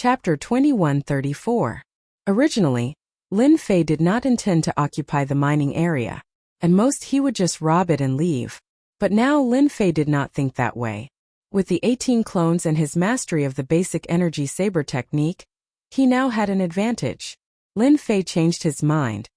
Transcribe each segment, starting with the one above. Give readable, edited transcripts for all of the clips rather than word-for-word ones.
Chapter 2134. Originally, Lin Fei did not intend to occupy the mining area. At most he would just rob it and leave. But now Lin Fei did not think that way. With the 18 clones and his mastery of the basic energy saber technique, he now had an advantage. Lin Fei changed his mind.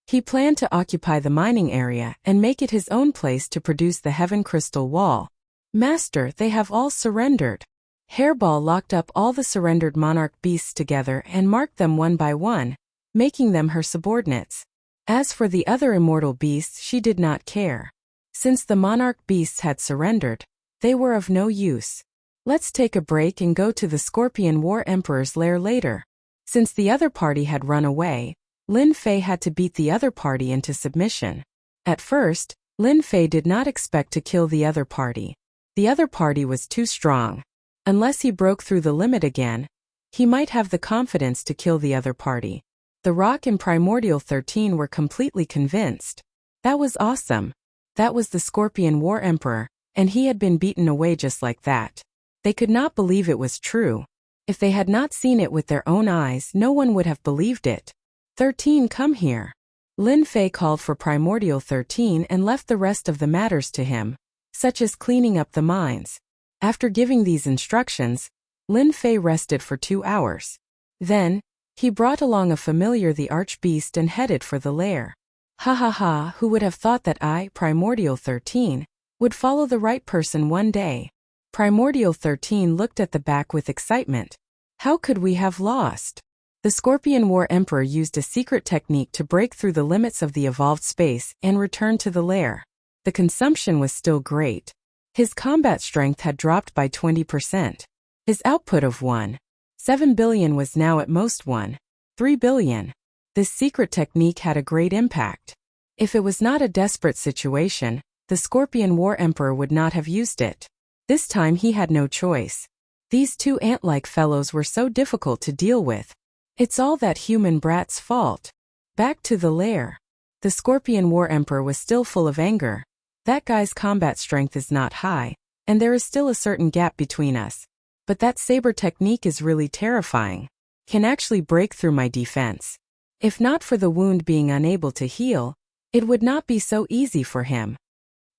He planned to occupy the mining area and make it his own place to produce the Heaven Crystal Wall. Master, they have all surrendered. Hairball locked up all the surrendered monarch beasts together and marked them one by one, making them her subordinates. As for the other immortal beasts, she did not care. Since the monarch beasts had surrendered, they were of no use. Let's take a break and go to the Scorpion War Emperor's lair later. Since the other party had run away, Lin Fei had to beat the other party into submission. At first, Lin Fei did not expect to kill the other party. The other party was too strong. Unless he broke through the limit again, he might have the confidence to kill the other party. The Rock and Primordial 13 were completely convinced. That was awesome. That was the Scorpion War Emperor, and he had been beaten away just like that. They could not believe it was true. If they had not seen it with their own eyes, no one would have believed it. 13, come here. Lin Fei called for Primordial 13 and left the rest of the matters to him, such as cleaning up the mines. After giving these instructions, Lin Fei rested for 2 hours. Then, he brought along a familiar the Archbeast and headed for the lair. Ha ha ha, who would have thought that I, Primordial 13, would follow the right person one day? Primordial 13 looked at the back with excitement. How could we have lost? The Scorpion War Emperor used a secret technique to break through the limits of the evolved space and return to the lair. The consumption was still great. His combat strength had dropped by 20%. His output of 1.7 billion was now at most 1.3 billion. This secret technique had a great impact. If it was not a desperate situation, the Scorpion War Emperor would not have used it. This time he had no choice. These two ant-like fellows were so difficult to deal with. It's all that human brat's fault. Back to the lair. The Scorpion War Emperor was still full of anger. That guy's combat strength is not high, and there is still a certain gap between us. But that saber technique is really terrifying. Can actually break through my defense. If not for the wound being unable to heal, it would not be so easy for him.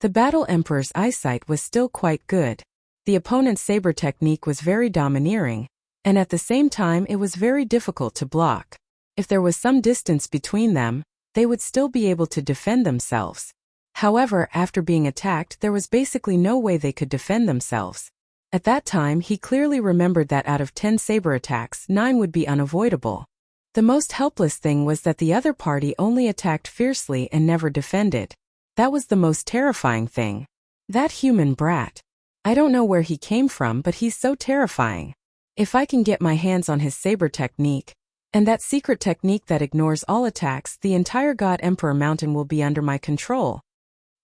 The Battle Emperor's eyesight was still quite good. The opponent's saber technique was very domineering, and at the same time it was very difficult to block. If there was some distance between them, they would still be able to defend themselves. However, after being attacked, there was basically no way they could defend themselves. At that time, he clearly remembered that out of 10 saber attacks, 9 would be unavoidable. The most helpless thing was that the other party only attacked fiercely and never defended. That was the most terrifying thing. That human brat. I don't know where he came from, but he's so terrifying. If I can get my hands on his saber technique, and that secret technique that ignores all attacks, the entire God Emperor Mountain will be under my control.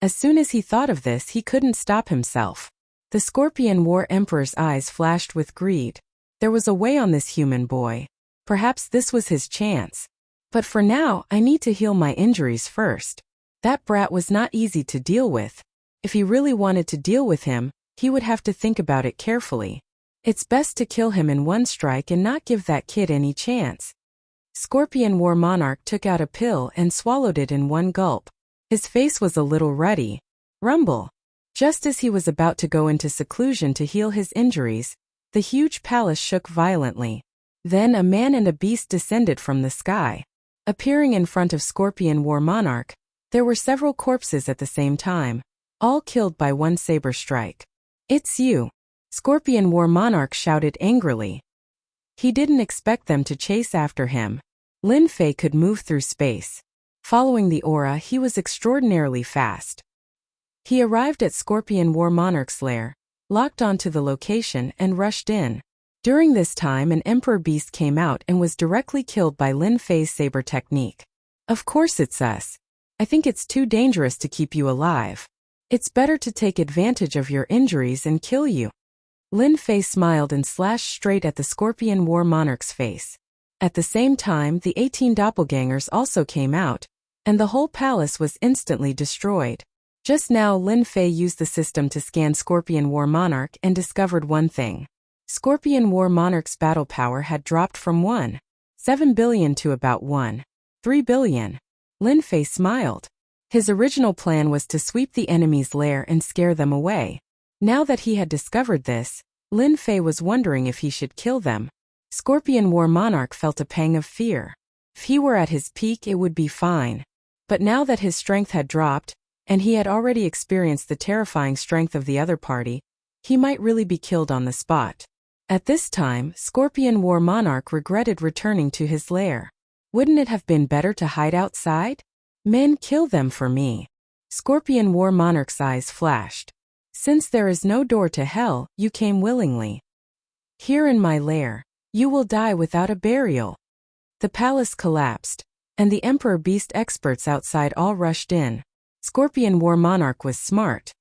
As soon as he thought of this, he couldn't stop himself. The Scorpion War Emperor's eyes flashed with greed. There was a way on this human boy. Perhaps this was his chance. But for now, I need to heal my injuries first. That brat was not easy to deal with. If he really wanted to deal with him, he would have to think about it carefully. It's best to kill him in one strike and not give that kid any chance. Scorpion War Monarch took out a pill and swallowed it in one gulp. His face was a little ruddy. Rumble. Just as he was about to go into seclusion to heal his injuries, the huge palace shook violently. Then a man and a beast descended from the sky. Appearing in front of Scorpion War Monarch, there were several corpses at the same time, all killed by one saber strike. It's you. Scorpion War Monarch shouted angrily. He didn't expect them to chase after him. Lin Fei could move through space. Following the aura, he was extraordinarily fast. He arrived at Scorpion War Monarch's lair, locked onto the location and rushed in. During this time an Emperor Beast came out and was directly killed by Lin Fei's saber technique. Of course it's us. I think it's too dangerous to keep you alive. It's better to take advantage of your injuries and kill you. Lin Fei smiled and slashed straight at the Scorpion War Monarch's face. At the same time, the 18 doppelgangers also came out, and the whole palace was instantly destroyed. Just now Lin Fei used the system to scan Scorpion War Monarch and discovered one thing. Scorpion War Monarch's battle power had dropped from 1.7 billion to about 1.3 billion. Lin Fei smiled. His original plan was to sweep the enemy's lair and scare them away. Now that he had discovered this, Lin Fei was wondering if he should kill them. Scorpion War Monarch felt a pang of fear. If he were at his peak, it would be fine. But now that his strength had dropped, and he had already experienced the terrifying strength of the other party, he might really be killed on the spot. At this time, Scorpion War Monarch regretted returning to his lair. Wouldn't it have been better to hide outside? Men, kill them for me. Scorpion War Monarch's eyes flashed. Since there is no door to hell, you came willingly. Here in my lair, you will die without a burial. The palace collapsed, and the Emperor Beast experts outside all rushed in. Scorpion War Monarch was smart.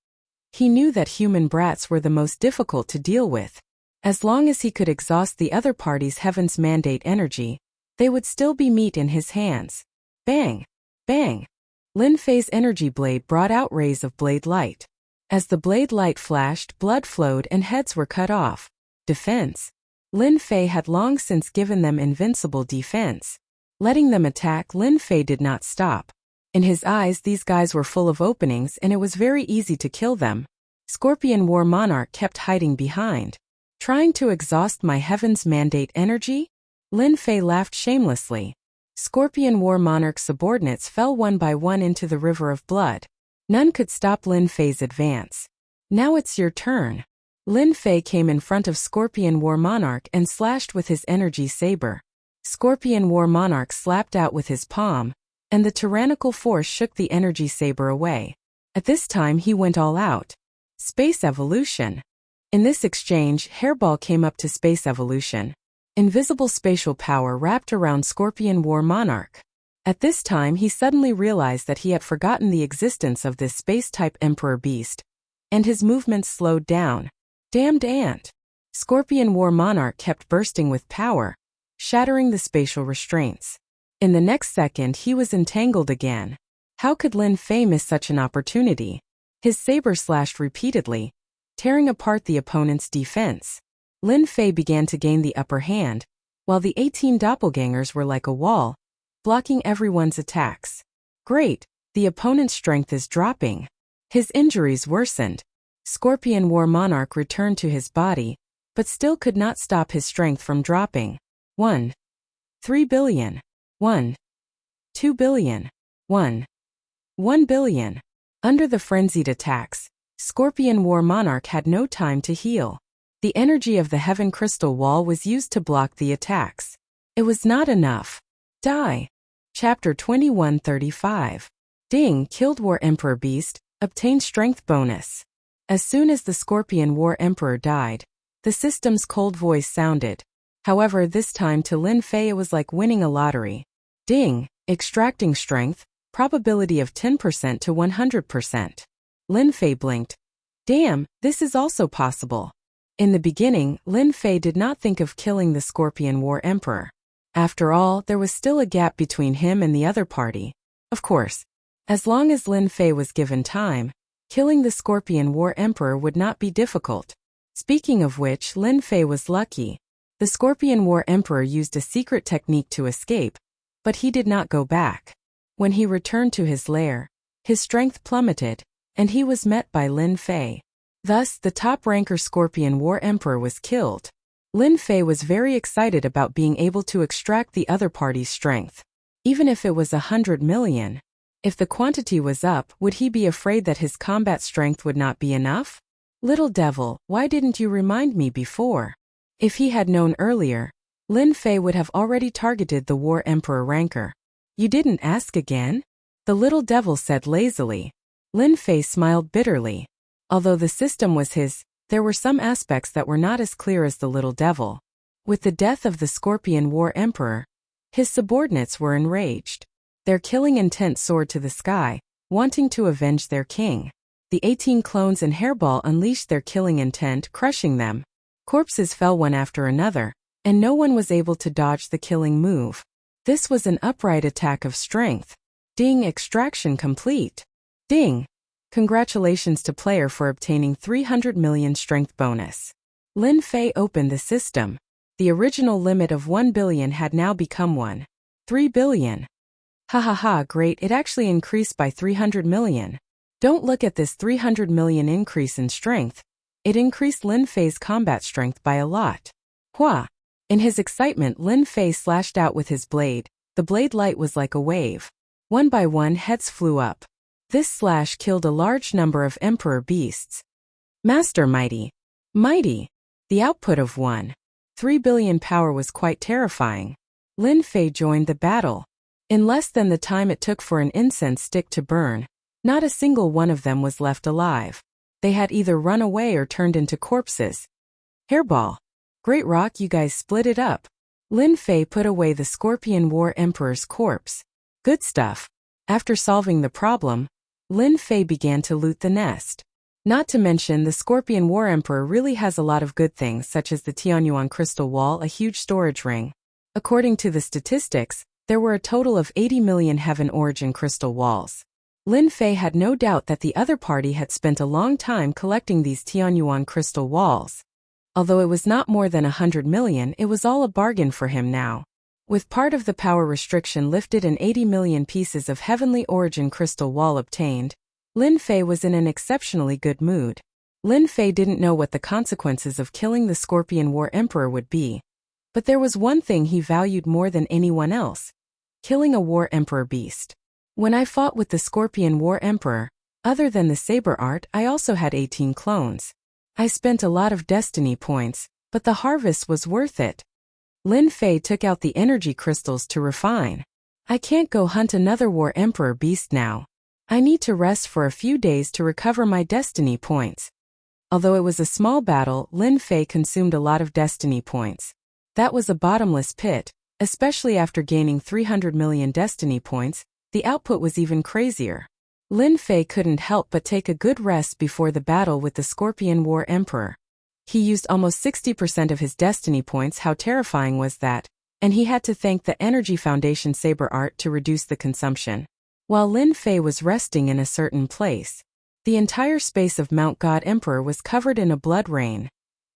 He knew that human brats were the most difficult to deal with. As long as he could exhaust the other party's Heaven's Mandate energy, they would still be meat in his hands. Bang! Bang! Lin Fei's energy blade brought out rays of blade light. As the blade light flashed, blood flowed and heads were cut off. Defense. Lin Fei had long since given them invincible defense. Letting them attack, Lin Fei did not stop. In his eyes, these guys were full of openings and it was very easy to kill them. Scorpion War Monarch kept hiding behind. Trying to exhaust my Heaven's Mandate energy? Lin Fei laughed shamelessly. Scorpion War Monarch's subordinates fell one by one into the river of blood. None could stop Lin Fei's advance. Now it's your turn. Lin Fei came in front of Scorpion War Monarch and slashed with his energy saber. Scorpion War Monarch slapped out with his palm, and the tyrannical force shook the energy saber away. At this time he went all out. Space evolution. In this exchange, Hairball came up to space evolution. Invisible spatial power wrapped around Scorpion War Monarch. At this time he suddenly realized that he had forgotten the existence of this space-type Emperor Beast, and his movements slowed down. Damned ant! Scorpion War Monarch kept bursting with power, shattering the spatial restraints. In the next second he was entangled again. How could Lin Fei miss such an opportunity? His saber slashed repeatedly, tearing apart the opponent's defense. Lin Fei began to gain the upper hand, while the 18 doppelgangers were like a wall, blocking everyone's attacks. Great, the opponent's strength is dropping. His injuries worsened. Scorpion War Monarch returned to his body, but still could not stop his strength from dropping. 1.3 billion. 1.2 billion. 1.1 billion. Under the frenzied attacks, Scorpion War Monarch had no time to heal. The energy of the Heaven Crystal Wall was used to block the attacks. It was not enough. Die. Chapter 2135. Ding killed War Emperor Beast, obtained strength bonus. As soon as the Scorpion War Emperor died, the system's cold voice sounded. However, this time to Lin Fei it was like winning a lottery. Ding, extracting strength, probability of 10% to 100%. Lin Fei blinked. Damn, this is also possible. In the beginning, Lin Fei did not think of killing the Scorpion War Emperor. After all, there was still a gap between him and the other party. Of course, as long as Lin Fei was given time, killing the Scorpion War Emperor would not be difficult. Speaking of which, Lin Fei was lucky. The Scorpion War Emperor used a secret technique to escape, but he did not go back. When he returned to his lair, his strength plummeted, and he was met by Lin Fei. Thus, the top-ranker Scorpion War Emperor was killed. Lin Fei was very excited about being able to extract the other party's strength. Even if it was 100 million. If the quantity was up, would he be afraid that his combat strength would not be enough? Little devil, why didn't you remind me before? If he had known earlier, Lin Fei would have already targeted the War Emperor ranker. You didn't ask again? The little devil said lazily. Lin Fei smiled bitterly. Although the system was his, there were some aspects that were not as clear as the little devil. With the death of the Scorpion War Emperor, his subordinates were enraged. Their killing intent soared to the sky, wanting to avenge their king. The 18 clones and Hairball unleashed their killing intent, crushing them. Corpses fell one after another, and no one was able to dodge the killing move. This was an upright attack of strength. Ding, extraction complete. Ding. Congratulations to player for obtaining 300 million strength bonus. Lin Fei opened the system. The original limit of 1 billion had now become 3 billion. Ha ha ha, great, it actually increased by 300 million. Don't look at this 300 million increase in strength. It increased Lin Fei's combat strength by a lot. Hua! In his excitement, Lin Fei slashed out with his blade. The blade light was like a wave. One by one, heads flew up. This slash killed a large number of emperor beasts. Master Mighty. Mighty! The output of 3 billion power was quite terrifying. Lin Fei joined the battle. In less than the time it took for an incense stick to burn, not a single one of them was left alive. They had either run away or turned into corpses. Hairball. Great rock, you guys split it up. Lin Fei put away the Scorpion War Emperor's corpse. Good stuff. After solving the problem, Lin Fei began to loot the nest. Not to mention, the Scorpion War Emperor really has a lot of good things, such as the Tianyuan crystal wall, a huge storage ring. According to the statistics, there were a total of 80 million heaven origin crystal walls. Lin Fei had no doubt that the other party had spent a long time collecting these Tianyuan crystal walls. Although it was not more than 100 million, it was all a bargain for him now. With part of the power restriction lifted and 80 million pieces of heavenly origin crystal wall obtained, Lin Fei was in an exceptionally good mood. Lin Fei didn't know what the consequences of killing the Scorpion War Emperor would be. But there was one thing he valued more than anyone else: killing a War Emperor beast. When I fought with the Scorpion War Emperor, other than the saber art, I also had 18 clones. I spent a lot of destiny points, but the harvest was worth it. Lin Fei took out the energy crystals to refine. I can't go hunt another War Emperor beast now. I need to rest for a few days to recover my destiny points. Although it was a small battle, Lin Fei consumed a lot of destiny points. That was a bottomless pit, especially after gaining 300 million destiny points. The output was even crazier. Lin Fei couldn't help but take a good rest before the battle with the Scorpion War Emperor. He used almost 60% of his destiny points. How terrifying was that? And he had to thank the Energy Foundation saber art to reduce the consumption. While Lin Fei was resting in a certain place, the entire space of Mount God Emperor was covered in a blood rain,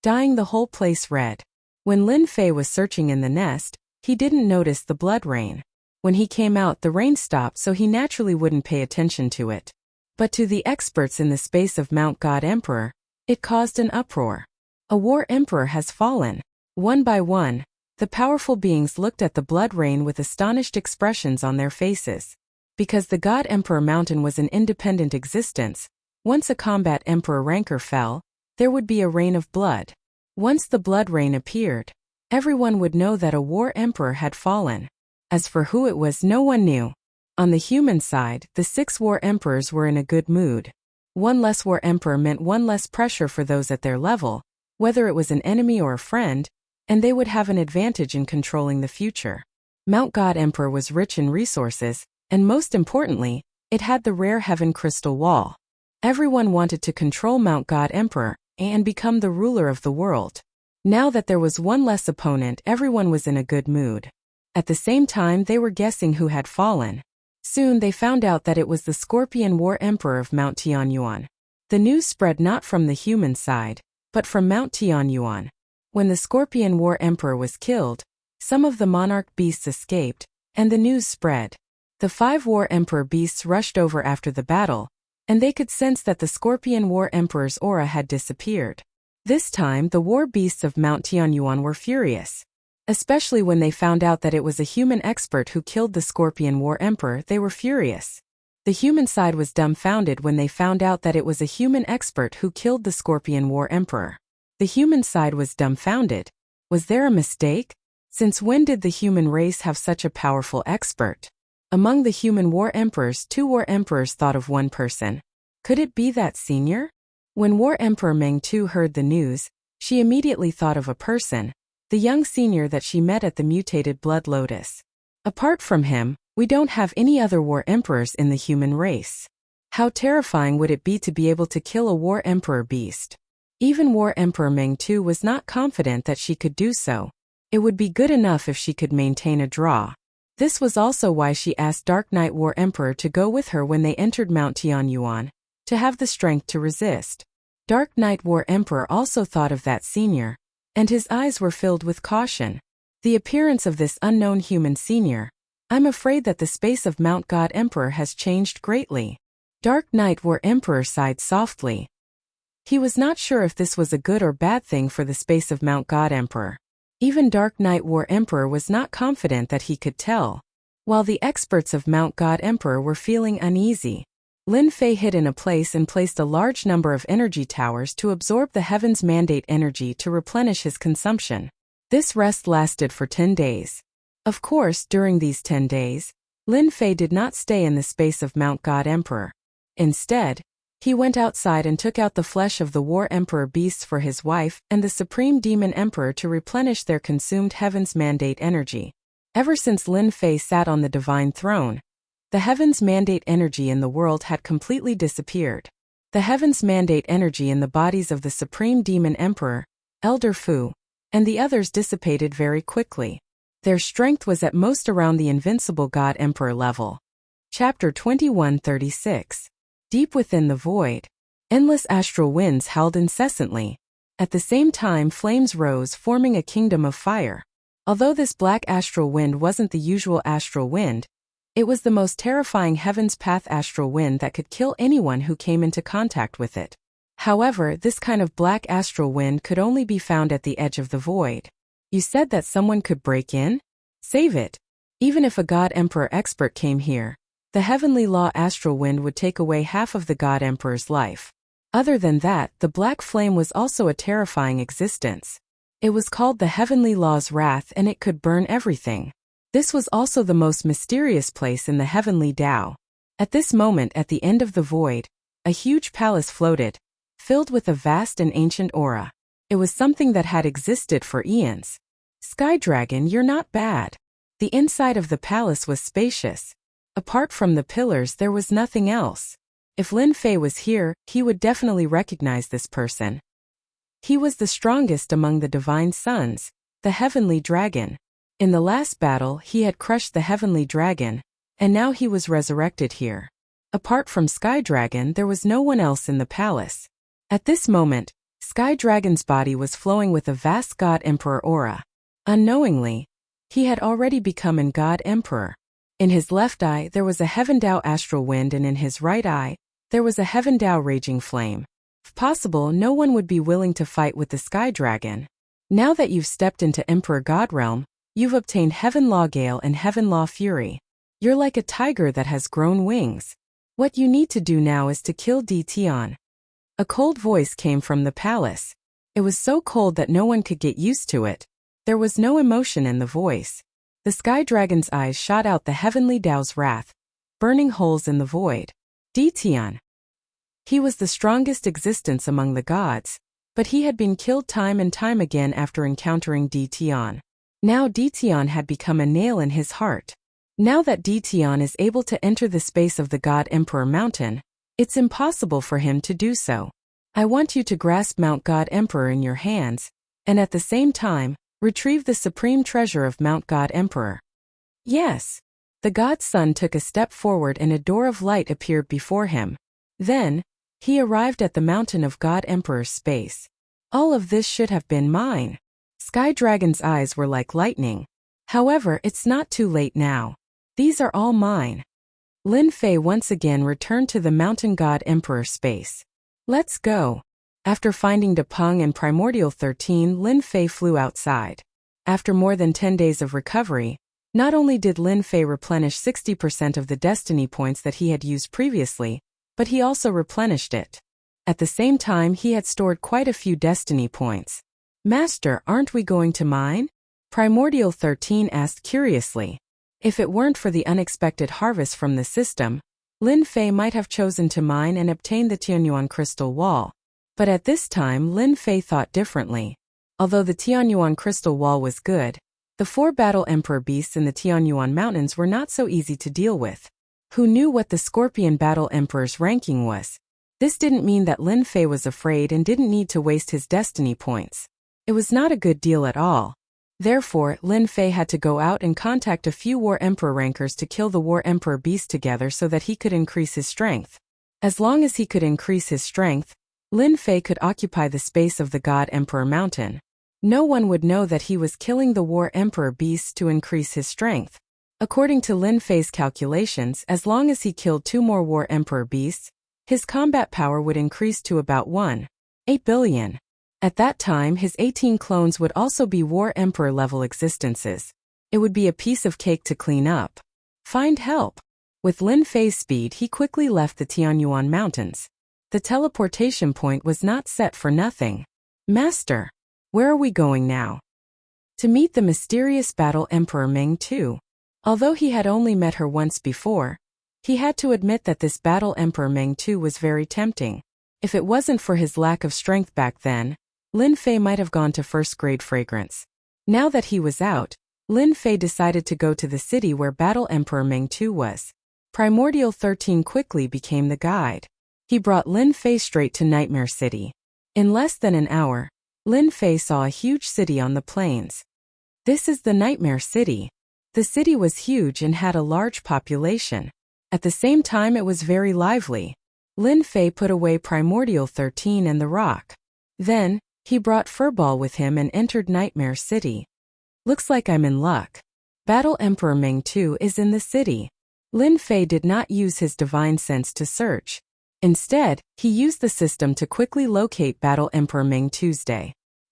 dyeing the whole place red. When Lin Fei was searching in the nest, he didn't notice the blood rain. When he came out, the rain stopped, so he naturally wouldn't pay attention to it. But to the experts in the space of Mount God Emperor, it caused an uproar. A War Emperor has fallen. One by one, the powerful beings looked at the blood rain with astonished expressions on their faces. Because the God Emperor Mountain was an independent existence, once a combat Emperor ranker fell, there would be a rain of blood. Once the blood rain appeared, everyone would know that a War Emperor had fallen. As for who it was, no one knew. On the human side, the 6 War Emperors were in a good mood. One less War Emperor meant one less pressure for those at their level, whether it was an enemy or a friend, and they would have an advantage in controlling the future. Mount God Emperor was rich in resources, and most importantly, it had the rare Heaven Crystal Wall. Everyone wanted to control Mount God Emperor and become the ruler of the world. Now that there was one less opponent, everyone was in a good mood. At the same time, they were guessing who had fallen. Soon they found out that it was the Scorpion War Emperor of Mount Tianyuan. The news spread not from the human side, but from Mount Tianyuan. When the Scorpion War Emperor was killed, some of the monarch beasts escaped, and the news spread. The 5 War Emperor beasts rushed over after the battle, and they could sense that the Scorpion War Emperor's aura had disappeared. This time, the war beasts of Mount Tianyuan were furious. Especially when they found out that it was a human expert who killed the Scorpion War Emperor, they were furious. The human side was dumbfounded when they found out that it was a human expert who killed the Scorpion War Emperor. The human side was dumbfounded. Was there a mistake? Since when did the human race have such a powerful expert? Among the human War Emperors, 2 War Emperors thought of one person. Could it be that senior? When War Emperor Meng Tu heard the news, she immediately thought of a person, the young senior that she met at the mutated Blood Lotus. Apart from him, we don't have any other War Emperors in the human race. How terrifying would it be to be able to kill a War Emperor beast? Even War Emperor Meng Tu was not confident that she could do so. It would be good enough if she could maintain a draw. This was also why she asked Dark Knight War Emperor to go with her when they entered Mount Tianyuan, to have the strength to resist. Dark Knight War Emperor also thought of that senior, and his eyes were filled with caution. The appearance of this unknown human senior. I'm afraid that the space of Mount God Emperor has changed greatly. Dark Knight War Emperor sighed softly. He was not sure if this was a good or bad thing for the space of Mount God Emperor. Even Dark Knight War Emperor was not confident that he could tell. While the experts of Mount God Emperor were feeling uneasy, Lin Fei hid in a place and placed a large number of energy towers to absorb the heaven's mandate energy to replenish his consumption. This rest lasted for 10 days. Of course, during these 10 days, Lin Fei did not stay in the space of Mount God Emperor. Instead, he went outside and took out the flesh of the War Emperor beasts for his wife and the Supreme Demon Emperor to replenish their consumed heaven's mandate energy. Ever since Lin Fei sat on the divine throne, the heaven's mandate energy in the world had completely disappeared. The heaven's mandate energy in the bodies of the Supreme Demon Emperor, Elder Fu, and the others dissipated very quickly. Their strength was at most around the invincible God Emperor level. Chapter 2136. Deep within the void, endless astral winds howled incessantly. At the same time, flames rose, forming a kingdom of fire. Although this black astral wind wasn't the usual astral wind, it was the most terrifying Heaven's Path astral wind that could kill anyone who came into contact with it. However, this kind of black astral wind could only be found at the edge of the void. You said that someone could break in? Save it. Even if a God Emperor expert came here, the heavenly law astral wind would take away half of the God Emperor's life. Other than that, the black flame was also a terrifying existence. It was called the heavenly law's wrath and it could burn everything. This was also the most mysterious place in the heavenly Tao. At this moment at the end of the void, a huge palace floated, filled with a vast and ancient aura. It was something that had existed for eons. Sky Dragon, you're not bad. The inside of the palace was spacious. Apart from the pillars there was nothing else. If Lin Fei was here, he would definitely recognize this person. He was the strongest among the divine sons, the heavenly dragon. In the last battle he had crushed the heavenly dragon, and now he was resurrected here. Apart from Sky Dragon there was no one else in the palace. At this moment, Sky Dragon's body was flowing with a vast God Emperor aura. Unknowingly, he had already become an God Emperor. In his left eye there was a Heaven Tao astral wind and in his right eye, there was a Heaven Tao raging flame. If possible, no one would be willing to fight with the Sky Dragon. Now that you've stepped into Emperor God Realm, you've obtained Heaven Law Gale and Heaven Law Fury. You're like a tiger that has grown wings. What you need to do now is to kill Di Tian. A cold voice came from the palace. It was so cold that no one could get used to it. There was no emotion in the voice. The Sky Dragon's eyes shot out the heavenly Tao's wrath, burning holes in the void. Di Tian. He was the strongest existence among the gods, but he had been killed time and time again after encountering Di Tian. Now Di Tian had become a nail in his heart. Now that Di Tian is able to enter the space of the God Emperor Mountain, it's impossible for him to do so. I want you to grasp Mount God Emperor in your hands, and at the same time, retrieve the supreme treasure of Mount God Emperor. Yes. The God's son took a step forward and a door of light appeared before him. Then, he arrived at the mountain of God Emperor's space. All of this should have been mine. Sky Dragon's eyes were like lightning. However, it's not too late now. These are all mine. Lin Fei once again returned to the Mountain God Emperor space. Let's go. After finding Depeng and Primordial 13, Lin Fei flew outside. After more than 10 days of recovery, not only did Lin Fei replenish 60% of the destiny points that he had used previously, but he also replenished it. At the same time, he had stored quite a few destiny points. Master, aren't we going to mine? Primordial 13 asked curiously. If it weren't for the unexpected harvest from the system, Lin Fei might have chosen to mine and obtain the Tianyuan crystal wall. But at this time Lin Fei thought differently. Although the Tianyuan crystal wall was good, the 4 battle emperor beasts in the Tianyuan mountains were not so easy to deal with. Who knew what the scorpion battle emperor's ranking was? This didn't mean that Lin Fei was afraid and didn't need to waste his destiny points. It was not a good deal at all. Therefore, Lin Fei had to go out and contact a few war emperor rankers to kill the war emperor beast together so that he could increase his strength. As long as he could increase his strength, Lin Fei could occupy the space of the God Emperor Mountain. No one would know that he was killing the War Emperor beasts to increase his strength. According to Lin Fei's calculations, as long as he killed 2 more War Emperor beasts, his combat power would increase to about 1.8 billion. At that time, his 18 clones would also be War Emperor level existences. It would be a piece of cake to clean up. Find help. With Lin Fei's speed, he quickly left the Tianyuan Mountains. The teleportation point was not set for nothing. Master, where are we going now? To meet the mysterious Battle Emperor Meng Tu. Although he had only met her once before, he had to admit that this Battle Emperor Meng Tu was very tempting. If it wasn't for his lack of strength back then, Lin Fei might have gone to first-grade fragrance. Now that he was out, Lin Fei decided to go to the city where Battle Emperor Meng Tu was. Primordial 13 quickly became the guide. He brought Lin Fei straight to Nightmare City. In less than an hour, Lin Fei saw a huge city on the plains. This is the Nightmare City. The city was huge and had a large population. At the same time, it was very lively. Lin Fei put away Primordial 13 and the rock. Then, he brought Furball with him and entered Nightmare City. Looks like I'm in luck. Battle Emperor Meng Tu is in the city. Lin Fei did not use his divine sense to search. Instead, he used the system to quickly locate Battle Emperor Meng Tu's.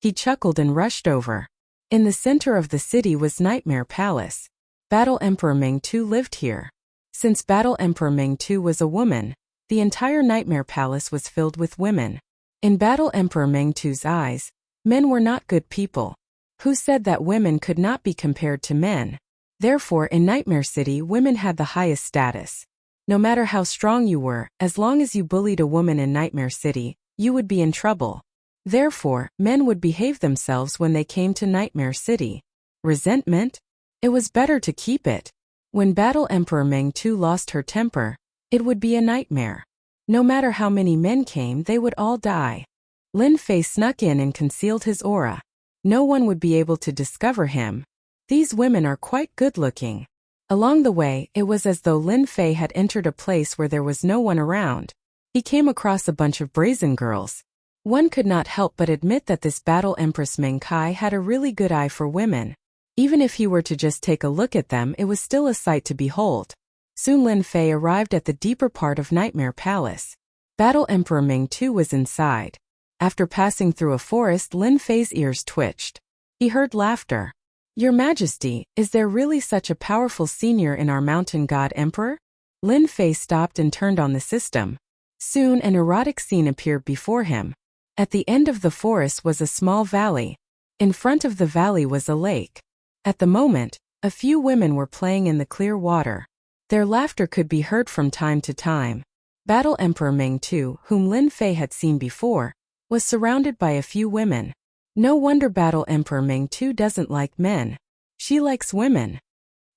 He chuckled and rushed over. In the center of the city was Nightmare Palace. Battle Emperor Meng Tu lived here. Since Battle Emperor Meng Tu was a woman, the entire Nightmare Palace was filled with women. In Battle Emperor Meng Tu's eyes, men were not good people. Who said that women could not be compared to men? Therefore, in Nightmare City, women had the highest status. No matter how strong you were, as long as you bullied a woman in Nightmare City, you would be in trouble. Therefore, men would behave themselves when they came to Nightmare City. Resentment? It was better to keep it. When Battle Emperor Meng Tu lost her temper, it would be a nightmare. No matter how many men came, they would all die. Lin Fei snuck in and concealed his aura. No one would be able to discover him. These women are quite good-looking. Along the way, it was as though Lin Fei had entered a place where there was no one around. He came across a bunch of brazen girls. One could not help but admit that this Battle Empress Meng Kai had a really good eye for women. Even if he were to just take a look at them, it was still a sight to behold. Soon Lin Fei arrived at the deeper part of Nightmare Palace. Battle Emperor Meng Tu was inside. After passing through a forest, Lin Fei's ears twitched. He heard laughter. Your Majesty, is there really such a powerful senior in our mountain god emperor? Lin Fei stopped and turned on the system. Soon an erotic scene appeared before him. At the end of the forest was a small valley. In front of the valley was a lake. At the moment, a few women were playing in the clear water. Their laughter could be heard from time to time. Battle Emperor Meng Tu, whom Lin Fei had seen before, was surrounded by a few women. No wonder Battle Emperor Meng Tu doesn't like men. She likes women.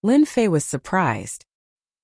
Lin Fei was surprised.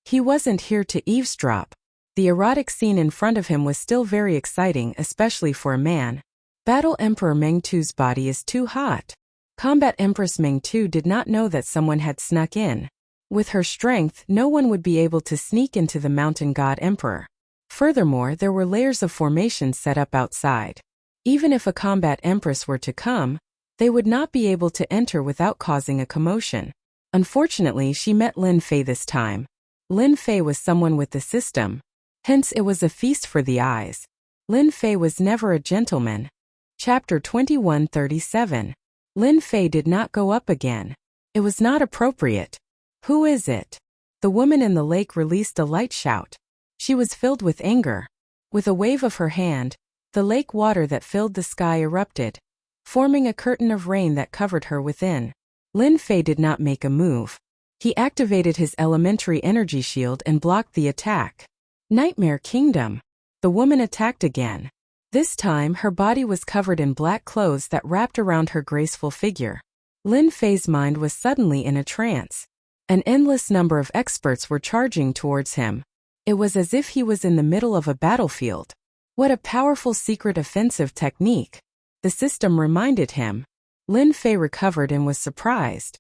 He wasn't here to eavesdrop. The erotic scene in front of him was still very exciting, especially for a man. Battle Emperor Meng Tu's body is too hot. Combat Empress Meng Tu did not know that someone had snuck in. With her strength, no one would be able to sneak into the mountain god emperor. Furthermore, there were layers of formations set up outside. Even if a combat empress were to come, they would not be able to enter without causing a commotion. Unfortunately, she met Lin Fei this time. Lin Fei was someone with the system. Hence it was a feast for the eyes. Lin Fei was never a gentleman. Chapter 2137. Lin Fei did not go up again. It was not appropriate. Who is it? The woman in the lake released a light shout. She was filled with anger. With a wave of her hand, the lake water that filled the sky erupted, forming a curtain of rain that covered her within. Lin Fei did not make a move. He activated his elementary energy shield and blocked the attack. Nightmare Kingdom. The woman attacked again. This time, her body was covered in black clothes that wrapped around her graceful figure. Lin Fei's mind was suddenly in a trance. An endless number of experts were charging towards him. It was as if he was in the middle of a battlefield. What a powerful secret offensive technique. The system reminded him. Lin Fei recovered and was surprised.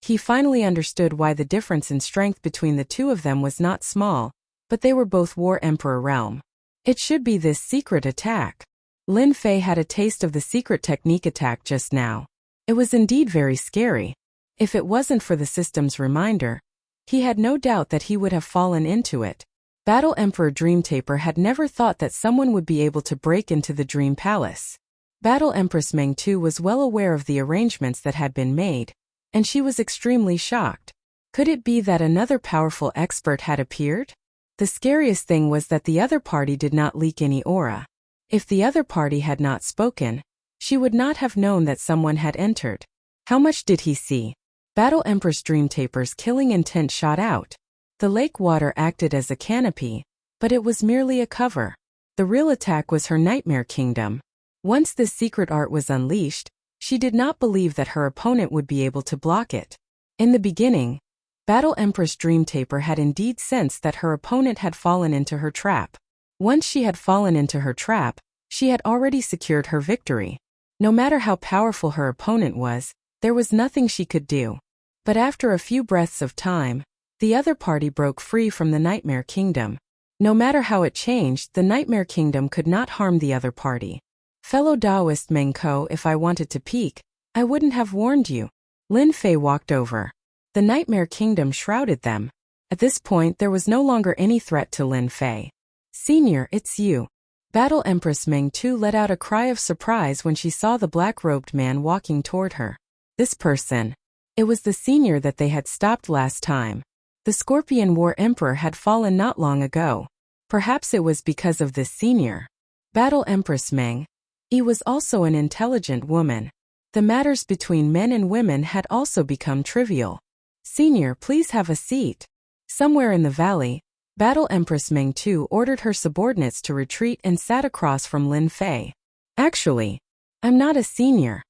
He finally understood why the difference in strength between the two of them was not small, but they were both War Emperor realm. It should be this secret attack. Lin Fei had a taste of the secret technique attack just now. It was indeed very scary. If it wasn't for the system's reminder, he had no doubt that he would have fallen into it. Battle Emperor Dreamtaper had never thought that someone would be able to break into the Dream Palace. Battle Empress Meng too was well aware of the arrangements that had been made, and she was extremely shocked. Could it be that another powerful expert had appeared? The scariest thing was that the other party did not leak any aura. If the other party had not spoken, she would not have known that someone had entered. How much did he see? Battle Empress Dreamtaper's killing intent shot out. The lake water acted as a canopy, but it was merely a cover. The real attack was her Nightmare Kingdom. Once this secret art was unleashed, she did not believe that her opponent would be able to block it. In the beginning, Battle Empress Dreamtaper had indeed sensed that her opponent had fallen into her trap. Once she had fallen into her trap, she had already secured her victory. No matter how powerful her opponent was, there was nothing she could do. But after a few breaths of time, the other party broke free from the Nightmare Kingdom. No matter how it changed, the Nightmare Kingdom could not harm the other party. Fellow Taoist Meng Ko, if I wanted to peek, I wouldn't have warned you. Lin Fei walked over. The Nightmare Kingdom shrouded them. At this point there was no longer any threat to Lin Fei. Senior, it's you. Battle Empress Meng Tu let out a cry of surprise when she saw the black-robed man walking toward her. This person. It was the senior that they had stopped last time. The Scorpion War Emperor had fallen not long ago. Perhaps it was because of this senior. Battle Empress Meng. He was also an intelligent woman. The matters between men and women had also become trivial. Senior, please have a seat. Somewhere in the valley, Battle Empress Meng Tu ordered her subordinates to retreat and sat across from Lin Fei. Actually, I'm not a senior.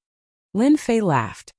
Lin Fei laughed.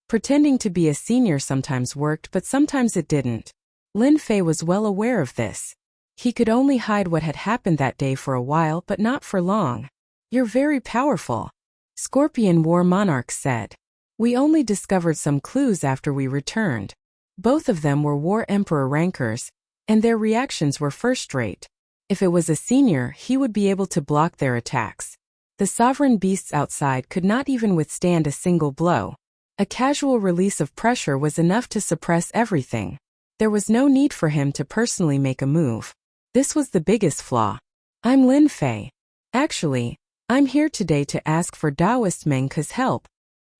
Pretending to be a senior sometimes worked, but sometimes it didn't. Lin Fei was well aware of this. He could only hide what had happened that day for a while, but not for long. You're very powerful. Scorpion War Monarch said. We only discovered some clues after we returned. Both of them were War Emperor rankers, and their reactions were first-rate. If it was a senior, he would be able to block their attacks. The sovereign beasts outside could not even withstand a single blow. A casual release of pressure was enough to suppress everything. There was no need for him to personally make a move. This was the biggest flaw. I'm Lin Fei. Actually, I'm here today to ask for Taoist Meng Ke's help.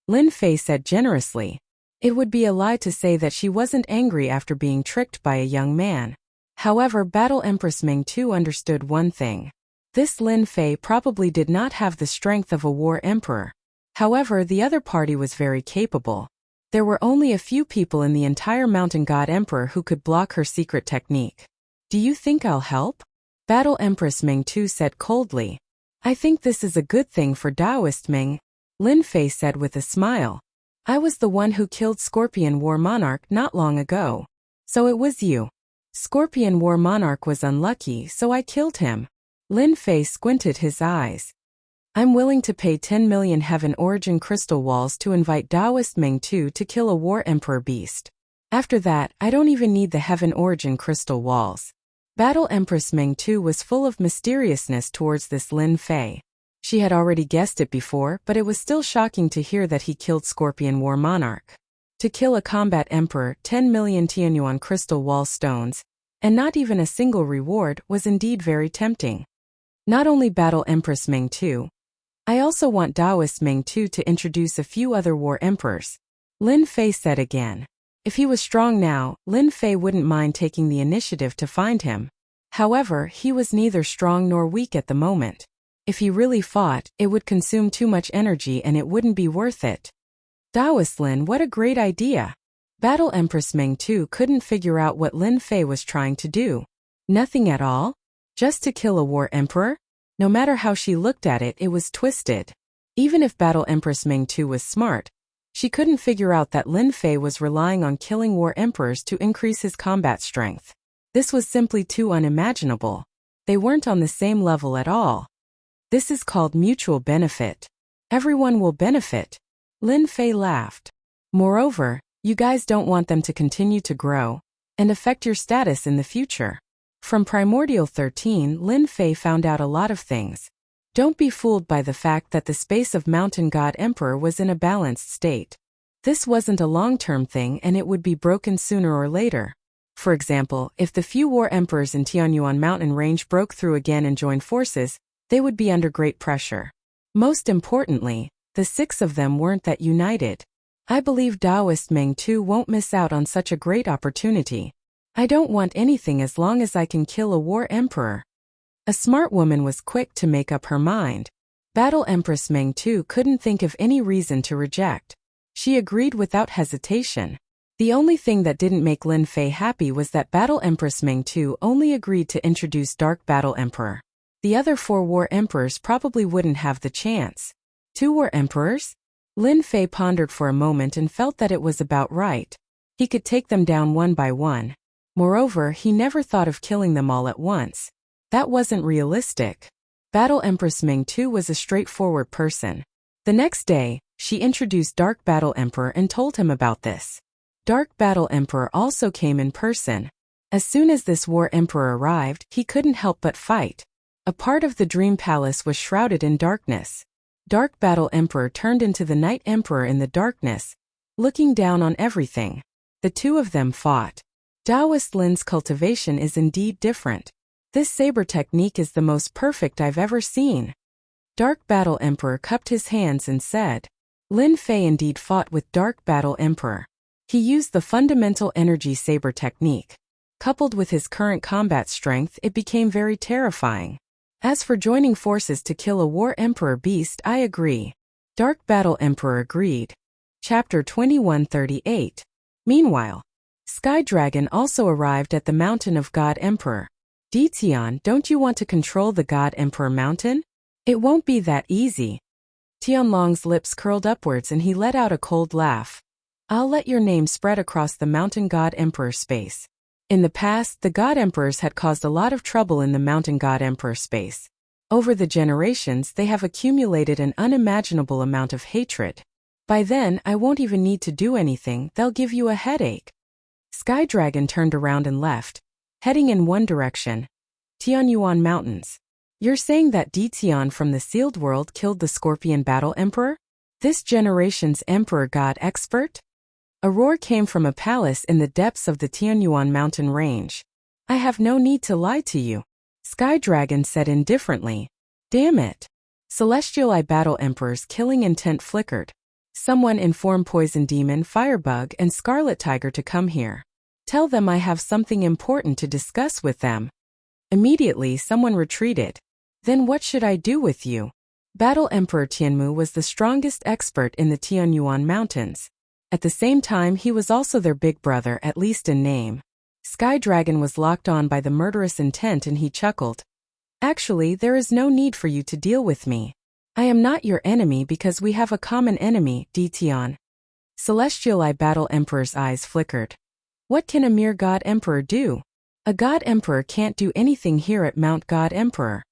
Lin Fei said generously. It would be a lie to say that she wasn't angry after being tricked by a young man. However, Battle Empress Meng Tu understood one thing. This Lin Fei probably did not have the strength of a war emperor. However, the other party was very capable. There were only a few people in the entire Mountain God Emperor who could block her secret technique. Do you think I'll help? Battle Empress Meng Tu said coldly. I think this is a good thing for Taoist Meng, Lin Fei said with a smile. I was the one who killed Scorpion War Monarch not long ago. So it was you. Scorpion War Monarch was unlucky, so I killed him. Lin Fei squinted his eyes. I'm willing to pay 10 million Heaven Origin Crystal Walls to invite Taoist Meng Tu to kill a War Emperor beast. After that, I don't even need the Heaven Origin Crystal Walls. Battle Empress Meng Tu was full of mysteriousness towards this Lin Fei. She had already guessed it before, but it was still shocking to hear that he killed Scorpion War Monarch. To kill a combat emperor, 10 million Tianyuan crystal wall stones, and not even a single reward was indeed very tempting. Not only Battle Empress Meng Tu, I also want Taoist Meng Tu to introduce a few other war emperors. Lin Fei said again. If he was strong now, Lin Fei wouldn't mind taking the initiative to find him. However, he was neither strong nor weak at the moment. If he really fought, it would consume too much energy and it wouldn't be worth it. Taoist Lin, what a great idea. Battle Empress Meng Tu couldn't figure out what Lin Fei was trying to do. Nothing at all? Just to kill a war emperor? No matter how she looked at it, it was twisted. Even if Battle Empress Meng Tu was smart, she couldn't figure out that Lin Fei was relying on killing war emperors to increase his combat strength. This was simply too unimaginable. They weren't on the same level at all. This is called mutual benefit. Everyone will benefit. Lin Fei laughed. Moreover, you guys don't want them to continue to grow and affect your status in the future. From Primordial 13, Lin Fei found out a lot of things. Don't be fooled by the fact that the space of Mountain God Emperor was in a balanced state. This wasn't a long-term thing and it would be broken sooner or later. For example, if the few war emperors in Tianyuan mountain range broke through again and joined forces, they would be under great pressure. Most importantly, the 6 of them weren't that united. I believe Taoist Meng Tu won't miss out on such a great opportunity. I don't want anything as long as I can kill a war emperor. A smart woman was quick to make up her mind. Battle Empress Meng Tu couldn't think of any reason to reject. She agreed without hesitation. The only thing that didn't make Lin Fei happy was that Battle Empress Meng Tu only agreed to introduce Dark Battle Emperor. The other 4 war emperors probably wouldn't have the chance. 2 war emperors? Lin Fei pondered for a moment and felt that it was about right. He could take them down one by one. Moreover, he never thought of killing them all at once. That wasn't realistic. Battle Empress Ming Tu was a straightforward person. The next day, she introduced Dark Battle Emperor and told him about this. Dark Battle Emperor also came in person. As soon as this war emperor arrived, he couldn't help but fight. A part of the Dream Palace was shrouded in darkness. Dark Battle Emperor turned into the Night Emperor in the darkness, looking down on everything. The 2 of them fought. Taoist Lin's cultivation is indeed different. This saber technique is the most perfect I've ever seen. Dark Battle Emperor cupped his hands and said, Lin Fei indeed fought with Dark Battle Emperor. He used the fundamental energy saber technique. Coupled with his current combat strength, it became very terrifying. As for joining forces to kill a war emperor beast, I agree. Dark Battle Emperor agreed. Chapter 2138. Meanwhile, Sky Dragon also arrived at the Mountain of God Emperor. Tian, don't you want to control the God Emperor Mountain? It won't be that easy. Tianlong's lips curled upwards and he let out a cold laugh. I'll let your name spread across the Mountain God Emperor space. In the past, the God Emperors had caused a lot of trouble in the Mountain God Emperor space. Over the generations, they have accumulated an unimaginable amount of hatred. By then, I won't even need to do anything, they'll give you a headache. Sky Dragon turned around and left, heading in one direction. Tianyuan Mountains. You're saying that Tian from the Sealed World killed the Scorpion Battle Emperor? This generation's Emperor God expert? A roar came from a palace in the depths of the Tianyuan mountain range. I have no need to lie to you. Sky Dragon said indifferently. Damn it. Celestial Eye Battle Emperor's killing intent flickered. Someone inform Poison Demon, Firebug, and Scarlet Tiger to come here. Tell them I have something important to discuss with them. Immediately, someone retreated. Then what should I do with you? Battle Emperor Tianmu was the strongest expert in the Tianyuan mountains. At the same time, he was also their big brother, at least in name. Sky Dragon was locked on by the murderous intent and he chuckled. Actually, there is no need for you to deal with me. I am not your enemy because we have a common enemy, Tian. Celestial Eye Battle Emperor's eyes flickered. What can a mere God Emperor do? A God Emperor can't do anything here at Mount God Emperor.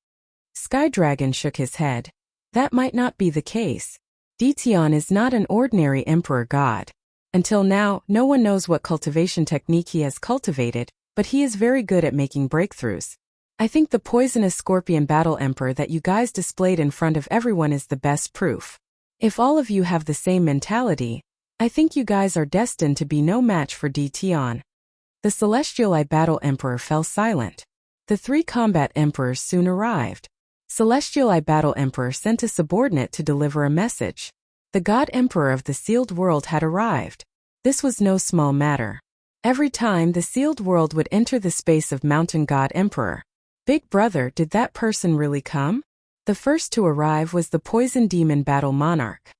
Sky Dragon shook his head. That might not be the case. Tian is not an ordinary Emperor God. Until now, no one knows what cultivation technique he has cultivated, but he is very good at making breakthroughs. I think the poisonous Scorpion Battle Emperor that you guys displayed in front of everyone is the best proof. If all of you have the same mentality, I think you guys are destined to be no match for Tian. The Celestial Eye Battle Emperor fell silent. The 3 combat emperors soon arrived. Celestial Eye Battle Emperor sent a subordinate to deliver a message. The God Emperor of the Sealed World had arrived. This was no small matter. Every time the Sealed World would enter the space of Mountain God Emperor. Big brother, did that person really come? The first to arrive was the Poison Demon Battle Monarch.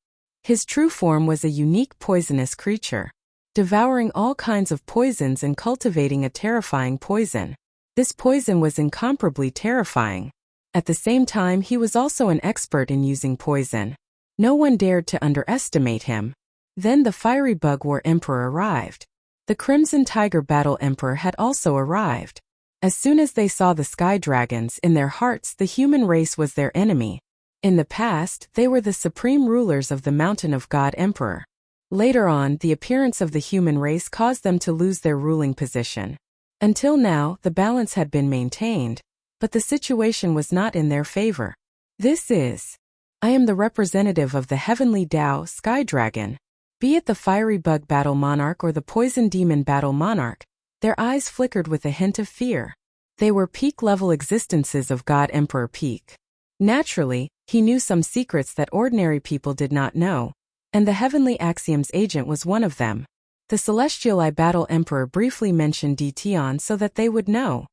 His true form was a unique poisonous creature, devouring all kinds of poisons and cultivating a terrifying poison. This poison was incomparably terrifying. At the same time, he was also an expert in using poison. No one dared to underestimate him. Then the Fiery Bug War Emperor arrived. The Crimson Tiger Battle Emperor had also arrived. As soon as they saw the Sky Dragons, in their hearts the human race was their enemy. In the past, they were the supreme rulers of the Mountain of God Emperor. Later on, the appearance of the human race caused them to lose their ruling position. Until now, the balance had been maintained, but the situation was not in their favor. I am the representative of the heavenly Tao, Sky Dragon. Be it the fiery bug battle monarch or the poison demon battle monarch, their eyes flickered with a hint of fear. They were peak-level existences of God Emperor Peak. Naturally, he knew some secrets that ordinary people did not know, and the Heavenly Axiom's agent was one of them. The Celestial Eye Battle Emperor briefly mentioned Dtion so that they would know.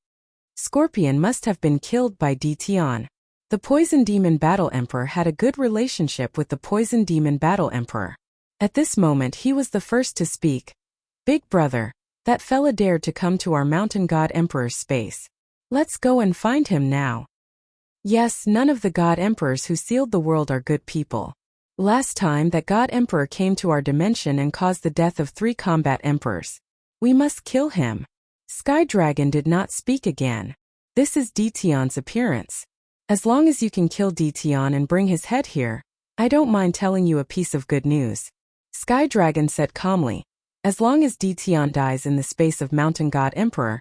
Scorpion must have been killed by Dtion. The Poison Demon Battle Emperor had a good relationship with the Poison Demon Battle Emperor. At this moment he was the first to speak. Big brother, that fella dared to come to our Mountain God Emperor's space. Let's go and find him now. Yes, none of the God Emperors who sealed the world are good people. Last time that God Emperor came to our dimension and caused the death of 3 combat emperors. We must kill him. Sky Dragon did not speak again. This is Dtion's appearance. As long as you can kill Dtion and bring his head here, I don't mind telling you a piece of good news. Sky Dragon said calmly. As long as Dtion dies in the space of Mountain God Emperor,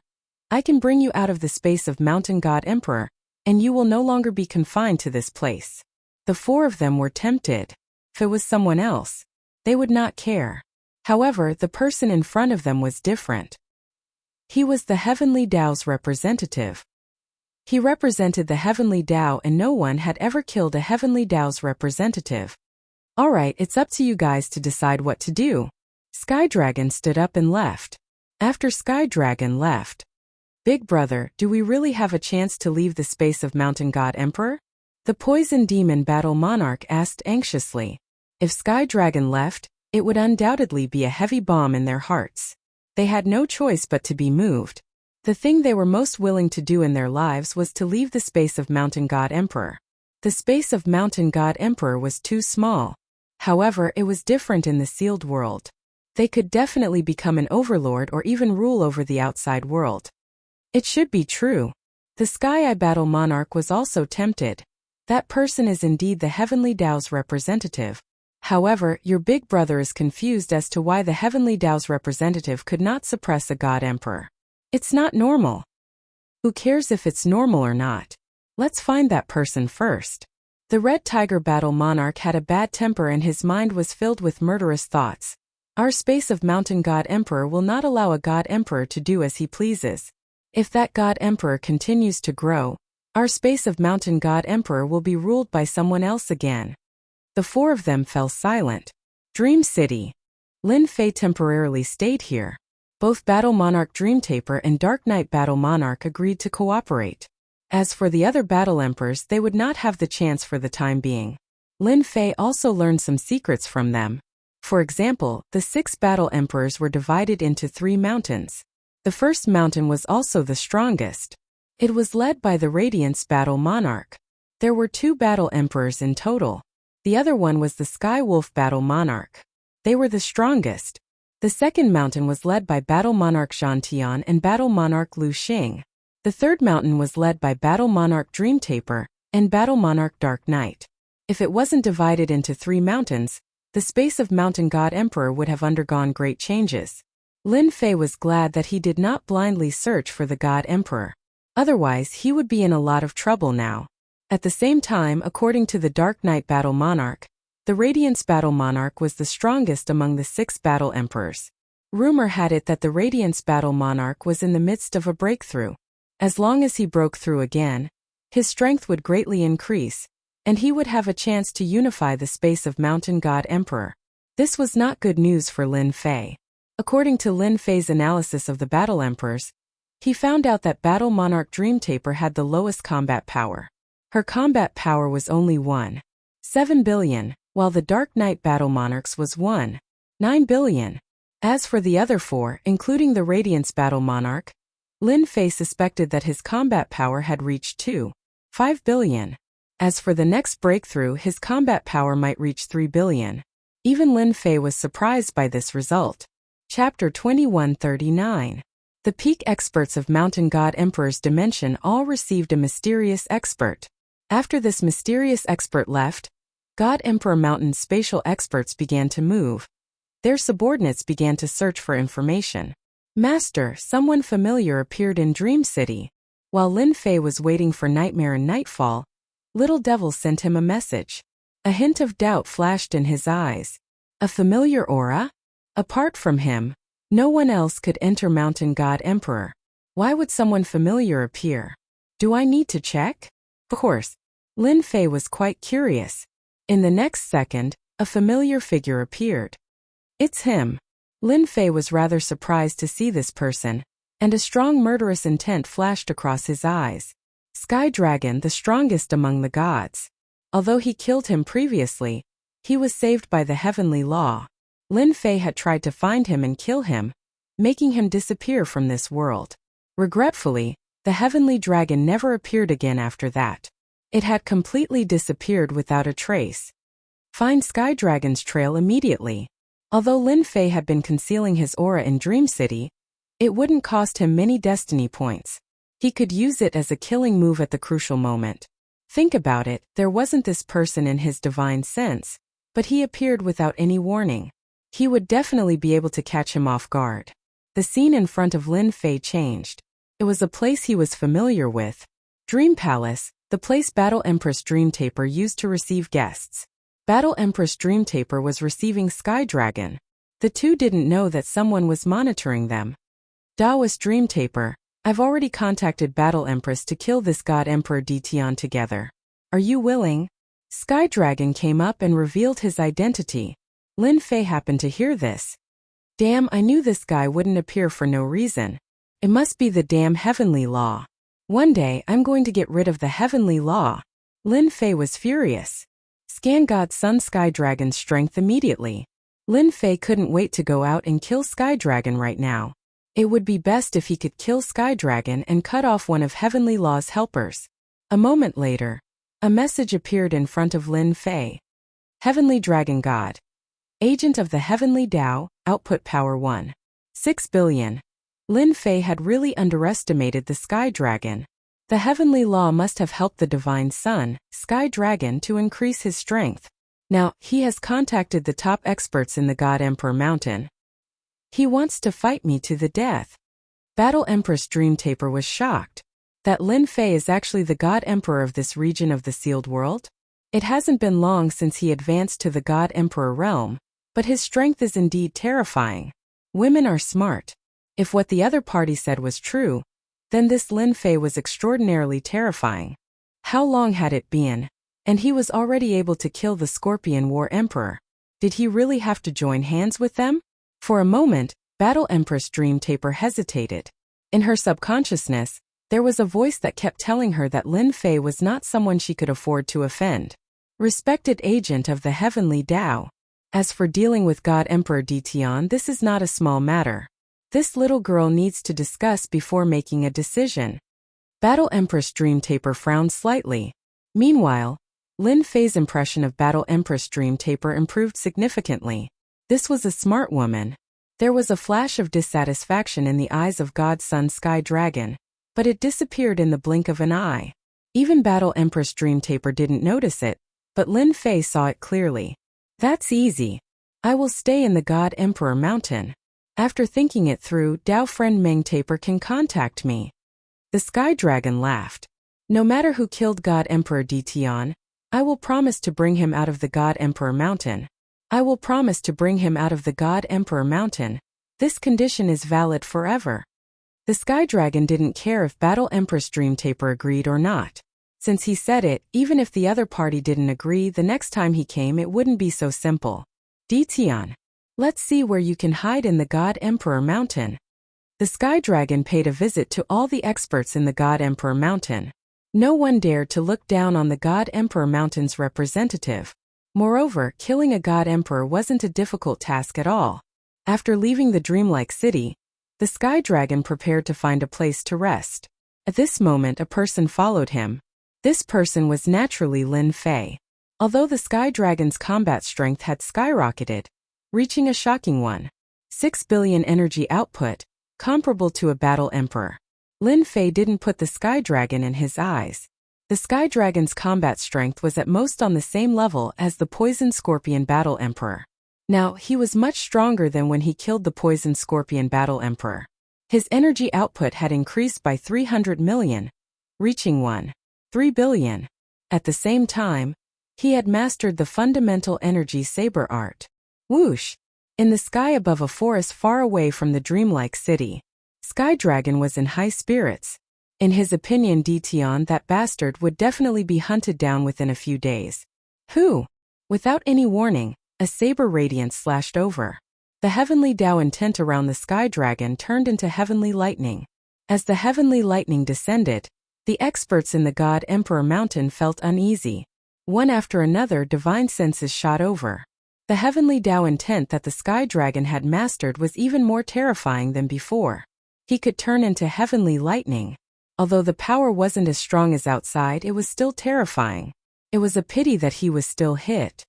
I can bring you out of the space of Mountain God Emperor, and you will no longer be confined to this place. The 4 of them were tempted. If it was someone else, they would not care. However, the person in front of them was different. He was the Heavenly Tao's representative. He represented the Heavenly Tao, and no one had ever killed a Heavenly Tao's representative. Alright, it's up to you guys to decide what to do. Sky Dragon stood up and left. After Sky Dragon left, Big brother, do we really have a chance to leave the space of Mountain God Emperor? The Poison Demon Battle Monarch asked anxiously. If Sky Dragon left, it would undoubtedly be a heavy bomb in their hearts. They had no choice but to be moved. The thing they were most willing to do in their lives was to leave the space of Mountain God Emperor. The space of Mountain God Emperor was too small. However, it was different in the sealed world. They could definitely become an overlord or even rule over the outside world. It should be true. The Sky Eye Battle Monarch was also tempted. That person is indeed the Heavenly Tao's representative. However, your big brother is confused as to why the Heavenly Tao's representative could not suppress a God Emperor. It's not normal. Who cares if it's normal or not? Let's find that person first. The Red Tiger Battle Monarch had a bad temper and his mind was filled with murderous thoughts. Our space of Mountain God Emperor will not allow a God Emperor to do as he pleases. If that God Emperor continues to grow, our space of Mountain God Emperor will be ruled by someone else again. The 4 of them fell silent. Dream City. Lin Fei temporarily stayed here. Both Battle Monarch Dream Taper and Dark Knight Battle Monarch agreed to cooperate. As for the other Battle Emperors, they would not have the chance for the time being. Lin Fei also learned some secrets from them. For example, the 6 Battle Emperors were divided into 3 mountains. The first mountain was also the strongest. It was led by the Radiance Battle Monarch. There were 2 Battle Emperors in total. The other one was the Sky Wolf Battle Monarch. They were the strongest. The second mountain was led by Battle Monarch Zhantian and Battle Monarch Lu Xing. The third mountain was led by Battle Monarch Dream Taper and Battle Monarch Dark Knight. If it wasn't divided into 3 mountains, the space of Mountain God Emperor would have undergone great changes. Lin Fei was glad that he did not blindly search for the God Emperor. Otherwise, he would be in a lot of trouble now. At the same time, according to the Dark Knight Battle Monarch, the Radiance Battle Monarch was the strongest among the 6 Battle Emperors. Rumor had it that the Radiance Battle Monarch was in the midst of a breakthrough. As long as he broke through again, his strength would greatly increase, and he would have a chance to unify the space of Mountain God Emperor. This was not good news for Lin Fei. According to Lin Fei's analysis of the Battle Emperors, he found out that Battle Monarch Dream Taper had the lowest combat power. Her combat power was only 1.7 billion, while the Dark Knight Battle Monarch's was 1.9 billion. As for the other 4, including the Radiance Battle Monarch, Lin Fei suspected that his combat power had reached 2.5 billion. As for the next breakthrough, his combat power might reach 3 billion. Even Lin Fei was surprised by this result. Chapter 2139. The peak experts of Mountain God Emperor's dimension all received a mysterious expert. After this mysterious expert left, God Emperor Mountain's spatial experts began to move. Their subordinates began to search for information. Master, someone familiar appeared in Dream City. While Lin Fei was waiting for Nightmare and Nightfall, Little Devil sent him a message. A hint of doubt flashed in his eyes. A familiar aura? Apart from him, no one else could enter Mountain God Emperor. Why would someone familiar appear? Do I need to check? Of course. Lin Fei was quite curious. In the next second, a familiar figure appeared. It's him. Lin Fei was rather surprised to see this person, and a strong murderous intent flashed across his eyes. Sky Dragon, the strongest among the gods. Although he killed him previously, he was saved by the heavenly law. Lin Fei had tried to find him and kill him, making him disappear from this world. Regretfully, the heavenly dragon never appeared again after that. It had completely disappeared without a trace. Find Sky Dragon's trail immediately. Although Lin Fei had been concealing his aura in Dream City, it wouldn't cost him many destiny points. He could use it as a killing move at the crucial moment. Think about it, there wasn't this person in his divine sense, but he appeared without any warning. He would definitely be able to catch him off guard. The scene in front of Lin Fei changed. It was a place he was familiar with. Dream Palace, the place Battle Empress Dream Taper used to receive guests. Battle Empress Dream Taper was receiving Sky Dragon. The two didn't know that someone was monitoring them. Taoist Dream Taper, I've already contacted Battle Empress to kill this God Emperor Detian together. Are you willing? Sky Dragon came up and revealed his identity. Lin Fei happened to hear this. Damn, I knew this guy wouldn't appear for no reason. It must be the damn heavenly law. One day I'm going to get rid of the heavenly law. Lin Fei was furious. Scan God Sun Sky Dragon's strength immediately. Lin Fei couldn't wait to go out and kill Sky Dragon right now. It would be best if he could kill Sky Dragon and cut off one of Heavenly Law's helpers. A moment later, a message appeared in front of Lin Fei. Heavenly Dragon God. Agent of the Heavenly Tao, output power 1. 6 billion. Lin Fei had really underestimated the Sky Dragon. The Heavenly Law must have helped the Divine Son, Sky Dragon, to increase his strength. Now, he has contacted the top experts in the God Emperor Mountain. He wants to fight me to the death. Battle Empress Dream Taper was shocked. That Lin Fei is actually the God Emperor of this region of the sealed world? It hasn't been long since he advanced to the God Emperor realm, but his strength is indeed terrifying. Women are smart. If what the other party said was true, then this Lin Fei was extraordinarily terrifying. How long had it been? And he was already able to kill the Scorpion War Emperor. Did he really have to join hands with them? For a moment, Battle Empress Dream Taper hesitated. In her subconsciousness, there was a voice that kept telling her that Lin Fei was not someone she could afford to offend. Respected agent of the Heavenly Tao. As for dealing with God Emperor Detian, this is not a small matter. This little girl needs to discuss before making a decision. Battle Empress Dream Taper frowned slightly. Meanwhile, Lin Fei's impression of Battle Empress Dream Taper improved significantly. This was a smart woman. There was a flash of dissatisfaction in the eyes of God Sun Sky Dragon, but it disappeared in the blink of an eye. Even Battle Empress Dream Taper didn't notice it, but Lin Fei saw it clearly. That's easy. I will stay in the God Emperor Mountain. After thinking it through, Dao friend Meng Taper can contact me. The Sky Dragon laughed. No matter who killed God Emperor Detian, I will promise to bring him out of the God Emperor Mountain. I will promise to bring him out of the God Emperor Mountain. This condition is valid forever. The Sky Dragon didn't care if Battle Empress Dream Taper agreed or not. Since he said it, even if the other party didn't agree, the next time he came it wouldn't be so simple. Detian, let's see where you can hide in the God Emperor Mountain. The Sky Dragon paid a visit to all the experts in the God Emperor Mountain. No one dared to look down on the God Emperor Mountain's representative. Moreover, killing a God Emperor wasn't a difficult task at all. After leaving the dreamlike city, the Sky Dragon prepared to find a place to rest. At this moment a person followed him. This person was naturally Lin Fei. Although the Sky Dragon's combat strength had skyrocketed, reaching a shocking 6 billion energy output, comparable to a Battle Emperor. Lin Fei didn't put the Sky Dragon in his eyes. The Sky Dragon's combat strength was at most on the same level as the Poison Scorpion Battle Emperor. Now, he was much stronger than when he killed the Poison Scorpion Battle Emperor. His energy output had increased by 300 million, reaching 3 billion. At the same time, he had mastered the fundamental energy saber art. Whoosh! In the sky above a forest far away from the dreamlike city, Sky Dragon was in high spirits. In his opinion, Dition, that bastard, would definitely be hunted down within a few days. Who? Without any warning, a saber radiance slashed over. The heavenly Tao intent around the Sky Dragon turned into heavenly lightning. As the heavenly lightning descended, the experts in the God Emperor Mountain felt uneasy. One after another, divine senses shot over. The heavenly Tao intent that the Sky Dragon had mastered was even more terrifying than before. He could turn into heavenly lightning. Although the power wasn't as strong as outside, it was still terrifying. It was a pity that he was still hit.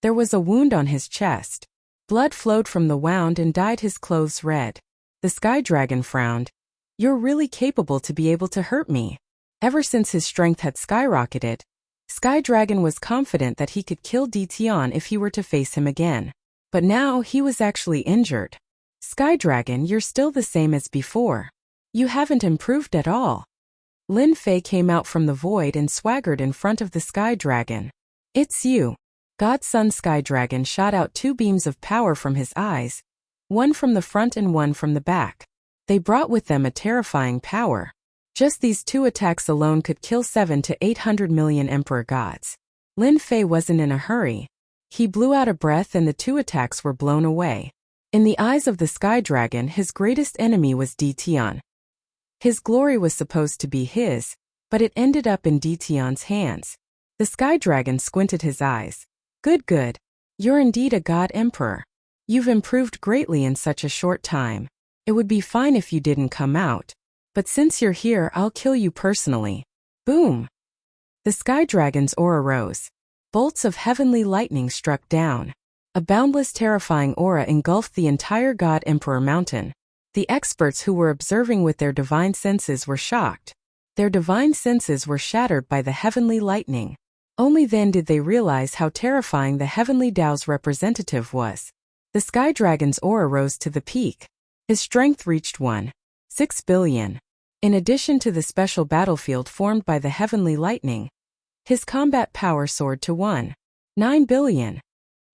There was a wound on his chest. Blood flowed from the wound and dyed his clothes red. The Sky Dragon frowned. "You're really capable to be able to hurt me." Ever since his strength had skyrocketed, Sky Dragon was confident that he could kill Dition if he were to face him again. But now he was actually injured. "Sky Dragon, you're still the same as before. You haven't improved at all." Lin Fei came out from the void and swaggered in front of the Sky Dragon. "It's you." Godson Sky Dragon shot out two beams of power from his eyes, one from the front and one from the back. They brought with them a terrifying power. Just these two attacks alone could kill 700 to 800 million Emperor Gods. Lin Fei wasn't in a hurry. He blew out a breath and the two attacks were blown away. In the eyes of the Sky Dragon, his greatest enemy was Dition. His glory was supposed to be his, but it ended up in Dition's hands. The Sky Dragon squinted his eyes. Good. You're indeed a God Emperor. You've improved greatly in such a short time. It would be fine if you didn't come out. But since you're here, I'll kill you personally." Boom! The Sky Dragon's aura rose. Bolts of heavenly lightning struck down. A boundless, terrifying aura engulfed the entire God Emperor Mountain. The experts who were observing with their divine senses were shocked. Their divine senses were shattered by the heavenly lightning. Only then did they realize how terrifying the heavenly Tao's representative was. The Sky Dragon's aura rose to the peak. His strength reached 1.6 billion. In addition to the special battlefield formed by the heavenly lightning, his combat power soared to 1.9 billion.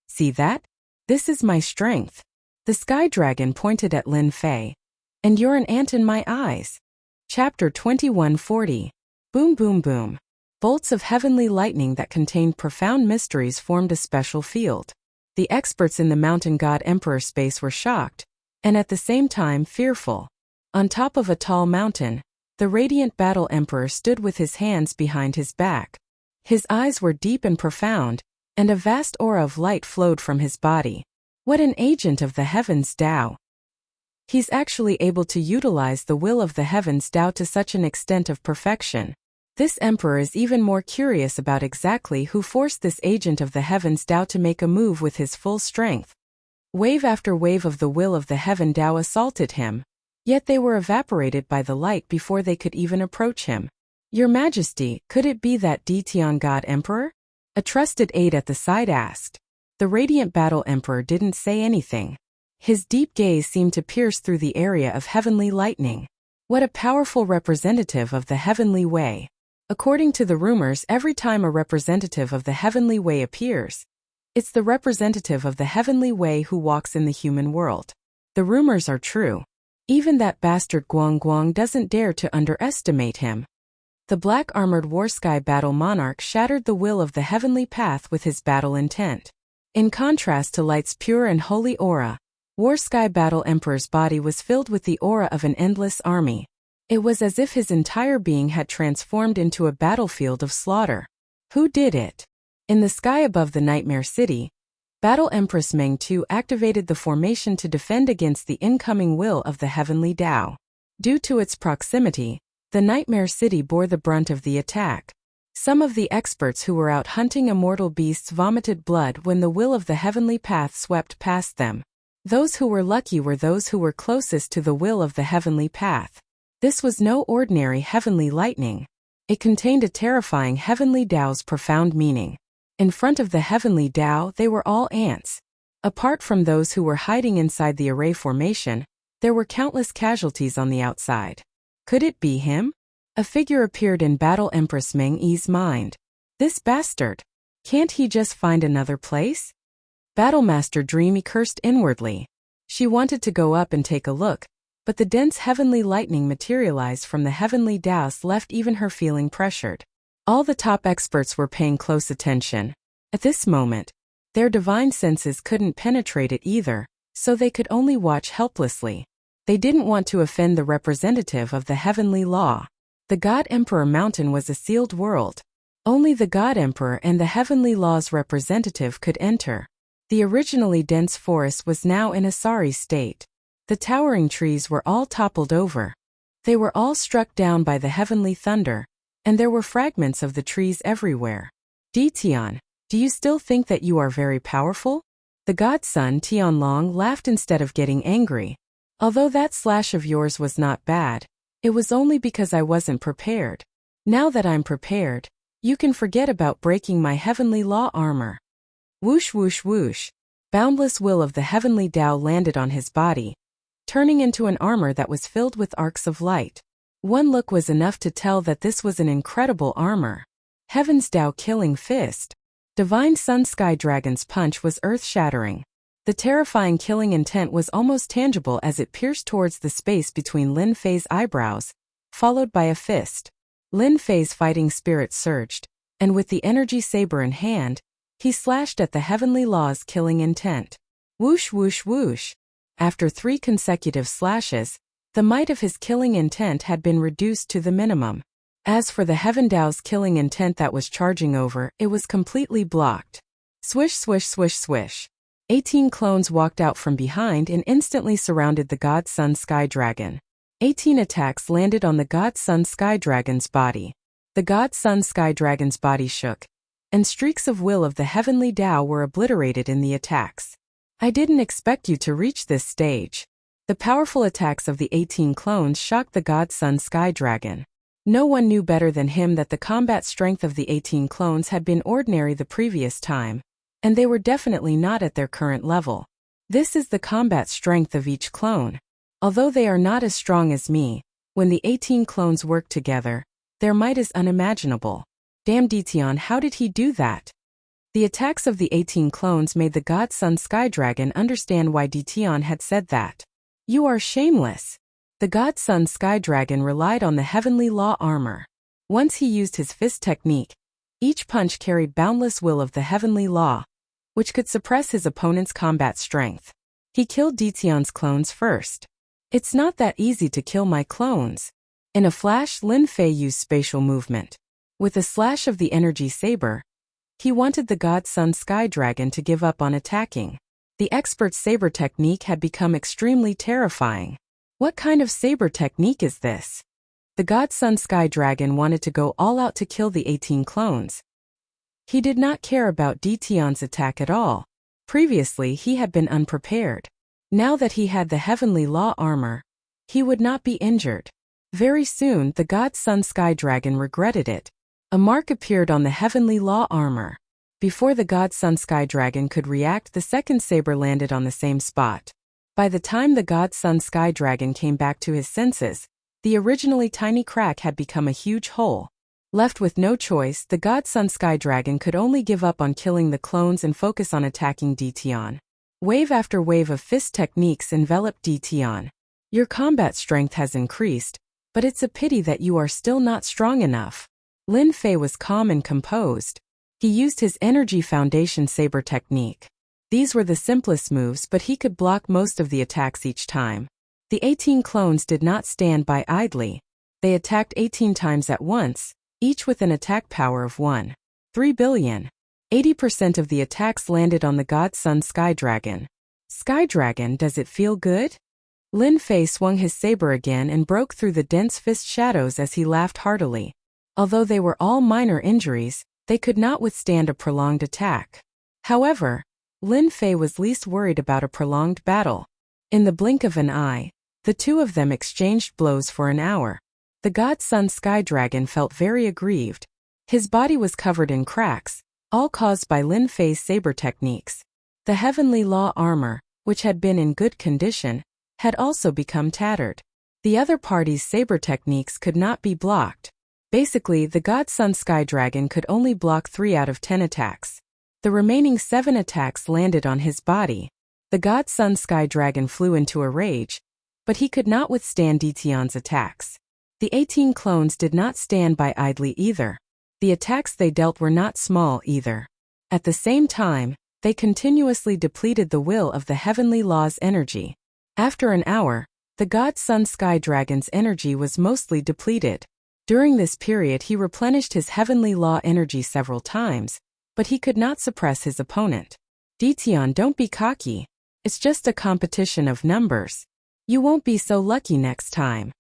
"See that? This is my strength." The Sky Dragon pointed at Lin Fei. "And you're an ant in my eyes." Chapter 2140. Boom boom boom. Bolts of heavenly lightning that contained profound mysteries formed a special field. The experts in the Mountain God Emperor space were shocked, and at the same time fearful. On top of a tall mountain, the radiant Battle Emperor stood with his hands behind his back. His eyes were deep and profound, and a vast aura of light flowed from his body. What an agent of the Heavens Tao! He's actually able to utilize the will of the Heavens Tao to such an extent of perfection. This emperor is even more curious about exactly who forced this agent of the Heavens Tao to make a move with his full strength. Wave after wave of the will of the Heaven Tao assaulted him, yet they were evaporated by the light before they could even approach him. "Your Majesty, could it be that Dition God Emperor?" a trusted aide at the side asked. The radiant Battle Emperor didn't say anything. His deep gaze seemed to pierce through the area of heavenly lightning. What a powerful representative of the heavenly way. According to the rumors, every time a representative of the heavenly way appears, it's the representative of the heavenly way who walks in the human world. The rumors are true. Even that bastard Guang Guang doesn't dare to underestimate him. The black-armored Warsky Battle Monarch shattered the will of the heavenly path with his battle intent. In contrast to Light's pure and holy aura, Warsky Battle Emperor's body was filled with the aura of an endless army. It was as if his entire being had transformed into a battlefield of slaughter. Who did it? In the sky above the Nightmare City, Battle Empress Meng Tu activated the formation to defend against the incoming will of the heavenly Tao. Due to its proximity, the Nightmare City bore the brunt of the attack. Some of the experts who were out hunting immortal beasts vomited blood when the will of the heavenly path swept past them. Those who were lucky were those who were closest to the will of the heavenly path. This was no ordinary heavenly lightning. It contained a terrifying heavenly Tao's profound meaning. In front of the heavenly Tao, they were all ants. Apart from those who were hiding inside the array formation, there were countless casualties on the outside. Could it be him? A figure appeared in Battle Empress Meng Yi's mind. This bastard. Can't he just find another place? Battlemaster Dreamy cursed inwardly. She wanted to go up and take a look, but the dense heavenly lightning materialized from the heavenly douse left even her feeling pressured. All the top experts were paying close attention. At this moment, their divine senses couldn't penetrate it either, so they could only watch helplessly. They didn't want to offend the representative of the heavenly law. The God Emperor Mountain was a sealed world. Only the God Emperor and the heavenly law's representative could enter. The originally dense forest was now in a sorry state. The towering trees were all toppled over. They were all struck down by the heavenly thunder, and there were fragments of the trees everywhere. Tian, do you still think that you are very powerful? The godson Tianlong laughed instead of getting angry. Although that slash of yours was not bad, it was only because I wasn't prepared. Now that I'm prepared, you can forget about breaking my heavenly law armor. Whoosh whoosh whoosh. Boundless will of the heavenly Tao landed on his body, turning into an armor that was filled with arcs of light. One look was enough to tell that this was an incredible armor. Heaven's Tao killing fist. Divine Sun Sky Dragon's punch was earth-shattering. The terrifying killing intent was almost tangible as it pierced towards the space between Lin Fei's eyebrows, followed by a fist. Lin Fei's fighting spirit surged, and with the energy saber in hand, he slashed at the heavenly law's killing intent. Whoosh whoosh whoosh. After 3 consecutive slashes, the might of his killing intent had been reduced to the minimum. As for the Heaven Tao's killing intent that was charging over, it was completely blocked. Swish swish swish swish. 18 clones walked out from behind and instantly surrounded the God Sun Sky Dragon. 18 attacks landed on the God Sun Sky Dragon's body. The God Sun Sky Dragon's body shook, and streaks of will of the heavenly Tao were obliterated in the attacks. I didn't expect you to reach this stage. The powerful attacks of the 18 clones shocked the God Sun Sky Dragon. No one knew better than him that the combat strength of the 18 clones had been ordinary the previous time, and they were definitely not at their current level. This is the combat strength of each clone. Although they are not as strong as me, when the 18 clones work together, their might is unimaginable. Damn Tian, how did he do that? The attacks of the 18 clones made the God Sun Sky Dragon understand why Tian had said that. You are shameless. The God Sun Sky Dragon relied on the heavenly law armor. Once he used his fist technique, each punch carried boundless will of the heavenly law, which could suppress his opponent's combat strength. He killed Tian's clones first. It's not that easy to kill my clones. In a flash, Lin Fei used spatial movement. With a slash of the energy saber, he wanted the God Sun Sky Dragon to give up on attacking. The expert's saber technique had become extremely terrifying. What kind of saber technique is this? The God Sun Sky Dragon wanted to go all out to kill the 18 clones. He did not care about Tian's attack at all. Previously he had been unprepared. Now that he had the heavenly law armor, he would not be injured. Very soon the God Sun Sky Dragon regretted it. A mark appeared on the heavenly law armor. Before the God Sun Sky Dragon could react, the second saber landed on the same spot. By the time the God Sun Sky Dragon came back to his senses, the originally tiny crack had become a huge hole. Left with no choice, the God Sun Sky Dragon could only give up on killing the clones and focus on attacking Tian. Wave after wave of fist techniques enveloped Tian. Your combat strength has increased, but it's a pity that you are still not strong enough. Lin Fei was calm and composed. He used his energy foundation saber technique. These were the simplest moves, but he could block most of the attacks each time. The 18 clones did not stand by idly. They attacked 18 times at once, each with an attack power of 1.3 billion. 80% of the attacks landed on the God Sun Sky Dragon. Sky Dragon, does it feel good? Lin Fei swung his saber again and broke through the dense fist shadows as he laughed heartily. Although they were all minor injuries, they could not withstand a prolonged attack. However, Lin Fei was least worried about a prolonged battle. In the blink of an eye, the two of them exchanged blows for an hour. The God Sun Sky Dragon felt very aggrieved. His body was covered in cracks, all caused by Lin Fei's saber techniques. The heavenly law armor, which had been in good condition, had also become tattered. The other party's saber techniques could not be blocked. Basically, the God Sun Sky Dragon could only block 3 out of 10 attacks. The remaining 7 attacks landed on his body. The God Sun Sky Dragon flew into a rage, but he could not withstand Dition's attacks. The 18 clones did not stand by idly either. The attacks they dealt were not small either. At the same time, they continuously depleted the will of the heavenly law's energy. After an hour, the God Sun Sky Dragon's energy was mostly depleted. During this period he replenished his heavenly law energy several times, but he could not suppress his opponent. Dition, don't be cocky. It's just a competition of numbers. You won't be so lucky next time.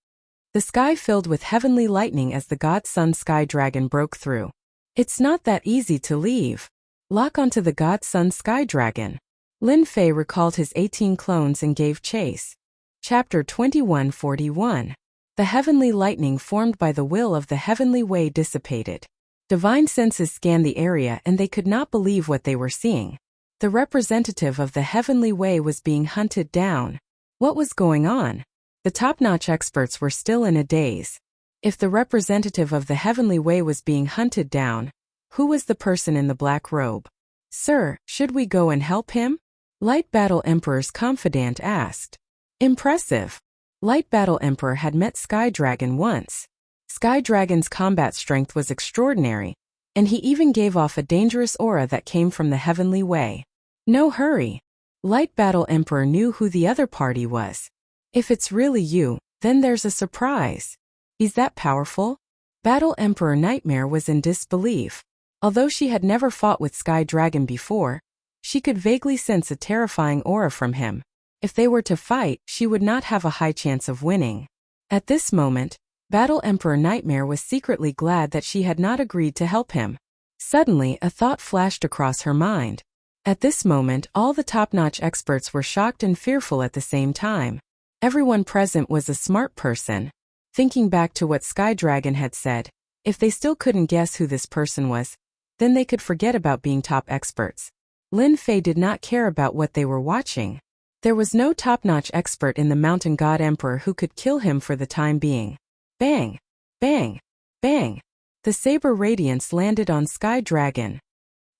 The sky filled with heavenly lightning as the God Sun Sky Dragon broke through. It's not that easy to leave. Lock onto the God Sun Sky Dragon. Lin Fei recalled his 18 clones and gave chase. Chapter 2141. The heavenly lightning formed by the will of the heavenly way dissipated. Divine senses scanned the area and they could not believe what they were seeing. The representative of the heavenly way was being hunted down. What was going on? The top-notch experts were still in a daze. If the representative of the heavenly way was being hunted down, who was the person in the black robe? Sir, should we go and help him? Light Battle Emperor's confidant asked. Impressive. Light Battle Emperor had met Sky Dragon once. Sky Dragon's combat strength was extraordinary, and he even gave off a dangerous aura that came from the heavenly way. No hurry. Light Battle Emperor knew who the other party was. If it's really you, then there's a surprise. Is that powerful? Battle Emperor Nightmare was in disbelief. Although she had never fought with Sky Dragon before, she could vaguely sense a terrifying aura from him. If they were to fight, she would not have a high chance of winning. At this moment, Battle Emperor Nightmare was secretly glad that she had not agreed to help him. Suddenly, a thought flashed across her mind. At this moment, all the top-notch experts were shocked and fearful at the same time. Everyone present was a smart person. Thinking back to what Sky Dragon had said, if they still couldn't guess who this person was, then they could forget about being top experts. Lin Fei did not care about what they were watching. There was no top-notch expert in the Mountain God Emperor who could kill him for the time being. Bang! Bang! Bang! The saber radiance landed on Sky Dragon.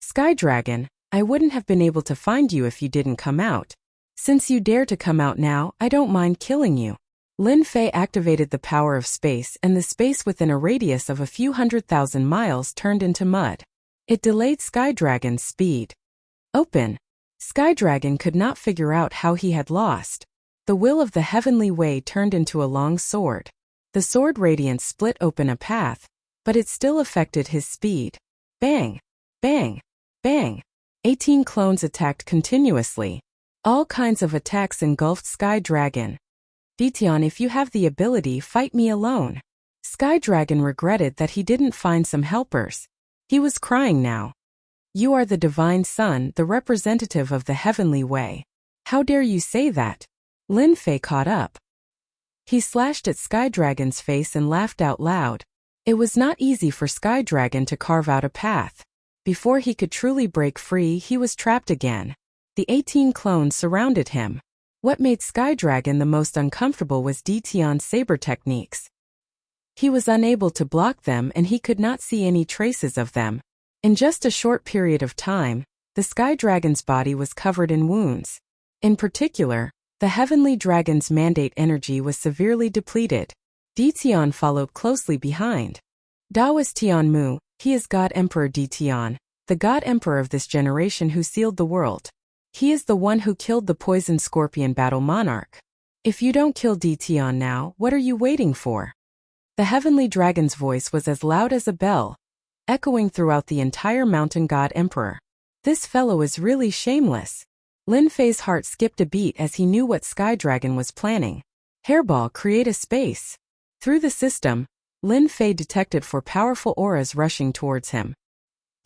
Sky Dragon, I wouldn't have been able to find you if you didn't come out. Since you dare to come out now, I don't mind killing you. Lin Fei activated the power of space and the space within a radius of a few 100,000 miles turned into mud. It delayed Sky Dragon's speed. Open. Sky Dragon could not figure out how he had lost. The will of the heavenly way turned into a long sword. The sword radiance split open a path, but it still affected his speed. Bang! Bang! Bang! 18 clones attacked continuously. All kinds of attacks engulfed Sky Dragon. Dition, if you have the ability, fight me alone. Sky Dragon regretted that he didn't find some helpers. He was crying now. You are the divine son, the representative of the heavenly way. How dare you say that? Lin Fei caught up. He slashed at Sky Dragon's face and laughed out loud. It was not easy for Sky Dragon to carve out a path. Before he could truly break free, he was trapped again. The 18 clones surrounded him. What made Sky Dragon the most uncomfortable was Dition's saber techniques. He was unable to block them and he could not see any traces of them. In just a short period of time, the Sky Dragon's body was covered in wounds. In particular, the Heavenly Dragon's mandate energy was severely depleted. Dition followed closely behind. Daoist Tianmu, he is God Emperor Dition, the God Emperor of this generation who sealed the world. He is the one who killed the poison scorpion battle monarch. If you don't kill Dition now, what are you waiting for? The Heavenly Dragon's voice was as loud as a bell, echoing throughout the entire Mountain God Emperor. This fellow is really shameless. Lin Fei's heart skipped a beat as he knew what Sky Dragon was planning. Hairball, create a space. Through the system, Lin Fei detected 4 powerful auras rushing towards him.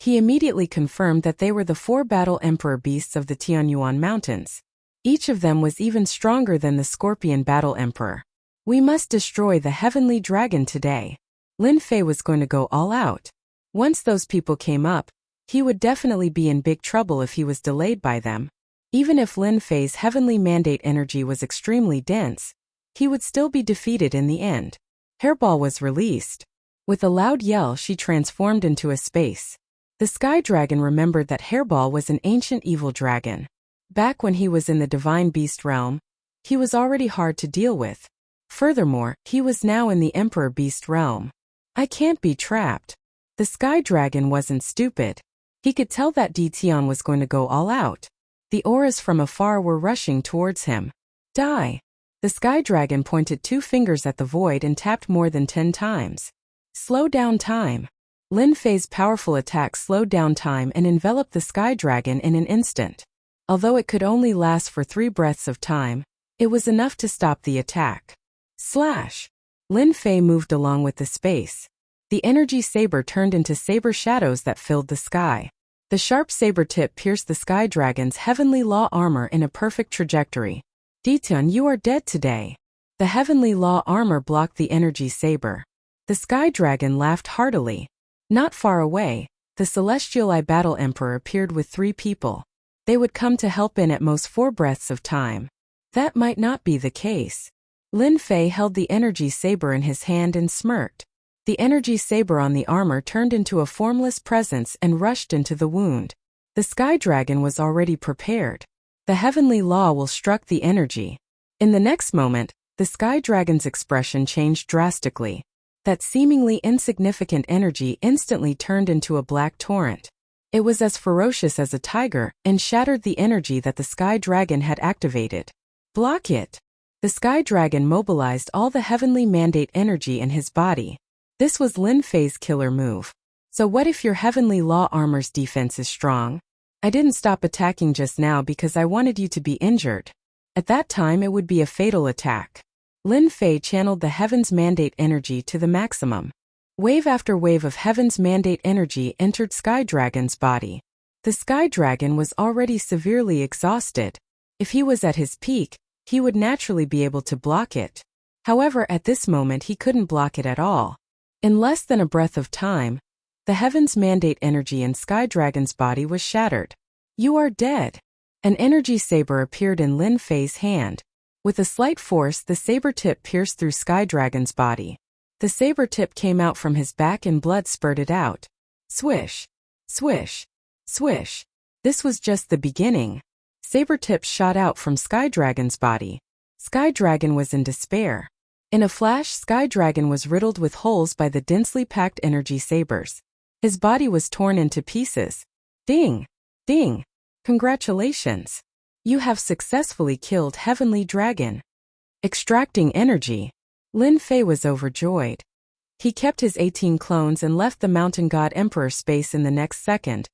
He immediately confirmed that they were the 4 battle emperor beasts of the Tianyuan Mountains. Each of them was even stronger than the Scorpion Battle Emperor. We must destroy the Heavenly Dragon today. Lin Fei was going to go all out. Once those people came up, he would definitely be in big trouble if he was delayed by them. Even if Lin Fei's heavenly mandate energy was extremely dense, he would still be defeated in the end. Hairball was released. With a loud yell, she transformed into a space. The Sky Dragon remembered that Hairball was an ancient evil dragon. Back when he was in the Divine Beast realm, he was already hard to deal with. Furthermore, he was now in the Emperor Beast realm. I can't be trapped. The Sky Dragon wasn't stupid. He could tell that Tion was going to go all out. The auras from afar were rushing towards him. Die! The Sky Dragon pointed 2 fingers at the void and tapped more than 10 times. Slow down time. Lin Fei's powerful attack slowed down time and enveloped the Sky Dragon in an instant. Although it could only last for 3 breaths of time, it was enough to stop the attack. Slash! Lin Fei moved along with the space. The energy saber turned into saber shadows that filled the sky. The sharp saber tip pierced the Sky Dragon's heavenly law armor in a perfect trajectory. Tion, you are dead today. The heavenly law armor blocked the energy saber. The Sky Dragon laughed heartily. Not far away, the Celestial Eye Battle Emperor appeared with 3 people. They would come to help in at most 4 breaths of time. That might not be the case. Lin Fei held the energy saber in his hand and smirked. The energy saber on the armor turned into a formless presence and rushed into the wound. The Sky Dragon was already prepared. The heavenly law will struck the energy. In the next moment, the Sky Dragon's expression changed drastically. That seemingly insignificant energy instantly turned into a black torrent. It was as ferocious as a tiger and shattered the energy that the Sky Dragon had activated. Block it! The Sky Dragon mobilized all the heavenly mandate energy in his body. This was Lin Fei's killer move. So what if your heavenly law armor's defense is strong? I didn't stop attacking just now because I wanted you to be injured. At that time it would be a fatal attack. Lin Fei channeled the Heaven's Mandate energy to the maximum. Wave after wave of Heaven's Mandate energy entered Sky Dragon's body. The Sky Dragon was already severely exhausted. If he was at his peak, he would naturally be able to block it. However, at this moment he couldn't block it at all. In less than a breath of time, the Heaven's Mandate energy in Sky Dragon's body was shattered. You are dead. An energy saber appeared in Lin Fei's hand. With a slight force, the saber tip pierced through Sky Dragon's body. The saber tip came out from his back and blood spurted out. Swish! Swish! Swish! This was just the beginning. Saber tips shot out from Sky Dragon's body. Sky Dragon was in despair. In a flash, Sky Dragon was riddled with holes by the densely packed energy sabers. His body was torn into pieces. Ding! Ding! Congratulations! You have successfully killed Heavenly Dragon. Extracting energy. Lin Fei was overjoyed. He kept his 18 clones and left the Mountain God Emperor space in the next second,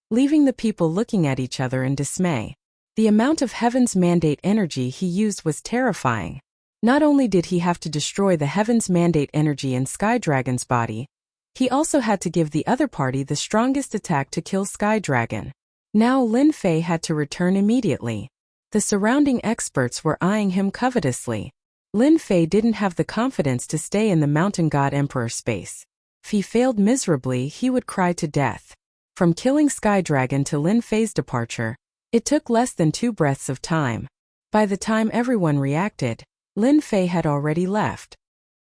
leaving the people looking at each other in dismay. The amount of Heaven's Mandate energy he used was terrifying. Not only did he have to destroy the Heaven's Mandate energy in Sky Dragon's body, he also had to give the other party the strongest attack to kill Sky Dragon. Now Lin Fei had to return immediately. The surrounding experts were eyeing him covetously. Lin Fei didn't have the confidence to stay in the Mountain God Emperor space. If he failed miserably, he would cry to death. From killing Sky Dragon to Lin Fei's departure, it took less than 2 breaths of time. By the time everyone reacted, Lin Fei had already left.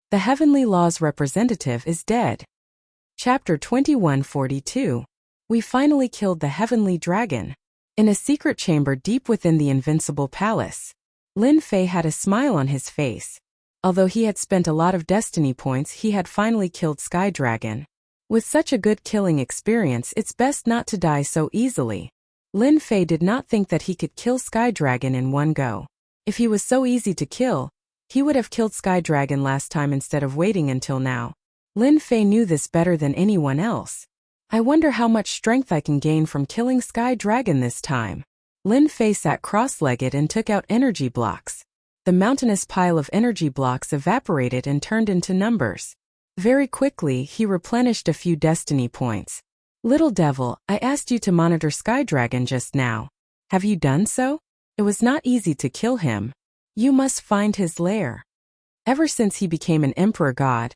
The Heavenly Law's representative is dead. Chapter 2142. We finally killed the Heavenly Dragon. In a secret chamber deep within the Invincible Palace, Lin Fei had a smile on his face. Although he had spent a lot of destiny points, he had finally killed Sky Dragon. With such a good killing experience, it's best not to die so easily. Lin Fei did not think that he could kill Sky Dragon in one go. If he was so easy to kill, he would have killed Sky Dragon last time instead of waiting until now. Lin Fei knew this better than anyone else. I wonder how much strength I can gain from killing Sky Dragon this time. Lin Fei sat cross-legged and took out energy blocks. The mountainous pile of energy blocks evaporated and turned into numbers. Very quickly, he replenished a few destiny points. Little devil, I asked you to monitor Sky Dragon just now. Have you done so? It was not easy to kill him. You must find his lair. Ever since he became an Emperor God,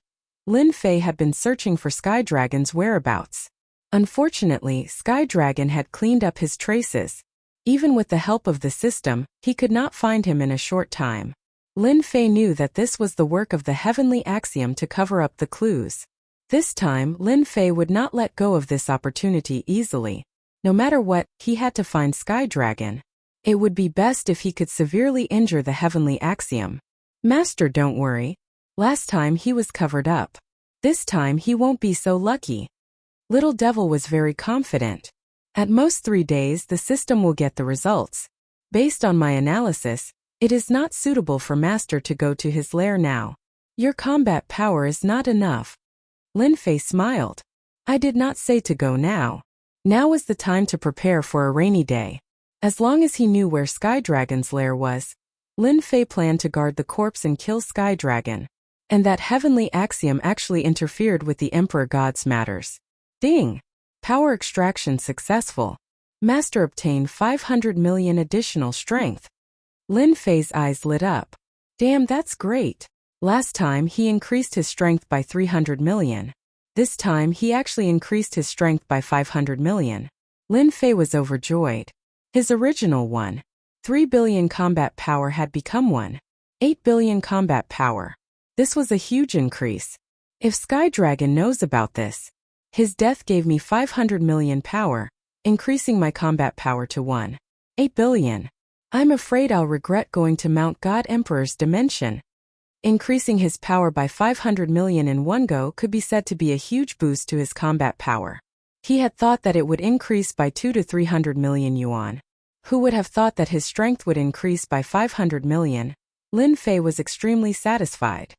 Lin Fei had been searching for Sky Dragon's whereabouts. Unfortunately, Sky Dragon had cleaned up his traces. Even with the help of the system, he could not find him in a short time. Lin Fei knew that this was the work of the heavenly axiom to cover up the clues. This time, Lin Fei would not let go of this opportunity easily. No matter what, he had to find Sky Dragon. It would be best if he could severely injure the heavenly axiom. Master, don't worry. Last time he was covered up. This time he won't be so lucky. Little Devil was very confident. At most 3 days the system will get the results. Based on my analysis, it is not suitable for Master to go to his lair now. Your combat power is not enough. Lin Fei smiled. I did not say to go now. Now was the time to prepare for a rainy day. As long as he knew where Sky Dragon's lair was, Lin Fei planned to guard the corpse and kill Sky Dragon. And that heavenly axiom actually interfered with the Emperor God's matters. Ding! Power extraction successful. Master obtained 500 million additional strength. Lin Fei's eyes lit up. Damn, that's great. Last time he increased his strength by 300 million. This time he actually increased his strength by 500 million. Lin Fei was overjoyed. His original 1.3 billion combat power had become 1.8 billion combat power. This was a huge increase. If Sky Dragon knows about this, his death gave me 500 million power, increasing my combat power to 1.8 billion. I'm afraid I'll regret going to Mount God Emperor's dimension. Increasing his power by 500 million in one go could be said to be a huge boost to his combat power. He had thought that it would increase by 2 to 300 million yuan. Who would have thought that his strength would increase by 500 million? Lin Fei was extremely satisfied.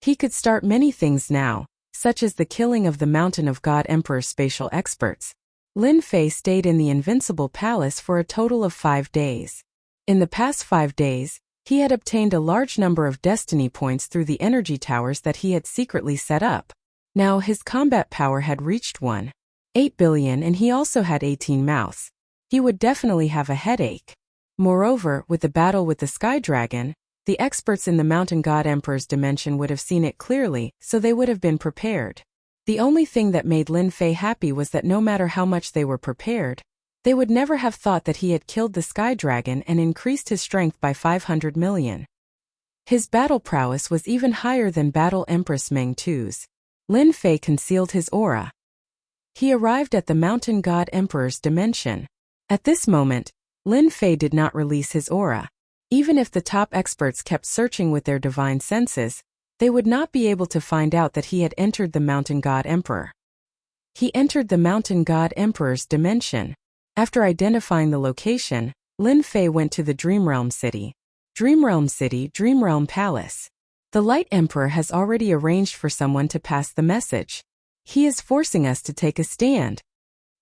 He could start many things now, such as the killing of the Mountain of God Emperor's spatial experts. Lin Fei stayed in the Invincible Palace for a total of 5 days. In the past 5 days, he had obtained a large number of destiny points through the energy towers that he had secretly set up. Now his combat power had reached 1.8 billion and he also had 18 mouths. He would definitely have a headache. Moreover, with the battle with the Sky Dragon, the experts in the Mountain God Emperor's dimension would have seen it clearly, so they would have been prepared. The only thing that made Lin Fei happy was that no matter how much they were prepared, they would never have thought that he had killed the Sky Dragon and increased his strength by 500 million. His battle prowess was even higher than Battle Empress Meng Tu's. Lin Fei concealed his aura. He arrived at the Mountain God Emperor's dimension. At this moment, Lin Fei did not release his aura. Even if the top experts kept searching with their divine senses, they would not be able to find out that he had entered the Mountain God Emperor. He entered the Mountain God Emperor's dimension. After identifying the location, Lin Fei went to the Dreamrealm City. Dreamrealm City, Dreamrealm Palace. The Light Emperor has already arranged for someone to pass the message. He is forcing us to take a stand.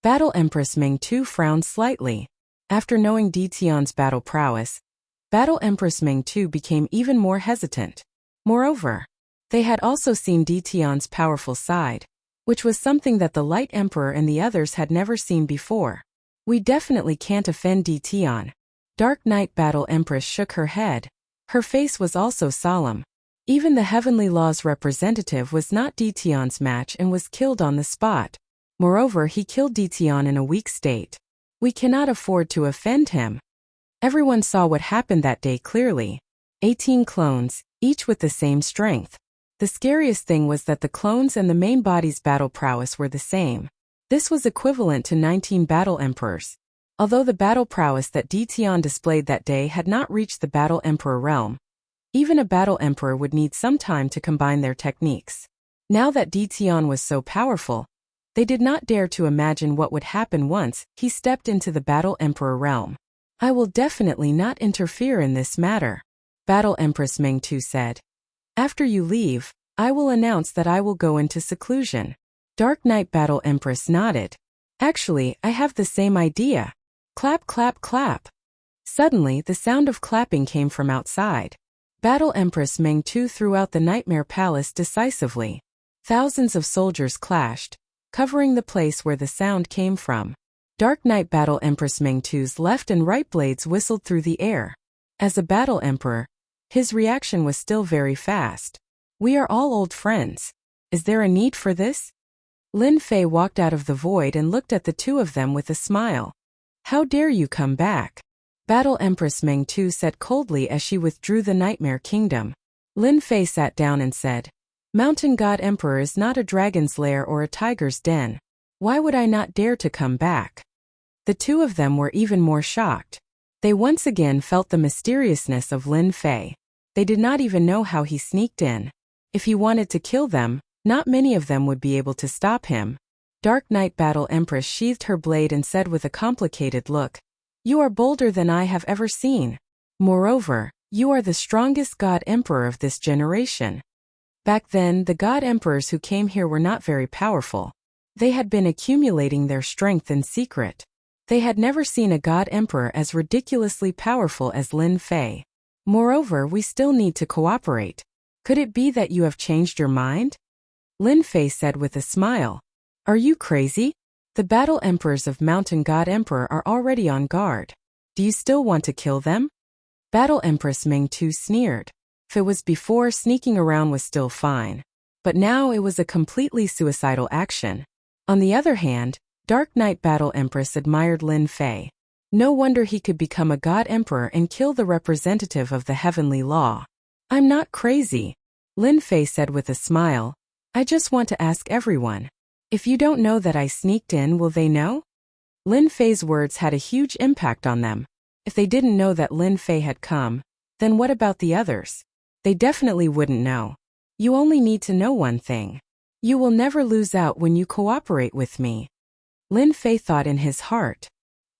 Battle Empress Meng Tu frowned slightly. After knowing Di Tian's battle prowess, Battle Empress Meng Tu became even more hesitant. Moreover, they had also seen Di Tian's powerful side, which was something that the Light Emperor and the others had never seen before. We definitely can't offend Di Tian. Dark Knight Battle Empress shook her head. Her face was also solemn. Even the Heavenly Law's representative was not Di Tian's match and was killed on the spot. Moreover, he killed Di Tian in a weak state. We cannot afford to offend him. Everyone saw what happened that day clearly. 18 clones, each with the same strength. The scariest thing was that the clones and the main body's battle prowess were the same. This was equivalent to 19 battle emperors. Although the battle prowess that Di Tian displayed that day had not reached the battle emperor realm, even a battle emperor would need some time to combine their techniques. Now that Di Tian was so powerful, they did not dare to imagine what would happen once he stepped into the battle emperor realm. I will definitely not interfere in this matter, Battle Empress Meng Tu said. After you leave, I will announce that I will go into seclusion. Dark Knight Battle Empress nodded. Actually, I have the same idea. Clap, clap, clap. Suddenly, the sound of clapping came from outside. Battle Empress Meng Tu threw out the Nightmare Palace decisively. Thousands of soldiers clashed, covering the place where the sound came from. Dark Knight Battle Empress Meng Tu's left and right blades whistled through the air. As a battle emperor, his reaction was still very fast. We are all old friends. Is there a need for this? Lin Fei walked out of the void and looked at the two of them with a smile. How dare you come back? Battle Empress Meng Tu said coldly as she withdrew the Nightmare Kingdom. Lin Fei sat down and said, Mountain God Emperor is not a dragon's lair or a tiger's den. Why would I not dare to come back? The two of them were even more shocked. They once again felt the mysteriousness of Lin Fei. They did not even know how he sneaked in. If he wanted to kill them, not many of them would be able to stop him. Dark Knight Battle Empress sheathed her blade and said with a complicated look, "You are bolder than I have ever seen. Moreover, you are the strongest God Emperor of this generation." Back then, the God Emperors who came here were not very powerful. They had been accumulating their strength in secret. They had never seen a God Emperor as ridiculously powerful as Lin Fei. Moreover, we still need to cooperate. Could it be that you have changed your mind? Lin Fei said with a smile. Are you crazy? The Battle Emperors of Mountain God Emperor are already on guard. Do you still want to kill them? Battle Empress Meng Tu sneered. If it was before, sneaking around was still fine. But now it was a completely suicidal action. On the other hand, Dark Knight Battle Empress admired Lin Fei. No wonder he could become a God Emperor and kill the representative of the heavenly law. I'm not crazy, Lin Fei said with a smile. I just want to ask everyone. If you don't know that I sneaked in, will they know? Lin Fei's words had a huge impact on them. If they didn't know that Lin Fei had come, then what about the others? They definitely wouldn't know. You only need to know one thing. You will never lose out when you cooperate with me. Lin Fei thought in his heart.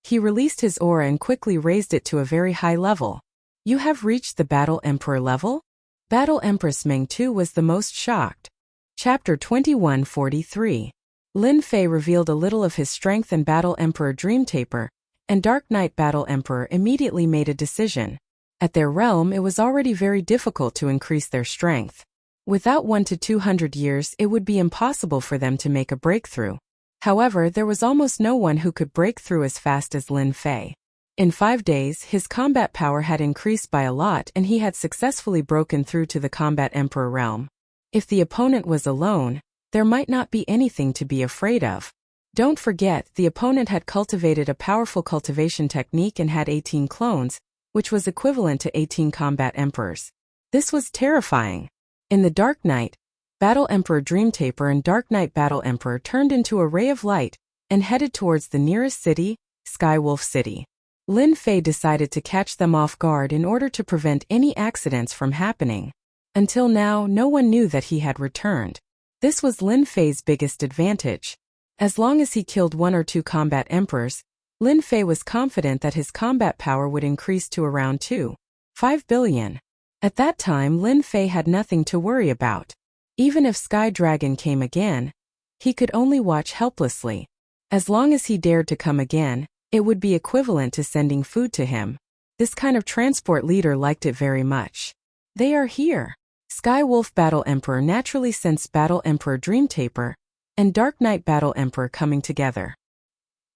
He released his aura and quickly raised it to a very high level. You have reached the Battle Emperor level? Battle Empress Meng Tu was the most shocked. Chapter 2143. Lin Fei revealed a little of his strength and Battle Emperor Dream Taper, and Dark Knight Battle Emperor immediately made a decision. At their realm, it was already very difficult to increase their strength. Without 1 to 200 years, it would be impossible for them to make a breakthrough. However, there was almost no one who could break through as fast as Lin Fei. In 5 days, his combat power had increased by a lot and he had successfully broken through to the Combat Emperor realm. If the opponent was alone, there might not be anything to be afraid of. Don't forget, the opponent had cultivated a powerful cultivation technique and had 18 clones, which was equivalent to 18 combat emperors. This was terrifying. In the Dark Knight, Battle Emperor Dream Taper and Dark Knight Battle Emperor turned into a ray of light and headed towards the nearest city, Skywolf City. Lin Fei decided to catch them off guard in order to prevent any accidents from happening. Until now, no one knew that he had returned. This was Lin Fei's biggest advantage. As long as he killed 1 or 2 combat emperors, Lin Fei was confident that his combat power would increase to around 2.5 billion. At that time, Lin Fei had nothing to worry about. Even if Sky Dragon came again, he could only watch helplessly. As long as he dared to come again, it would be equivalent to sending food to him. This kind of transport leader liked it very much. They are here. Sky Wolf Battle Emperor naturally sensed Battle Emperor Dream Taper and Dark Knight Battle Emperor coming together.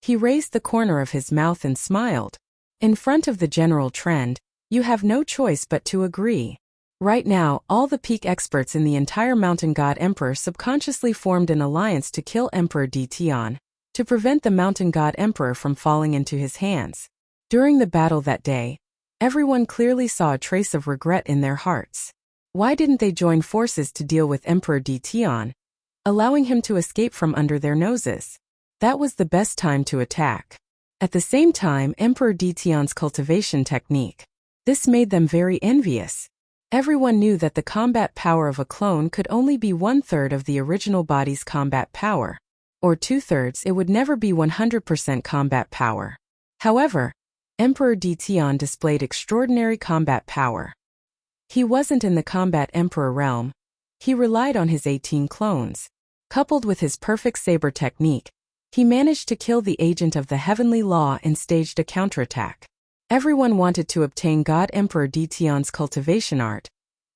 He raised the corner of his mouth and smiled. In front of the general trend, you have no choice but to agree. Right now, all the peak experts in the entire Mountain God Emperor subconsciously formed an alliance to kill Emperor Detian, to prevent the Mountain God Emperor from falling into his hands. During the battle that day, everyone clearly saw a trace of regret in their hearts. Why didn't they join forces to deal with Emperor Detian, allowing him to escape from under their noses? That was the best time to attack. At the same time, Emperor Detian's cultivation technique. This made them very envious. Everyone knew that the combat power of a clone could only be 1/3 of the original body's combat power, or 2/3. It would never be 100% combat power. However, Emperor Detian displayed extraordinary combat power. He wasn't in the Combat Emperor realm. He relied on his 18 clones. Coupled with his perfect saber technique, he managed to kill the agent of the heavenly law and staged a counterattack. Everyone wanted to obtain God Emperor Detian's cultivation art,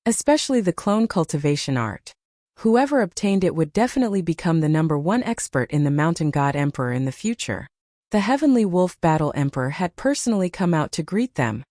especially the clone cultivation art. Whoever obtained it would definitely become the #1 expert in the Mountain God Emperor in the future. The Heavenly Wolf Battle Emperor had personally come out to greet them.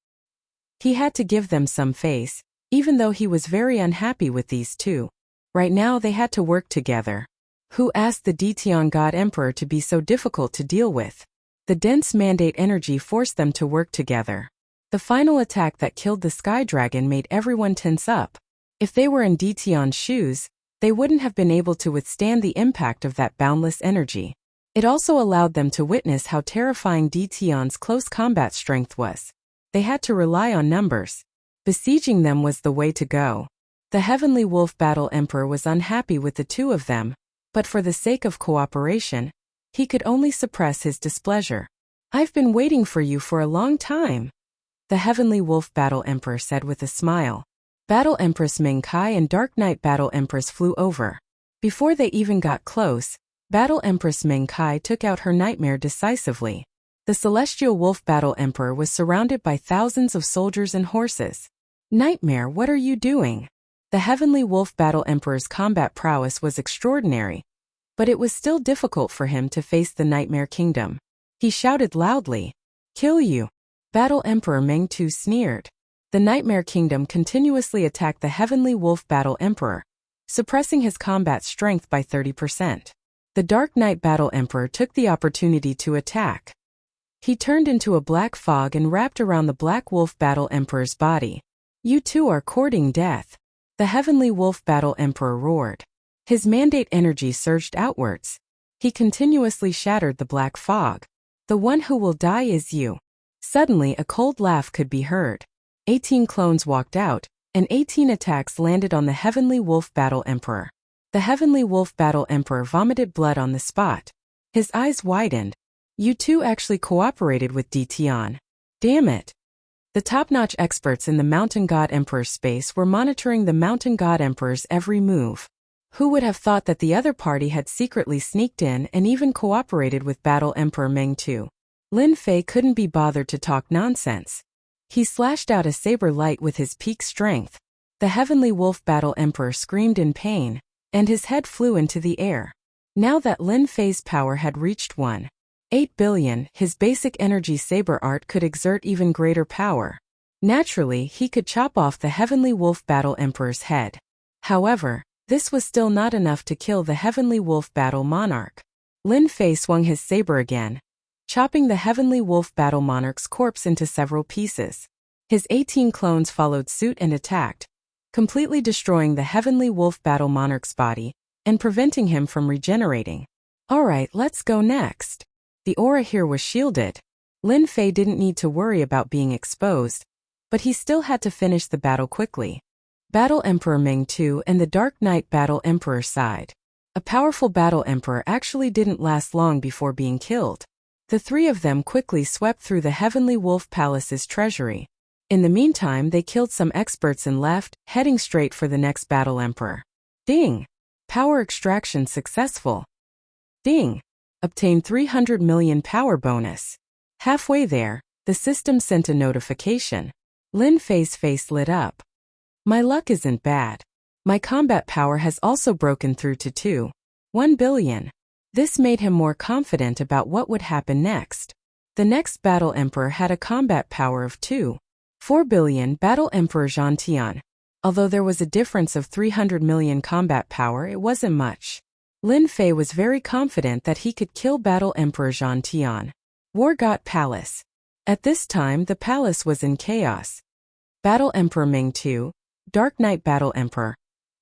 He had to give them some face, even though he was very unhappy with these two. Right now they had to work together. Who asked the Detian God Emperor to be so difficult to deal with? The dense mandate energy forced them to work together. The final attack that killed the Sky Dragon made everyone tense up. If they were in Detian's shoes, they wouldn't have been able to withstand the impact of that boundless energy. It also allowed them to witness how terrifying Tion's close combat strength was. They had to rely on numbers. Besieging them was the way to go. The Heavenly Wolf Battle Emperor was unhappy with the two of them, but for the sake of cooperation, he could only suppress his displeasure. "I've been waiting for you for a long time," the Heavenly Wolf Battle Emperor said with a smile. Battle Empress Ming Kai and Dark Knight Battle Empress flew over. Before they even got close, Battle Empress Ming Kai took out her nightmare decisively. The Celestial Wolf Battle Emperor was surrounded by thousands of soldiers and horses. "Nightmare, what are you doing?" The Heavenly Wolf Battle Emperor's combat prowess was extraordinary, but it was still difficult for him to face the Nightmare Kingdom. He shouted loudly, "Kill you!" Battle Emperor Meng Tu sneered. The Nightmare Kingdom continuously attacked the Heavenly Wolf Battle Emperor, suppressing his combat strength by 30%. The Dark Knight Battle Emperor took the opportunity to attack. He turned into a black fog and wrapped around the Black Wolf Battle Emperor's body. "You two are courting death," the Heavenly Wolf Battle Emperor roared. His mandate energy surged outwards. He continuously shattered the black fog. "The one who will die is you." Suddenly a cold laugh could be heard. 18 clones walked out, and 18 attacks landed on the Heavenly Wolf Battle Emperor. The Heavenly Wolf Battle Emperor vomited blood on the spot. His eyes widened. "You two actually cooperated with Tion. Damn it." The top-notch experts in the Mountain God Emperor's space were monitoring the Mountain God Emperor's every move. Who would have thought that the other party had secretly sneaked in and even cooperated with Battle Emperor Meng Tu? Lin Fei couldn't be bothered to talk nonsense. He slashed out a saber light with his peak strength. The Heavenly Wolf Battle Emperor screamed in pain, and his head flew into the air. Now that Lin Fei's power had reached 1.8 billion, his basic energy saber art could exert even greater power. Naturally, he could chop off the Heavenly Wolf Battle Emperor's head. However, this was still not enough to kill the Heavenly Wolf Battle Monarch. Lin Fei swung his saber again, chopping the Heavenly Wolf Battle Monarch's corpse into several pieces. His 18 clones followed suit and attacked, completely destroying the Heavenly Wolf Battle Monarch's body and preventing him from regenerating. "Alright, let's go next." The aura here was shielded. Lin Fei didn't need to worry about being exposed, but he still had to finish the battle quickly. Battle Emperor Meng Tu and the Dark Knight Battle Emperor sighed. A powerful Battle Emperor actually didn't last long before being killed. The three of them quickly swept through the Heavenly Wolf Palace's treasury. In the meantime, they killed some experts and left, heading straight for the next Battle Emperor. Ding! Power extraction successful. Ding! Obtained 300 million power bonus. Halfway there, the system sent a notification. Lin Fei's face lit up. "My luck isn't bad. My combat power has also broken through to 2.1 billion. This made him more confident about what would happen next. The next Battle Emperor had a combat power of 2.4 billion. Battle Emperor Tian. Although there was a difference of 300 million combat power, it wasn't much. Lin Fei was very confident that he could kill Battle Emperor Tian. War God Palace. At this time, the palace was in chaos. Battle Emperor Meng Tu, Dark Knight Battle Emperor.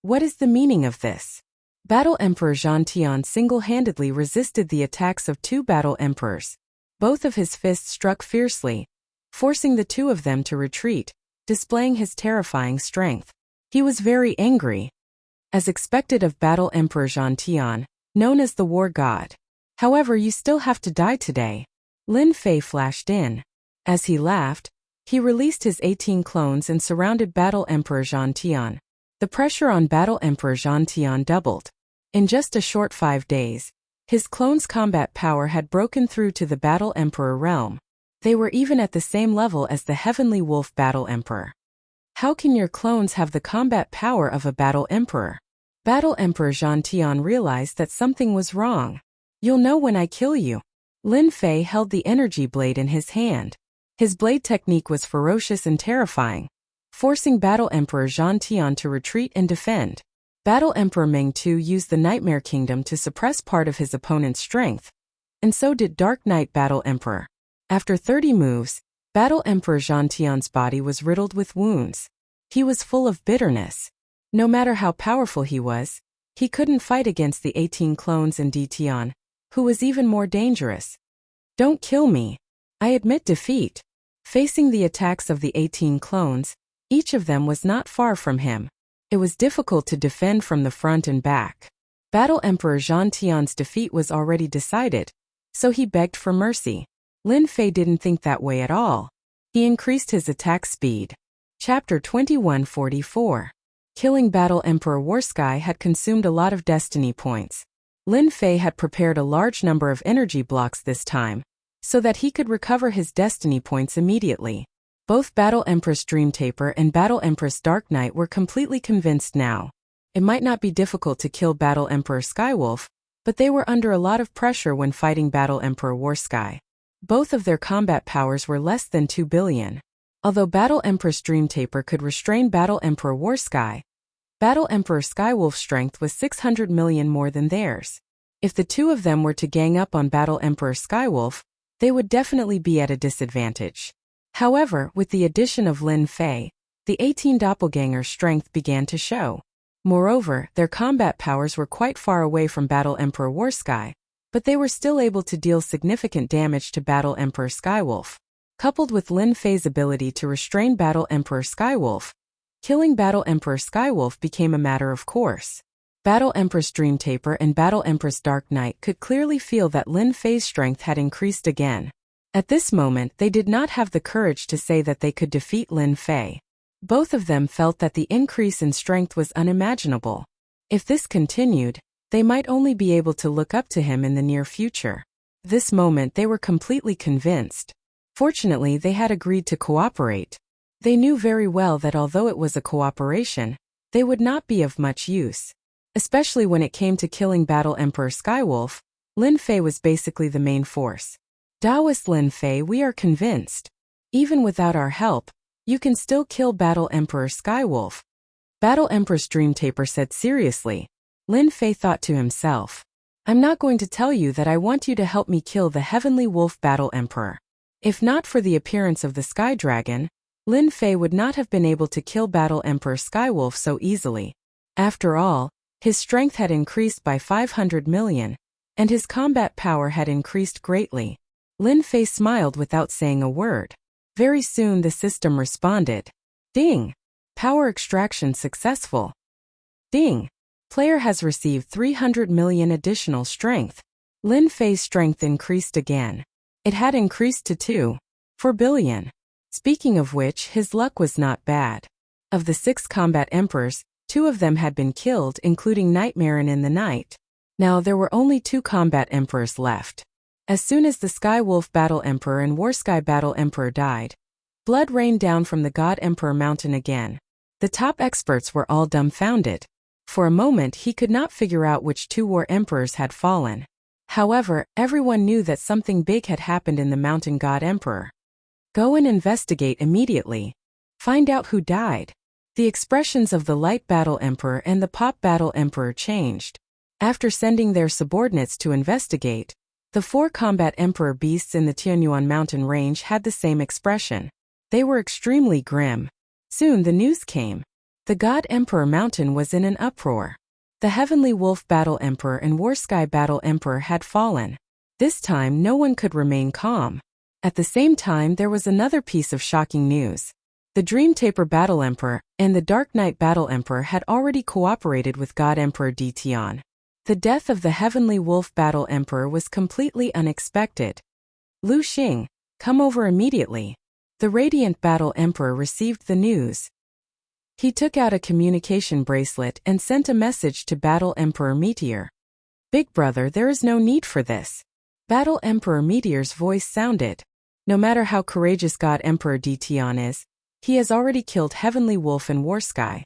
What is the meaning of this? Battle Emperor Tian single-handedly resisted the attacks of two Battle Emperors. Both of his fists struck fiercely, forcing the two of them to retreat, displaying his terrifying strength. He was very angry, as expected of Battle Emperor Tian, known as the War God. "However, you still have to die today." Lin Fei flashed in. As he laughed, he released his 18 clones and surrounded Battle Emperor Tian. The pressure on Battle Emperor Tian doubled. In just a short 5 days, his clones' combat power had broken through to the Battle Emperor realm. They were even at the same level as the Heavenly Wolf Battle Emperor. How can your clones have the combat power of a Battle Emperor? Battle Emperor Tian realized that something was wrong. "You'll know when I kill you." Lin Fei held the energy blade in his hand. His blade technique was ferocious and terrifying, forcing Battle Emperor Tian to retreat and defend. Battle Emperor Meng Tu used the Nightmare Kingdom to suppress part of his opponent's strength, and so did Dark Knight Battle Emperor. After 30 moves, Battle Emperor Tian's body was riddled with wounds. He was full of bitterness. No matter how powerful he was, He couldn't fight against the 18 clones in Detion, who was even more dangerous. Don't kill me. I admit defeat. Facing the attacks of the 18 clones, each of them was not far from him. It was difficult to defend from the front and back. Battle Emperor Zhang Tian's defeat was already decided, so he begged for mercy. Lin Fei didn't think that way at all. He increased his attack speed. Chapter 2144. Killing Battle Emperor Wuxia had consumed a lot of destiny points. Lin Fei had prepared a large number of energy blocks this time, so that he could recover his destiny points immediately. Both Battle Empress Dreamtaper and Battle Empress Dark Knight were completely convinced now. It might not be difficult to kill Battle Emperor Skywolf, but they were under a lot of pressure when fighting Battle Emperor Wuxia. Both of their combat powers were less than 2 billion. Although Battle Empress Dreamtaper could restrain Battle Emperor Wuxia, Battle Emperor Skywolf's strength was 600 million more than theirs. If the two of them were to gang up on Battle Emperor Skywolf, they would definitely be at a disadvantage. However, with the addition of Lin Fei, the 18 doppelgangers' strength began to show. Moreover, their combat powers were quite far away from Battle Emperor Wuxia, but they were still able to deal significant damage to Battle Emperor Skywolf. Coupled with Lin Fei's ability to restrain Battle Emperor Skywolf, killing Battle Emperor Skywolf became a matter of course. Battle Empress Dreamtaper and Battle Empress Dark Knight could clearly feel that Lin Fei's strength had increased again. At this moment, they did not have the courage to say that they could defeat Lin Fei. Both of them felt that the increase in strength was unimaginable. If this continued, they might only be able to look up to him in the near future. This moment they were completely convinced. Fortunately, they had agreed to cooperate. They knew very well that although it was a cooperation, they would not be of much use. Especially when it came to killing Battle Emperor Skywolf, Lin Fei was basically the main force. Taoist Lin Fei, we are convinced. Even without our help, you can still kill Battle Emperor Skywolf. Battle Empress Dreamtaper said seriously. Lin Fei thought to himself, I'm not going to tell you that I want you to help me kill the Heavenly Wolf Battle Emperor. If not for the appearance of the Sky Dragon, Lin Fei would not have been able to kill Battle Emperor Skywolf so easily. After all, his strength had increased by 500 million, and his combat power had increased greatly. Lin Fei smiled without saying a word. Very soon the system responded. Ding! Power extraction successful. Ding! Player has received 300 million additional strength. Lin Fei's strength increased again. It had increased to 2.4 billion. Speaking of which, his luck was not bad. Of the 6 combat emperors, 2 of them had been killed, including Nightmare in the Night. Now there were only 2 combat emperors left. As soon as the Skywolf Battle Emperor and Wuxia Battle Emperor died, blood rained down from the God Emperor Mountain again. The top experts were all dumbfounded. For a moment he could not figure out which 2 war emperors had fallen. However, everyone knew that something big had happened in the Mountain God Emperor. Go and investigate immediately. Find out who died. The expressions of the Light Battle Emperor and the Pop Battle Emperor changed. After sending their subordinates to investigate, the 4 combat emperor beasts in the Tianyuan mountain range had the same expression. They were extremely grim. Soon the news came. The God Emperor Mountain was in an uproar. The Heavenly Wolf Battle Emperor and Wuxia Battle Emperor had fallen. This time no one could remain calm. At the same time there was another piece of shocking news. The Dreamtaper Battle Emperor and the Dark Knight Battle Emperor had already cooperated with God Emperor Detion. The death of the Heavenly Wolf Battle Emperor was completely unexpected. Lu Xing, come over immediately. The Radiant Battle Emperor received the news. He took out a communication bracelet and sent a message to Battle Emperor Meteor. Big brother, there is no need for this. Battle Emperor Meteor's voice sounded. No matter how courageous God Emperor Detion is, he has already killed Heavenly Wolf and Wuxia.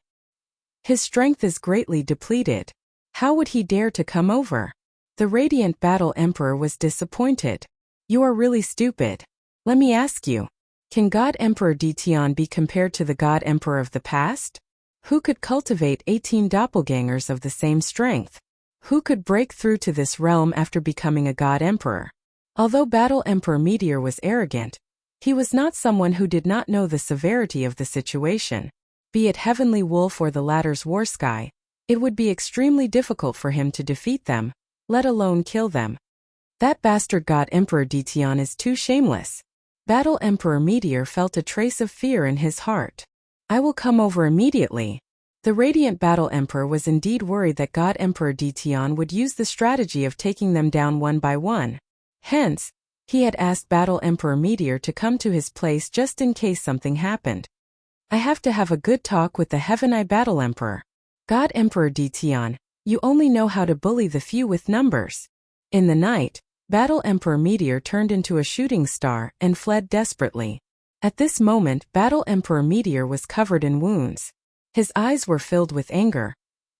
His strength is greatly depleted. How would he dare to come over? The Radiant Battle Emperor was disappointed. You are really stupid. Let me ask you. Can God Emperor Detion be compared to the God Emperor of the past? Who could cultivate 18 doppelgangers of the same strength? Who could break through to this realm after becoming a God Emperor? Although Battle Emperor Meteor was arrogant, he was not someone who did not know the severity of the situation. Be it Heavenly Wolf or the latter's Wuxia, It would be extremely difficult for him to defeat them, let alone kill them. That bastard God Emperor Ditian is too shameless. Battle Emperor Meteor felt a trace of fear in his heart. I will come over immediately. The radiant Battle Emperor was indeed worried that God Emperor Ditian would use the strategy of taking them down one by one. Hence, he had asked Battle Emperor Meteor to come to his place just in case something happened. I have to have a good talk with the Heaven Eye Battle Emperor. God Emperor Ditian, you only know how to bully the few with numbers. In the night, Battle Emperor Meteor turned into a shooting star and fled desperately. At this moment, Battle Emperor Meteor was covered in wounds. His eyes were filled with anger,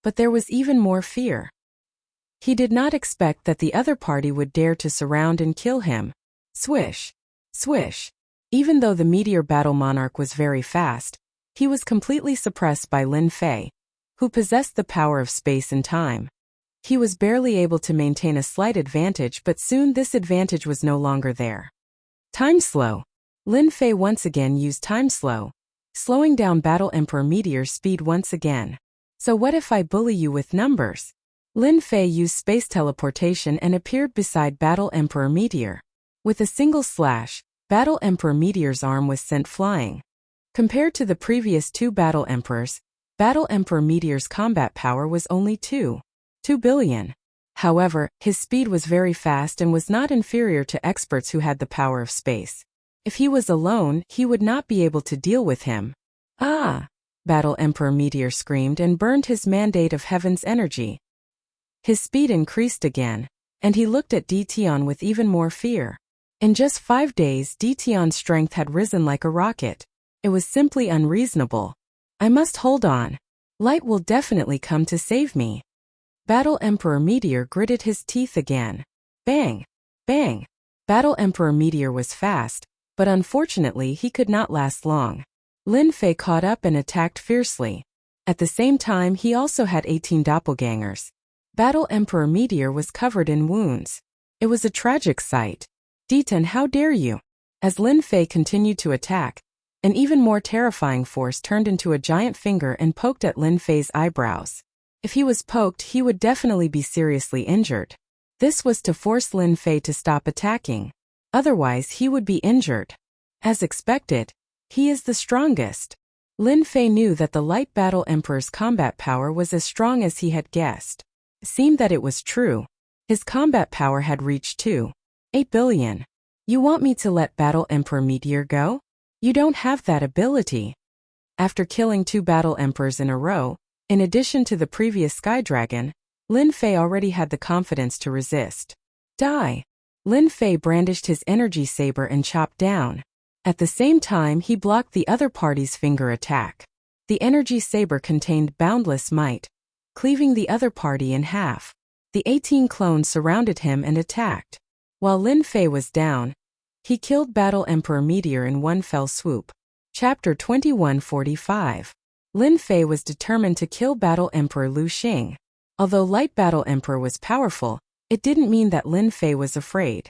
but there was even more fear. He did not expect that the other party would dare to surround and kill him. Swish! Swish! Even though the Meteor Battle Monarch was very fast, he was completely suppressed by Lin Fei, who possessed the power of space and time. He was barely able to maintain a slight advantage, but soon this advantage was no longer there. Time Slow. Lin Fei once again used Time Slow, slowing down Battle Emperor Meteor's speed once again. So what if I bully you with numbers? Lin Fei used space teleportation and appeared beside Battle Emperor Meteor. With a single slash, Battle Emperor Meteor's arm was sent flying. Compared to the previous two Battle Emperors, Battle Emperor Meteor's combat power was only 2 billion. However, his speed was very fast and was not inferior to experts who had the power of space. If he was alone, he would not be able to deal with him. Ah! Battle Emperor Meteor screamed and burned his mandate of heaven's energy. His speed increased again, and he looked at Ditian with even more fear. In just 5 days, Ditian's strength had risen like a rocket. It was simply unreasonable. I must hold on. Light will definitely come to save me. Battle Emperor Meteor gritted his teeth again. Bang! Bang! Battle Emperor Meteor was fast, but unfortunately he could not last long. Lin Fei caught up and attacked fiercely. At the same time, he also had 18 doppelgangers. Battle Emperor Meteor was covered in wounds. It was a tragic sight. Diten, how dare you? As Lin Fei continued to attack, an even more terrifying force turned into a giant finger and poked at Lin Fei's eyebrows. If he was poked, he would definitely be seriously injured. This was to force Lin Fei to stop attacking. Otherwise, he would be injured. As expected, he is the strongest. Lin Fei knew that the Light Battle Emperor's combat power was as strong as he had guessed. It seemed that it was true. His combat power had reached 8 billion. You want me to let Battle Emperor Meteor go? You don't have that ability. After killing 2 Battle Emperors in a row, in addition to the previous Sky Dragon, Lin Fei already had the confidence to resist. Die! Lin Fei brandished his energy saber and chopped down. At the same time, he blocked the other party's finger attack. The energy saber contained boundless might, cleaving the other party in half. The 18 clones surrounded him and attacked. While Lin Fei was down, he killed Battle Emperor Meteor in one fell swoop. Chapter 2145. Lin Fei was determined to kill Battle Emperor Lu Xing. Although Light Battle Emperor was powerful, it didn't mean that Lin Fei was afraid.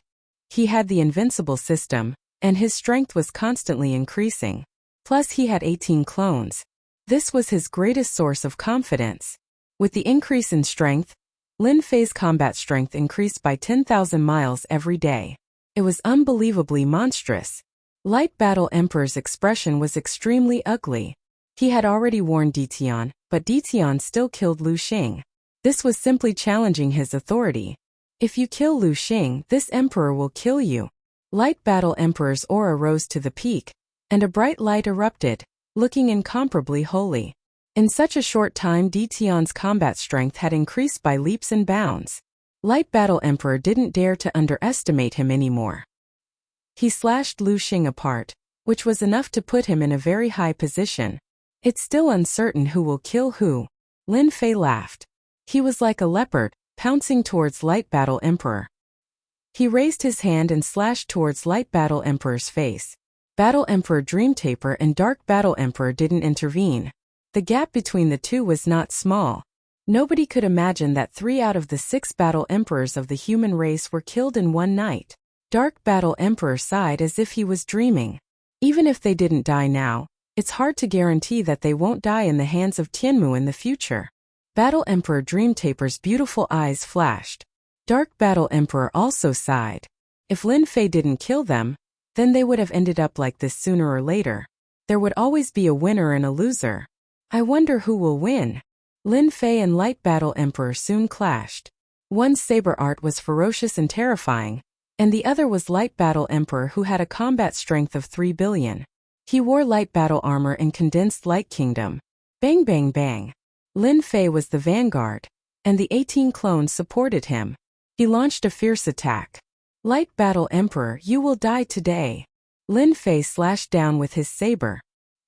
He had the invincible system, and his strength was constantly increasing. Plus he had 18 clones. This was his greatest source of confidence. With the increase in strength, Lin Fei's combat strength increased by 10,000 miles every day. It was unbelievably monstrous. Light Battle Emperor's expression was extremely ugly. He had already warned Ditian, but Ditian still killed Lu Xing. This was simply challenging his authority. If you kill Lu Xing, this emperor will kill you. Light Battle Emperor's aura rose to the peak, and a bright light erupted, looking incomparably holy. In such a short time, Ditian's combat strength had increased by leaps and bounds. Light Battle Emperor didn't dare to underestimate him anymore. He slashed Lu Xing apart, which was enough to put him in a very high position. It's still uncertain who will kill who. Lin Fei laughed. He was like a leopard, pouncing towards Light Battle Emperor. He raised his hand and slashed towards Light Battle Emperor's face. Battle Emperor Dream Taper and Dark Battle Emperor didn't intervene. The gap between the two was not small. Nobody could imagine that 3 out of the 6 Battle Emperors of the human race were killed in one night. Dark Battle Emperor sighed as if he was dreaming. Even if they didn't die now, it's hard to guarantee that they won't die in the hands of Tianmu in the future. Battle Emperor Dream Taper's beautiful eyes flashed. Dark Battle Emperor also sighed. If Lin Fei didn't kill them, then they would have ended up like this sooner or later. There would always be a winner and a loser. I wonder who will win. Lin Fei and Light Battle Emperor soon clashed. One's saber art was ferocious and terrifying, and the other was Light Battle Emperor, who had a combat strength of 3 billion. He wore light battle armor and condensed Light Kingdom. Bang bang bang. Lin Fei was the vanguard, and the 18 clones supported him. He launched a fierce attack. Light Battle Emperor, you will die today. Lin Fei slashed down with his saber.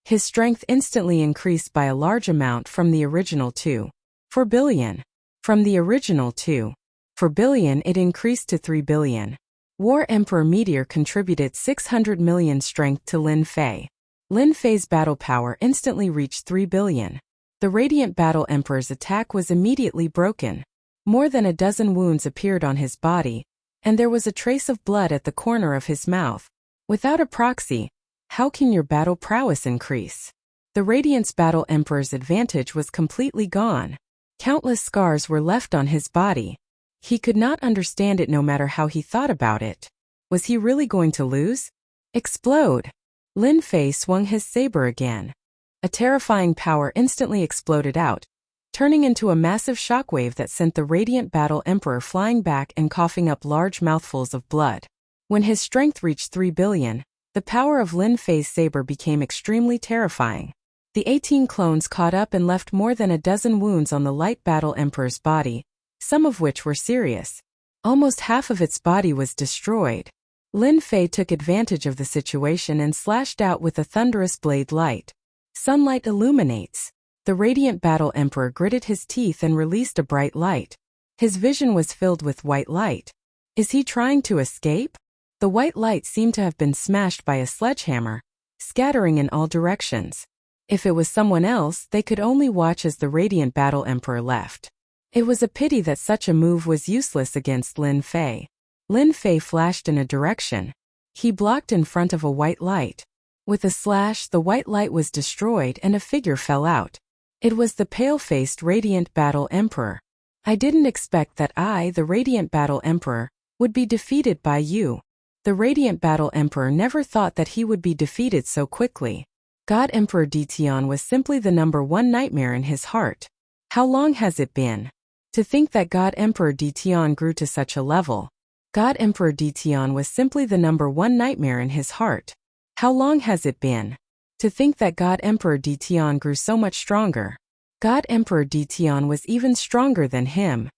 His strength instantly increased by a large amount from the original 2.4 billion. From the original 2.4 billion it increased to 3 billion. War Emperor Meteor contributed 600 million strength to Lin Fei. Lin Fei's battle power instantly reached 3 billion. The Radiant Battle Emperor's attack was immediately broken. More than a dozen wounds appeared on his body, and there was a trace of blood at the corner of his mouth. Without a proxy, how can your battle prowess increase? The Radiant's Battle Emperor's advantage was completely gone. Countless scars were left on his body. He could not understand it no matter how he thought about it. Was he really going to lose? Explode! Lin Fei swung his saber again. A terrifying power instantly exploded out, turning into a massive shockwave that sent the Radiant Battle Emperor flying back and coughing up large mouthfuls of blood. When his strength reached 3 billion, the power of Lin Fei's saber became extremely terrifying. The 18 clones caught up and left more than a dozen wounds on the Light Battle Emperor's body, some of which were serious. Almost half of its body was destroyed. Lin Fei took advantage of the situation and slashed out with a thunderous blade. Light sunlight illuminates. The Radiant Battle Emperor gritted his teeth and released a bright light. His vision was filled with white light. Is he trying to escape? The white light seemed to have been smashed by a sledgehammer, scattering in all directions. If it was someone else, they could only watch as the Radiant Battle Emperor left. It was a pity that such a move was useless against Lin Fei. Lin Fei flashed in a direction. He blocked in front of a white light. With a slash, the white light was destroyed and a figure fell out. It was the pale-faced Radiant Battle Emperor. I didn't expect that I, the Radiant Battle Emperor, would be defeated by you. The Radiant Battle Emperor never thought that he would be defeated so quickly. God Emperor Detian was simply the #1 nightmare in his heart. How long has it been? To think that God Emperor Detian grew to such a level. God Emperor Detian was simply the #1 nightmare in his heart. How long has it been? To think that God Emperor Detian grew so much stronger. God Emperor Detian was even stronger than him.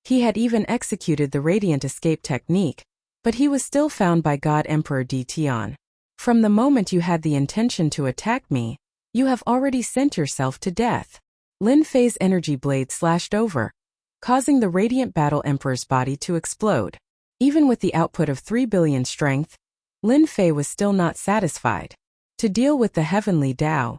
He had even executed the Radiant Escape technique, but he was still found by God Emperor Detian. From the moment you had the intention to attack me, you have already sent yourself to death. Lin Fei's energy blade slashed over, causing the Radiant Battle Emperor's body to explode. Even with the output of 3 billion strength, Lin Fei was still not satisfied. To deal with the heavenly Tao,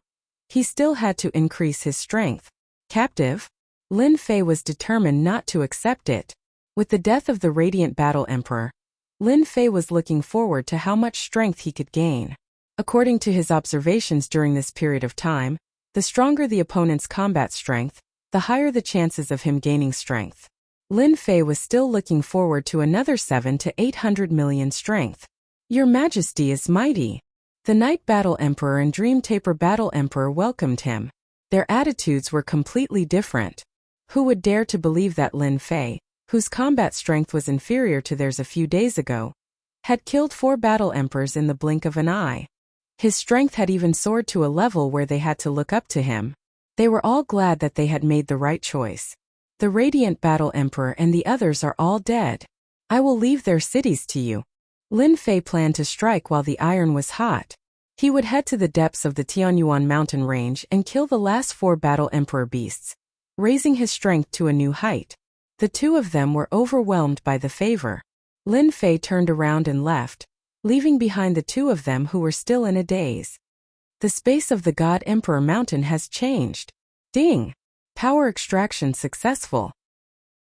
he still had to increase his strength. Captive? Lin Fei was determined not to accept it. With the death of the Radiant Battle Emperor, Lin Fei was looking forward to how much strength he could gain. According to his observations during this period of time, the stronger the opponent's combat strength, the higher the chances of him gaining strength. Lin Fei was still looking forward to another 700 to 800 million strength. Your Majesty is mighty. The Night Battle Emperor and Dream Taper Battle Emperor welcomed him. Their attitudes were completely different. Who would dare to believe that Lin Fei, whose combat strength was inferior to theirs a few days ago, had killed 4 battle emperors in the blink of an eye? His strength had even soared to a level where they had to look up to him. They were all glad that they had made the right choice. The Radiant Battle Emperor and the others are all dead. I will leave their cities to you. Lin Fei planned to strike while the iron was hot. He would head to the depths of the Tianyuan mountain range and kill the last 4 battle emperor beasts, raising his strength to a new height. The 2 of them were overwhelmed by the favor. Lin Fei turned around and left, leaving behind the 2 of them who were still in a daze. The space of the God Emperor mountain has changed. Ding! Power extraction successful.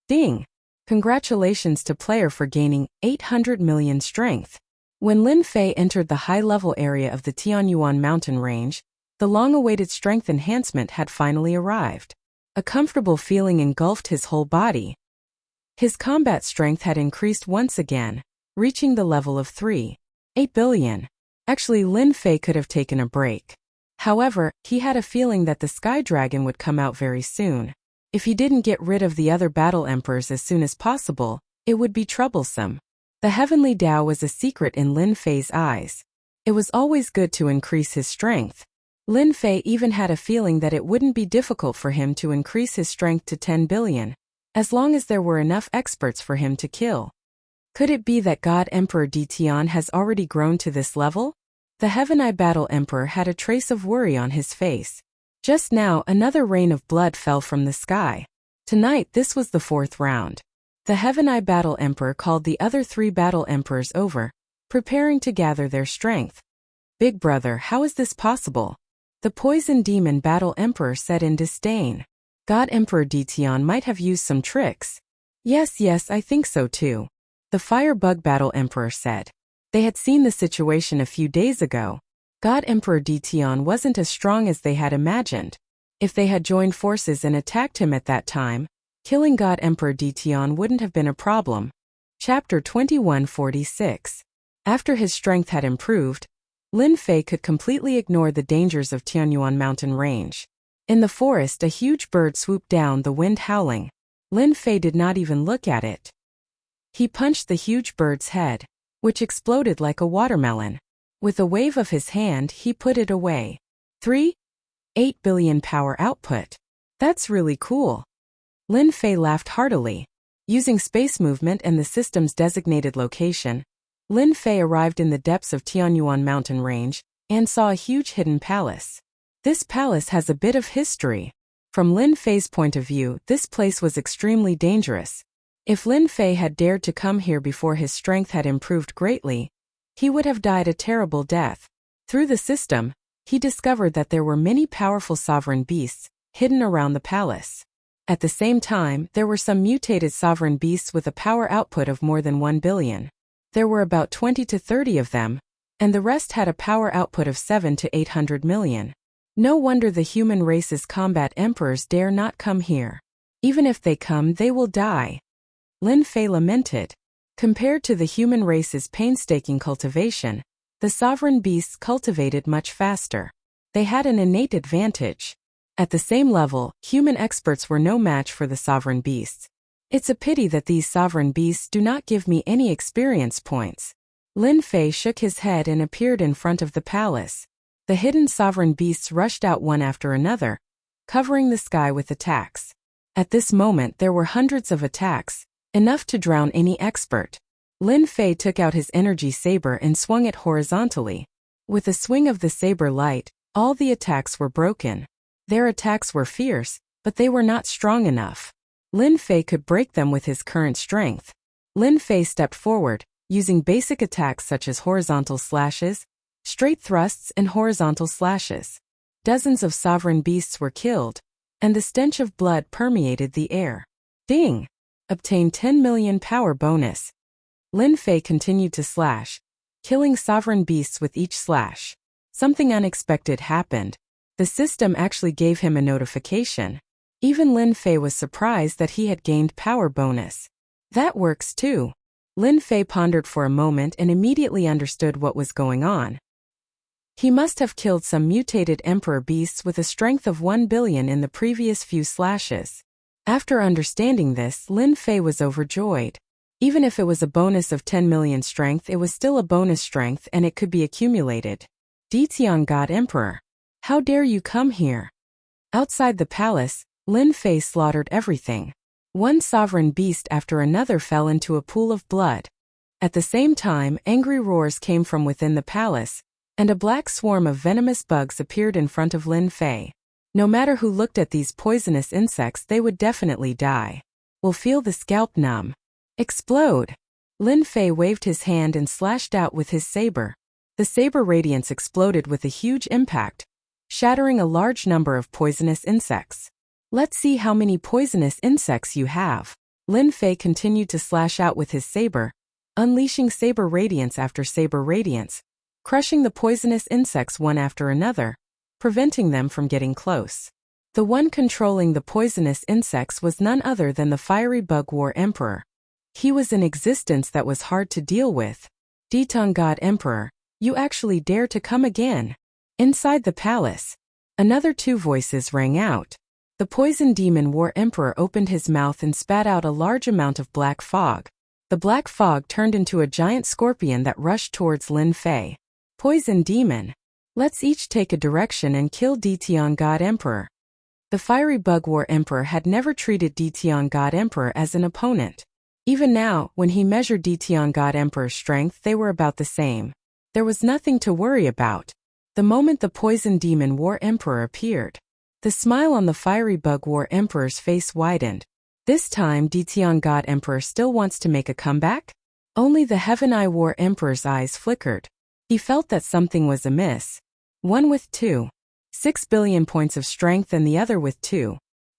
Ding! Congratulations to player for gaining 800 million strength. When Lin Fei entered the high-level area of the Tianyuan mountain range, the long-awaited strength enhancement had finally arrived. A comfortable feeling engulfed his whole body. His combat strength had increased once again, reaching the level of 3.8 billion. Actually, Lin Fei could have taken a break. However, he had a feeling that the Sky Dragon would come out very soon. If he didn't get rid of the other battle emperors as soon as possible, it would be troublesome. The heavenly Tao was a secret in Lin Fei's eyes. It was always good to increase his strength. Lin Fei even had a feeling that it wouldn't be difficult for him to increase his strength to 10 billion, as long as there were enough experts for him to kill. Could it be that God Emperor Detian has already grown to this level? The Heaven Eye Battle Emperor had a trace of worry on his face. Just now, another rain of blood fell from the sky. Tonight, this was the 4th round. The Heaven Eye Battle Emperor called the other 3 battle emperors over, preparing to gather their strength. Big brother, how is this possible? The Poison Demon Battle Emperor said in disdain. God Emperor Detian might have used some tricks. Yes, I think so too. The Fire Bug Battle Emperor said. They had seen the situation a few days ago. God Emperor Detian wasn't as strong as they had imagined. If they had joined forces and attacked him at that time, killing God Emperor Detian wouldn't have been a problem. Chapter 2146. After his strength had improved, Lin Fei could completely ignore the dangers of Tianyuan mountain range. In the forest, a huge bird swooped down, the wind howling. Lin Fei did not even look at it. He punched the huge bird's head, which exploded like a watermelon. With a wave of his hand, he put it away. 3.8 billion power output. That's really cool. Lin Fei laughed heartily. Using space movement and the system's designated location, Lin Fei arrived in the depths of Tianyuan mountain range and saw a huge hidden palace. This palace has a bit of history. From Lin Fei's point of view, this place was extremely dangerous. If Lin Fei had dared to come here before his strength had improved greatly, he would have died a terrible death. Through the system, he discovered that there were many powerful sovereign beasts hidden around the palace. At the same time, there were some mutated sovereign beasts with a power output of more than 1 billion. There were about 20 to 30 of them, and the rest had a power output of 7 to 800 million. No wonder the human race's combat emperors dare not come here. Even if they come, they will die. Lin Fei lamented. Compared to the human race's painstaking cultivation, the sovereign beasts cultivated much faster. They had an innate advantage. At the same level, human experts were no match for the sovereign beasts. It's a pity that these sovereign beasts do not give me any experience points. Lin Fei shook his head and appeared in front of the palace. The hidden sovereign beasts rushed out one after another, covering the sky with attacks. At this moment there were hundreds of attacks, enough to drown any expert. Lin Fei took out his energy saber and swung it horizontally. With a swing of the saber light, all the attacks were broken. Their attacks were fierce, but they were not strong enough. Lin Fei could break them with his current strength. Lin Fei stepped forward, using basic attacks such as horizontal slashes, straight thrusts and horizontal slashes. Dozens of sovereign beasts were killed, and the stench of blood permeated the air. Ding! Obtained 10 million power bonus. Lin Fei continued to slash, killing sovereign beasts with each slash. Something unexpected happened. The system actually gave him a notification. Even Lin Fei was surprised that he had gained power bonus. That works too. Lin Fei pondered for a moment and immediately understood what was going on. He must have killed some mutated emperor beasts with a strength of 1 billion in the previous few slashes. After understanding this, Lin Fei was overjoyed. Even if it was a bonus of 10 million strength, it was still a bonus strength and it could be accumulated. Detian God Emperor, how dare you come here? Outside the palace, Lin Fei slaughtered everything. One sovereign beast after another fell into a pool of blood. At the same time, angry roars came from within the palace, and a black swarm of venomous bugs appeared in front of Lin Fei. No matter who looked at these poisonous insects, they would definitely die. Will feel the scalp numb. Explode! Lin Fei waved his hand and slashed out with his saber. The saber radiance exploded with a huge impact, shattering a large number of poisonous insects. Let's see how many poisonous insects you have. Lin Fei continued to slash out with his saber, unleashing saber radiance after saber radiance, crushing the poisonous insects one after another, preventing them from getting close. The one controlling the poisonous insects was none other than the fiery bug war emperor. He was an existence that was hard to deal with. Detong God Emperor, you actually dare to come again? Inside the palace, another two voices rang out. The poison demon war emperor opened his mouth and spat out a large amount of black fog. The black fog turned into a giant scorpion that rushed towards Lin Fei. Poison demon. Let's each take a direction and kill Detong God Emperor. The fiery bug war emperor had never treated Detong God Emperor as an opponent. Even now, when he measured Detong God Emperor's strength, they were about the same. There was nothing to worry about. The moment the poison demon war emperor appeared, the smile on the fiery bug war emperor's face widened. This time Detong God Emperor still wants to make a comeback? Only the Heaven Eye war emperor's eyes flickered. He felt that something was amiss. One with 6 billion points of strength and the other with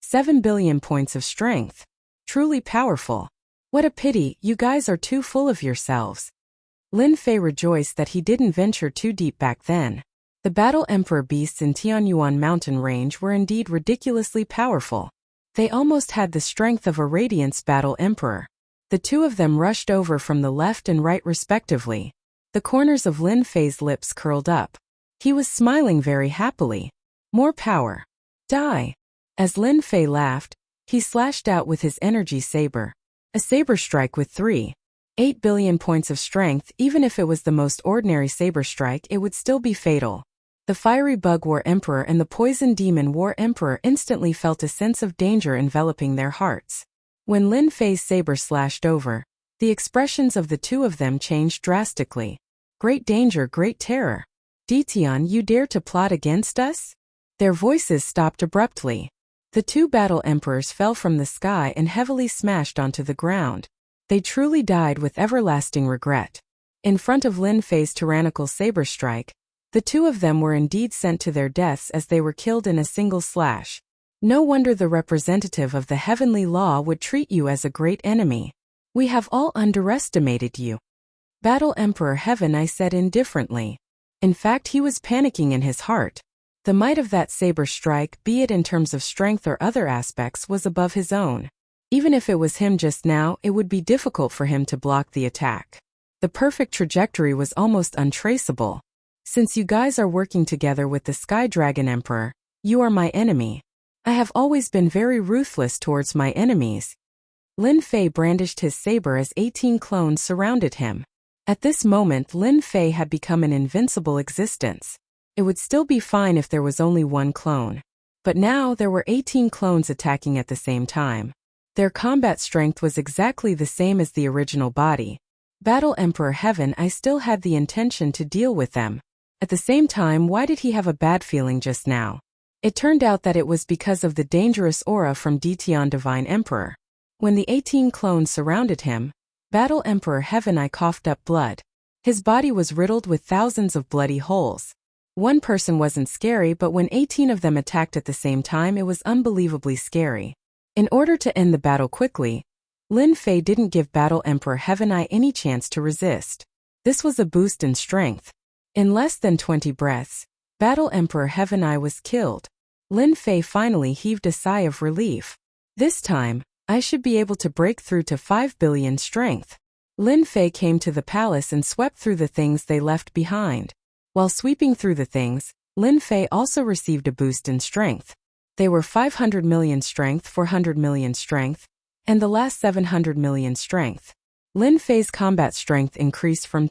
7 billion points of strength. Truly powerful. What a pity, you guys are too full of yourselves. Lin Fei rejoiced that he didn't venture too deep back then. The Battle Emperor beasts in Tianyuan mountain range were indeed ridiculously powerful. They almost had the strength of a Radiance Battle Emperor. The two of them rushed over from the left and right respectively. The corners of Lin Fei's lips curled up. He was smiling very happily. More power. Die. As Lin Fei laughed, he slashed out with his energy saber. A saber strike with 8 billion points of strength. Even if it was the most ordinary saber strike, it would still be fatal. The fiery bug war emperor and the poison demon war emperor instantly felt a sense of danger enveloping their hearts. When Lin Fei's saber slashed over, the expressions of the two of them changed drastically. Great danger, great terror. Detong, you dare to plot against us? Their voices stopped abruptly. The two battle emperors fell from the sky and heavily smashed onto the ground. They truly died with everlasting regret. In front of Lin Fei's tyrannical saber strike, the two of them were indeed sent to their deaths as they were killed in a single slash. No wonder the representative of the heavenly law would treat you as a great enemy. We have all underestimated you. Battle Emperor Heaven Eye said indifferently. In fact, he was panicking in his heart. The might of that saber strike, be it in terms of strength or other aspects, was above his own. Even if it was him just now, it would be difficult for him to block the attack. The perfect trajectory was almost untraceable. Since you guys are working together with the Sky Dragon Emperor, you are my enemy. I have always been very ruthless towards my enemies. Lin Fei brandished his saber as 18 clones surrounded him. At this moment, Lin Fei had become an invincible existence. It would still be fine if there was only one clone. But now there were 18 clones attacking at the same time. Their combat strength was exactly the same as the original body. Battle Emperor Heaven Eye still had the intention to deal with them. At the same time, why did he have a bad feeling just now? It turned out that it was because of the dangerous aura from Detong Divine Emperor. When the 18 clones surrounded him, Battle Emperor Heaven Eye coughed up blood. His body was riddled with thousands of bloody holes. One person wasn't scary, but when 18 of them attacked at the same time, it was unbelievably scary. In order to end the battle quickly, Lin Fei didn't give Battle Emperor Heaven Eye any chance to resist. This was a boost in strength. In less than 20 breaths, Battle Emperor Heaven Eye was killed. Lin Fei finally heaved a sigh of relief. This time, I should be able to break through to 5 billion strength. Lin Fei came to the palace and swept through the things they left behind. While sweeping through the things, Lin Fei also received a boost in strength. They were 500 million strength, 400 million strength, and the last 700 million strength. Lin Fei's combat strength increased from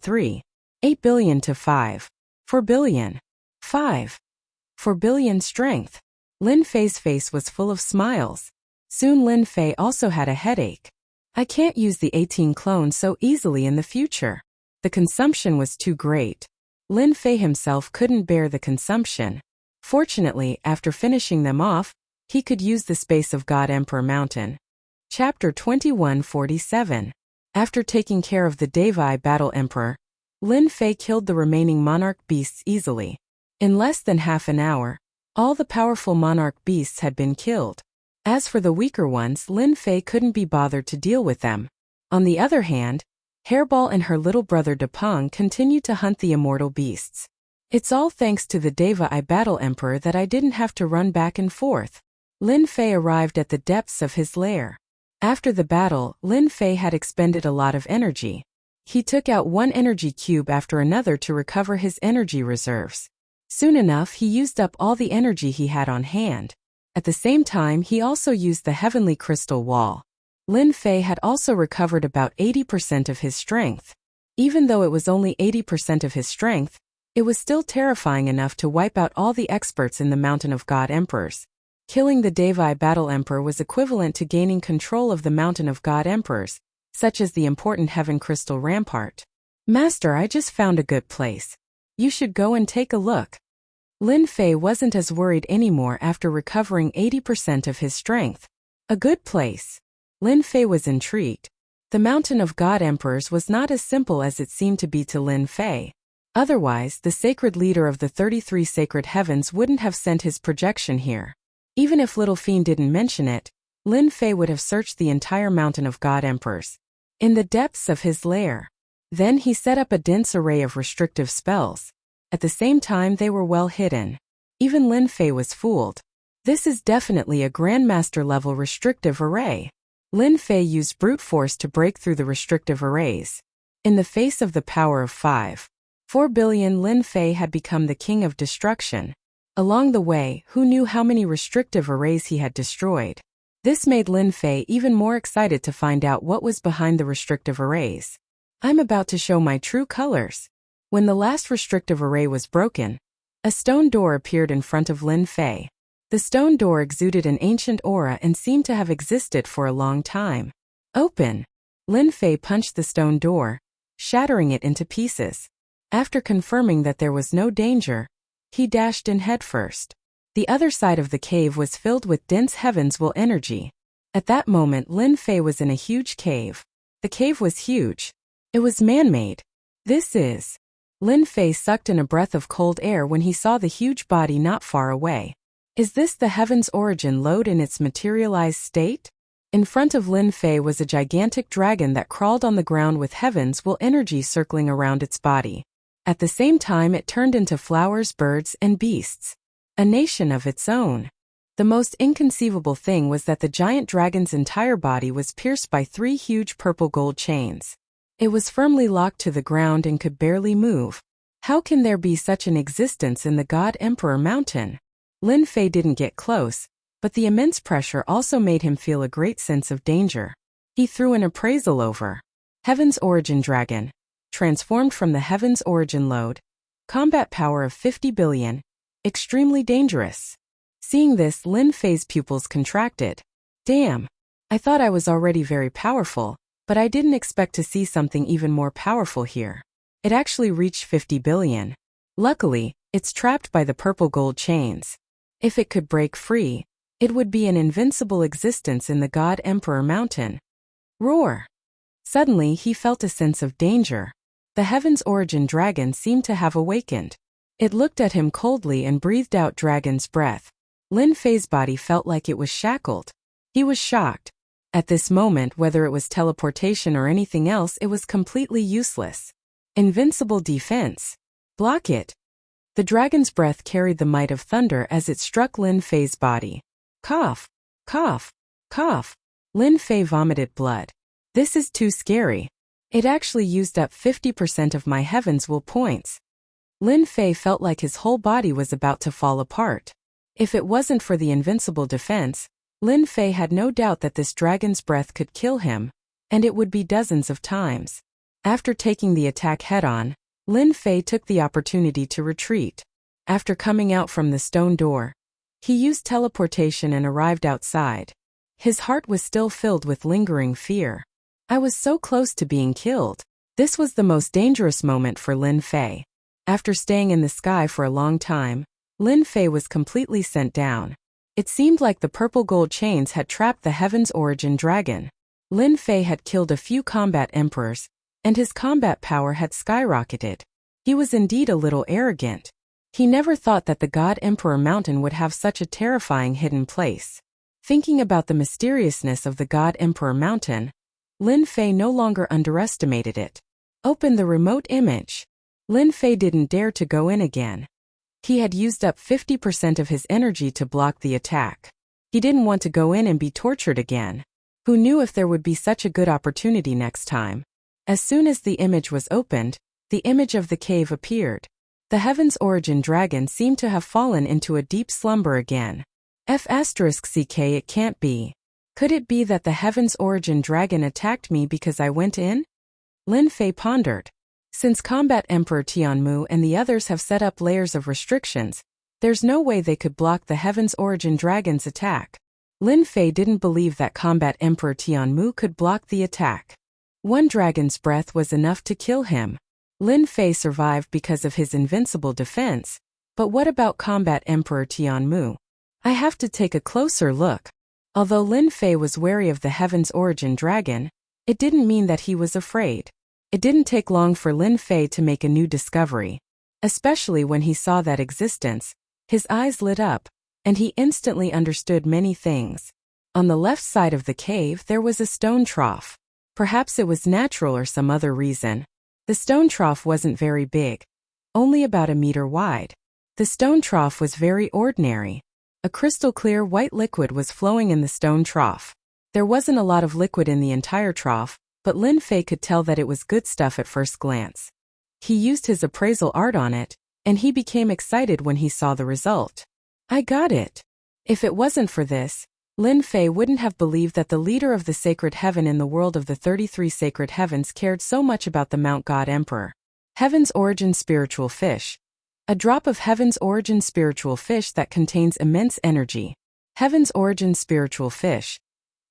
8 billion to 4 billion. 4 billion strength. Lin Fei's face was full of smiles. Soon Lin Fei also had a headache. I can't use the 18 clones so easily in the future. The consumption was too great. Lin Fei himself couldn't bear the consumption. Fortunately, after finishing them off, he could use the space of God Emperor Mountain. Chapter 2147. After taking care of the Devai Battle Emperor, Lin Fei killed the remaining monarch beasts easily. In less than half an hour, all the powerful monarch beasts had been killed. As for the weaker ones, Lin Fei couldn't be bothered to deal with them. On the other hand, Hairball and her little brother Depeng continued to hunt the immortal beasts. It's all thanks to the Devai Battle Emperor that I didn't have to run back and forth. Lin Fei arrived at the depths of his lair. After the battle, Lin Fei had expended a lot of energy. He took out one energy cube after another to recover his energy reserves. Soon enough, he used up all the energy he had on hand. At the same time, he also used the heavenly crystal wall. Lin Fei had also recovered about 80% of his strength. Even though it was only 80% of his strength, it was still terrifying enough to wipe out all the experts in the Mountain of God Emperors. Killing the Devi Battle Emperor was equivalent to gaining control of the Mountain of God Emperors, such as the important Heaven Crystal Rampart. Master, I just found a good place. You should go and take a look. Lin Fei wasn't as worried anymore after recovering 80% of his strength. A good place. Lin Fei was intrigued. The Mountain of God Emperors was not as simple as it seemed to be to Lin Fei. Otherwise, the sacred leader of the 33 sacred heavens wouldn't have sent his projection here. Even if Little Fiend didn't mention it, Lin Fei would have searched the entire Mountain of God Emperors. In the depths of his lair. Then he set up a dense array of restrictive spells. At the same time, they were well hidden. Even Lin Fei was fooled. This is definitely a Grandmaster level restrictive array. Lin Fei used brute force to break through the restrictive arrays. In the face of the power of 4 billion, Lin Fei had become the king of destruction. Along the way, who knew how many restrictive arrays he had destroyed? This made Lin Fei even more excited to find out what was behind the restrictive arrays. I'm about to show my true colors. When the last restrictive array was broken, a stone door appeared in front of Lin Fei. The stone door exuded an ancient aura and seemed to have existed for a long time. Open! Lin Fei punched the stone door, shattering it into pieces. After confirming that there was no danger, he dashed in headfirst. The other side of the cave was filled with dense heaven's will energy. At that moment, Lin Fei was in a huge cave. The cave was huge. It was man-made. This is... Lin Fei sucked in a breath of cold air when he saw the huge body not far away. Is this the Heaven's Origin Lode in its materialized state? In front of Lin Fei was a gigantic dragon that crawled on the ground with Heaven's will energy circling around its body. At the same time, it turned into flowers, birds, and beasts. A nation of its own. The most inconceivable thing was that the giant dragon's entire body was pierced by 3 huge purple gold chains. It was firmly locked to the ground and could barely move. How can there be such an existence in the God Emperor Mountain? Lin Fei didn't get close, but the immense pressure also made him feel a great sense of danger. He threw an appraisal over. Heaven's Origin Dragon. Transformed from the Heaven's Origin Lode. Combat power of 50 billion. Extremely dangerous. Seeing this, Lin Fei's pupils contracted. Damn. I thought I was already very powerful, but I didn't expect to see something even more powerful here. It actually reached 50 billion. Luckily, it's trapped by the purple gold chains. If it could break free, it would be an invincible existence in the God Emperor Mountain. Roar! Suddenly, he felt a sense of danger. The Heaven's Origin Dragon seemed to have awakened. It looked at him coldly and breathed out dragon's breath. Lin Fei's body felt like it was shackled. He was shocked. At this moment, whether it was teleportation or anything else, it was completely useless. Invincible defense. Block it. The dragon's breath carried the might of thunder as it struck Lin Fei's body. Cough. Cough. Cough. Lin Fei vomited blood. This is too scary. It actually used up 50% of my Heaven's Will points. Lin Fei felt like his whole body was about to fall apart. If it wasn't for the invincible defense, Lin Fei had no doubt that this dragon's breath could kill him, and it would be dozens of times. After taking the attack head-on, Lin Fei took the opportunity to retreat. After coming out from the stone door, he used teleportation and arrived outside. His heart was still filled with lingering fear. I was so close to being killed. This was the most dangerous moment for Lin Fei. After staying in the sky for a long time, Lin Fei was completely sent down. It seemed like the purple gold chains had trapped the Heaven's Origin Dragon. Lin Fei had killed a few combat emperors, and his combat power had skyrocketed. He was indeed a little arrogant. He never thought that the God Emperor Mountain would have such a terrifying hidden place. Thinking about the mysteriousness of the God Emperor Mountain, Lin Fei no longer underestimated it. Open the remote image. Lin Fei didn't dare to go in again. He had used up 50% of his energy to block the attack. He didn't want to go in and be tortured again. Who knew if there would be such a good opportunity next time? As soon as the image was opened, the image of the cave appeared. The Heaven's Origin dragon seemed to have fallen into a deep slumber again. F***ck, it can't be. Could it be that the Heaven's Origin dragon attacked me because I went in? Lin Fei pondered. Since Combat Emperor Tianmu and the others have set up layers of restrictions, there's no way they could block the Heaven's Origin dragon's attack. Lin Fei didn't believe that Combat Emperor Tianmu could block the attack. One dragon's breath was enough to kill him. Lin Fei survived because of his invincible defense, but what about Combat Emperor Tianmu? I have to take a closer look. Although Lin Fei was wary of the Heaven's Origin dragon, it didn't mean that he was afraid. It didn't take long for Lin Fei to make a new discovery. Especially when he saw that existence, his eyes lit up, and he instantly understood many things. On the left side of the cave there was a stone trough. Perhaps it was natural or some other reason. The stone trough wasn't very big, only about a meter wide. The stone trough was very ordinary. A crystal-clear white liquid was flowing in the stone trough. There wasn't a lot of liquid in the entire trough, but Lin Fei could tell that it was good stuff at first glance. He used his appraisal art on it, and he became excited when he saw the result. I got it. If it wasn't for this, Lin Fei wouldn't have believed that the leader of the sacred heaven in the world of the 33 sacred heavens cared so much about the Mount God Emperor. Heaven's Origin Spiritual Fish. A drop of Heaven's Origin Spiritual Fish that contains immense energy. Heaven's Origin Spiritual Fish.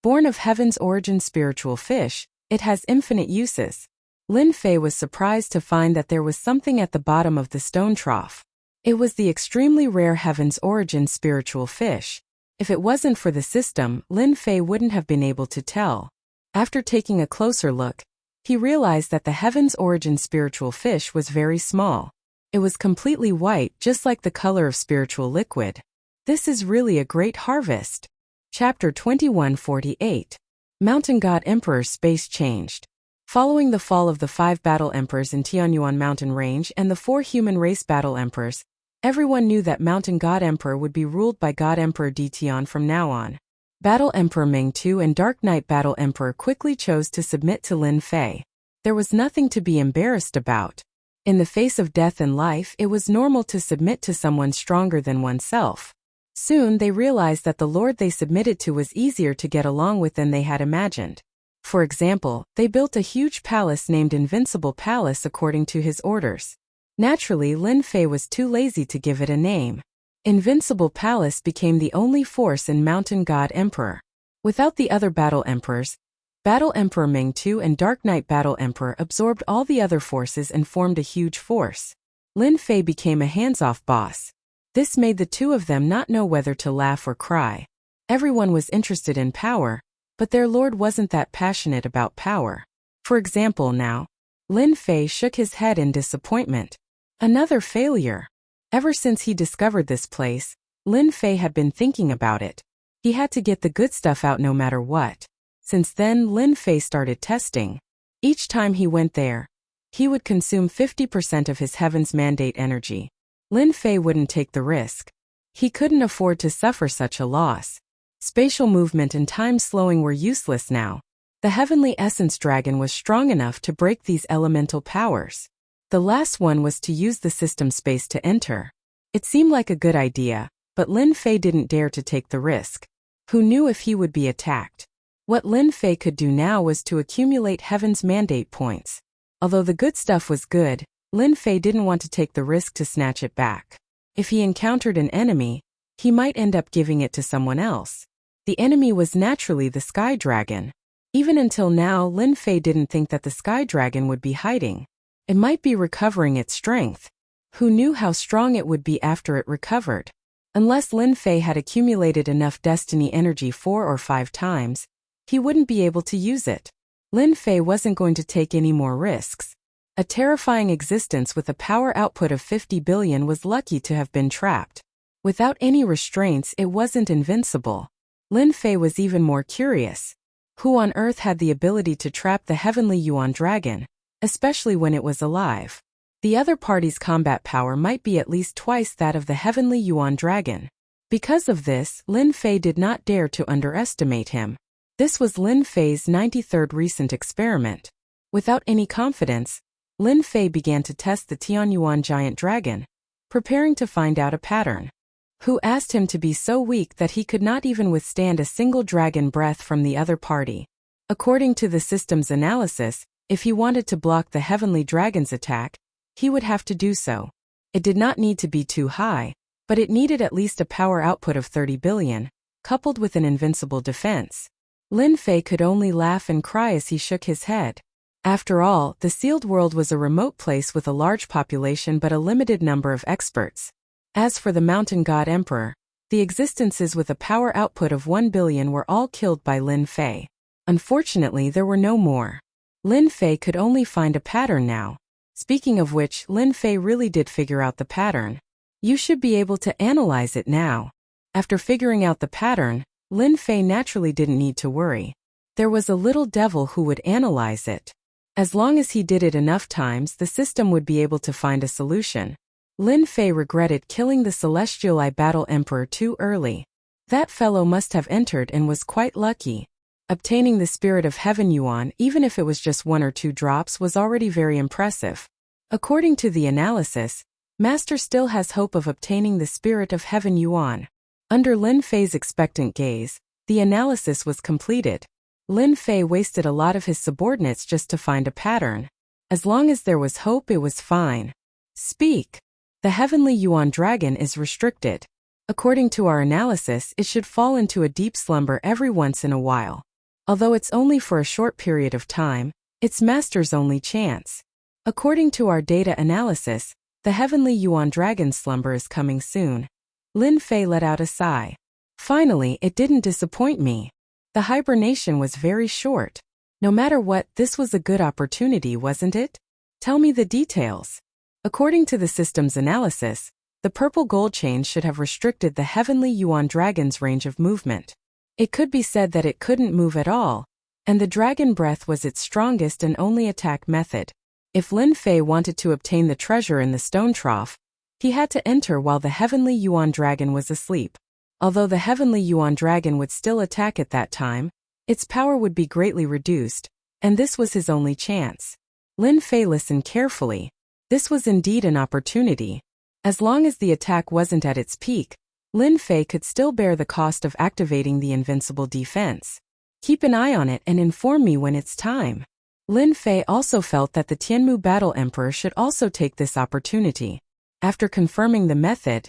Born of Heaven's Origin Spiritual Fish, it has infinite uses. Lin Fei was surprised to find that there was something at the bottom of the stone trough. It was the extremely rare Heaven's Origin Spiritual Fish. If it wasn't for the system, Lin Fei wouldn't have been able to tell. After taking a closer look, he realized that the Heaven's Origin Spiritual Fish was very small. It was completely white, just like the color of spiritual liquid. This is really a great harvest. Chapter 2148. Mountain God Emperor's space changed. Following the fall of the 5 battle emperors in Tianyuan mountain range and the 4 human race battle emperors, everyone knew that Mountain God Emperor would be ruled by God Emperor Ditian from now on. Battle Emperor Mengtu and Dark Knight Battle Emperor quickly chose to submit to Lin Fei. There was nothing to be embarrassed about. In the face of death and life, it was normal to submit to someone stronger than oneself. Soon they realized that the lord they submitted to was easier to get along with than they had imagined. For example, they built a huge palace named Invincible Palace according to his orders. Naturally, Lin Fei was too lazy to give it a name. Invincible Palace became the only force in Mountain God Emperor. Without the other battle emperors, Battle Emperor Mengtu and Dark Knight Battle Emperor absorbed all the other forces and formed a huge force. Lin Fei became a hands-off boss. This made the two of them not know whether to laugh or cry. Everyone was interested in power, but their lord wasn't that passionate about power. For example now, Lin Fei shook his head in disappointment. Another failure. Ever since he discovered this place, Lin Fei had been thinking about it. He had to get the good stuff out no matter what. Since then, Lin Fei started testing. Each time he went there, he would consume 50% of his Heaven's Mandate energy. Lin Fei wouldn't take the risk. He couldn't afford to suffer such a loss. Spatial movement and time slowing were useless now. The Heavenly Essence Dragon was strong enough to break these elemental powers. The last one was to use the system space to enter. It seemed like a good idea, but Lin Fei didn't dare to take the risk. Who knew if he would be attacked? What Lin Fei could do now was to accumulate Heaven's Mandate points. Although the good stuff was good, Lin Fei didn't want to take the risk to snatch it back. If he encountered an enemy, he might end up giving it to someone else. The enemy was naturally the Sky Dragon. Even until now, Lin Fei didn't think that the Sky Dragon would be hiding. It might be recovering its strength. Who knew how strong it would be after it recovered? Unless Lin Fei had accumulated enough destiny energy 4 or 5 times, he wouldn't be able to use it. Lin Fei wasn't going to take any more risks. A terrifying existence with a power output of 50 billion was lucky to have been trapped. Without any restraints, it wasn't invincible. Lin Fei was even more curious. Who on earth had the ability to trap the Heavenly Yuan Dragon, especially when it was alive? The other party's combat power might be at least twice that of the Heavenly Yuan Dragon. Because of this, Lin Fei did not dare to underestimate him. This was Lin Fei's 93rd recent experiment. Without any confidence, Lin Fei began to test the Tianyuan giant dragon, preparing to find out a pattern. Who asked him to be so weak that he could not even withstand a single dragon breath from the other party. According to the system's analysis, if he wanted to block the heavenly dragon's attack, he would have to do so. It did not need to be too high, but it needed at least a power output of 30 billion, coupled with an invincible defense. Lin Fei could only laugh and cry as he shook his head. After all, the sealed world was a remote place with a large population but a limited number of experts. As for the mountain god emperor, the existences with a power output of 1 billion were all killed by Lin Fei. Unfortunately, there were no more. Lin Fei could only find a pattern now. Speaking of which, Lin Fei really did figure out the pattern. You should be able to analyze it now. After figuring out the pattern, Lin Fei naturally didn't need to worry. There was a little devil who would analyze it. As long as he did it enough times, the system would be able to find a solution. Lin Fei regretted killing the Celestial Eye Battle Emperor too early. That fellow must have entered and was quite lucky. Obtaining the Spirit of Heaven Yuan, even if it was just 1 or 2 drops, was already very impressive. According to the analysis, Master still has hope of obtaining the Spirit of Heaven Yuan. Under Lin Fei's expectant gaze, the analysis was completed. Lin Fei wasted a lot of his subordinates just to find a pattern. As long as there was hope, it was fine. Speak. The Heavenly Yuan Dragon is restricted. According to our analysis, it should fall into a deep slumber every once in a while. Although it's only for a short period of time, it's Master's only chance. According to our data analysis, the Heavenly Yuan Dragon's slumber is coming soon. Lin Fei let out a sigh. Finally, it didn't disappoint me. The hibernation was very short. No matter what, this was a good opportunity, wasn't it? Tell me the details. According to the system's analysis, the purple gold chain should have restricted the Heavenly Yuan Dragon's range of movement. It could be said that it couldn't move at all, and the dragon breath was its strongest and only attack method. If Lin Fei wanted to obtain the treasure in the stone trough, he had to enter while the Heavenly Yuan Dragon was asleep. Although the Heavenly Yuan Dragon would still attack at that time, its power would be greatly reduced, and this was his only chance. Lin Fei listened carefully. This was indeed an opportunity. As long as the attack wasn't at its peak, Lin Fei could still bear the cost of activating the invincible defense. Keep an eye on it and inform me when it's time. Lin Fei also felt that the Tianmu Battle Emperor should also take this opportunity. After confirming the method,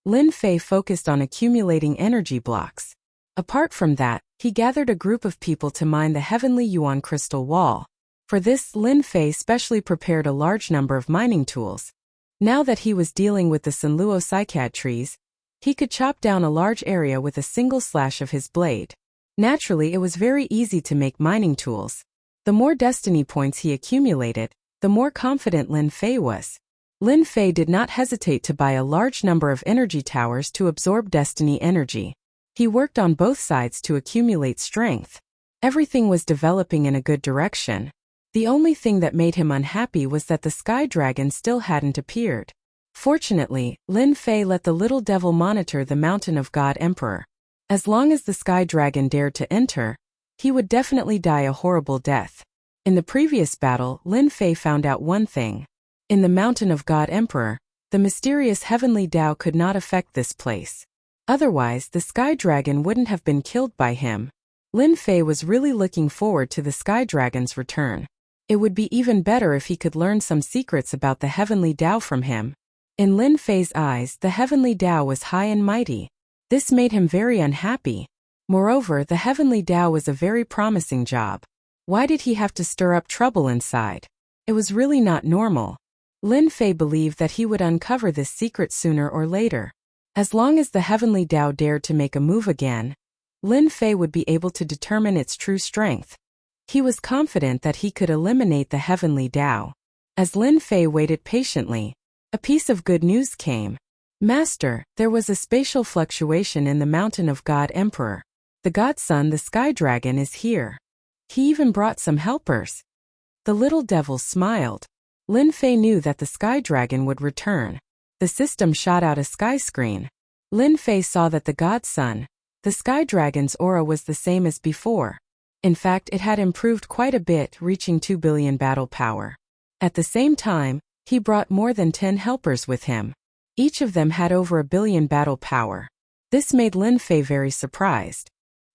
Lin Fei focused on accumulating energy blocks. Apart from that, he gathered a group of people to mine the Heavenly Yuan Crystal Wall. For this, Lin Fei specially prepared a large number of mining tools. Now that he was dealing with the Sanluo cycad trees, he could chop down a large area with a single slash of his blade. Naturally, it was very easy to make mining tools. The more destiny points he accumulated, the more confident Lin Fei was. Lin Fei did not hesitate to buy a large number of energy towers to absorb destiny energy. He worked on both sides to accumulate strength. Everything was developing in a good direction. The only thing that made him unhappy was that the Sky Dragon still hadn't appeared. Fortunately, Lin Fei let the little devil monitor the Mountain of God Emperor. As long as the Sky Dragon dared to enter, he would definitely die a horrible death. In the previous battle, Lin Fei found out one thing. In the Mountain of God Emperor, the mysterious heavenly Tao could not affect this place. Otherwise, the Sky Dragon wouldn't have been killed by him. Lin Fei was really looking forward to the Sky Dragon's return. It would be even better if he could learn some secrets about the heavenly Tao from him. In Lin Fei's eyes, the heavenly Tao was high and mighty. This made him very unhappy. Moreover, the heavenly Tao was a very promising job. Why did he have to stir up trouble inside? It was really not normal. Lin Fei believed that he would uncover this secret sooner or later. As long as the heavenly Tao dared to make a move again, Lin Fei would be able to determine its true strength. He was confident that he could eliminate the heavenly Tao. As Lin Fei waited patiently, a piece of good news came. Master, there was a spatial fluctuation in the Mountain of God Emperor. The godson, the Sky Dragon, is here. He even brought some helpers. The little devil smiled. Lin Fei knew that the Sky Dragon would return. The system shot out a sky screen. Lin Fei saw that the god son, the sky dragon's aura was the same as before. In fact, it had improved quite a bit, reaching 2 billion battle power. At the same time, he brought more than 10 helpers with him. Each of them had over 1 billion battle power. This made Lin Fei very surprised.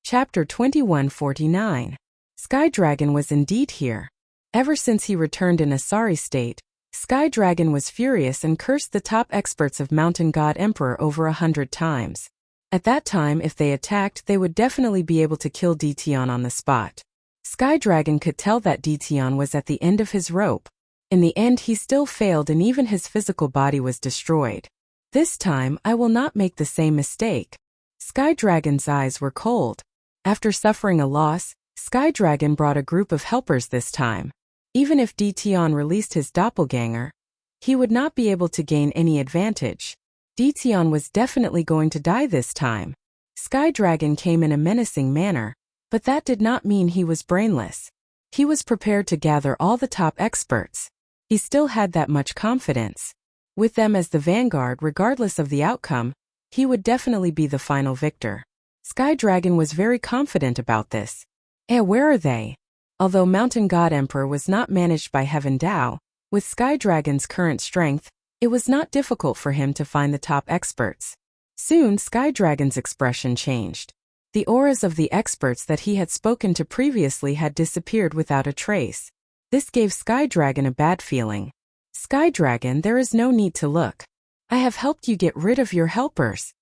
Chapter 2149. Sky Dragon was indeed here. Ever since he returned in a sorry state, Sky Dragon was furious and cursed the top experts of Mountain God Emperor over 100 times. At that time, if they attacked, they would definitely be able to kill Ditian on the spot. Sky Dragon could tell that Ditian was at the end of his rope. In the end, he still failed and even his physical body was destroyed. This time, I will not make the same mistake. Sky Dragon's eyes were cold. After suffering a loss, Sky Dragon brought a group of helpers this time. Even if Ditian released his doppelganger, he would not be able to gain any advantage. Ditian was definitely going to die this time. Sky Dragon came in a menacing manner, but that did not mean he was brainless. He was prepared to gather all the top experts. He still had that much confidence. With them as the vanguard, regardless of the outcome, he would definitely be the final victor. Sky Dragon was very confident about this. Where are they? Although Mountain God Emperor was not managed by Heaven Dao, with Sky Dragon's current strength, it was not difficult for him to find the top experts. Soon, Sky Dragon's expression changed. The auras of the experts that he had spoken to previously had disappeared without a trace. This gave Sky Dragon a bad feeling. Sky Dragon, there is no need to look. I have helped you get rid of your helpers.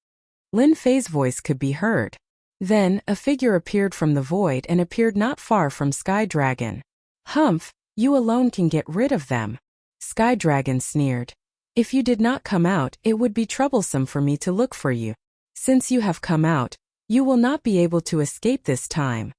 Lin Fei's voice could be heard. Then, a figure appeared from the void and appeared not far from Sky Dragon. Humph, you alone can get rid of them. Sky Dragon sneered. If you did not come out, it would be troublesome for me to look for you. Since you have come out, you will not be able to escape this time.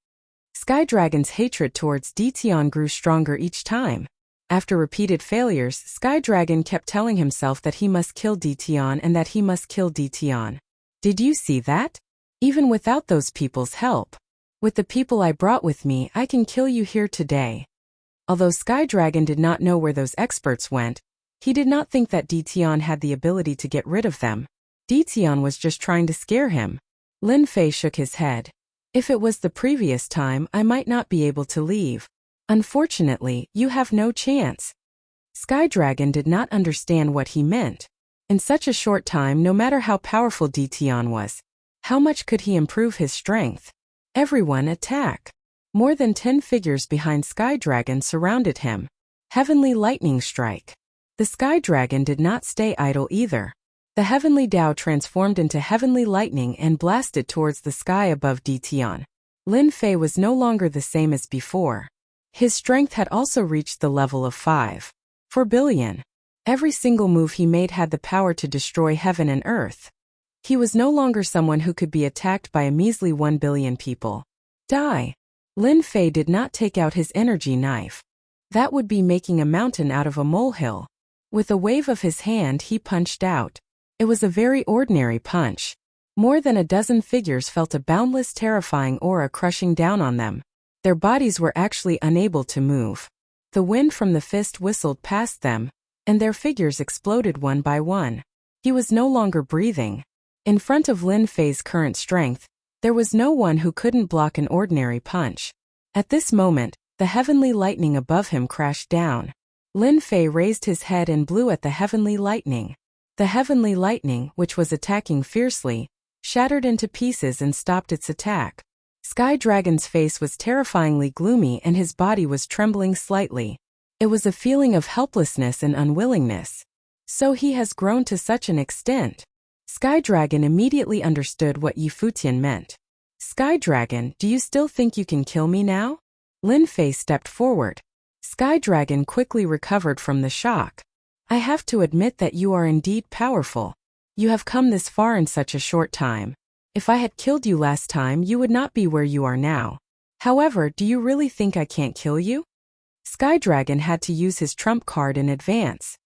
Sky Dragon's hatred towards Ditian grew stronger each time. After repeated failures, Sky Dragon kept telling himself that he must kill Ditian and that he must kill Ditian. Did you see that? Even without those people's help. With the people I brought with me, I can kill you here today. Although Sky Dragon did not know where those experts went, he did not think that Ditian had the ability to get rid of them. Ditian was just trying to scare him. Lin Fei shook his head. If it was the previous time, I might not be able to leave. Unfortunately, you have no chance. Sky Dragon did not understand what he meant. In such a short time, no matter how powerful Ditian was, how much could he improve his strength? Everyone attack. More than 10 figures behind Sky Dragon surrounded him. Heavenly Lightning Strike. The Sky Dragon did not stay idle either. The Heavenly Dao transformed into Heavenly Lightning and blasted towards the sky above Ditian. Lin Fei was no longer the same as before. His strength had also reached the level of 5.4 billion. Every single move he made had the power to destroy heaven and earth. He was no longer someone who could be attacked by a measly 1 billion people. Die. Lin Fei did not take out his energy knife. That would be making a mountain out of a molehill. With a wave of his hand, he punched out. It was a very ordinary punch. More than a dozen figures felt a boundless, terrifying aura crushing down on them. Their bodies were actually unable to move. The wind from the fist whistled past them, and their figures exploded one by one. He was no longer breathing. In front of Lin Fei's current strength, there was no one who couldn't block an ordinary punch. At this moment, the heavenly lightning above him crashed down. Lin Fei raised his head and blew at the heavenly lightning. The heavenly lightning, which was attacking fiercely, shattered into pieces and stopped its attack. Sky Dragon's face was terrifyingly gloomy and his body was trembling slightly. It was a feeling of helplessness and unwillingness. So he has grown to such an extent. Sky Dragon immediately understood what Yi Futian meant. Sky Dragon, do you still think you can kill me now? Lin Fei stepped forward. Sky Dragon quickly recovered from the shock. I have to admit that you are indeed powerful. You have come this far in such a short time. If I had killed you last time, you would not be where you are now. However, do you really think I can't kill you? Sky Dragon had to use his trump card in advance.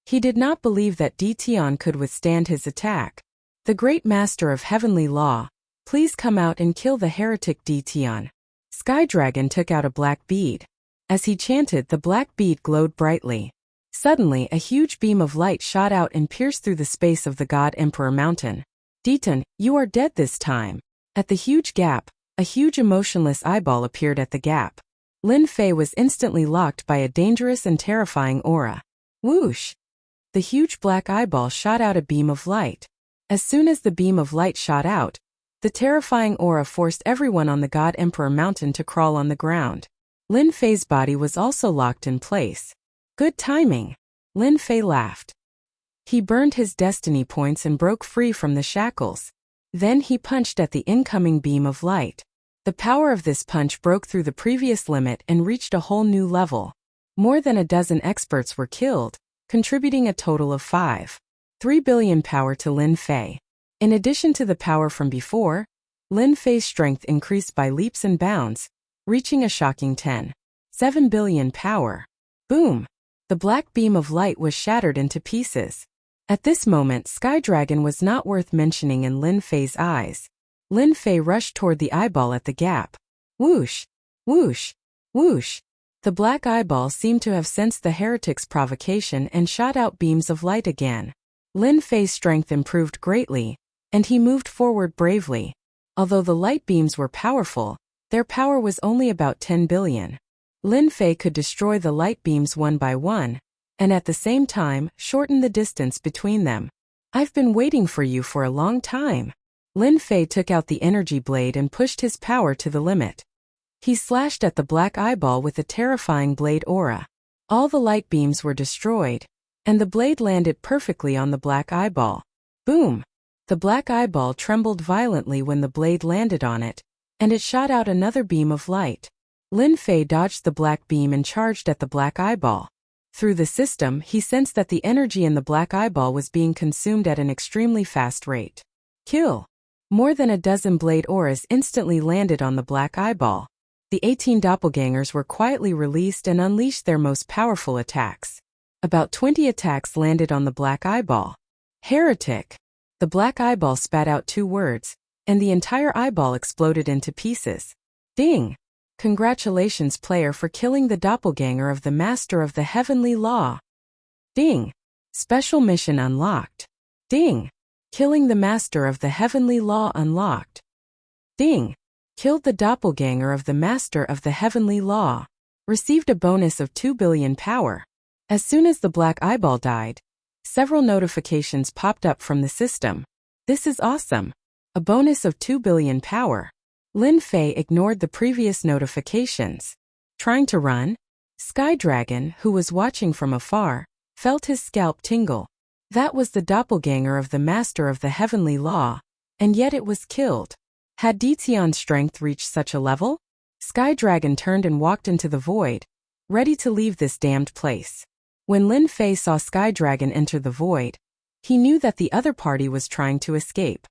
He did not believe that Ditian could withstand his attack. The great master of heavenly law, please come out and kill the heretic Ditian. Sky Dragon took out a black bead. As he chanted, the black bead glowed brightly. Suddenly, a huge beam of light shot out and pierced through the space of the God Emperor Mountain. Deton, you are dead this time. At the huge gap, a huge emotionless eyeball appeared at the gap. Lin Fei was instantly locked by a dangerous and terrifying aura. Whoosh! The huge black eyeball shot out a beam of light. As soon as the beam of light shot out, the terrifying aura forced everyone on the God Emperor Mountain to crawl on the ground. Lin Fei's body was also locked in place. Good timing. Lin Fei laughed. He burned his destiny points and broke free from the shackles. Then he punched at the incoming beam of light. The power of this punch broke through the previous limit and reached a whole new level. More than a dozen experts were killed, contributing a total of 3 billion power to Lin Fei. In addition to the power from before, Lin Fei's strength increased by leaps and bounds, reaching a shocking 7 billion power. Boom! The black beam of light was shattered into pieces. At this moment, Sky Dragon was not worth mentioning in Lin Fei's eyes. Lin Fei rushed toward the eyeball at the gap. Whoosh! Whoosh! Whoosh! The black eyeball seemed to have sensed the heretic's provocation and shot out beams of light again. Lin Fei's strength improved greatly, and he moved forward bravely. Although the light beams were powerful, their power was only about 10 billion. Lin Fei could destroy the light beams one by one, and at the same time, shorten the distance between them. I've been waiting for you for a long time. Lin Fei took out the energy blade and pushed his power to the limit. He slashed at the black eyeball with a terrifying blade aura. All the light beams were destroyed, and the blade landed perfectly on the black eyeball. Boom! The black eyeball trembled violently when the blade landed on it, and it shot out another beam of light. Lin Fei dodged the black beam and charged at the black eyeball. Through the system, he sensed that the energy in the black eyeball was being consumed at an extremely fast rate. Kill! More than a dozen blade auras instantly landed on the black eyeball. The 18 doppelgangers were quietly released and unleashed their most powerful attacks. About 20 attacks landed on the black eyeball. Heretic! The black eyeball spat out 2 words, and the entire eyeball exploded into pieces. Ding! Congratulations, player, for killing the doppelganger of the Master of the Heavenly Law. Ding! Special mission unlocked. Ding! Killing the Master of the Heavenly Law unlocked. Ding! Killed the doppelganger of the Master of the Heavenly Law. Received a bonus of 2 billion power. As soon as the black eyeball died, several notifications popped up from the system. This is awesome. A bonus of 2 billion power. Lin Fei ignored the previous notifications. Trying to run? Sky Dragon, who was watching from afar, felt his scalp tingle. That was the doppelganger of the Master of the Heavenly Law, and yet it was killed. Had Detion's strength reached such a level? Sky Dragon turned and walked into the void, ready to leave this damned place. When Lin Fei saw Sky Dragon enter the void, he knew that the other party was trying to escape.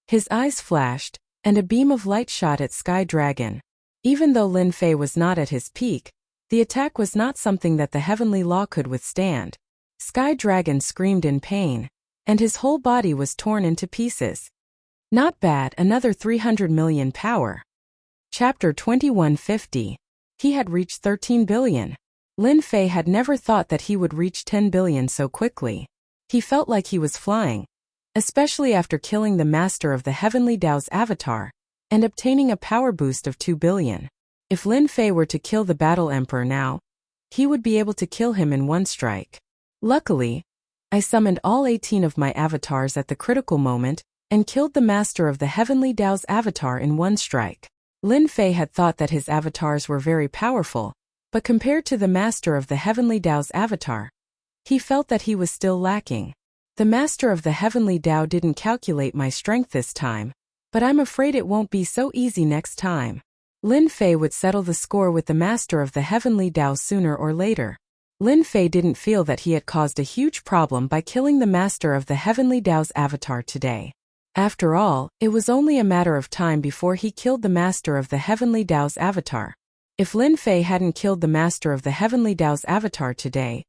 His eyes flashed, and a beam of light shot at Sky Dragon. Even though Lin Fei was not at his peak, the attack was not something that the Heavenly Law could withstand. Sky Dragon screamed in pain, and his whole body was torn into pieces. Not bad, another 300 million power. Chapter 2150. He had reached 13 billion. Lin Fei had never thought that he would reach 10 billion so quickly. He felt like he was flying, especially after killing the Master of the Heavenly Dao's avatar, and obtaining a power boost of 2 billion. If Lin Fei were to kill the Battle Emperor now, he would be able to kill him in one strike. Luckily, I summoned all 18 of my avatars at the critical moment, and killed the Master of the Heavenly Dao's avatar in one strike. Lin Fei had thought that his avatars were very powerful, but compared to the Master of the Heavenly Dao's avatar, he felt that he was still lacking. The Master of the Heavenly Dao didn't calculate my strength this time, but I'm afraid it won't be so easy next time. Lin Fei would settle the score with the Master of the Heavenly Dao sooner or later. Lin Fei didn't feel that he had caused a huge problem by killing the Master of the Heavenly Dao's avatar today. After all, it was only a matter of time before he killed the Master of the Heavenly Dao's avatar. If Lin Fei hadn't killed the Master of the Heavenly Dao's avatar today,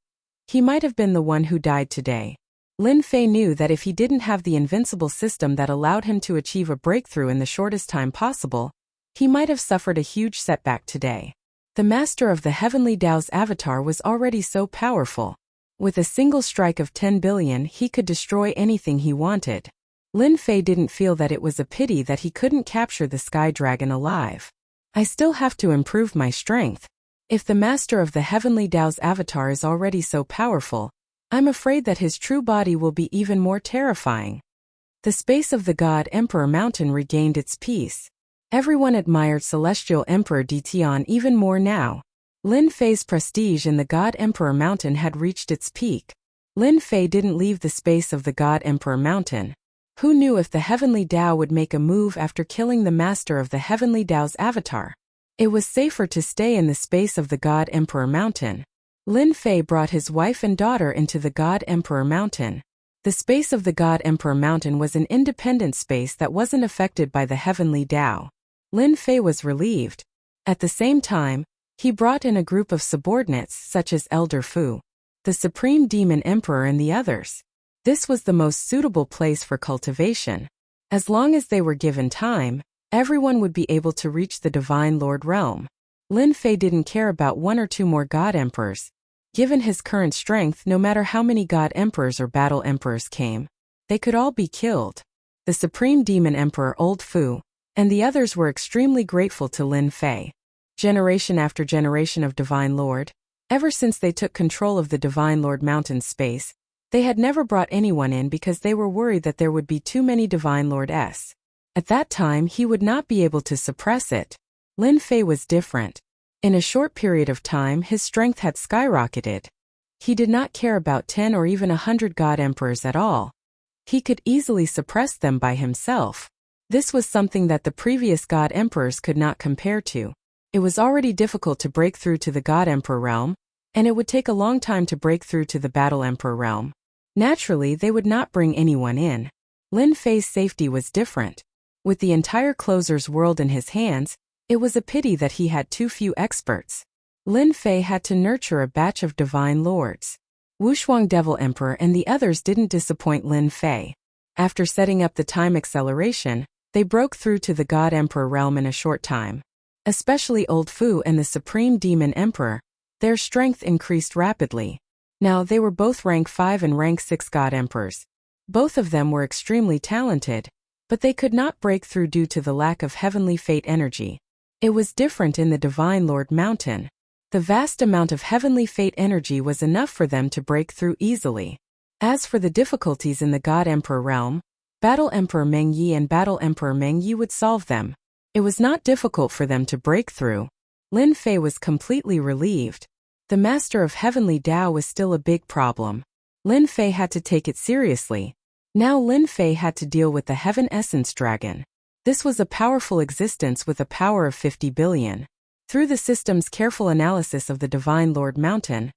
he might have been the one who died today. Lin Fei knew that if he didn't have the invincible system that allowed him to achieve a breakthrough in the shortest time possible, he might have suffered a huge setback today. The Master of the Heavenly Dao's avatar was already so powerful. With a single strike of 10 billion, he could destroy anything he wanted. Lin Fei didn't feel that it was a pity that he couldn't capture the sky dragon alive. I still have to improve my strength. If the master of the heavenly Tao's avatar is already so powerful, I'm afraid that his true body will be even more terrifying. The space of the God Emperor Mountain regained its peace. Everyone admired Celestial Emperor Detian even more now. Lin Fei's prestige in the God Emperor Mountain had reached its peak. Lin Fei didn't leave the space of the God Emperor Mountain. Who knew if the Heavenly Tao would make a move after killing the master of the Heavenly Tao's avatar? It was safer to stay in the space of the God Emperor Mountain. Lin Fei brought his wife and daughter into the God Emperor Mountain. The space of the God Emperor Mountain was an independent space that wasn't affected by the Heavenly Tao. Lin Fei was relieved. At the same time, he brought in a group of subordinates such as Elder Fu, the Supreme Demon Emperor and the others. This was the most suitable place for cultivation. As long as they were given time, everyone would be able to reach the Divine Lord realm. Lin Fei didn't care about one or two more God Emperors. Given his current strength, no matter how many God Emperors or Battle Emperors came, they could all be killed. The Supreme Demon Emperor Old Fu and the others were extremely grateful to Lin Fei. Generation after generation of Divine Lord, ever since they took control of the Divine Lord Mountain space, they had never brought anyone in because they were worried that there would be too many Divine Lords. At that time he would not be able to suppress it. Lin Fei was different. In a short period of time his strength had skyrocketed. He did not care about 10 or even 100 God Emperors at all. He could easily suppress them by himself. This was something that the previous God Emperors could not compare to. It was already difficult to break through to the God Emperor realm, and it would take a long time to break through to the Battle Emperor realm. Naturally, they would not bring anyone in. Lin Fei's safety was different. With the entire Closer's world in his hands, it was a pity that he had too few experts. Lin Fei had to nurture a batch of Divine Lords. Wushuang Devil Emperor and the others didn't disappoint Lin Fei. After setting up the time acceleration, they broke through to the God Emperor realm in a short time. Especially Old Fu and the Supreme Demon Emperor, their strength increased rapidly. Now they were both rank 5 and rank 6 God Emperors. Both of them were extremely talented, but they could not break through due to the lack of heavenly fate energy. It was different in the Divine Lord Mountain. The vast amount of heavenly fate energy was enough for them to break through easily. As for the difficulties in the God Emperor realm, Battle Emperor Meng Yi and Battle Emperor Meng Yi would solve them. It was not difficult for them to break through. Lin Fei was completely relieved. The Master of Heavenly Tao was still a big problem. Lin Fei had to take it seriously. Now Lin Fei had to deal with the Heaven Essence Dragon. This was a powerful existence with a power of 50 billion. Through the system's careful analysis of the Divine Lord Mountain,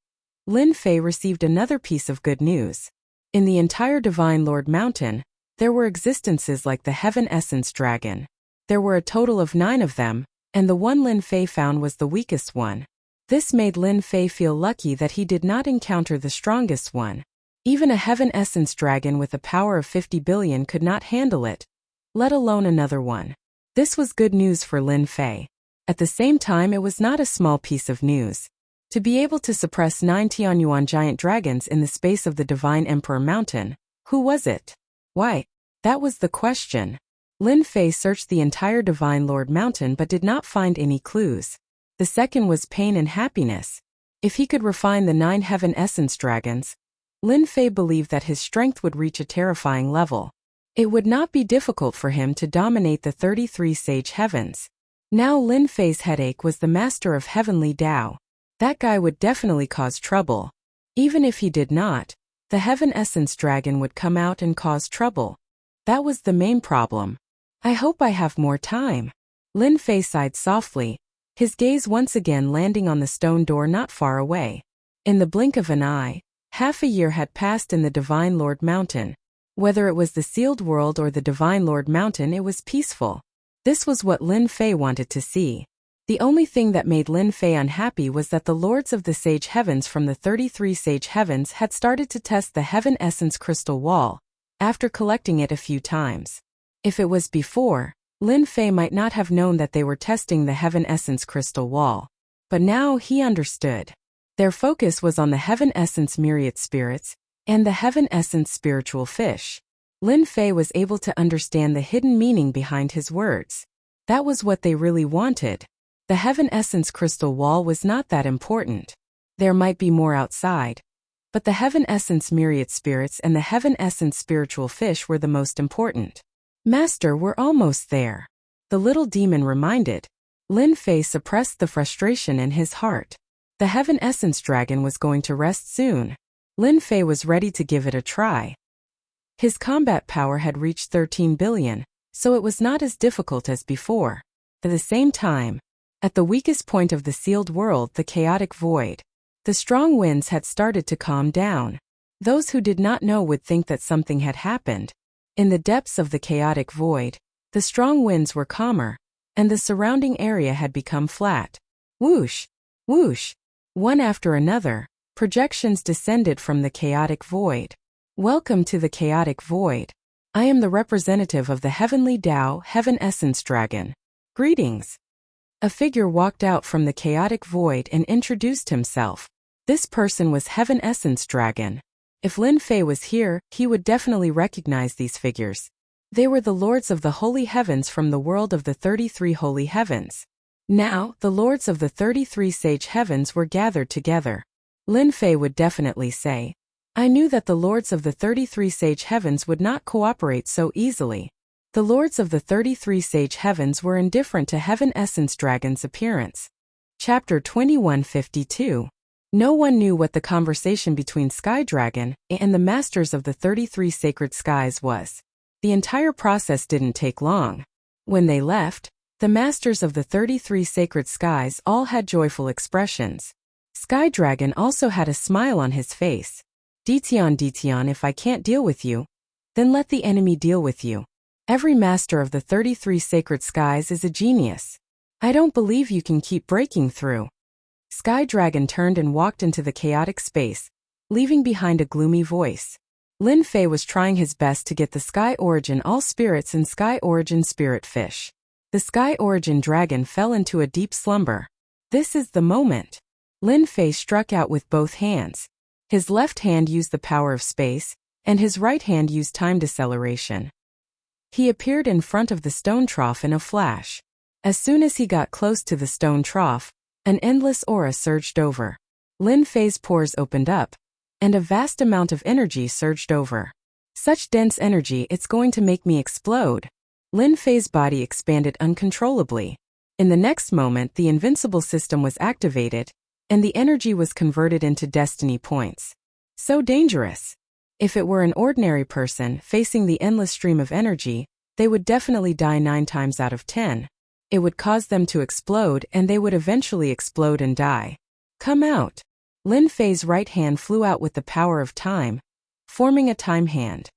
Lin Fei received another piece of good news. In the entire Divine Lord Mountain, there were existences like the Heaven Essence Dragon. There were a total of 9 of them, and the one Lin Fei found was the weakest one. This made Lin Fei feel lucky that he did not encounter the strongest one. Even a Heaven Essence Dragon with a power of 50 billion could not handle it, let alone another one. This was good news for Lin Fei. At the same time, it was not a small piece of news. To be able to suppress 9 Tianyuan giant dragons in the space of the Divine Emperor Mountain, who was it? Why? That was the question. Lin Fei searched the entire Divine Lord Mountain but did not find any clues. The second was pain and happiness. If he could refine the 9 Heaven Essence Dragons, Lin Fei believed that his strength would reach a terrifying level. It would not be difficult for him to dominate the 33 Sage Heavens. Now Lin Fei's headache was the Master of Heavenly Tao. That guy would definitely cause trouble. Even if he did not, the Heaven Essence Dragon would come out and cause trouble. That was the main problem. I hope I have more time. Lin Fei sighed softly, his gaze once again landing on the stone door not far away. In the blink of an eye, half a year had passed in the Divine Lord Mountain. Whether it was the sealed world or the Divine Lord Mountain, it was peaceful. This was what Lin Fei wanted to see. The only thing that made Lin Fei unhappy was that the Lords of the Sage Heavens from the 33 Sage Heavens had started to test the Heaven Essence Crystal Wall, after collecting it a few times. If it was before, Lin Fei might not have known that they were testing the Heaven Essence Crystal Wall. But now he understood. Their focus was on the Heaven Essence Myriad Spirits, and the Heaven Essence Spiritual Fish. Lin Fei was able to understand the hidden meaning behind his words. That was what they really wanted. The Heaven Essence crystal wall was not that important. There might be more outside. But the Heaven Essence myriad spirits and the Heaven Essence spiritual fish were the most important. Master, we're almost there. The little demon reminded. Lin Fei suppressed the frustration in his heart. The Heaven Essence dragon was going to rest soon. Lin Fei was ready to give it a try. His combat power had reached 13 billion, so it was not as difficult as before. At the same time, at the weakest point of the sealed world, the chaotic void, the strong winds had started to calm down. Those who did not know would think that something had happened. In the depths of the chaotic void, the strong winds were calmer, and the surrounding area had become flat. Whoosh! Whoosh! One after another, projections descended from the chaotic void. Welcome to the chaotic void. I am the representative of the Heavenly Tao Heaven Essence Dragon. Greetings. A figure walked out from the chaotic void and introduced himself. This person was Heaven Essence Dragon. If Lin Fei was here, he would definitely recognize these figures. They were the lords of the holy heavens from the world of the 33 holy heavens. Now, the lords of the 33 sage heavens were gathered together. Lin Fei would definitely say, I knew that the lords of the 33 sage heavens would not cooperate so easily. The lords of the 33 sage heavens were indifferent to Heaven Essence Dragon's appearance. Chapter 2152. No one knew what the conversation between Sky Dragon and the masters of the 33 sacred skies was. The entire process didn't take long. When they left, the masters of the 33 sacred skies all had joyful expressions. Sky Dragon also had a smile on his face. Detian, if I can't deal with you, then let the enemy deal with you. Every master of the 33 sacred skies is a genius. I don't believe you can keep breaking through. Sky Dragon turned and walked into the chaotic space, leaving behind a gloomy voice. Lin Fei was trying his best to get the Sky Origin All Spirits and Sky Origin Spirit Fish. The Sky Origin Dragon fell into a deep slumber. This is the moment. Lin Fei struck out with both hands. His left hand used the power of space, and his right hand used time deceleration. He appeared in front of the stone trough in a flash. As soon as he got close to the stone trough, an endless aura surged over. Lin Fei's pores opened up, and a vast amount of energy surged over. Such dense energy, it's going to make me explode. Lin Fei's body expanded uncontrollably. In the next moment, the invincible system was activated, and the energy was converted into destiny points. So dangerous. If it were an ordinary person facing the endless stream of energy, they would definitely die 9 times out of 10. It would cause them to explode, and they would eventually explode and die. Come out. Lin Fei's right hand flew out with the power of time, forming a time hand.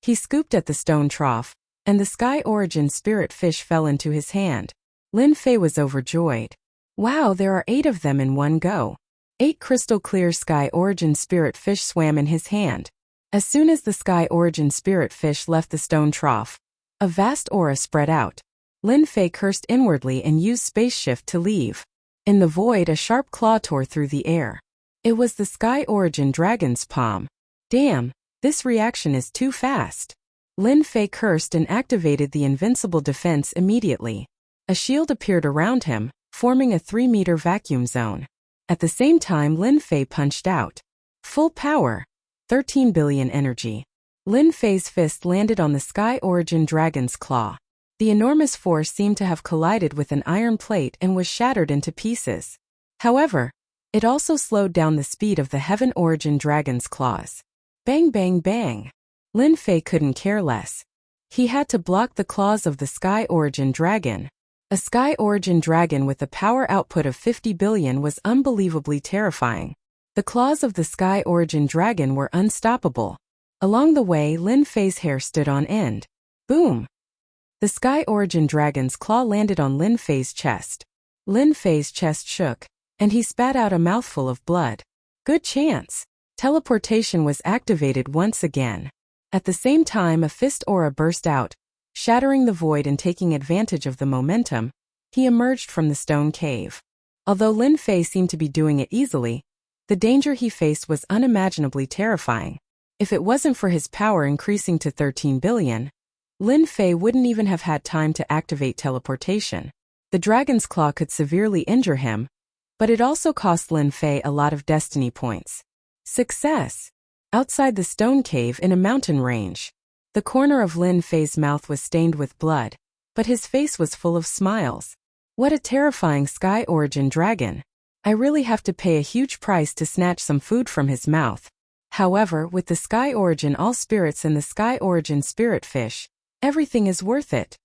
He scooped at the stone trough, and the Sky Origin Spirit Fish fell into his hand. Lin Fei was overjoyed. Wow, there are 8 of them in one go. 8 crystal clear Sky Origin Spirit Fish swam in his hand. As soon as the Sky Origin Spirit Fish left the stone trough, a vast aura spread out. Lin Fei cursed inwardly and used space shift to leave. In the void, a sharp claw tore through the air. It was the Sky Origin Dragon's palm. Damn, this reaction is too fast. Lin Fei cursed and activated the invincible defense immediately. A shield appeared around him, forming a 3-meter vacuum zone. At the same time, Lin Fei punched out. Full power. 13 billion energy. Lin Fei's fist landed on the Sky Origin Dragon's claw. The enormous force seemed to have collided with an iron plate and was shattered into pieces. However, it also slowed down the speed of the Heaven Origin Dragon's claws. Bang bang bang. Lin Fei couldn't care less. He had to block the claws of the Sky Origin Dragon. A Sky Origin Dragon with a power output of 50 billion was unbelievably terrifying. The claws of the Sky Origin Dragon were unstoppable. Along the way, Lin Fei's hair stood on end. Boom! The Sky Origin Dragon's claw landed on Lin Fei's chest. Lin Fei's chest shook, and he spat out a mouthful of blood. Good chance. Teleportation was activated once again. At the same time, a fist aura burst out, shattering the void and taking advantage of the momentum. He emerged from the stone cave. Although Lin Fei seemed to be doing it easily, the danger he faced was unimaginably terrifying. If it wasn't for his power increasing to 13 billion, Lin Fei wouldn't even have had time to activate teleportation. The dragon's claw could severely injure him, but it also cost Lin Fei a lot of destiny points. Success! Outside the stone cave in a mountain range, the corner of Lin Fei's mouth was stained with blood, but his face was full of smiles. What a terrifying Sky Origin dragon! I really have to pay a huge price to snatch some food from his mouth. However, with the Sky Origin All Spirits and the Sky Origin Spirit Fish, everything is worth it.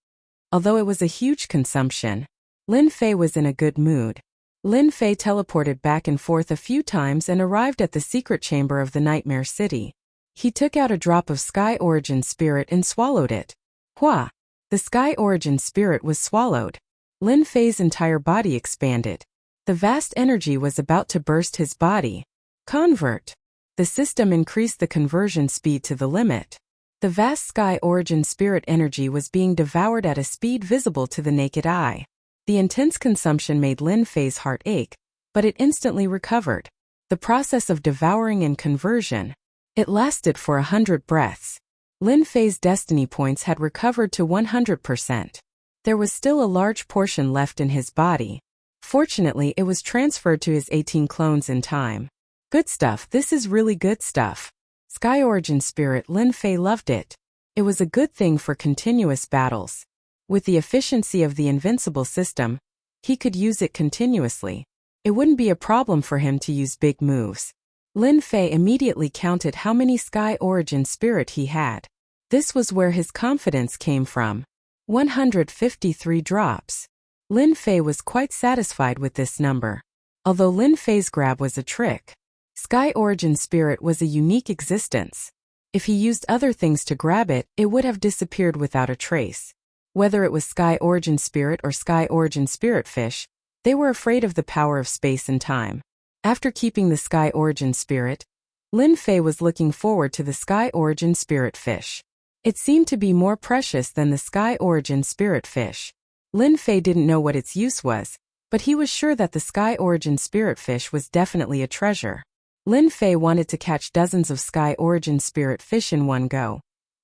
Although it was a huge consumption, Lin Fei was in a good mood. Lin Fei teleported back and forth a few times and arrived at the secret chamber of the Nightmare City. He took out a drop of Sky Origin Spirit and swallowed it. Hua! The Sky Origin Spirit was swallowed. Lin Fei's entire body expanded. The vast energy was about to burst his body. Convert! The system increased the conversion speed to the limit. The vast Sky Origin Spirit energy was being devoured at a speed visible to the naked eye. The intense consumption made Lin Fei's heart ache, but it instantly recovered. The process of devouring and conversion. It lasted for 100 breaths. Lin Fei's destiny points had recovered to 100%. There was still a large portion left in his body. Fortunately, it was transferred to his 18 clones in time. Good stuff, this is really good stuff. Sky Origin Spirit, Lin Fei loved it. It was a good thing for continuous battles. With the efficiency of the invincible system, he could use it continuously. It wouldn't be a problem for him to use big moves. Lin Fei immediately counted how many Sky Origin Spirit he had. This was where his confidence came from. 153 drops. Lin Fei was quite satisfied with this number. Although Lin Fei's grab was a trick, Sky Origin Spirit was a unique existence. If he used other things to grab it, it would have disappeared without a trace. Whether it was Sky Origin Spirit or Sky Origin Spirit Fish, they were afraid of the power of space and time. After keeping the Sky Origin Spirit, Lin Fei was looking forward to the Sky Origin Spirit Fish. It seemed to be more precious than the Sky Origin Spirit Fish. Lin Fei didn't know what its use was, but he was sure that the Sky Origin Spirit Fish was definitely a treasure. Lin Fei wanted to catch dozens of Sky Origin Spirit Fish in one go,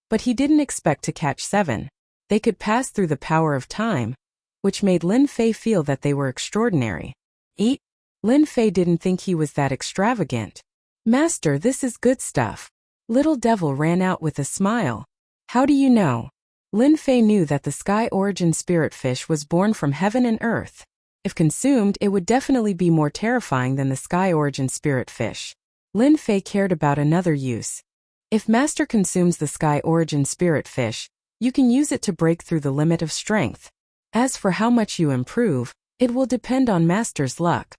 but he didn't expect to catch 7. They could pass through the power of time, which made Lin Fei feel that they were extraordinary. Eat? Lin Fei didn't think he was that extravagant. Master, this is good stuff. Little Devil ran out with a smile. How do you know? Lin Fei knew that the Sky Origin Spirit Fish was born from heaven and earth. If consumed, it would definitely be more terrifying than the Sky Origin Spirit Fish. Lin Fei cared about another use. If Master consumes the Sky Origin Spirit Fish, you can use it to break through the limit of strength. As for how much you improve, it will depend on Master's luck.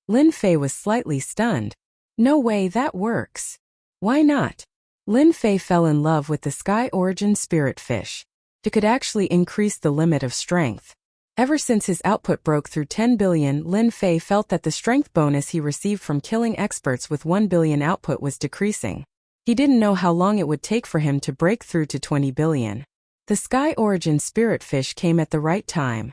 Lin Fei was slightly stunned. No way that works. Why not? Lin Fei fell in love with the Sky Origin Spirit Fish. It could actually increase the limit of strength. Ever since his output broke through 10 billion, Lin Fei felt that the strength bonus he received from killing experts with 1 billion output was decreasing. He didn't know how long it would take for him to break through to 20 billion. The Sky Origin Spirit Fish came at the right time.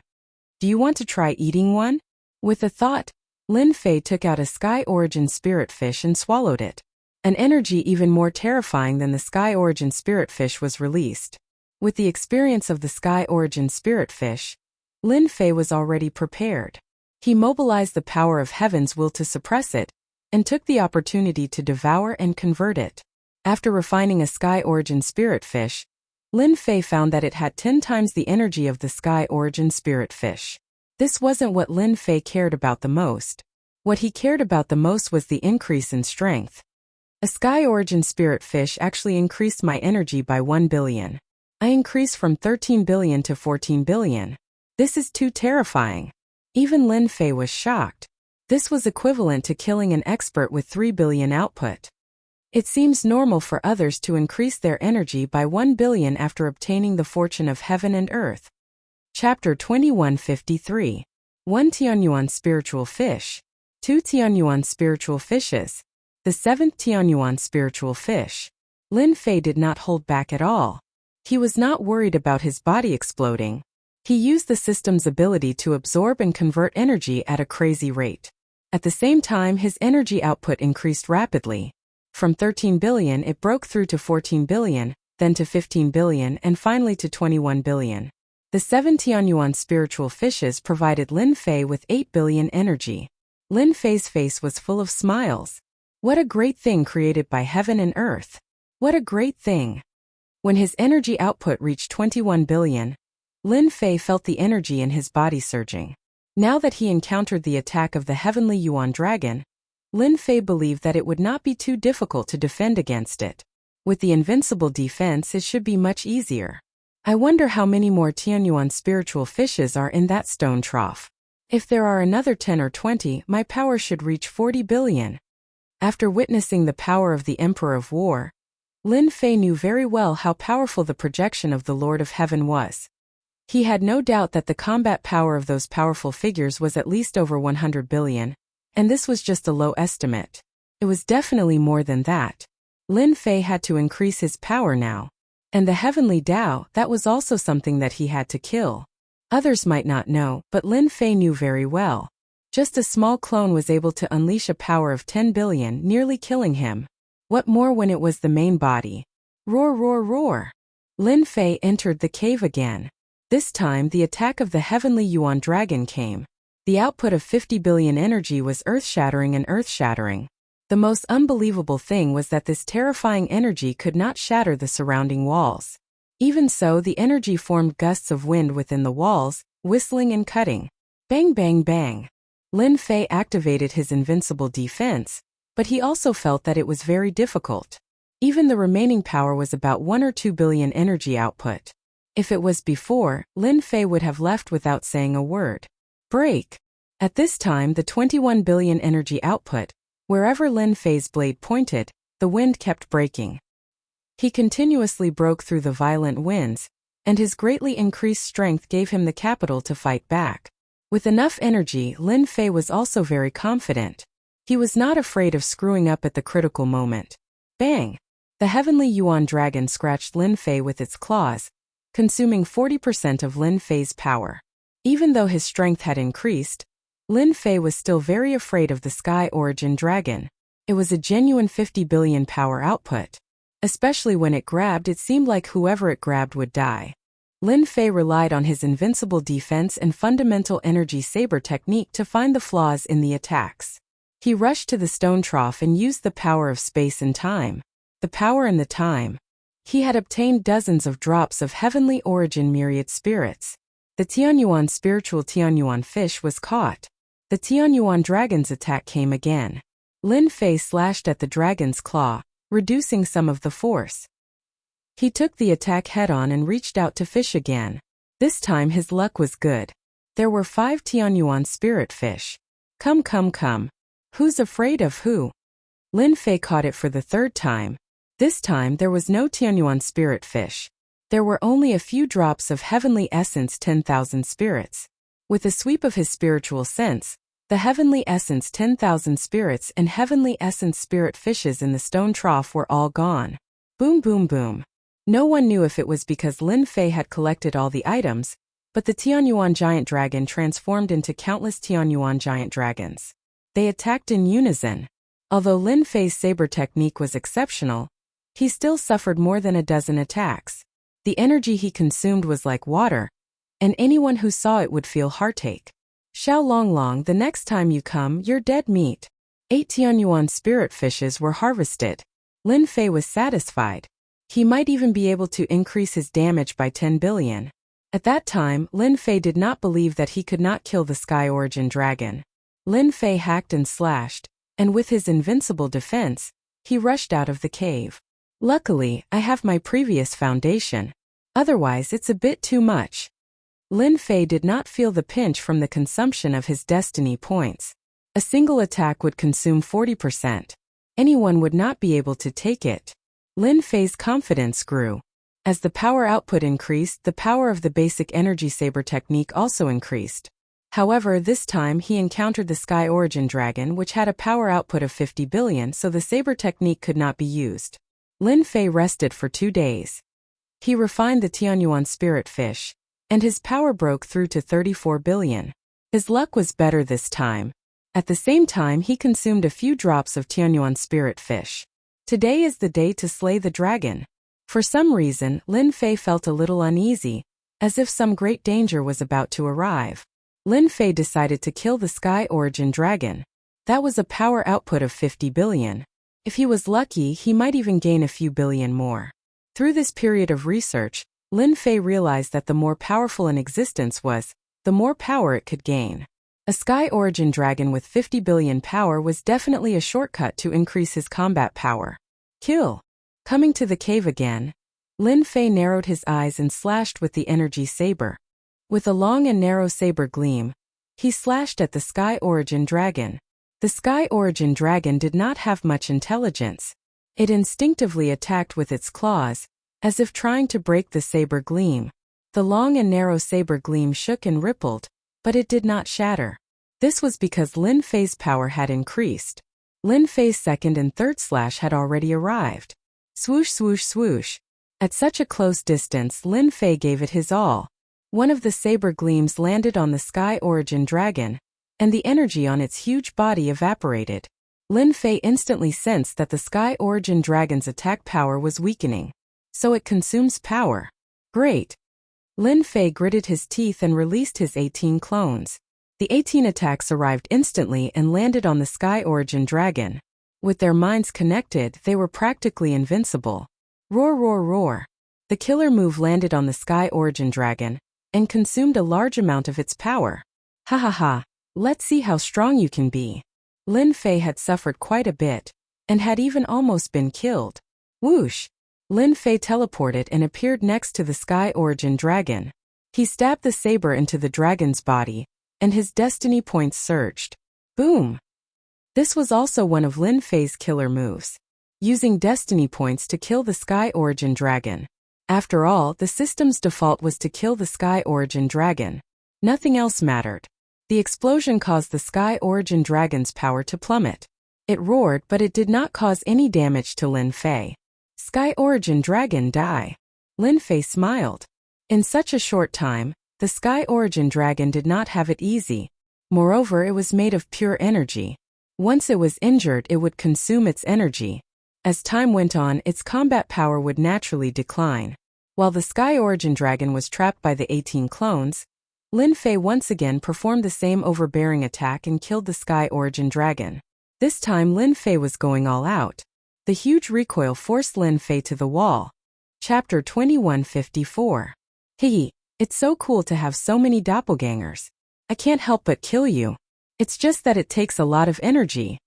Do you want to try eating one? With a thought, Lin Fei took out a Sky Origin Spirit Fish and swallowed it. An energy even more terrifying than the Sky Origin Spirit Fish was released. With the experience of the Sky Origin Spirit Fish, Lin Fei was already prepared. He mobilized the power of Heaven's will to suppress it, and took the opportunity to devour and convert it. After refining a Sky Origin Spirit Fish, Lin Fei found that it had 10 times the energy of the Sky Origin Spirit Fish. This wasn't what Lin Fei cared about the most. What he cared about the most was the increase in strength. A Sky Origin Spirit Fish actually increased my energy by 1 billion. I increased from 13 billion to 14 billion. This is too terrifying. Even Lin Fei was shocked. This was equivalent to killing an expert with 3 billion output. It seems normal for others to increase their energy by 1 billion after obtaining the fortune of heaven and earth. Chapter 2153. 1 Tianyuan Spiritual Fish. 2 Tianyuan Spiritual Fishes. The 7th Tianyuan Spiritual Fish. Lin Fei did not hold back at all. He was not worried about his body exploding. He used the system's ability to absorb and convert energy at a crazy rate. At the same time, his energy output increased rapidly. From 13 billion it broke through to 14 billion, then to 15 billion and finally to 21 billion. The 7 Tianyuan spiritual fishes provided Lin Fei with 8 billion energy. Lin Fei's face was full of smiles. What a great thing created by heaven and earth. What a great thing. When his energy output reached 21 billion, Lin Fei felt the energy in his body surging. Now that he encountered the attack of the heavenly Yuan dragon, Lin Fei believed that it would not be too difficult to defend against it. With the invincible defense, it should be much easier. I wonder how many more Tianyuan spiritual fishes are in that stone trough. If there are another 10 or 20, my power should reach 40 billion. After witnessing the power of the Emperor of War, Lin Fei knew very well how powerful the projection of the Lord of Heaven was. He had no doubt that the combat power of those powerful figures was at least over 100 billion, and this was just a low estimate. It was definitely more than that. Lin Fei had to increase his power now. And the heavenly Tao, that was also something that he had to kill. Others might not know, but Lin Fei knew very well. Just a small clone was able to unleash a power of 10 billion, nearly killing him. What more when it was the main body? Roar, roar, roar. Lin Fei entered the cave again. This time the attack of the heavenly Yuan dragon came. The output of 50 billion energy was earth-shattering and earth-shattering. The most unbelievable thing was that this terrifying energy could not shatter the surrounding walls. Even so, the energy formed gusts of wind within the walls, whistling and cutting. Bang, bang, bang. Lin Fei activated his invincible defense, but he also felt that it was very difficult. Even the remaining power was about 1 or 2 billion energy output. If it was before, Lin Fei would have left without saying a word. Break. At this time, the 21 billion energy output, wherever Lin Fei's blade pointed, the wind kept breaking. He continuously broke through the violent winds, and his greatly increased strength gave him the capital to fight back. With enough energy, Lin Fei was also very confident. He was not afraid of screwing up at the critical moment. Bang! The heavenly Yuan dragon scratched Lin Fei with its claws, consuming 40% of Lin Fei's power. Even though his strength had increased, Lin Fei was still very afraid of the Sky Origin Dragon. It was a genuine 50 billion power output. Especially when it grabbed, it seemed like whoever it grabbed would die. Lin Fei relied on his invincible defense and fundamental energy saber technique to find the flaws in the attacks. He rushed to the stone trough and used the power of space and time. The power and the time. He had obtained dozens of drops of heavenly origin myriad spirits. The Tianyuan spiritual Tianyuan fish was caught. The Tianyuan dragon's attack came again. Lin Fei slashed at the dragon's claw, reducing some of the force. He took the attack head-on and reached out to fish again. This time his luck was good. There were 5 Tianyuan spirit fish. Come, come, come. Who's afraid of who? Lin Fei caught it for the 3rd time. This time there was no Tianyuan spirit fish. There were only a few drops of heavenly essence 10,000 spirits. With a sweep of his spiritual sense, the heavenly essence 10,000 spirits and heavenly essence spirit fishes in the stone trough were all gone. Boom, boom, boom. No one knew if it was because Lin Fei had collected all the items, but the Tianyuan giant dragon transformed into countless Tianyuan giant dragons. They attacked in unison. Although Lin Fei's saber technique was exceptional, he still suffered more than a dozen attacks. The energy he consumed was like water, and anyone who saw it would feel heartache. Xiao Long Long, the next time you come, you're dead meat. 8 Tianyuan spirit fishes were harvested. Lin Fei was satisfied. He might even be able to increase his damage by 10 billion. At that time, Lin Fei did not believe that he could not kill the Sky Origin Dragon. Lin Fei hacked and slashed, and with his invincible defense, he rushed out of the cave. Luckily, I have my previous foundation. Otherwise, it's a bit too much. Lin Fei did not feel the pinch from the consumption of his destiny points. A single attack would consume 40%. Anyone would not be able to take it. Lin Fei's confidence grew. As the power output increased, the power of the basic energy saber technique also increased. However, this time he encountered the Sky Origin Dragon, which had a power output of 50 billion, so the saber technique could not be used. Lin Fei rested for 2 days. He refined the Tianyuan spirit fish, and his power broke through to 34 billion. His luck was better this time. At the same time, he consumed a few drops of Tianyuan spirit fish. Today is the day to slay the dragon. For some reason, Lin Fei felt a little uneasy, as if some great danger was about to arrive. Lin Fei decided to kill the Sky Origin Dragon. That was a power output of 50 billion. If he was lucky, he might even gain a few billion more. Through this period of research, Lin Fei realized that the more powerful an existence was, the more power it could gain. A Sky Origin Dragon with 50 billion power was definitely a shortcut to increase his combat power. Kill. Coming to the cave again, Lin Fei narrowed his eyes and slashed with the energy saber. With a long and narrow saber gleam, he slashed at the Sky Origin Dragon. The Sky Origin Dragon did not have much intelligence. It instinctively attacked with its claws, as if trying to break the saber gleam. The long and narrow saber gleam shook and rippled, but it did not shatter. This was because Lin Fei's power had increased. Lin Fei's second and third slash had already arrived. Swoosh swoosh swoosh. At such a close distance, Lin Fei gave it his all. One of the saber gleams landed on the Sky Origin Dragon, and the energy on its huge body evaporated. Lin Fei instantly sensed that the Sky Origin Dragon's attack power was weakening. So it consumes power. Great. Lin Fei gritted his teeth and released his 18 clones. The 18 attacks arrived instantly and landed on the Sky Origin Dragon. With their minds connected, they were practically invincible. Roar roar roar. The killer move landed on the Sky Origin Dragon, and consumed a large amount of its power. Ha ha ha. Let's see how strong you can be. Lin Fei had suffered quite a bit, and had even almost been killed. Whoosh! Lin Fei teleported and appeared next to the Sky Origin Dragon. He stabbed the saber into the dragon's body, and his destiny points surged. Boom! This was also one of Lin Fei's killer moves, using destiny points to kill the Sky Origin Dragon. After all, the system's default was to kill the Sky Origin Dragon. Nothing else mattered. The explosion caused the Sky Origin Dragon's power to plummet. It roared, but it did not cause any damage to Lin Fei. Sky Origin Dragon die. Lin Fei smiled. In such a short time, the Sky Origin Dragon did not have it easy. Moreover, it was made of pure energy. Once it was injured, it would consume its energy. As time went on, its combat power would naturally decline. While the Sky Origin Dragon was trapped by the 18 clones, Lin Fei once again performed the same overbearing attack and killed the Sky Origin Dragon. This time Lin Fei was going all out. The huge recoil forced Lin Fei to the wall. Chapter 2154. Hee, it's so cool to have so many doppelgangers. I can't help but kill you. It's just that it takes a lot of energy.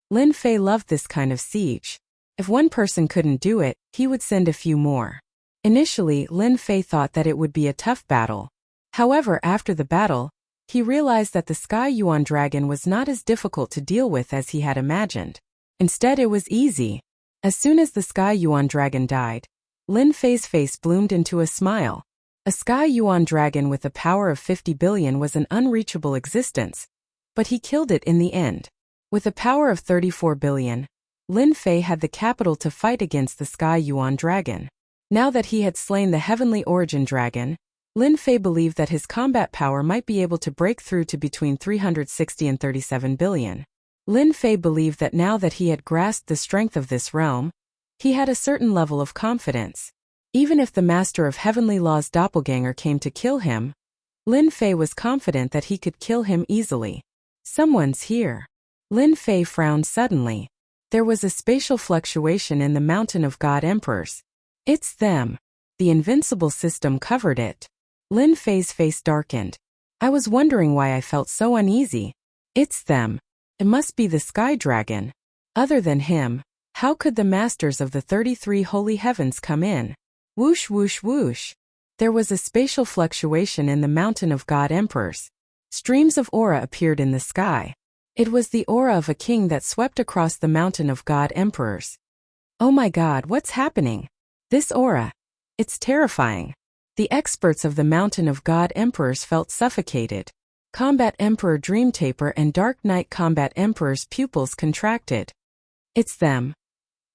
Lin Fei loved this kind of siege. If one person couldn't do it, he would send a few more. Initially, Lin Fei thought that it would be a tough battle. However, after the battle, he realized that the Sky Yuan Dragon was not as difficult to deal with as he had imagined. Instead, it was easy. As soon as the Sky Yuan Dragon died, Lin Fei's face bloomed into a smile. A Sky Yuan Dragon with a power of 50 billion was an unreachable existence, but he killed it in the end. With a power of 34 billion, Lin Fei had the capital to fight against the Sky Yuan Dragon. Now that he had slain the Heavenly Origin Dragon, Lin Fei believed that his combat power might be able to break through to between 360 and 37 billion. Lin Fei believed that now that he had grasped the strength of this realm, he had a certain level of confidence. Even if the Master of Heavenly Law's doppelganger came to kill him, Lin Fei was confident that he could kill him easily. Someone's here. Lin Fei frowned suddenly. There was a spatial fluctuation in the Mountain of God Emperors. It's them. The invincible system covered it. Lin Fei's face darkened. I was wondering why I felt so uneasy. It's them. It must be the Sky Dragon. Other than him, how could the masters of the 33 holy heavens come in? Whoosh whoosh whoosh. There was a spatial fluctuation in the Mountain of God Emperors. Streams of aura appeared in the sky. It was the aura of a king that swept across the Mountain of God Emperors. Oh my God, what's happening? This aura. It's terrifying. The experts of the Mountain of God Emperors felt suffocated. Combat Emperor Dream Taper and Dark Knight Combat Emperor's pupils contracted. It's them.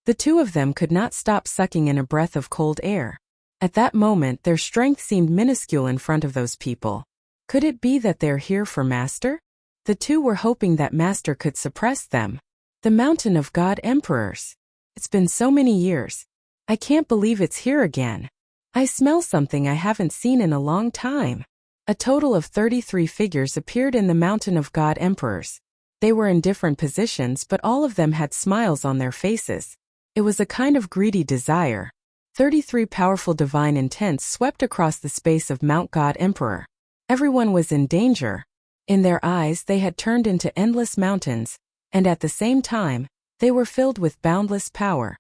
The two of them could not stop sucking in a breath of cold air. At that moment, their strength seemed minuscule in front of those people. Could it be that they're here for Master? The two were hoping that Master could suppress them. The Mountain of God Emperors. It's been so many years. I can't believe it's here again. I smell something I haven't seen in a long time. A total of 33 figures appeared in the mountain of God Emperors. They were in different positions, but all of them had smiles on their faces. It was a kind of greedy desire. 33 powerful divine intents swept across the space of Mount God Emperor. Everyone was in danger. In their eyes they had turned into endless mountains, and at the same time, they were filled with boundless power.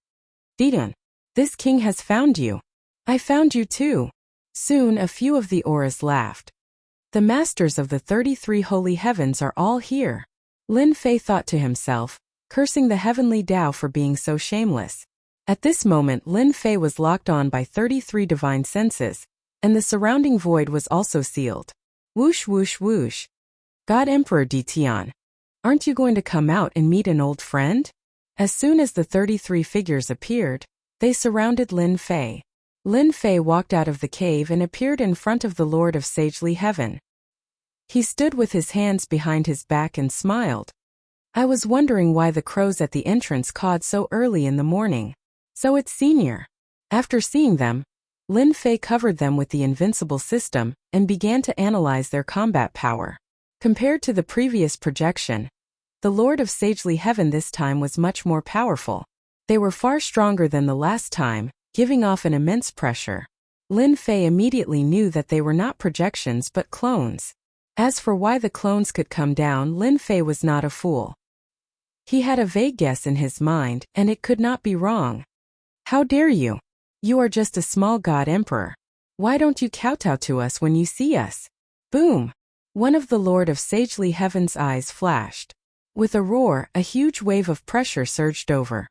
Didun, this king has found you. I found you too. Soon a few of the auras laughed. The masters of the 33 holy heavens are all here. Lin Fei thought to himself, cursing the heavenly Tao for being so shameless. At this moment Lin Fei was locked on by 33 divine senses, and the surrounding void was also sealed. Whoosh whoosh whoosh. God Emperor Di Tian, aren't you going to come out and meet an old friend? As soon as the 33 figures appeared, they surrounded Lin Fei. Lin Fei walked out of the cave and appeared in front of the Lord of Sagely Heaven. He stood with his hands behind his back and smiled. I was wondering why the crows at the entrance cawed so early in the morning. So it's senior. After seeing them, Lin Fei covered them with the invincible system and began to analyze their combat power. Compared to the previous projection, the Lord of Sagely Heaven this time was much more powerful. They were far stronger than the last time, giving off an immense pressure. Lin Fei immediately knew that they were not projections but clones. As for why the clones could come down, Lin Fei was not a fool. He had a vague guess in his mind, and it could not be wrong. How dare you? You are just a small god emperor. Why don't you kowtow to us when you see us? Boom! One of the Lord of Sagely Heaven's eyes flashed. With a roar, a huge wave of pressure surged over.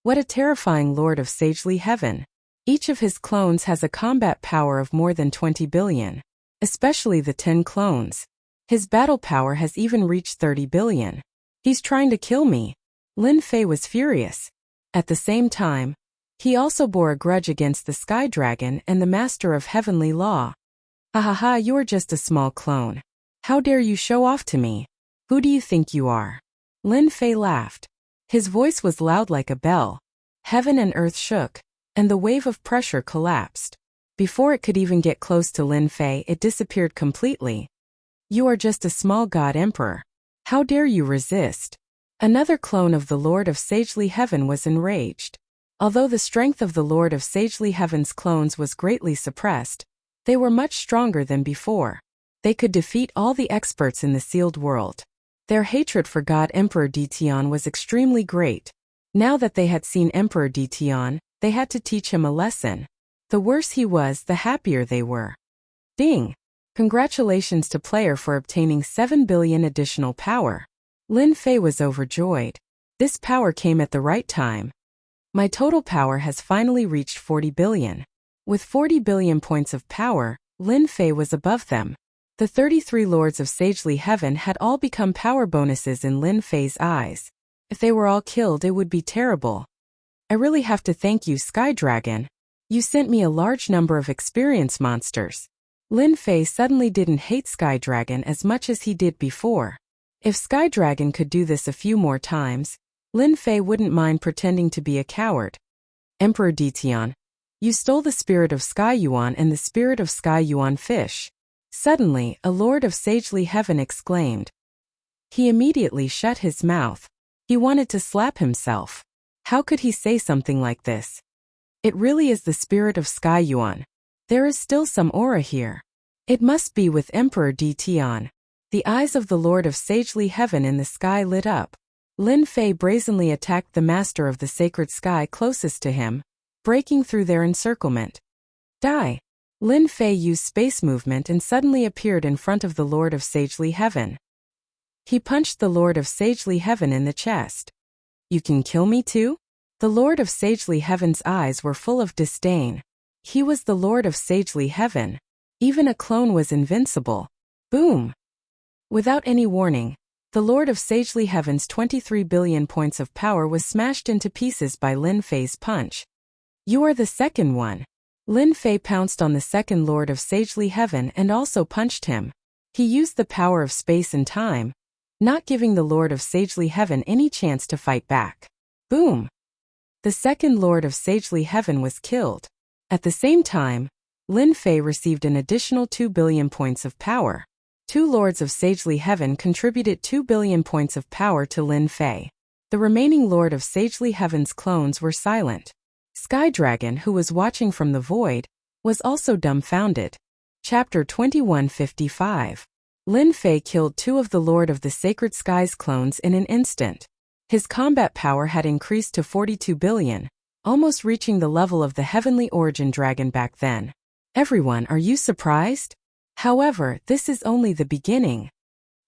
What a terrifying Lord of Sagely Heaven. Each of his clones has a combat power of more than 20 billion. Especially the 10 clones. His battle power has even reached 30 billion. He's trying to kill me. Lin Fei was furious. At the same time, he also bore a grudge against the Sky Dragon and the Master of Heavenly Law. Ha ha ha, you're just a small clone. How dare you show off to me? Who do you think you are? Lin Fei laughed. His voice was loud like a bell. Heaven and earth shook, and the wave of pressure collapsed. Before it could even get close to Lin Fei, it disappeared completely. You are just a small god emperor. How dare you resist? Another clone of the Lord of Sagely Heaven was enraged. Although the strength of the Lord of Sagely Heaven's clones was greatly suppressed, they were much stronger than before. They could defeat all the experts in the sealed world. Their hatred for God Emperor Di Tian was extremely great. Now that they had seen Emperor Di Tian, they had to teach him a lesson. The worse he was, the happier they were. Ding! Congratulations to player for obtaining 7 billion additional power. Lin Fei was overjoyed. This power came at the right time. My total power has finally reached 40 billion. With 40 billion points of power, Lin Fei was above them. The 33 Lords of Sagely Heaven had all become power bonuses in Lin Fei's eyes. If they were all killed, it would be terrible. I really have to thank you, Sky Dragon. You sent me a large number of experience monsters. Lin Fei suddenly didn't hate Sky Dragon as much as he did before. If Sky Dragon could do this a few more times, Lin Fei wouldn't mind pretending to be a coward. Emperor Di Tian, you stole the spirit of Sky Yuan and the spirit of Sky Yuan fish. Suddenly, a Lord of Sagely Heaven exclaimed. He immediately shut his mouth. He wanted to slap himself. How could he say something like this? It really is the spirit of Sky Yuan. There is still some aura here. It must be with Emperor Di Tian. The eyes of the Lord of Sagely Heaven in the sky lit up. Lin Fei brazenly attacked the master of the sacred sky closest to him, breaking through their encirclement. Die! Lin Fei used space movement and suddenly appeared in front of the Lord of Sagely Heaven. He punched the Lord of Sagely Heaven in the chest. You can kill me too? The Lord of Sagely Heaven's eyes were full of disdain. He was the Lord of Sagely Heaven. Even a clone was invincible. Boom! Without any warning, the Lord of Sagely Heaven's 23 billion points of power was smashed into pieces by Lin Fei's punch. You are the second one. Lin Fei pounced on the second Lord of Sagely Heaven and also punched him. He used the power of space and time, not giving the Lord of Sagely Heaven any chance to fight back. Boom! The second Lord of Sagely Heaven was killed. At the same time, Lin Fei received an additional 2 billion points of power. 2 Lords of Sagely Heaven contributed 2 billion points of power to Lin Fei. The remaining Lord of Sagely Heaven's clones were silent. Sky Dragon, who was watching from the void, was also dumbfounded. Chapter 2155. Lin Fei killed 2 of the Lord of the Sacred Skies clones in an instant. His combat power had increased to 42 billion, almost reaching the level of the Heavenly Origin Dragon back then. Everyone, are you surprised? However, this is only the beginning.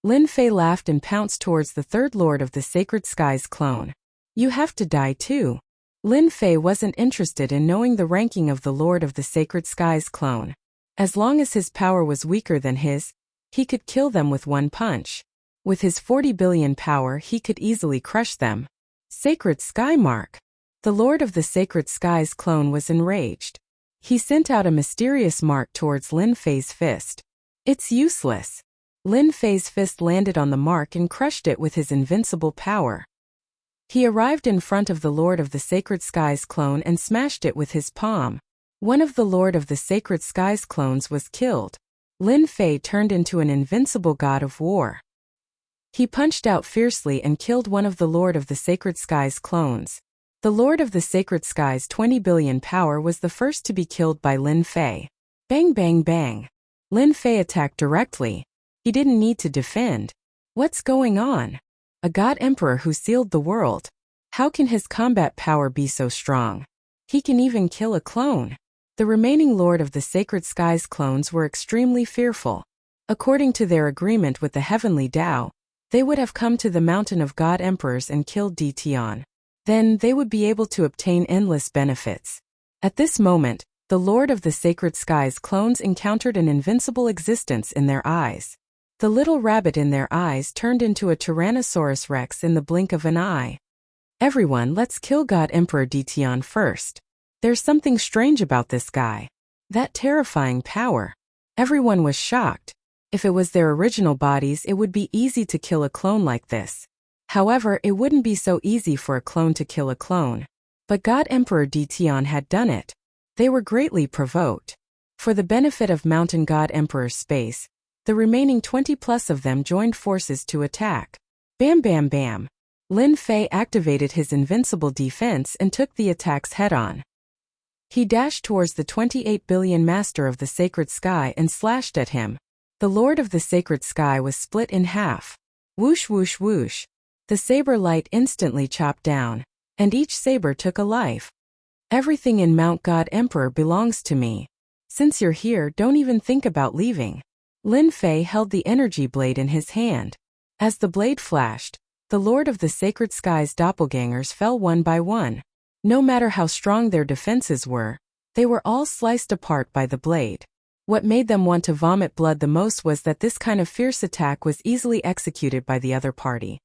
Lin Fei laughed and pounced towards the third Lord of the Sacred Skies clone. You have to die too. Lin Fei wasn't interested in knowing the ranking of the Lord of the Sacred Skies clone. As long as his power was weaker than his, he could kill them with one punch. With his 40 billion power, he could easily crush them. Sacred Sky Mark. The Lord of the Sacred Skies clone was enraged. He sent out a mysterious mark towards Lin Fei's fist. It's useless. Lin Fei's fist landed on the mark and crushed it with his invincible power. He arrived in front of the Lord of the Sacred Skies clone and smashed it with his palm. One of the Lord of the Sacred Skies clones was killed. Lin Fei turned into an invincible god of war. He punched out fiercely and killed one of the Lord of the Sacred Skies clones. The Lord of the Sacred Skies' 20 billion power was the first to be killed by Lin Fei. Bang bang bang. Lin Fei attacked directly. He didn't need to defend. What's going on? A god emperor who sealed the world. How can his combat power be so strong? He can even kill a clone. The remaining Lord of the Sacred Skies clones were extremely fearful. According to their agreement with the Heavenly Tao, they would have come to the Mountain of God Emperors and killed Di Tian. Then they would be able to obtain endless benefits. At this moment, the Lord of the Sacred Skies clones encountered an invincible existence in their eyes. The little rabbit in their eyes turned into a Tyrannosaurus Rex in the blink of an eye. Everyone, let's kill God Emperor Di Tian first. There's something strange about this guy. That terrifying power. Everyone was shocked. If it was their original bodies, it would be easy to kill a clone like this. However, it wouldn't be so easy for a clone to kill a clone. But God Emperor Di Tian had done it. They were greatly provoked. For the benefit of Mountain God Emperor's space, the remaining 20+ of them joined forces to attack. Bam bam bam. Lin Fei activated his invincible defense and took the attacks head-on. He dashed towards the 28 billion Master of the Sacred Sky and slashed at him. The Lord of the Sacred Sky was split in half. Whoosh whoosh whoosh. The saber light instantly chopped down, and each saber took a life. Everything in Mount God Emperor belongs to me. Since you're here, don't even think about leaving. Lin Fei held the energy blade in his hand. As the blade flashed, the Lord of the Sacred Sky's doppelgangers fell one by one. No matter how strong their defenses were, they were all sliced apart by the blade. What made them want to vomit blood the most was that this kind of fierce attack was easily executed by the other party.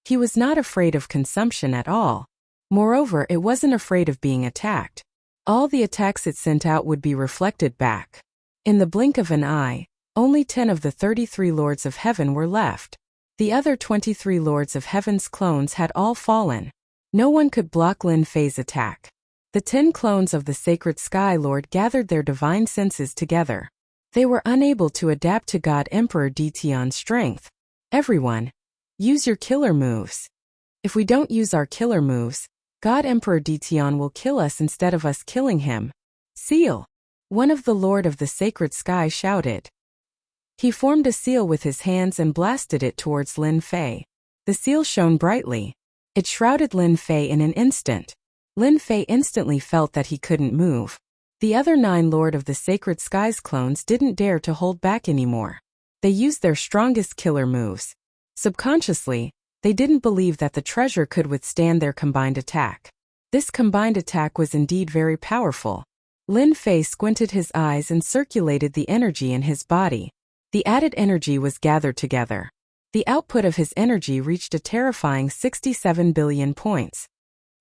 He was not afraid of consumption at all. Moreover, it wasn't afraid of being attacked. All the attacks it sent out would be reflected back. In the blink of an eye, only 10 of the 33 Lords of Heaven were left. The other 23 Lords of Heaven's clones had all fallen. No one could block Lin Fei's attack. The 10 clones of the Sacred Sky Lord gathered their divine senses together. They were unable to adapt to God Emperor Di Tian's strength. Everyone, use your killer moves. If we don't use our killer moves, God Emperor Di Tian will kill us instead of us killing him. Seal! One of the Lord of the Sacred Sky shouted. He formed a seal with his hands and blasted it towards Lin Fei. The seal shone brightly. It shrouded Lin Fei in an instant. Lin Fei instantly felt that he couldn't move. The other 9 Lord of the Sacred Skies clones didn't dare to hold back anymore. They used their strongest killer moves. Subconsciously, they didn't believe that the treasure could withstand their combined attack. This combined attack was indeed very powerful. Lin Fei squinted his eyes and circulated the energy in his body. The added energy was gathered together. The output of his energy reached a terrifying 67 billion points.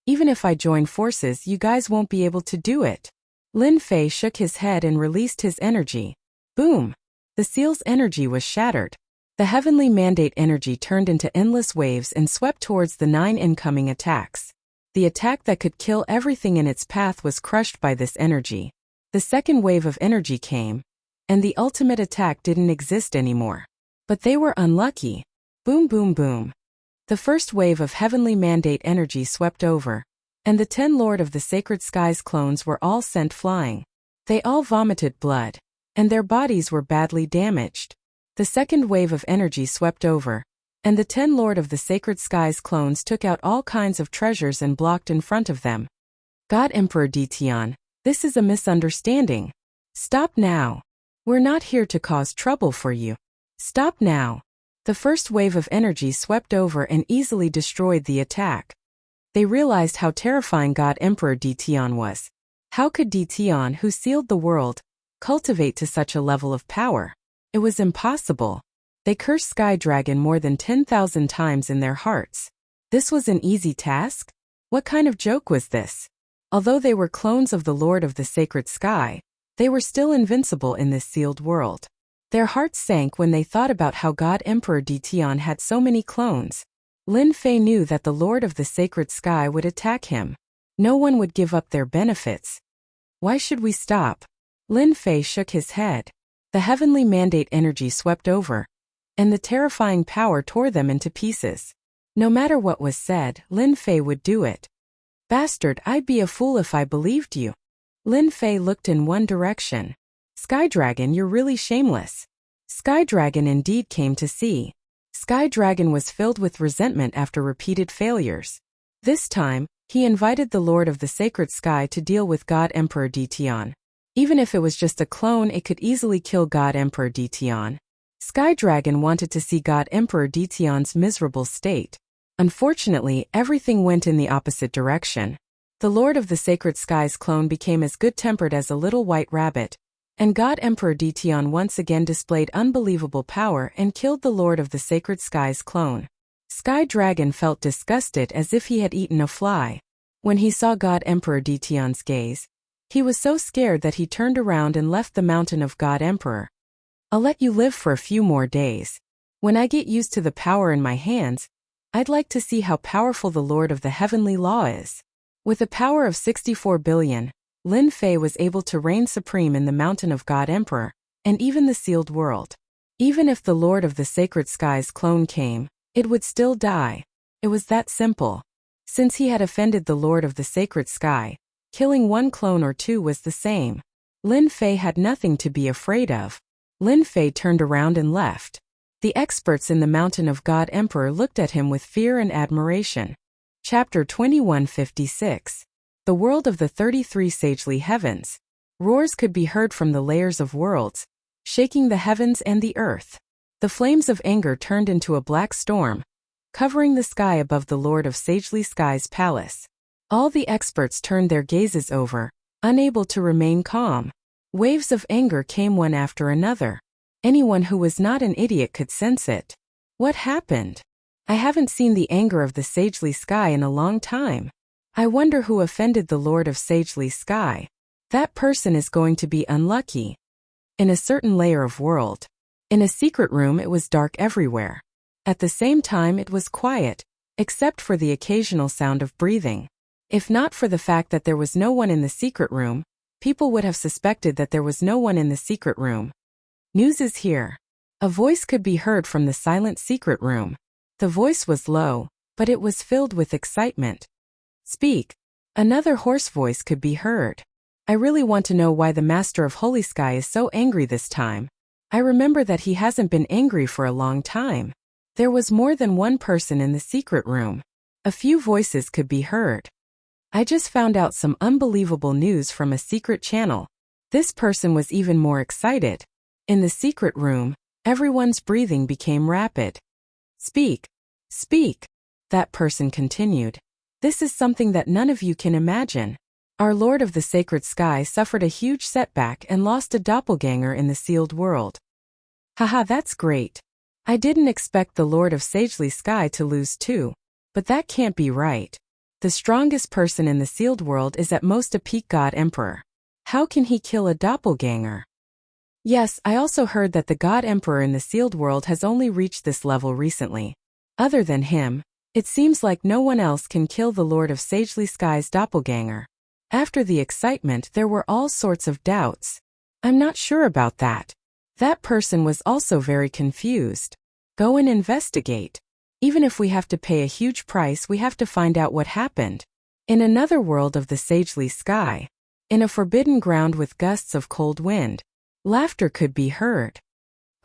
Even if I join forces, you guys won't be able to do it. Lin Fei shook his head and released his energy. Boom! The seal's energy was shattered. The heavenly mandate energy turned into endless waves and swept towards the 9 incoming attacks. The attack that could kill everything in its path was crushed by this energy. The second wave of energy came, and the ultimate attack didn't exist anymore. But they were unlucky. Boom, boom, boom. The first wave of heavenly mandate energy swept over, and the 10 Lord of the Sacred Skies clones were all sent flying. They all vomited blood, and their bodies were badly damaged. The second wave of energy swept over, and the 10 Lord of the Sacred Skies clones took out all kinds of treasures and blocked in front of them. God Emperor Detian, this is a misunderstanding. Stop now. We're not here to cause trouble for you. Stop now. The first wave of energy swept over and easily destroyed the attack. They realized how terrifying God Emperor Detian was. How could Detian, who sealed the world, cultivate to such a level of power? It was impossible. They cursed Sky Dragon more than 10,000 times in their hearts. This was an easy task? What kind of joke was this? Although they were clones of the Lord of the Sacred Sky, they were still invincible in this sealed world. Their hearts sank when they thought about how God Emperor Detian had so many clones. Lin Fei knew that the Lord of the Sacred Sky would attack him. No one would give up their benefits. Why should we stop? Lin Fei shook his head. The heavenly mandate energy swept over, and the terrifying power tore them into pieces. No matter what was said, Lin Fei would do it. Bastard, I'd be a fool if I believed you. Lin Fei looked in one direction. Sky Dragon, you're really shameless. Sky Dragon indeed came to see. Sky Dragon was filled with resentment after repeated failures. This time, he invited the Lord of the Sacred Sky to deal with God Emperor Detian. Even if it was just a clone, it could easily kill God Emperor Detian. Sky Dragon wanted to see God Emperor Detian's miserable state. Unfortunately, everything went in the opposite direction. The Lord of the Sacred Skies clone became as good-tempered as a little white rabbit, and God Emperor Detian once again displayed unbelievable power and killed the Lord of the Sacred Skies clone. Sky Dragon felt disgusted as if he had eaten a fly. When he saw God Emperor Detian's gaze, he was so scared that he turned around and left the mountain of God Emperor. I'll let you live for a few more days. When I get used to the power in my hands, I'd like to see how powerful the Lord of the Heavenly Law is. With a power of 64 billion, Lin Fei was able to reign supreme in the mountain of God Emperor, and even the sealed world. Even if the Lord of the Sacred Skies clone came, it would still die. It was that simple. Since he had offended the Lord of the Sacred Sky, killing one clone or two was the same. Lin Fei had nothing to be afraid of. Lin Fei turned around and left. The experts in the mountain of God Emperor looked at him with fear and admiration. Chapter 2156. The world of the 33 sagely heavens. Roars could be heard from the layers of worlds, shaking the heavens and the earth. The flames of anger turned into a black storm, covering the sky above the Lord of Sagely Sky's palace. All the experts turned their gazes over, unable to remain calm. Waves of anger came one after another. Anyone who was not an idiot could sense it. What happened? I haven't seen the anger of the Sagely Sky in a long time. I wonder who offended the Lord of Sagely Sky. That person is going to be unlucky. In a certain layer of world. In a secret room, it was dark everywhere. At the same time, it was quiet, except for the occasional sound of breathing. If not for the fact that there was no one in the secret room, people would have suspected that there was no one in the secret room. News is here. A voice could be heard from the silent secret room. The voice was low, but it was filled with excitement. Speak. Another hoarse voice could be heard. I really want to know why the Master of Holy Sky is so angry this time. I remember that he hasn't been angry for a long time. There was more than one person in the secret room. A few voices could be heard. I just found out some unbelievable news from a secret channel. This person was even more excited. In the secret room, everyone's breathing became rapid. Speak. Speak. That person continued. This is something that none of you can imagine. Our Lord of the Sacred Sky suffered a huge setback and lost a doppelganger in the sealed world. Haha, that's great. I didn't expect the Lord of Sagely Sky to lose too. But that can't be right. The strongest person in the sealed world is at most a peak God Emperor. How can he kill a doppelganger? Yes, I also heard that the God Emperor in the sealed world has only reached this level recently. Other than him, It seems like no one else can kill the Lord of Sagely Sky's doppelganger. After the excitement, there were all sorts of doubts. I'm not sure about that. That person was also very confused. Go and investigate. Even if we have to pay a huge price, we have to find out what happened. In another world of the Sagely Sky, in a forbidden ground with gusts of cold wind, laughter could be heard.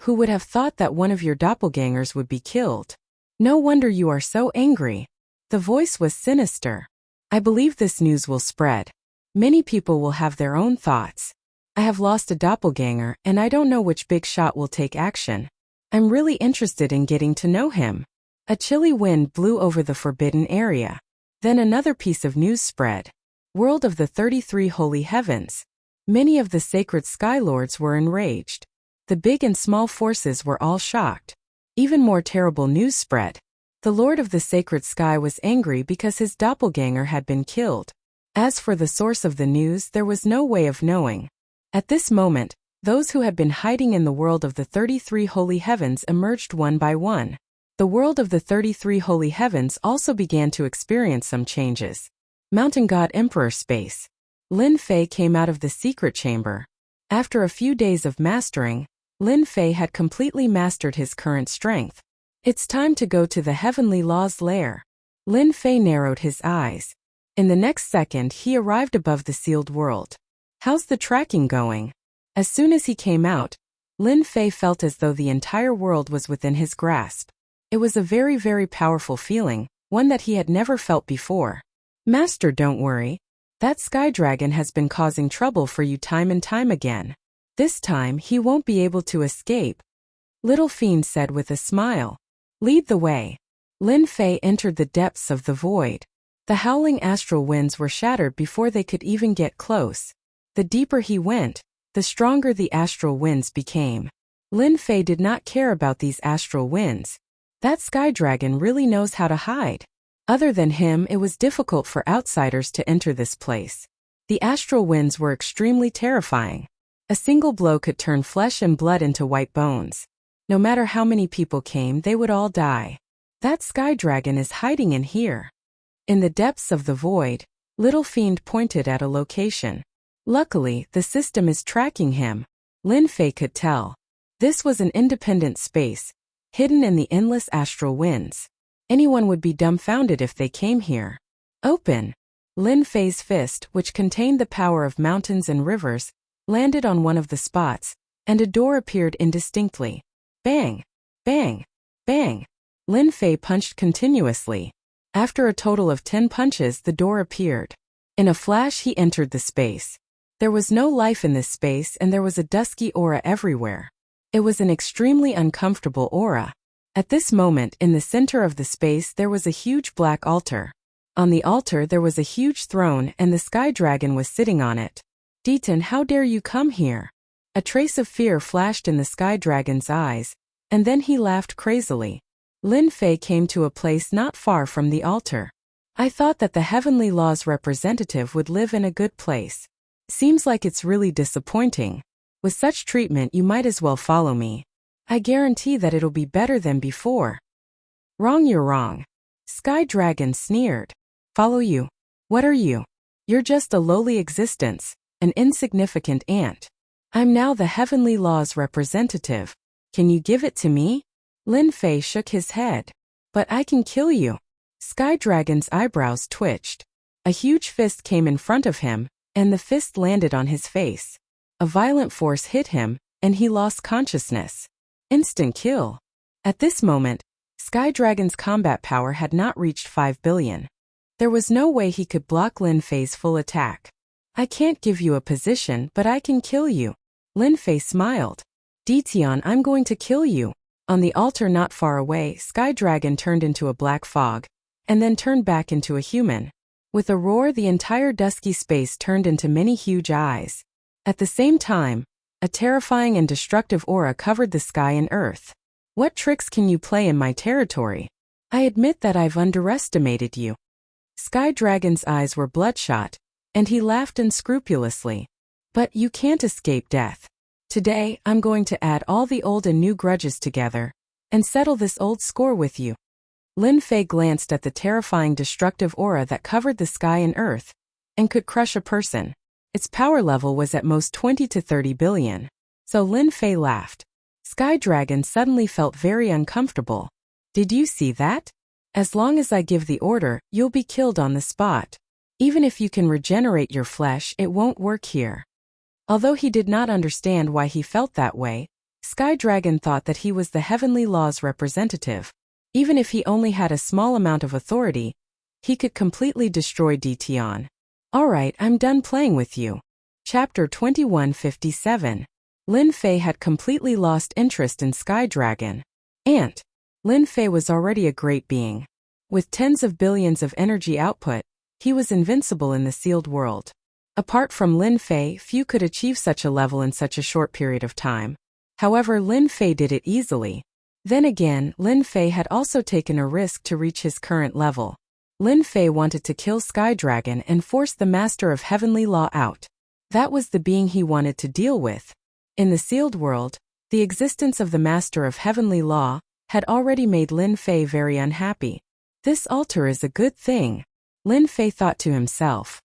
Who would have thought that one of your doppelgangers would be killed? No wonder you are so angry. The voice was sinister. I believe this news will spread. Many people will have their own thoughts. I have lost a doppelganger, and I don't know which big shot will take action. I'm really interested in getting to know him. A chilly wind blew over the forbidden area. Then another piece of news spread. World of the 33 Holy Heavens. Many of the sacred Sky Lords were enraged. The big and small forces were all shocked. Even more terrible news spread. The Lord of the Sacred Sky was angry because his doppelganger had been killed. As for the source of the news, there was no way of knowing. At this moment, those who had been hiding in the world of the 33 Holy Heavens emerged one by one. The world of the 33 Holy Heavens also began to experience some changes. Mountain God Emperor Space. Lin Fei came out of the secret chamber. After a few days of mastering, Lin Fei had completely mastered his current strength. It's time to go to the Heavenly Law's lair. Lin Fei narrowed his eyes. In the next second, he arrived above the sealed world. How's the tracking going? As soon as he came out, Lin Fei felt as though the entire world was within his grasp. It was a very, very powerful feeling, one that he had never felt before. Master, don't worry. That sky dragon has been causing trouble for you time and time again. This time he won't be able to escape. Little Fiend said with a smile. Lead the way. Lin Fei entered the depths of the void. The howling astral winds were shattered before they could even get close. The deeper he went, the stronger the astral winds became. Lin Fei did not care about these astral winds. That sky dragon really knows how to hide. Other than him, it was difficult for outsiders to enter this place. The astral winds were extremely terrifying. A single blow could turn flesh and blood into white bones. No matter how many people came, they would all die. That sky dragon is hiding in here. In the depths of the void, Little Fiend pointed at a location. Luckily, the system is tracking him. Lin Fei could tell. This was an independent space, hidden in the endless astral winds. Anyone would be dumbfounded if they came here. Open! Lin Fei's fist, which contained the power of mountains and rivers, landed on one of the spots, and a door appeared indistinctly. Bang! Bang! Bang! Lin Fei punched continuously. After a total of 10 punches, the door appeared. In a flash, he entered the space. There was no life in this space, and there was a dusky aura everywhere. It was an extremely uncomfortable aura. At this moment, in the center of the space, there was a huge black altar. On the altar, there was a huge throne, and the sky dragon was sitting on it. Deaton, how dare you come here? A trace of fear flashed in the sky dragon's eyes, and then he laughed crazily. Lin Fei came to a place not far from the altar. I thought that the Heavenly Law's representative would live in a good place. Seems like it's really disappointing. With such treatment, you might as well follow me. I guarantee that it'll be better than before. Wrong, you're wrong. Sky Dragon sneered. Follow you? What are you? You're just a lowly existence, an insignificant ant. I'm now the Heavenly Law's representative. Can you give it to me? Lin Fei shook his head. But I can kill you. Sky Dragon's eyebrows twitched. A huge fist came in front of him, and the fist landed on his face. A violent force hit him, and he lost consciousness. Instant kill. At this moment, Sky Dragon's combat power had not reached 5 billion. There was no way he could block Lin Fei's full attack. I can't give you a position, but I can kill you. Lin Fei smiled. Deaton, I'm going to kill you. On the altar not far away, Sky Dragon turned into a black fog, and then turned back into a human. With a roar, the entire dusky space turned into many huge eyes. At the same time, a terrifying and destructive aura covered the sky and earth. What tricks can you play in my territory? I admit that I've underestimated you. Sky Dragon's eyes were bloodshot, and he laughed unscrupulously. But you can't escape death. Today, I'm going to add all the old and new grudges together, and settle this old score with you. Lin Fei glanced at the terrifying destructive aura that covered the sky and earth, and could crush a person. Its power level was at most 20 to 30 billion. So Lin Fei laughed. Sky Dragon suddenly felt very uncomfortable. Did you see that? As long as I give the order, you'll be killed on the spot. Even if you can regenerate your flesh, it won't work here. Although he did not understand why he felt that way, Sky Dragon thought that he was the heavenly law's representative. Even if he only had a small amount of authority, he could completely destroy Dition. Alright, I'm done playing with you. Chapter 2157. Lin Fei had completely lost interest in Sky Dragon. Lin Fei was already a great being. With tens of billions of energy output, he was invincible in the sealed world. Apart from Lin Fei, few could achieve such a level in such a short period of time. However, Lin Fei did it easily. Then again, Lin Fei had also taken a risk to reach his current level. Lin Fei wanted to kill Sky Dragon and force the Master of Heavenly Law out. That was the being he wanted to deal with. In the sealed world, the existence of the Master of Heavenly Law had already made Lin Fei very unhappy. This altar is a good thing, Lin Fei thought to himself.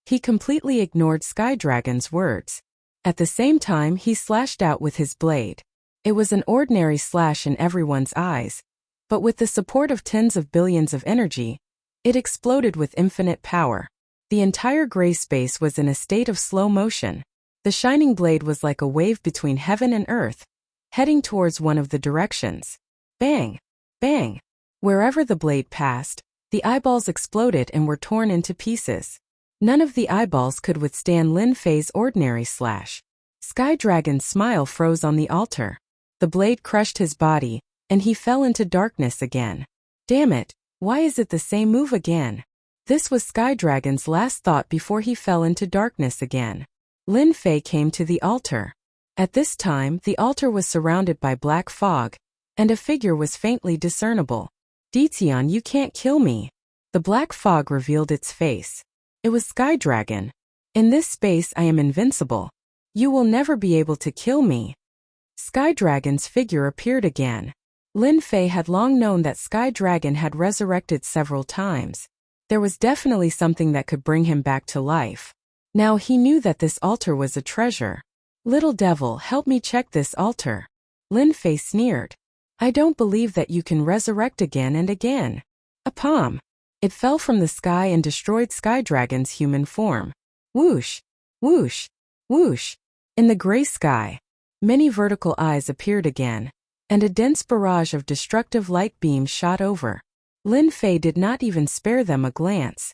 He completely ignored Sky Dragon's words. At the same time, he slashed out with his blade. It was an ordinary slash in everyone's eyes, but with the support of tens of billions of energy, it exploded with infinite power. The entire gray space was in a state of slow motion. The shining blade was like a wave between heaven and earth, heading towards one of the directions. Bang! Bang! Wherever the blade passed, the eyeballs exploded and were torn into pieces. None of the eyeballs could withstand Lin Fei's ordinary slash. Sky Dragon's smile froze on the altar. The blade crushed his body, and he fell into darkness again. Damn it, why is it the same move again? This was Sky Dragon's last thought before he fell into darkness again. Lin Fei came to the altar. At this time, the altar was surrounded by black fog, and a figure was faintly discernible. Dition, you can't kill me. The black fog revealed its face. It was Sky Dragon. In this space I am invincible. You will never be able to kill me. Sky Dragon's figure appeared again. Lin Fei had long known that Sky Dragon had resurrected several times. There was definitely something that could bring him back to life. Now he knew that this altar was a treasure. Little devil, help me check this altar. Lin Fei sneered. I don't believe that you can resurrect again and again. A palm. It fell from the sky and destroyed Sky Dragon's human form. Whoosh! Whoosh! Whoosh! In the gray sky, many vertical eyes appeared again, and a dense barrage of destructive light beams shot over. Lin Fei did not even spare them a glance.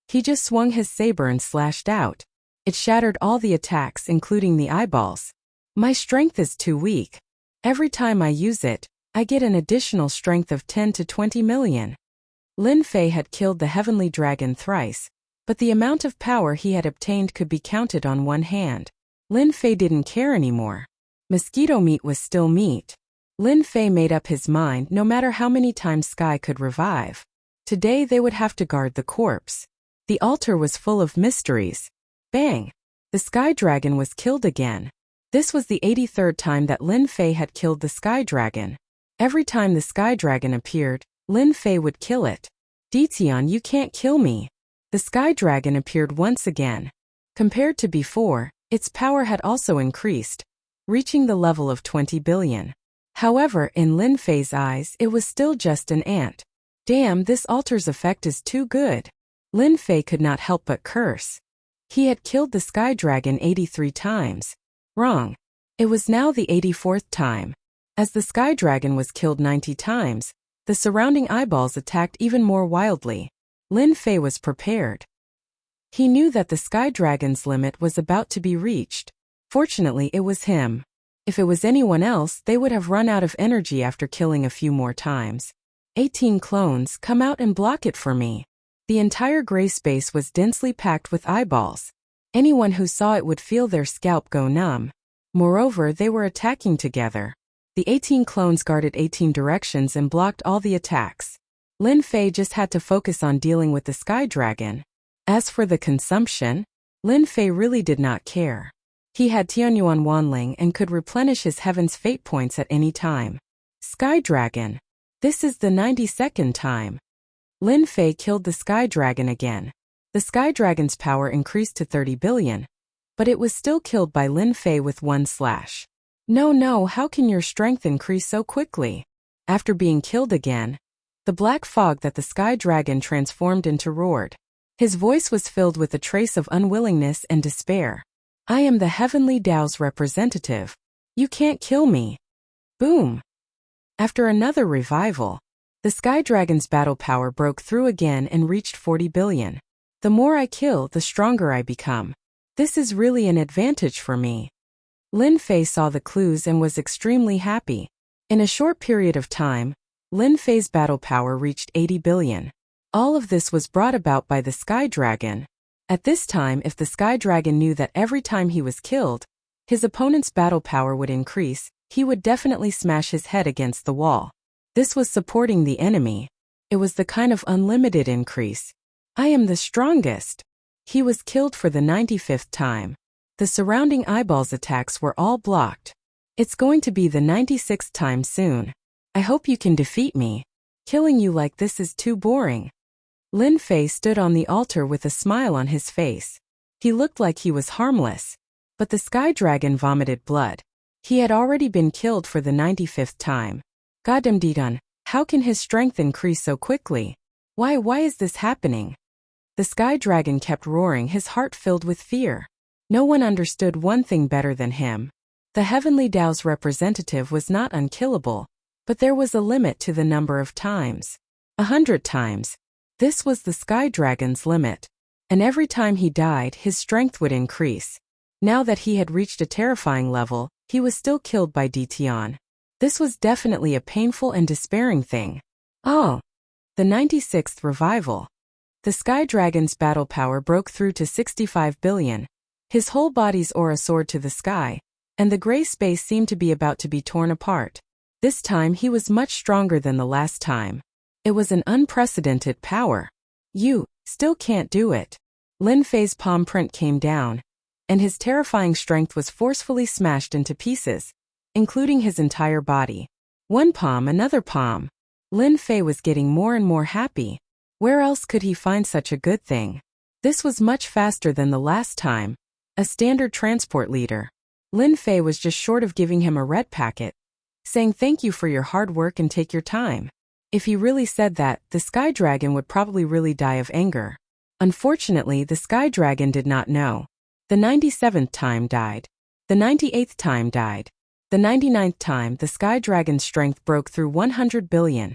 He just swung his saber and slashed out. It shattered all the attacks, including the eyeballs. My strength is too weak. Every time I use it, I get an additional strength of 10 to 20 million. Lin Fei had killed the heavenly dragon thrice, but the amount of power he had obtained could be counted on one hand. Lin Fei didn't care anymore. Mosquito meat was still meat. Lin Fei made up his mind no matter how many times Sky could revive. Today they would have to guard the corpse. The altar was full of mysteries. Bang! The Sky Dragon was killed again. This was the 83rd time that Lin Fei had killed the Sky Dragon. Every time the Sky Dragon appeared, Lin Fei would kill it. Dition, you can't kill me. The Sky Dragon appeared once again. Compared to before, its power had also increased, reaching the level of 20 billion. However, in Lin Fei's eyes, it was still just an ant. Damn, this altar's effect is too good. Lin Fei could not help but curse. He had killed the Sky Dragon 83 times. Wrong. It was now the 84th time. As the Sky Dragon was killed 90 times, the surrounding eyeballs attacked even more wildly. Lin Fei was prepared. He knew that the Sky Dragon's limit was about to be reached. Fortunately, it was him. If it was anyone else, they would have run out of energy after killing a few more times. 18 clones, come out and block it for me. The entire gray space was densely packed with eyeballs. Anyone who saw it would feel their scalp go numb. Moreover, they were attacking together. The 18 clones guarded 18 directions and blocked all the attacks. Lin Fei just had to focus on dealing with the Sky Dragon. As for the consumption, Lin Fei really did not care. He had Tianyuan Wanling and could replenish his Heaven's Fate points at any time. Sky Dragon. This is the 92nd time. Lin Fei killed the Sky Dragon again. The Sky Dragon's power increased to 30 billion. But it was still killed by Lin Fei with one slash. No, how can your strength increase so quickly? After being killed again, the black fog that the Sky Dragon transformed into roared. His voice was filled with a trace of unwillingness and despair. I am the Heavenly Tao's representative. You can't kill me. Boom. After another revival, the Sky Dragon's battle power broke through again and reached 40 billion. The more I kill, the stronger I become. This is really an advantage for me. Lin Fei saw the clues and was extremely happy. In a short period of time, Lin Fei's battle power reached 80 billion. All of this was brought about by the Sky Dragon. At this time, if the Sky Dragon knew that every time he was killed, his opponent's battle power would increase, he would definitely smash his head against the wall. This was supporting the enemy. It was the kind of unlimited increase. I am the strongest. He was killed for the 95th time. The surrounding eyeballs attacks were all blocked. It's going to be the 96th time soon. I hope you can defeat me. Killing you like this is too boring. Lin Fei stood on the altar with a smile on his face. He looked like he was harmless. But the Sky Dragon vomited blood. He had already been killed for the 95th time. Goddamn, how can his strength increase so quickly? Why is this happening? The Sky Dragon kept roaring, his heart filled with fear. No one understood one thing better than him. The Heavenly Tao's representative was not unkillable, but there was a limit to the number of times. 100 times. This was the Sky Dragon's limit. And every time he died, his strength would increase. Now that he had reached a terrifying level, he was still killed by Tian. This was definitely a painful and despairing thing. Oh! The 96th revival. The Sky Dragon's battle power broke through to 65 billion. His whole body's aura soared to the sky, and the gray space seemed to be about to be torn apart. This time he was much stronger than the last time. It was an unprecedented power. You still can't do it. Lin Fei's palm print came down, and his terrifying strength was forcefully smashed into pieces, including his entire body. One palm, another palm. Lin Fei was getting more and more happy. Where else could he find such a good thing? This was much faster than the last time. A standard transport leader. Lin Fei was just short of giving him a red packet, saying thank you for your hard work and take your time. If he really said that, the Sky Dragon would probably really die of anger. Unfortunately, the Sky Dragon did not know. The 97th time died. The 98th time died. The 99th time, the Sky Dragon's strength broke through 100 billion,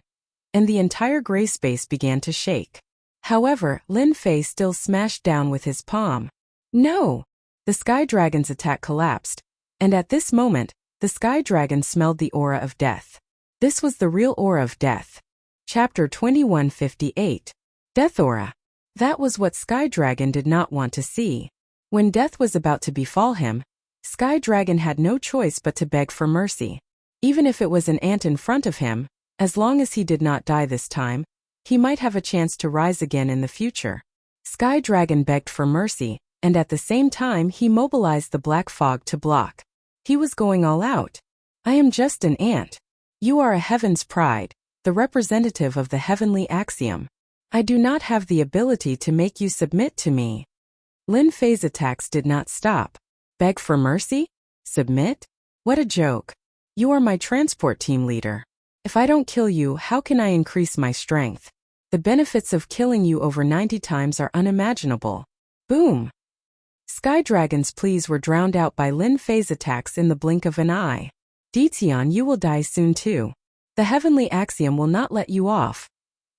and the entire gray space began to shake. However, Lin Fei still smashed down with his palm. No! The Sky Dragon's attack collapsed, and at this moment, the Sky Dragon smelled the aura of death. This was the real aura of death. Chapter 2158. Death Aura. That was what Sky Dragon did not want to see. When death was about to befall him, Sky Dragon had no choice but to beg for mercy. Even if it was an ant in front of him, as long as he did not die this time, he might have a chance to rise again in the future. Sky Dragon begged for mercy, and at the same time he mobilized the black fog to block. He was going all out. I am just an ant. You are a heaven's pride, the representative of the heavenly axiom. I do not have the ability to make you submit to me. Lin Fei's attacks did not stop. Beg for mercy? Submit? What a joke. You are my transport team leader. If I don't kill you, how can I increase my strength? The benefits of killing you over 90 times are unimaginable. Boom! Sky Dragon's pleas were drowned out by Lin Fei's attacks in the blink of an eye. Tian, you will die soon too. The heavenly axiom will not let you off.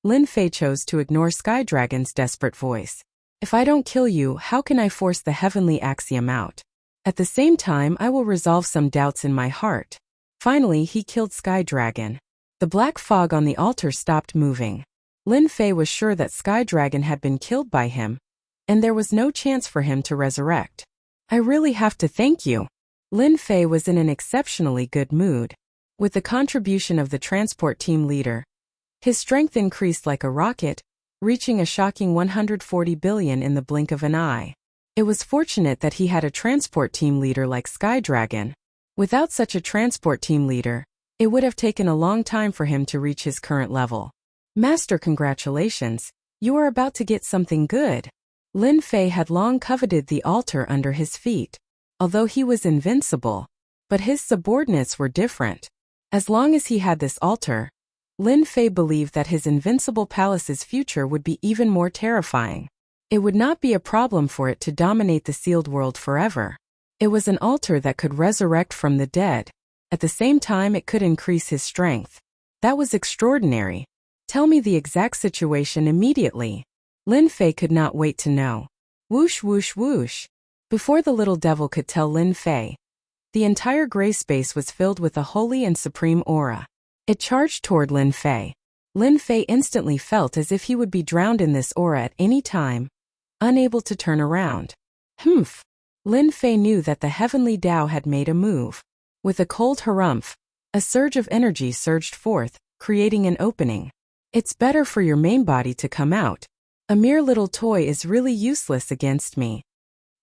Lin Fei chose to ignore Sky Dragon's desperate voice. If I don't kill you, how can I force the heavenly axiom out? At the same time, I will resolve some doubts in my heart. Finally, he killed Sky Dragon. The black fog on the altar stopped moving. Lin Fei was sure that Sky Dragon had been killed by him, and there was no chance for him to resurrect. I really have to thank you. Lin Fei was in an exceptionally good mood. With the contribution of the transport team leader, his strength increased like a rocket, reaching a shocking 140 billion in the blink of an eye. It was fortunate that he had a transport team leader like Sky Dragon. Without such a transport team leader, It would have taken a long time for him to reach his current level. Master, congratulations. You are about to get something good. Lin Fei had long coveted the altar under his feet. Although he was invincible, but his subordinates were different. As long as he had this altar, Lin Fei believed that his invincible palace's future would be even more terrifying. It would not be a problem for it to dominate the sealed world forever. It was an altar that could resurrect from the dead. At the same time, it could increase his strength. That was extraordinary. Tell me the exact situation immediately. Lin Fei could not wait to know. Whoosh, whoosh, whoosh. Before the little devil could tell Lin Fei, the entire gray space was filled with a holy and supreme aura. It charged toward Lin Fei. Lin Fei instantly felt as if he would be drowned in this aura at any time, unable to turn around. Humph! Lin Fei knew that the heavenly Tao had made a move. With a cold harumph, a surge of energy surged forth, creating an opening. It's better for your main body to come out. A mere little toy is really useless against me.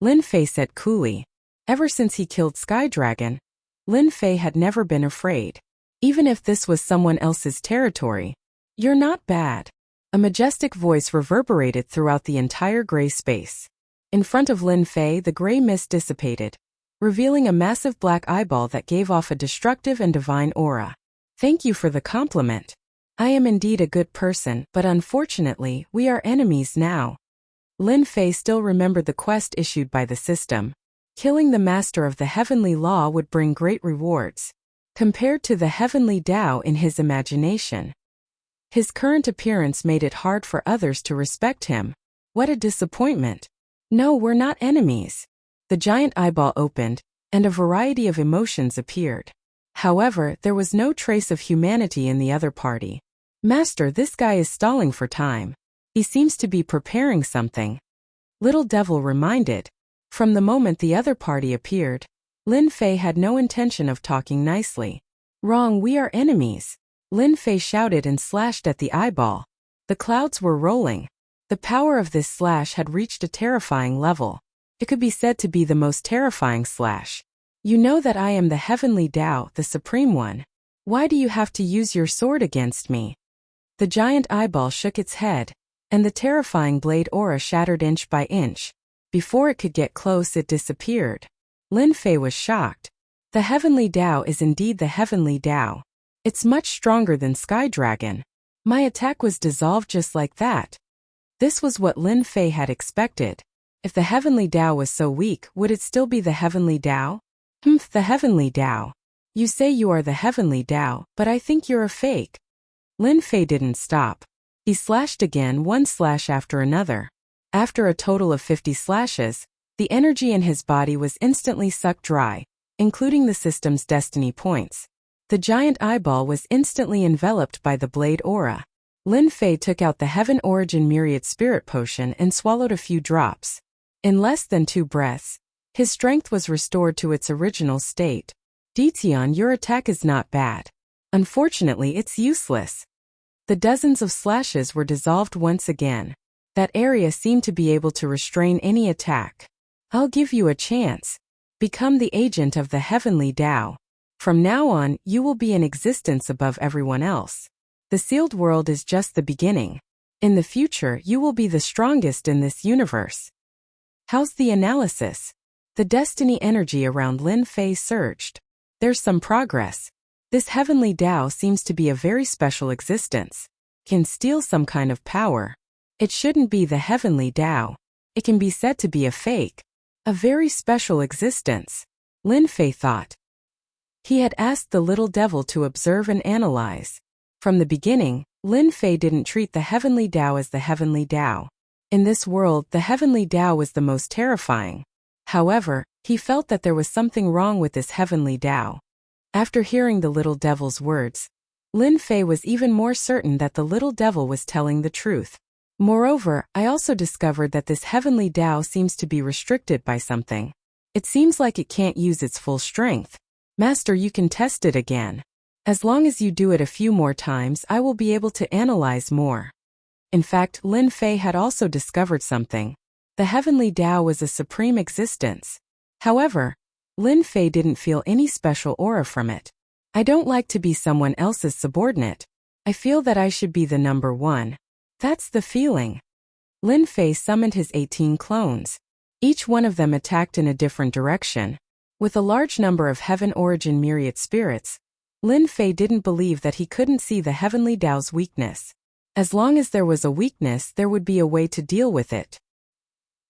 Lin Fei said coolly. Ever since he killed Sky Dragon, Lin Fei had never been afraid. Even if this was someone else's territory. You're not bad. A majestic voice reverberated throughout the entire gray space. In front of Lin Fei, the gray mist dissipated, revealing a massive black eyeball that gave off a destructive and divine aura. Thank you for the compliment. I am indeed a good person, but unfortunately, we are enemies now. Lin Fei still remembered the quest issued by the system. Killing the master of the heavenly law would bring great rewards, compared to the heavenly Tao in his imagination. His current appearance made it hard for others to respect him. What a disappointment. No, we're not enemies. The giant eyeball opened, and a variety of emotions appeared. However, there was no trace of humanity in the other party. Master, this guy is stalling for time. He seems to be preparing something. Little Devil reminded. From the moment the other party appeared, Lin Fei had no intention of talking nicely. Wrong, we are enemies. Lin Fei shouted and slashed at the eyeball. The clouds were rolling. The power of this slash had reached a terrifying level. It could be said to be the most terrifying slash. You know that I am the heavenly Tao, the supreme one. Why do you have to use your sword against me? The giant eyeball shook its head, and the terrifying blade aura shattered inch by inch. Before it could get close, it disappeared. Lin Fei was shocked. The heavenly Tao is indeed the heavenly Tao. It's much stronger than Sky Dragon. My attack was dissolved just like that. This was what Lin Fei had expected. If the heavenly Tao was so weak, would it still be the heavenly Tao? The heavenly Tao. You say you are the heavenly Tao, but I think you're a fake. Lin Fei didn't stop. He slashed again, one slash after another. After a total of 50 slashes, the energy in his body was instantly sucked dry, including the system's destiny points. The giant eyeball was instantly enveloped by the blade aura. Lin Fei took out the Heaven Origin Myriad Spirit Potion and swallowed a few drops. In less than 2 breaths, his strength was restored to its original state. Ditian, your attack is not bad. Unfortunately, it's useless. The dozens of slashes were dissolved once again. That area seemed to be able to restrain any attack. I'll give you a chance. Become the agent of the heavenly Tao. From now on, you will be in existence above everyone else. The sealed world is just the beginning. In the future, you will be the strongest in this universe. How's the analysis? The destiny energy around Lin Fei surged. There's some progress. This heavenly Tao seems to be a very special existence. Can steal some kind of power. It shouldn't be the heavenly Tao. It can be said to be a fake. A very special existence. Lin Fei thought. He had asked the little devil to observe and analyze. From the beginning, Lin Fei didn't treat the heavenly Tao as the heavenly Tao. In this world, the heavenly Tao was the most terrifying. However, he felt that there was something wrong with this heavenly Tao. After hearing the little devil's words, Lin Fei was even more certain that the little devil was telling the truth. Moreover, I also discovered that this heavenly Tao seems to be restricted by something. It seems like it can't use its full strength. Master, you can test it again. As long as you do it a few more times, I will be able to analyze more. In fact, Lin Fei had also discovered something. The heavenly Tao was a supreme existence. However, Lin Fei didn't feel any special aura from it. I don't like to be someone else's subordinate. I feel that I should be the number one. That's the feeling. Lin Fei summoned his 18 clones. Each one of them attacked in a different direction. With a large number of heaven-origin myriad spirits, Lin Fei didn't believe that he couldn't see the heavenly Tao's weakness. As long as there was a weakness, there would be a way to deal with it.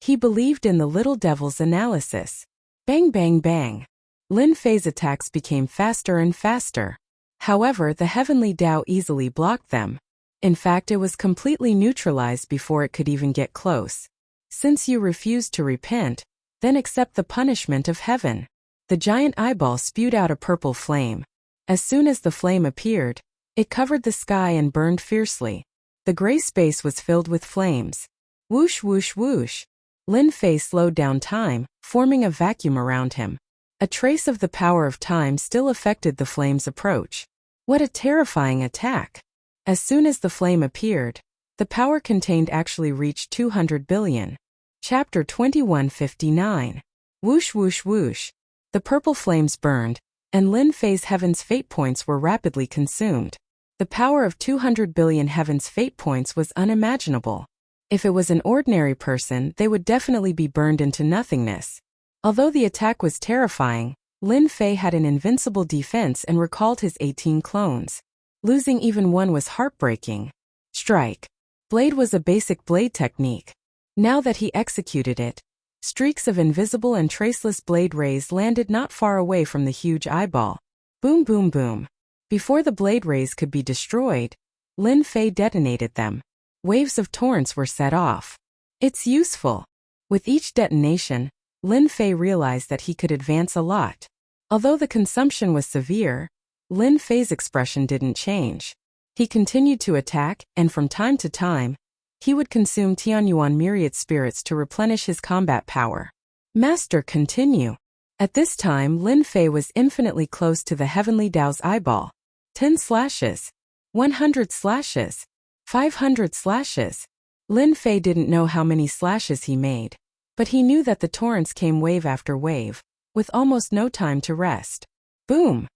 He believed in the little devil's analysis. Bang bang bang. Lin Fei's attacks became faster and faster. However, the heavenly Tao easily blocked them. In fact, it was completely neutralized before it could even get close. Since you refused to repent, then accept the punishment of heaven. The giant eyeball spewed out a purple flame. As soon as the flame appeared, it covered the sky and burned fiercely. The gray space was filled with flames. Whoosh whoosh whoosh. Lin Fei slowed down time, forming a vacuum around him. A trace of the power of time still affected the flame's approach. What a terrifying attack! As soon as the flame appeared, the power contained actually reached 200 billion. Chapter 2159. Whoosh whoosh whoosh. The purple flames burned, and Lin Fei's heaven's fate points were rapidly consumed. The power of 200 billion heaven's fate points was unimaginable. If it was an ordinary person, they would definitely be burned into nothingness. Although the attack was terrifying, Lin Fei had an invincible defense and recalled his 18 clones. Losing even one was heartbreaking. Strike. Blade was a basic blade technique. Now that he executed it, streaks of invisible and traceless blade rays landed not far away from the huge eyeball. Boom boom boom. Before the blade rays could be destroyed, Lin Fei detonated them. Waves of torrents were set off. It's useful. With each detonation, Lin Fei realized that he could advance a lot. Although the consumption was severe, Lin Fei's expression didn't change. He continued to attack, and from time to time, he would consume Tianyuan myriad spirits to replenish his combat power. Master, continue. At this time, Lin Fei was infinitely close to the heavenly Tao's eyeball. 10 slashes. 100 slashes. 500 slashes. Lin Fei didn't know how many slashes he made, but he knew that the torrents came wave after wave, with almost no time to rest. Boom!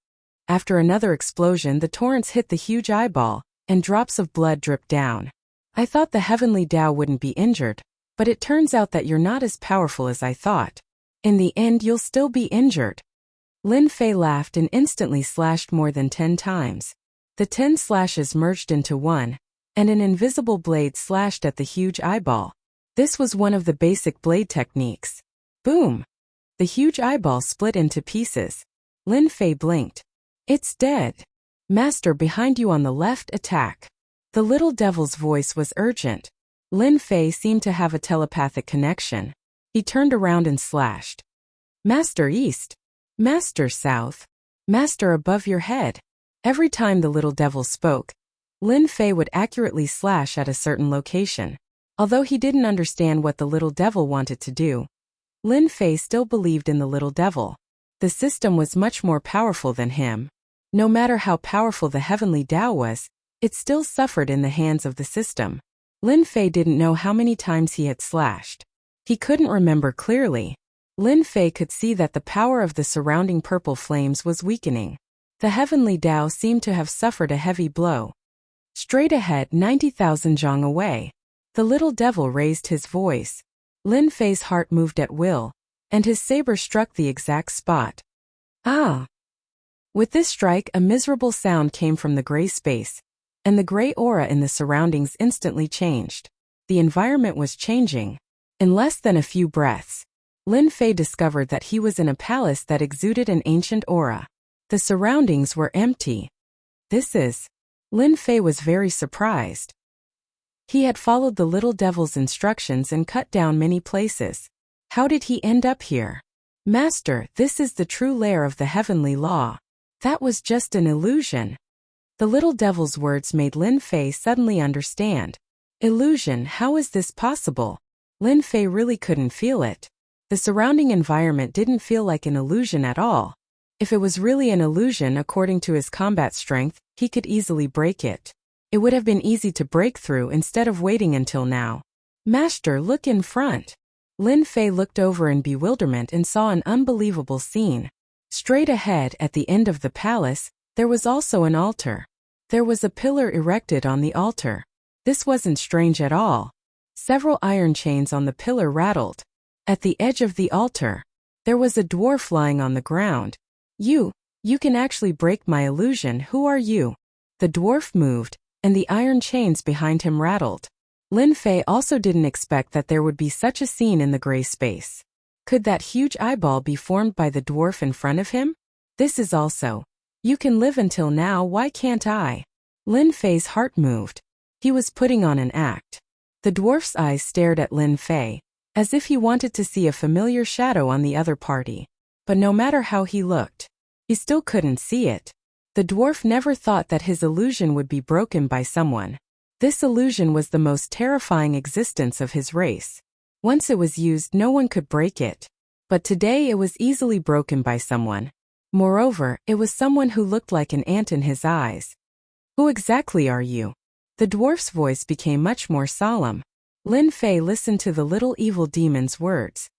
After another explosion, the torrents hit the huge eyeball, and drops of blood dripped down. I thought the heavenly Tao wouldn't be injured, but it turns out that you're not as powerful as I thought. In the end, you'll still be injured. Lin Fei laughed and instantly slashed more than 10 times. The 10 slashes merged into one, and an invisible blade slashed at the huge eyeball. This was one of the basic blade techniques. Boom! The huge eyeball split into pieces. Lin Fei blinked. It's dead. Master, behind you on the left, attack. The little devil's voice was urgent. Lin Fei seemed to have a telepathic connection. He turned around and slashed. Master east. Master south. Master above your head. Every time the little devil spoke, Lin Fei would accurately slash at a certain location. Although he didn't understand what the little devil wanted to do, Lin Fei still believed in the little devil. The system was much more powerful than him. No matter how powerful the heavenly Tao was, it still suffered in the hands of the system. Lin Fei didn't know how many times he had slashed. He couldn't remember clearly. Lin Fei could see that the power of the surrounding purple flames was weakening. The heavenly Tao seemed to have suffered a heavy blow. Straight ahead, 90,000 zhang away. The little devil raised his voice. Lin Fei's heart moved at will, and his saber struck the exact spot. Ah! With this strike, a miserable sound came from the gray space, and the gray aura in the surroundings instantly changed. The environment was changing. In less than a few breaths, Lin Fei discovered that he was in a palace that exuded an ancient aura. The surroundings were empty. Lin Fei was very surprised. He had followed the little devil's instructions and cut down many places. How did he end up here? Master, this is the true lair of the heavenly law. That was just an illusion. The little devil's words made Lin Fei suddenly understand. Illusion, how is this possible? Lin Fei really couldn't feel it. The surrounding environment didn't feel like an illusion at all. If it was really an illusion according to his combat strength, he could easily break it. It would have been easy to break through instead of waiting until now. Master, look in front. Lin Fei looked over in bewilderment and saw an unbelievable scene. Straight ahead, at the end of the palace, There was also an altar. There was a pillar erected on the altar. This wasn't strange at all. Several iron chains on the pillar rattled. At the edge of the altar, there was a dwarf lying on the ground. You can actually break my illusion. Who are you? The dwarf moved, and the iron chains behind him rattled. Lin Fei also didn't expect that there would be such a scene in the gray space. Could that huge eyeball be formed by the dwarf in front of him? This is also. You can live until now, why can't I? Lin Fei's heart moved. He was putting on an act. The dwarf's eyes stared at Lin Fei, as if he wanted to see a familiar shadow on the other party. But no matter how he looked, he still couldn't see it. The dwarf never thought that his illusion would be broken by someone. This illusion was the most terrifying existence of his race. Once it was used, no one could break it. But today it was easily broken by someone. Moreover, it was someone who looked like an ant in his eyes. Who exactly are you? The dwarf's voice became much more solemn. Lin Fei listened to the little evil demon's words.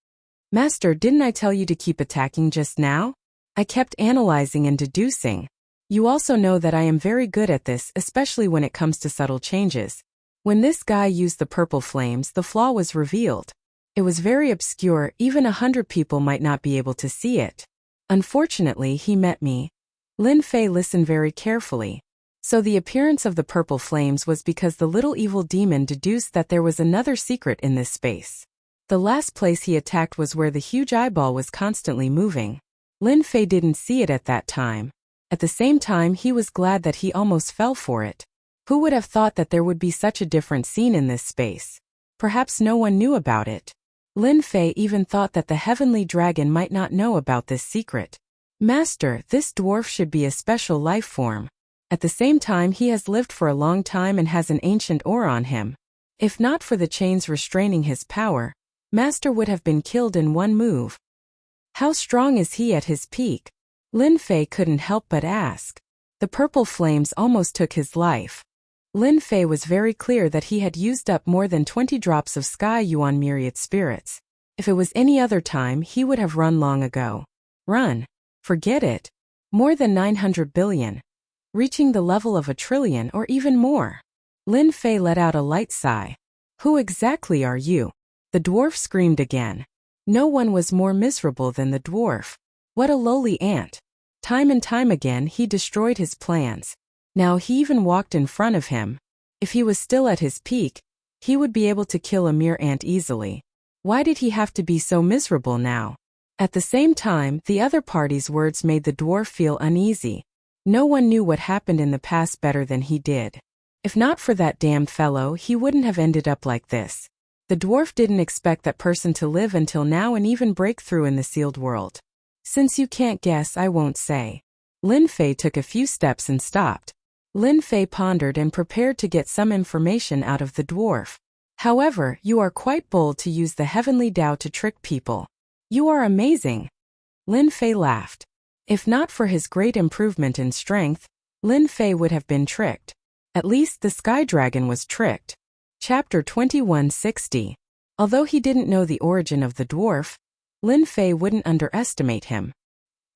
Master, didn't I tell you to keep attacking just now? I kept analyzing and deducing. You also know that I am very good at this, especially when it comes to subtle changes. When this guy used the purple flames, the flaw was revealed. It was very obscure, even 100 people might not be able to see it. Unfortunately, he met me. Lin Fei listened very carefully. So the appearance of the purple flames was because the little evil demon deduced that there was another secret in this space. The last place he attacked was where the huge eyeball was constantly moving. Lin Fei didn't see it at that time. At the same time, he was glad that he almost fell for it. Who would have thought that there would be such a different scene in this space? Perhaps no one knew about it. Lin Fei even thought that the heavenly dragon might not know about this secret. Master, this dwarf should be a special life form. At the same time, he has lived for a long time and has an ancient aura on him. If not for the chains restraining his power, Master would have been killed in one move. How strong is he at his peak? Lin Fei couldn't help but ask. The purple flames almost took his life. Lin Fei was very clear that he had used up more than 20 drops of Sky Yuan myriad spirits. If it was any other time, he would have run long ago. Run. Forget it. More than 900 billion. Reaching the level of 1 trillion or even more. Lin Fei let out a light sigh. Who exactly are you? The dwarf screamed again. No one was more miserable than the dwarf. What a lowly ant. Time and time again he destroyed his plans. Now he even walked in front of him. If he was still at his peak, he would be able to kill a mere ant easily. Why did he have to be so miserable now? At the same time, the other party's words made the dwarf feel uneasy. No one knew what happened in the past better than he did. If not for that damned fellow, he wouldn't have ended up like this. The dwarf didn't expect that person to live until now and even break through in the sealed world. Since you can't guess, I won't say. Lin Fei took a few steps and stopped. Lin Fei pondered and prepared to get some information out of the dwarf. However, you are quite bold to use the heavenly Tao to trick people. You are amazing. Lin Fei laughed. If not for his great improvement in strength, Lin Fei would have been tricked. At least the Sky Dragon was tricked. Chapter 2160. Although he didn't know the origin of the dwarf, Lin Fei wouldn't underestimate him.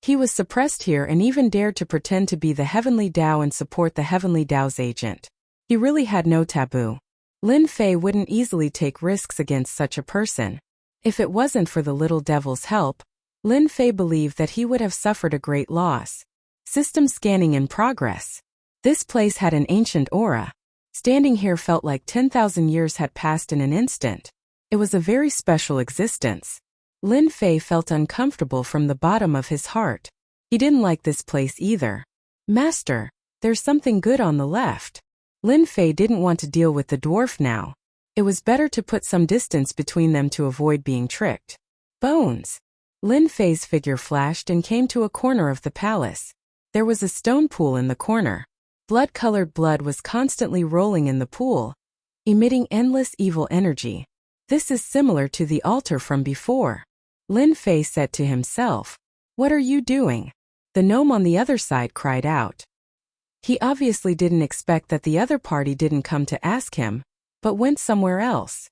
He was suppressed here and even dared to pretend to be the heavenly Tao and support the heavenly Tao's agent. He really had no taboo. Lin Fei wouldn't easily take risks against such a person. If it wasn't for the little devil's help, Lin Fei believed that he would have suffered a great loss. System scanning in progress. This place had an ancient aura. Standing here felt like 10,000 years had passed in an instant. It was a very special existence. Lin Fei felt uncomfortable from the bottom of his heart. He didn't like this place either. Master, there's something good on the left. Lin Fei didn't want to deal with the dwarf now. It was better to put some distance between them to avoid being tricked. Bones. Lin Fei's figure flashed and came to a corner of the palace. There was a stone pool in the corner. Blood-colored blood was constantly rolling in the pool, emitting endless evil energy. This is similar to the altar from before. Lin Fei said to himself. What are you doing? The gnome on the other side cried out. He obviously didn't expect that the other party didn't come to ask him, but went somewhere else.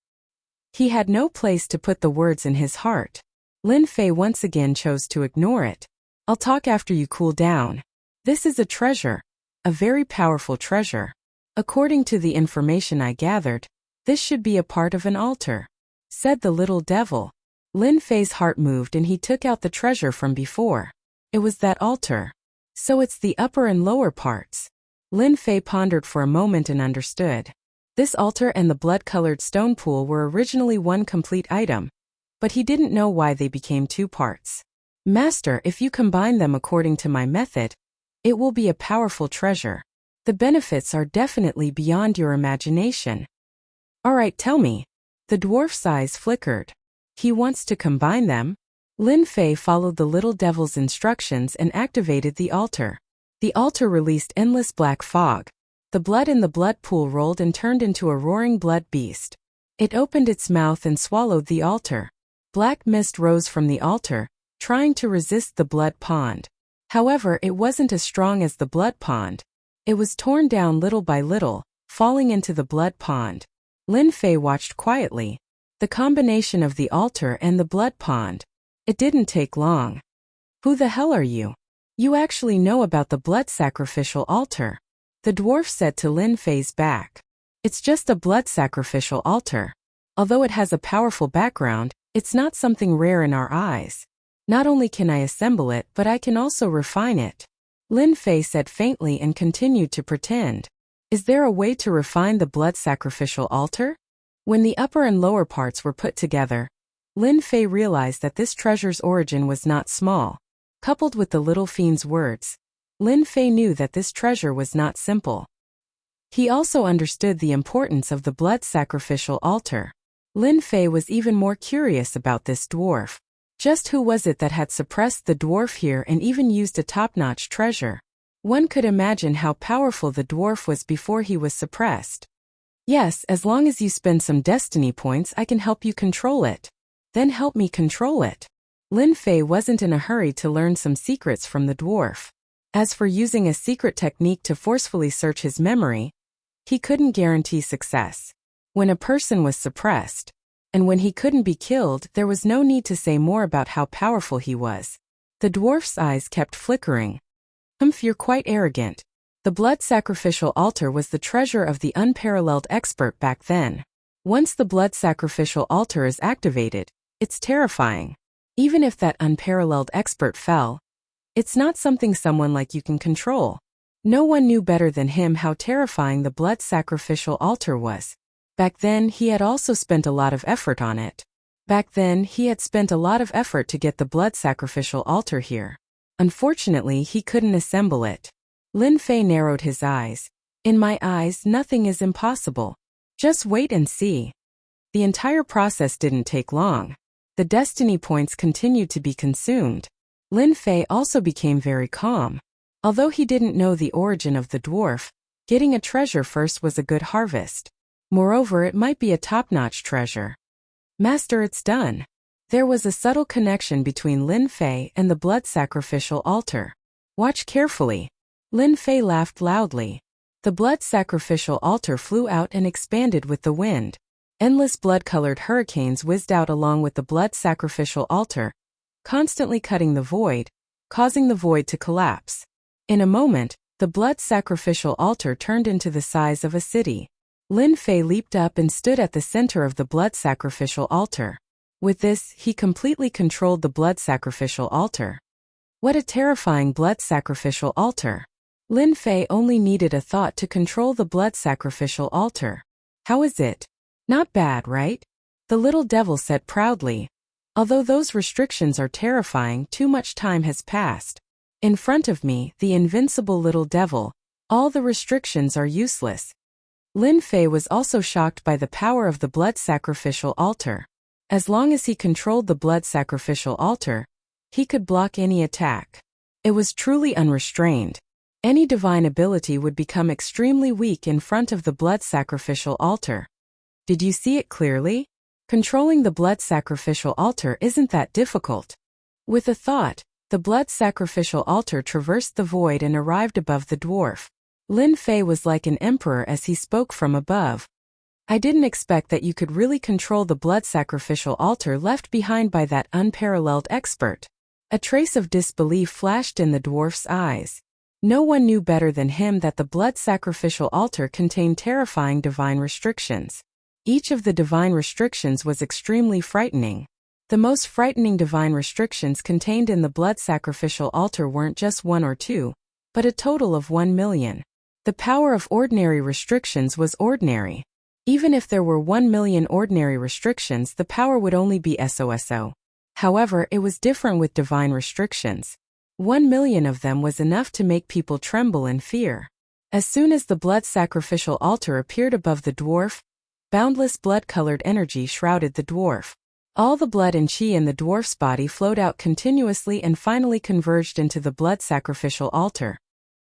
He had no place to put the words in his heart. Lin Fei once again chose to ignore it. I'll talk after you cool down. This is a treasure. A very powerful treasure. According to the information I gathered, this should be a part of an altar, said the little devil. Lin Fei's heart moved and he took out the treasure from before. It was that altar. So it's the upper and lower parts. Lin Fei pondered for a moment and understood. This altar and the blood-colored stone pool were originally one complete item, but he didn't know why they became two parts. Master, if you combine them according to my method, it will be a powerful treasure. The benefits are definitely beyond your imagination. All right, tell me. The dwarf's eyes flickered. He wants to combine them? Lin Fei followed the little devil's instructions and activated the altar. The altar released endless black fog. The blood in the blood pool rolled and turned into a roaring blood beast. It opened its mouth and swallowed the altar. Black mist rose from the altar, trying to resist the blood pond. However, it wasn't as strong as the blood pond. It was torn down little by little, falling into the blood pond. Lin Fei watched quietly. The combination of the altar and the blood pond. It didn't take long. Who the hell are you? You actually know about the blood sacrificial altar. The dwarf said to Lin Fei's back. It's just a blood sacrificial altar. Although it has a powerful background, it's not something rare in our eyes. Not only can I assemble it, but I can also refine it. Lin Fei said faintly and continued to pretend. Is there a way to refine the blood sacrificial altar? When the upper and lower parts were put together, Lin Fei realized that this treasure's origin was not small. Coupled with the little fiend's words, Lin Fei knew that this treasure was not simple. He also understood the importance of the blood sacrificial altar. Lin Fei was even more curious about this dwarf. Just who was it that had suppressed the dwarf here and even used a top-notch treasure? One could imagine how powerful the dwarf was before he was suppressed. Yes, as long as you spend some destiny points, I can help you control it. Then help me control it. Lin Fei wasn't in a hurry to learn some secrets from the dwarf. As for using a secret technique to forcefully search his memory, he couldn't guarantee success. When a person was suppressed, and when he couldn't be killed, there was no need to say more about how powerful he was. The dwarf's eyes kept flickering. You're quite arrogant. The blood sacrificial altar was the treasure of the unparalleled expert back then. Once the blood sacrificial altar is activated, it's terrifying. Even if that unparalleled expert fell, it's not something someone like you can control. No one knew better than him how terrifying the blood sacrificial altar was. Back then, he had also spent a lot of effort on it. To get the blood sacrificial altar here. Unfortunately, he couldn't assemble it. Lin Fei narrowed his eyes. In my eyes, nothing is impossible. Just wait and see. The entire process didn't take long. The destiny points continued to be consumed. Lin Fei also became very calm. Although he didn't know the origin of the dwarf, getting a treasure first was a good harvest. Moreover, it might be a top-notch treasure. Master, it's done. There was a subtle connection between Lin Fei and the blood sacrificial altar. Watch carefully. Lin Fei laughed loudly. The blood sacrificial altar flew out and expanded with the wind. Endless blood-colored hurricanes whizzed out along with the blood sacrificial altar, constantly cutting the void, causing the void to collapse. In a moment, the blood sacrificial altar turned into the size of a city. Lin Fei leaped up and stood at the center of the blood sacrificial altar. With this, he completely controlled the blood sacrificial altar. What a terrifying blood sacrificial altar. Lin Fei only needed a thought to control the blood sacrificial altar. How is it? Not bad, right? The little devil said proudly. Although those restrictions are terrifying, too much time has passed. In front of me, the invincible little devil, all the restrictions are useless. Lin Fei was also shocked by the power of the blood sacrificial altar. As long as he controlled the blood sacrificial altar, he could block any attack. It was truly unrestrained. Any divine ability would become extremely weak in front of the blood sacrificial altar. Did you see it clearly? Controlling the blood sacrificial altar isn't that difficult. With a thought, the blood sacrificial altar traversed the void and arrived above the dwarf. Lin Fei was like an emperor as he spoke from above. I didn't expect that you could really control the blood sacrificial altar left behind by that unparalleled expert. A trace of disbelief flashed in the dwarf's eyes. No one knew better than him that the blood sacrificial altar contained terrifying divine restrictions. Each of the divine restrictions was extremely frightening. The most frightening divine restrictions contained in the blood sacrificial altar weren't just one or two, but a total of 1,000,000. The power of ordinary restrictions was ordinary. Even if there were 1,000,000 ordinary restrictions, the power would only be SOSO. However, it was different with divine restrictions. 1,000,000 of them was enough to make people tremble in fear. As soon as the blood sacrificial altar appeared above the dwarf, boundless blood-colored energy shrouded the dwarf. All the blood and chi in the dwarf's body flowed out continuously and finally converged into the blood sacrificial altar.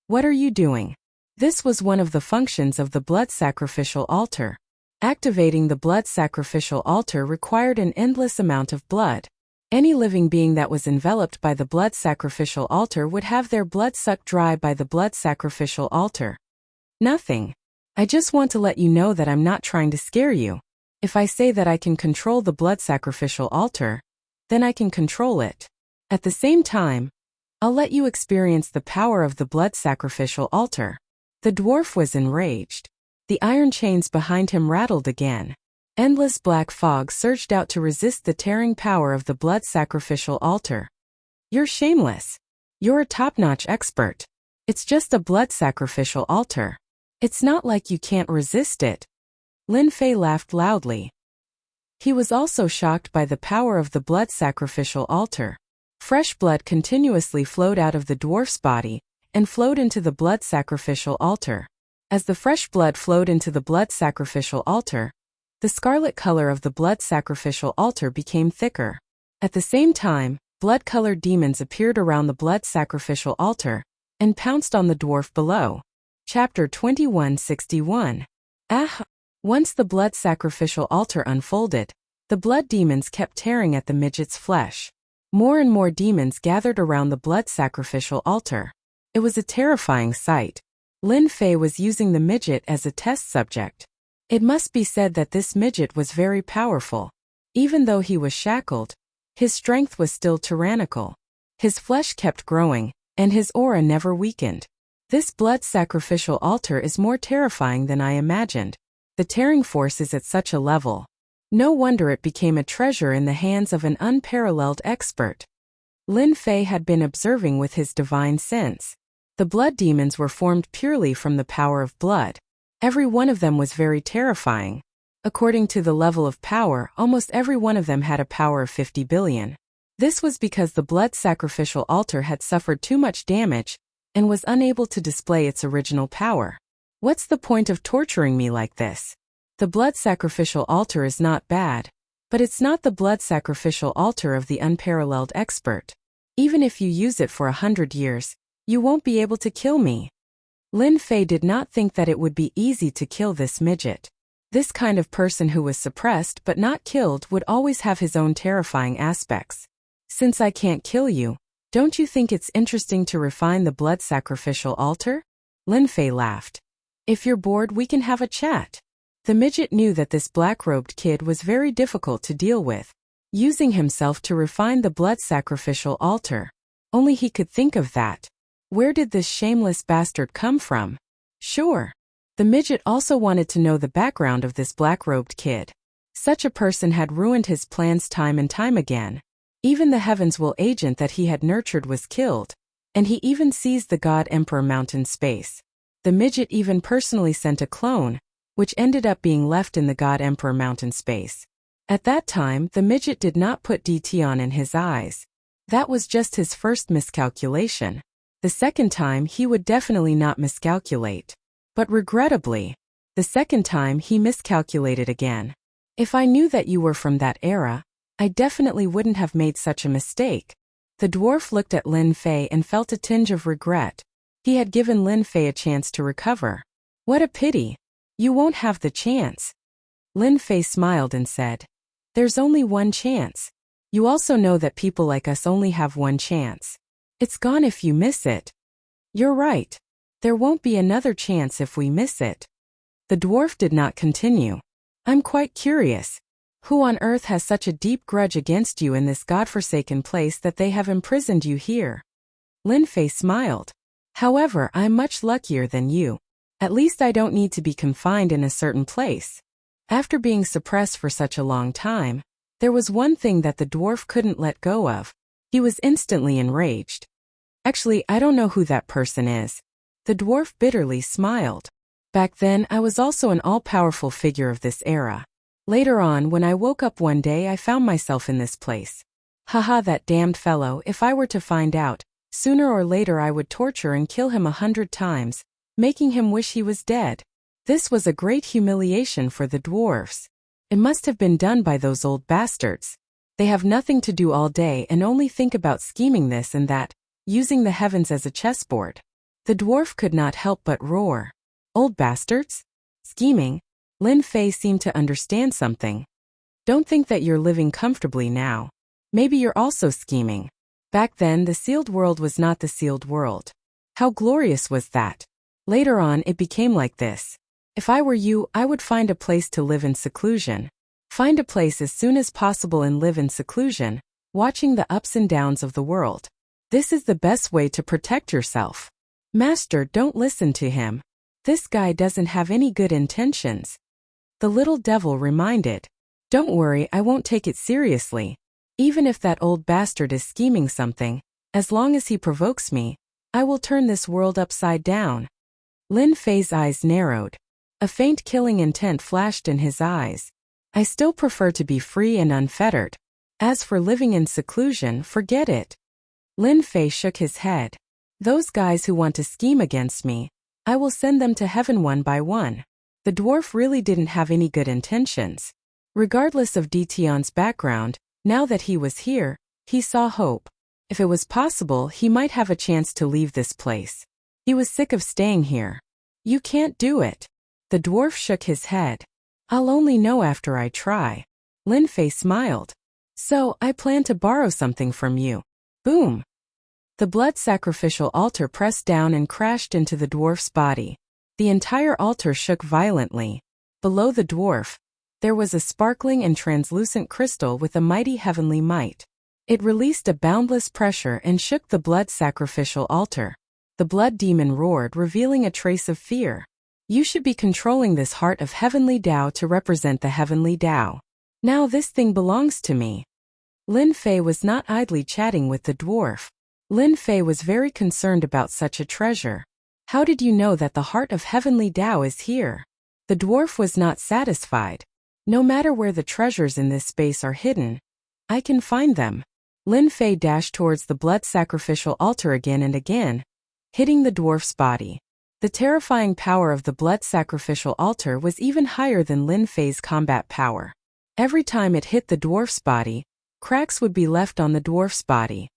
What are you doing? This was one of the functions of the blood sacrificial altar. Activating the blood sacrificial altar required an endless amount of blood. Any living being that was enveloped by the blood sacrificial altar would have their blood sucked dry by the blood sacrificial altar. Nothing. I just want to let you know that I'm not trying to scare you. If I say that I can control the blood sacrificial altar, then I can control it. At the same time, I'll let you experience the power of the blood sacrificial altar. The dwarf was enraged. The iron chains behind him rattled again. Endless black fog surged out to resist the tearing power of the blood sacrificial altar. You're shameless. You're a top-notch expert. It's just a blood sacrificial altar. It's not like you can't resist it. Lin Fei laughed loudly. He was also shocked by the power of the blood sacrificial altar. Fresh blood continuously flowed out of the dwarf's body and flowed into the blood sacrificial altar. As the fresh blood flowed into the blood sacrificial altar, the scarlet color of the blood sacrificial altar became thicker. At the same time, blood-colored demons appeared around the blood sacrificial altar and pounced on the dwarf below. Chapter 2161. Once the blood sacrificial altar unfolded, the blood demons kept tearing at the midget's flesh. More and more demons gathered around the blood sacrificial altar. It was a terrifying sight. Lin Fei was using the midget as a test subject. It must be said that this midget was very powerful. Even though he was shackled, his strength was still tyrannical. His flesh kept growing, and his aura never weakened. This blood sacrificial altar is more terrifying than I imagined. The tearing force is at such a level. No wonder it became a treasure in the hands of an unparalleled expert. Lin Fei had been observing with his divine sense. The blood demons were formed purely from the power of blood. Every one of them was very terrifying. According to the level of power, almost every one of them had a power of 50 billion. This was because the blood sacrificial altar had suffered too much damage and was unable to display its original power. What's the point of torturing me like this? The blood sacrificial altar is not bad, but it's not the blood sacrificial altar of the unparalleled expert. Even if you use it for 100 years, you won't be able to kill me. Lin Fei did not think that it would be easy to kill this midget. This kind of person who was suppressed but not killed would always have his own terrifying aspects. Since I can't kill you, don't you think it's interesting to refine the blood sacrificial altar? Lin Fei laughed. If you're bored, we can have a chat. The midget knew that this black-robed kid was very difficult to deal with, using himself to refine the blood sacrificial altar. Only he could think of that. Where did this shameless bastard come from? Sure. The midget also wanted to know the background of this black-robed kid. Such a person had ruined his plans time and time again. Even the Heaven's Will agent that he had nurtured was killed, and he even seized the God Emperor Mountain space. The midget even personally sent a clone, which ended up being left in the God Emperor Mountain space. At that time, the midget did not put DT on in his eyes. That was just his first miscalculation. The second time he would definitely not miscalculate. But regrettably, the second time he miscalculated again. If I knew that you were from that era, I definitely wouldn't have made such a mistake. The dwarf looked at Lin Fei and felt a tinge of regret. He had given Lin Fei a chance to recover. What a pity. You won't have the chance. Lin Fei smiled and said, There's only one chance. You also know that people like us only have one chance. It's gone if you miss it. You're right. There won't be another chance if we miss it. The dwarf did not continue. I'm quite curious. Who on earth has such a deep grudge against you in this godforsaken place that they have imprisoned you here? Lin Fei smiled. However, I'm much luckier than you. At least I don't need to be confined in a certain place. After being suppressed for such a long time, there was one thing that the dwarf couldn't let go of. He was instantly enraged. Actually, I don't know who that person is. The dwarf bitterly smiled. Back then, I was also an all-powerful figure of this era. Later on, when I woke up one day, I found myself in this place. Haha, that damned fellow, if I were to find out, sooner or later I would torture and kill him 100 times, making him wish he was dead. This was a great humiliation for the dwarfs. It must have been done by those old bastards. They have nothing to do all day and only think about scheming this and that, using the heavens as a chessboard. The dwarf could not help but roar. Old bastards? Scheming? Lin Fei seemed to understand something. Don't think that you're living comfortably now. Maybe you're also scheming. Back then, the sealed world was not the sealed world. How glorious was that? Later on, it became like this. If I were you, I would find a place to live in seclusion. Find a place as soon as possible and live in seclusion, watching the ups and downs of the world. This is the best way to protect yourself. Master, don't listen to him. This guy doesn't have any good intentions. The little devil reminded. Don't worry, I won't take it seriously. Even if that old bastard is scheming something, as long as he provokes me, I will turn this world upside down. Lin Fei's eyes narrowed. A faint killing intent flashed in his eyes. I still prefer to be free and unfettered. As for living in seclusion, forget it. Lin Fei shook his head. Those guys who want to scheme against me, I will send them to heaven one by one. The dwarf really didn't have any good intentions. Regardless of Dition's background, now that he was here, he saw hope. If it was possible, he might have a chance to leave this place. He was sick of staying here. You can't do it. The dwarf shook his head. I'll only know after I try. Lin Fei smiled. So, I plan to borrow something from you. Boom. The blood sacrificial altar pressed down and crashed into the dwarf's body. The entire altar shook violently. Below the dwarf, there was a sparkling and translucent crystal with a mighty heavenly might. It released a boundless pressure and shook the blood sacrificial altar. The blood demon roared, revealing a trace of fear. You should be controlling this heart of heavenly Tao to represent the heavenly Tao. Now this thing belongs to me. Lin Fei was not idly chatting with the dwarf. Lin Fei was very concerned about such a treasure. How did you know that the heart of heavenly Tao is here? The dwarf was not satisfied. No matter where the treasures in this space are hidden, I can find them. Lin Fei dashed towards the blood sacrificial altar again and again, hitting the dwarf's body. The terrifying power of the blood sacrificial altar was even higher than Lin Fei's combat power. Every time it hit the dwarf's body, cracks would be left on the dwarf's body.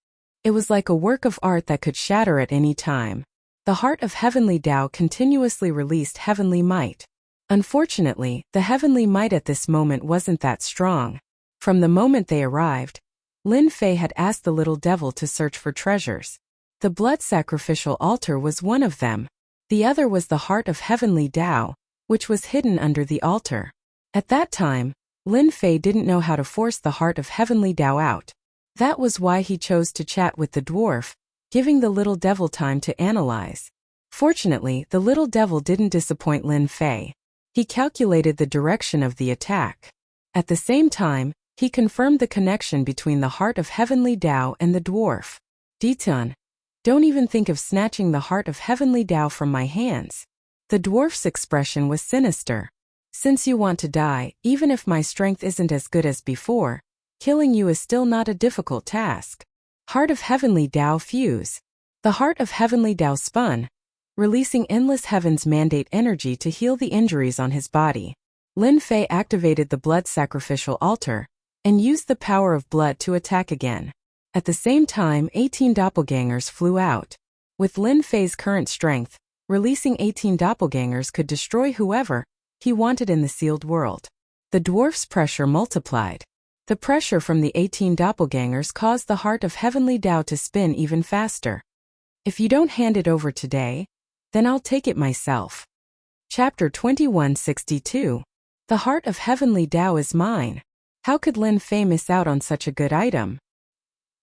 It was like a work of art that could shatter at any time. The heart of heavenly Tao continuously released heavenly might. Unfortunately, the heavenly might at this moment wasn't that strong. From the moment they arrived, Lin Fei had asked the little devil to search for treasures. The blood sacrificial altar was one of them. The other was the heart of heavenly Tao, which was hidden under the altar. At that time, Lin Fei didn't know how to force the heart of heavenly Tao out. That was why he chose to chat with the dwarf, giving the little devil time to analyze. Fortunately, the little devil didn't disappoint Lin Fei. He calculated the direction of the attack. At the same time, he confirmed the connection between the heart of heavenly Tao and the dwarf. Diton, don't even think of snatching the heart of heavenly Tao from my hands. The dwarf's expression was sinister. Since you want to die, even if my strength isn't as good as before, killing you is still not a difficult task. Heart of heavenly Tao fuse. The heart of heavenly Tao spun, releasing endless heaven's mandate energy to heal the injuries on his body. Lin Fei activated the blood sacrificial altar and used the power of blood to attack again. At the same time, 18 doppelgangers flew out. With Lin Fei's current strength, releasing 18 doppelgangers could destroy whoever he wanted in the sealed world. The dwarf's pressure multiplied. The pressure from the 18 doppelgangers caused the heart of heavenly Tao to spin even faster. If you don't hand it over today, then I'll take it myself. Chapter 2162. The heart of heavenly Tao is mine. How could Lin Fei miss out on such a good item?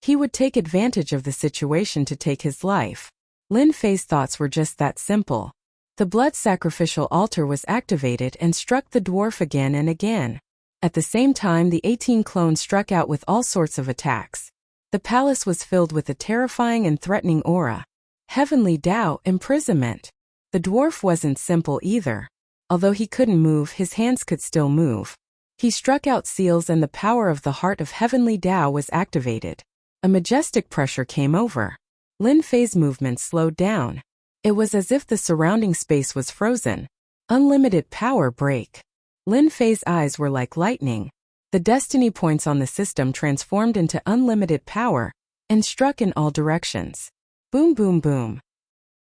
He would take advantage of the situation to take his life. Lin Fei's thoughts were just that simple. The blood sacrificial altar was activated and struck the dwarf again and again. At the same time, the 18 clones struck out with all sorts of attacks. The palace was filled with a terrifying and threatening aura. Heavenly Tao, imprisonment. The dwarf wasn't simple either. Although he couldn't move, his hands could still move. He struck out seals and the power of the heart of Heavenly Tao was activated. A majestic pressure came over. Lin Fei's movement slowed down. It was as if the surrounding space was frozen. Unlimited power break. Lin Fei's eyes were like lightning. The destiny points on the system transformed into unlimited power and struck in all directions. Boom, boom, boom.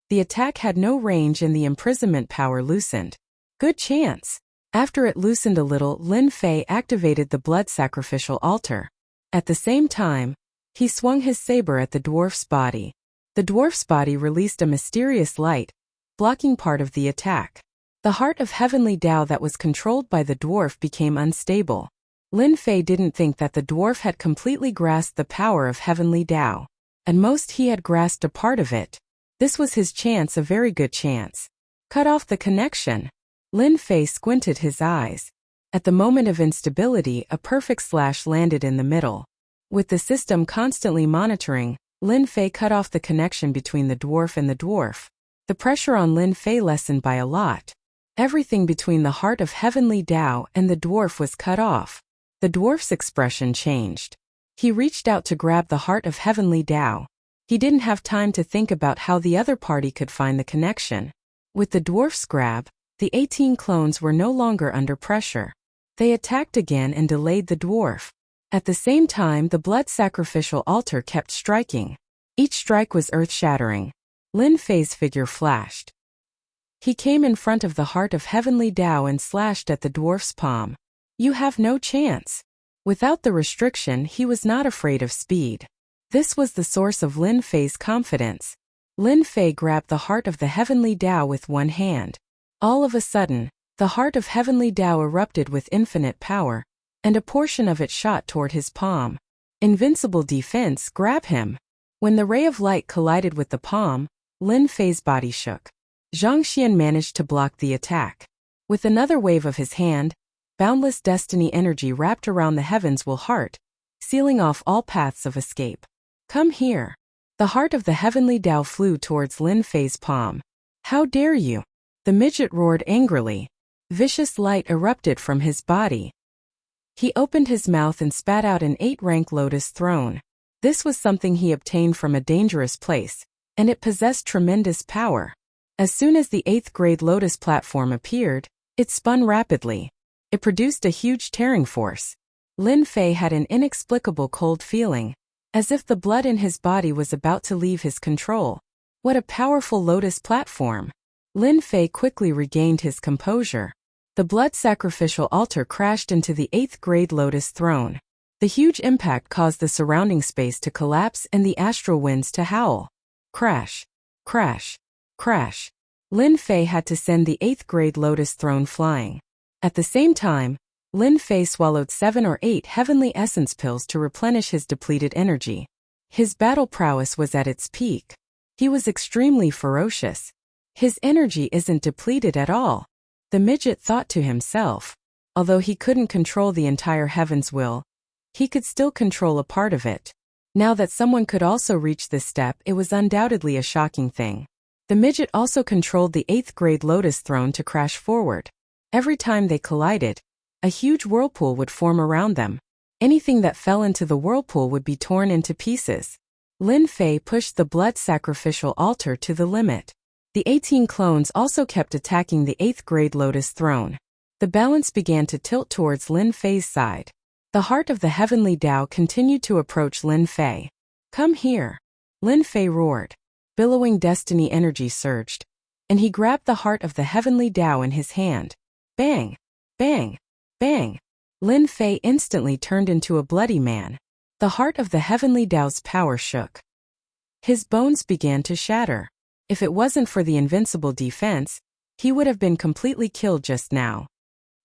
The attack had no range and the imprisonment power loosened. Good chance. After it loosened a little, Lin Fei activated the blood sacrificial altar. At the same time, he swung his saber at the dwarf's body. The dwarf's body released a mysterious light, blocking part of the attack. The heart of Heavenly Tao that was controlled by the dwarf became unstable. Lin Fei didn't think that the dwarf had completely grasped the power of Heavenly Tao. At most he had grasped a part of it. This was his chance, a very good chance. Cut off the connection. Lin Fei squinted his eyes. At the moment of instability, a perfect slash landed in the middle. With the system constantly monitoring, Lin Fei cut off the connection between the dwarf and the dwarf. The pressure on Lin Fei lessened by a lot. Everything between the heart of Heavenly Tao and the dwarf was cut off. The dwarf's expression changed. He reached out to grab the heart of Heavenly Tao. He didn't have time to think about how the other party could find the connection. With the dwarf's grab, the 18 clones were no longer under pressure. They attacked again and delayed the dwarf. At the same time, the blood sacrificial altar kept striking. Each strike was earth-shattering. Lin Fei's figure flashed. He came in front of the heart of Heavenly Tao and slashed at the dwarf's palm. You have no chance. Without the restriction, he was not afraid of speed. This was the source of Lin Fei's confidence. Lin Fei grabbed the heart of the Heavenly Tao with one hand. All of a sudden, the heart of Heavenly Tao erupted with infinite power, and a portion of it shot toward his palm. Invincible defense, grab him. When the ray of light collided with the palm, Lin Fei's body shook. Zhang Xian managed to block the attack. With another wave of his hand, boundless destiny energy wrapped around the heavens will heart, sealing off all paths of escape. Come here. The heart of the Heavenly Tao flew towards Lin Fei's palm. How dare you? The midget roared angrily. Vicious light erupted from his body. He opened his mouth and spat out an 8-rank lotus throne. This was something he obtained from a dangerous place, and it possessed tremendous power. As soon as the 8th grade lotus platform appeared, it spun rapidly. It produced a huge tearing force. Lin Fei had an inexplicable cold feeling, as if the blood in his body was about to leave his control. What a powerful lotus platform! Lin Fei quickly regained his composure. The blood sacrificial altar crashed into the 8th grade lotus throne. The huge impact caused the surrounding space to collapse and the astral winds to howl. Crash, crash, crash. Lin Fei had to send the 8th grade lotus throne flying. At the same time, Lin Fei swallowed 7 or 8 heavenly essence pills to replenish his depleted energy. His battle prowess was at its peak. He was extremely ferocious. His energy isn't depleted at all. The midget thought to himself. Although he couldn't control the entire heaven's will, he could still control a part of it. Now that someone could also reach this step, it was undoubtedly a shocking thing. The midget also controlled the 8th grade lotus throne to crash forward. Every time they collided, a huge whirlpool would form around them. Anything that fell into the whirlpool would be torn into pieces. Lin Fei pushed the blood sacrificial altar to the limit. The 18 clones also kept attacking the 8th grade lotus throne. The balance began to tilt towards Lin Fei's side. The heart of the Heavenly Tao continued to approach Lin Fei. Come here. Lin Fei roared. Billowing destiny energy surged, and he grabbed the heart of the Heavenly Tao in his hand. Bang! Bang! Bang! Lin Fei instantly turned into a bloody man. The heart of the Heavenly Tao's power shook. His bones began to shatter. If it wasn't for the invincible defense, he would have been completely killed just now.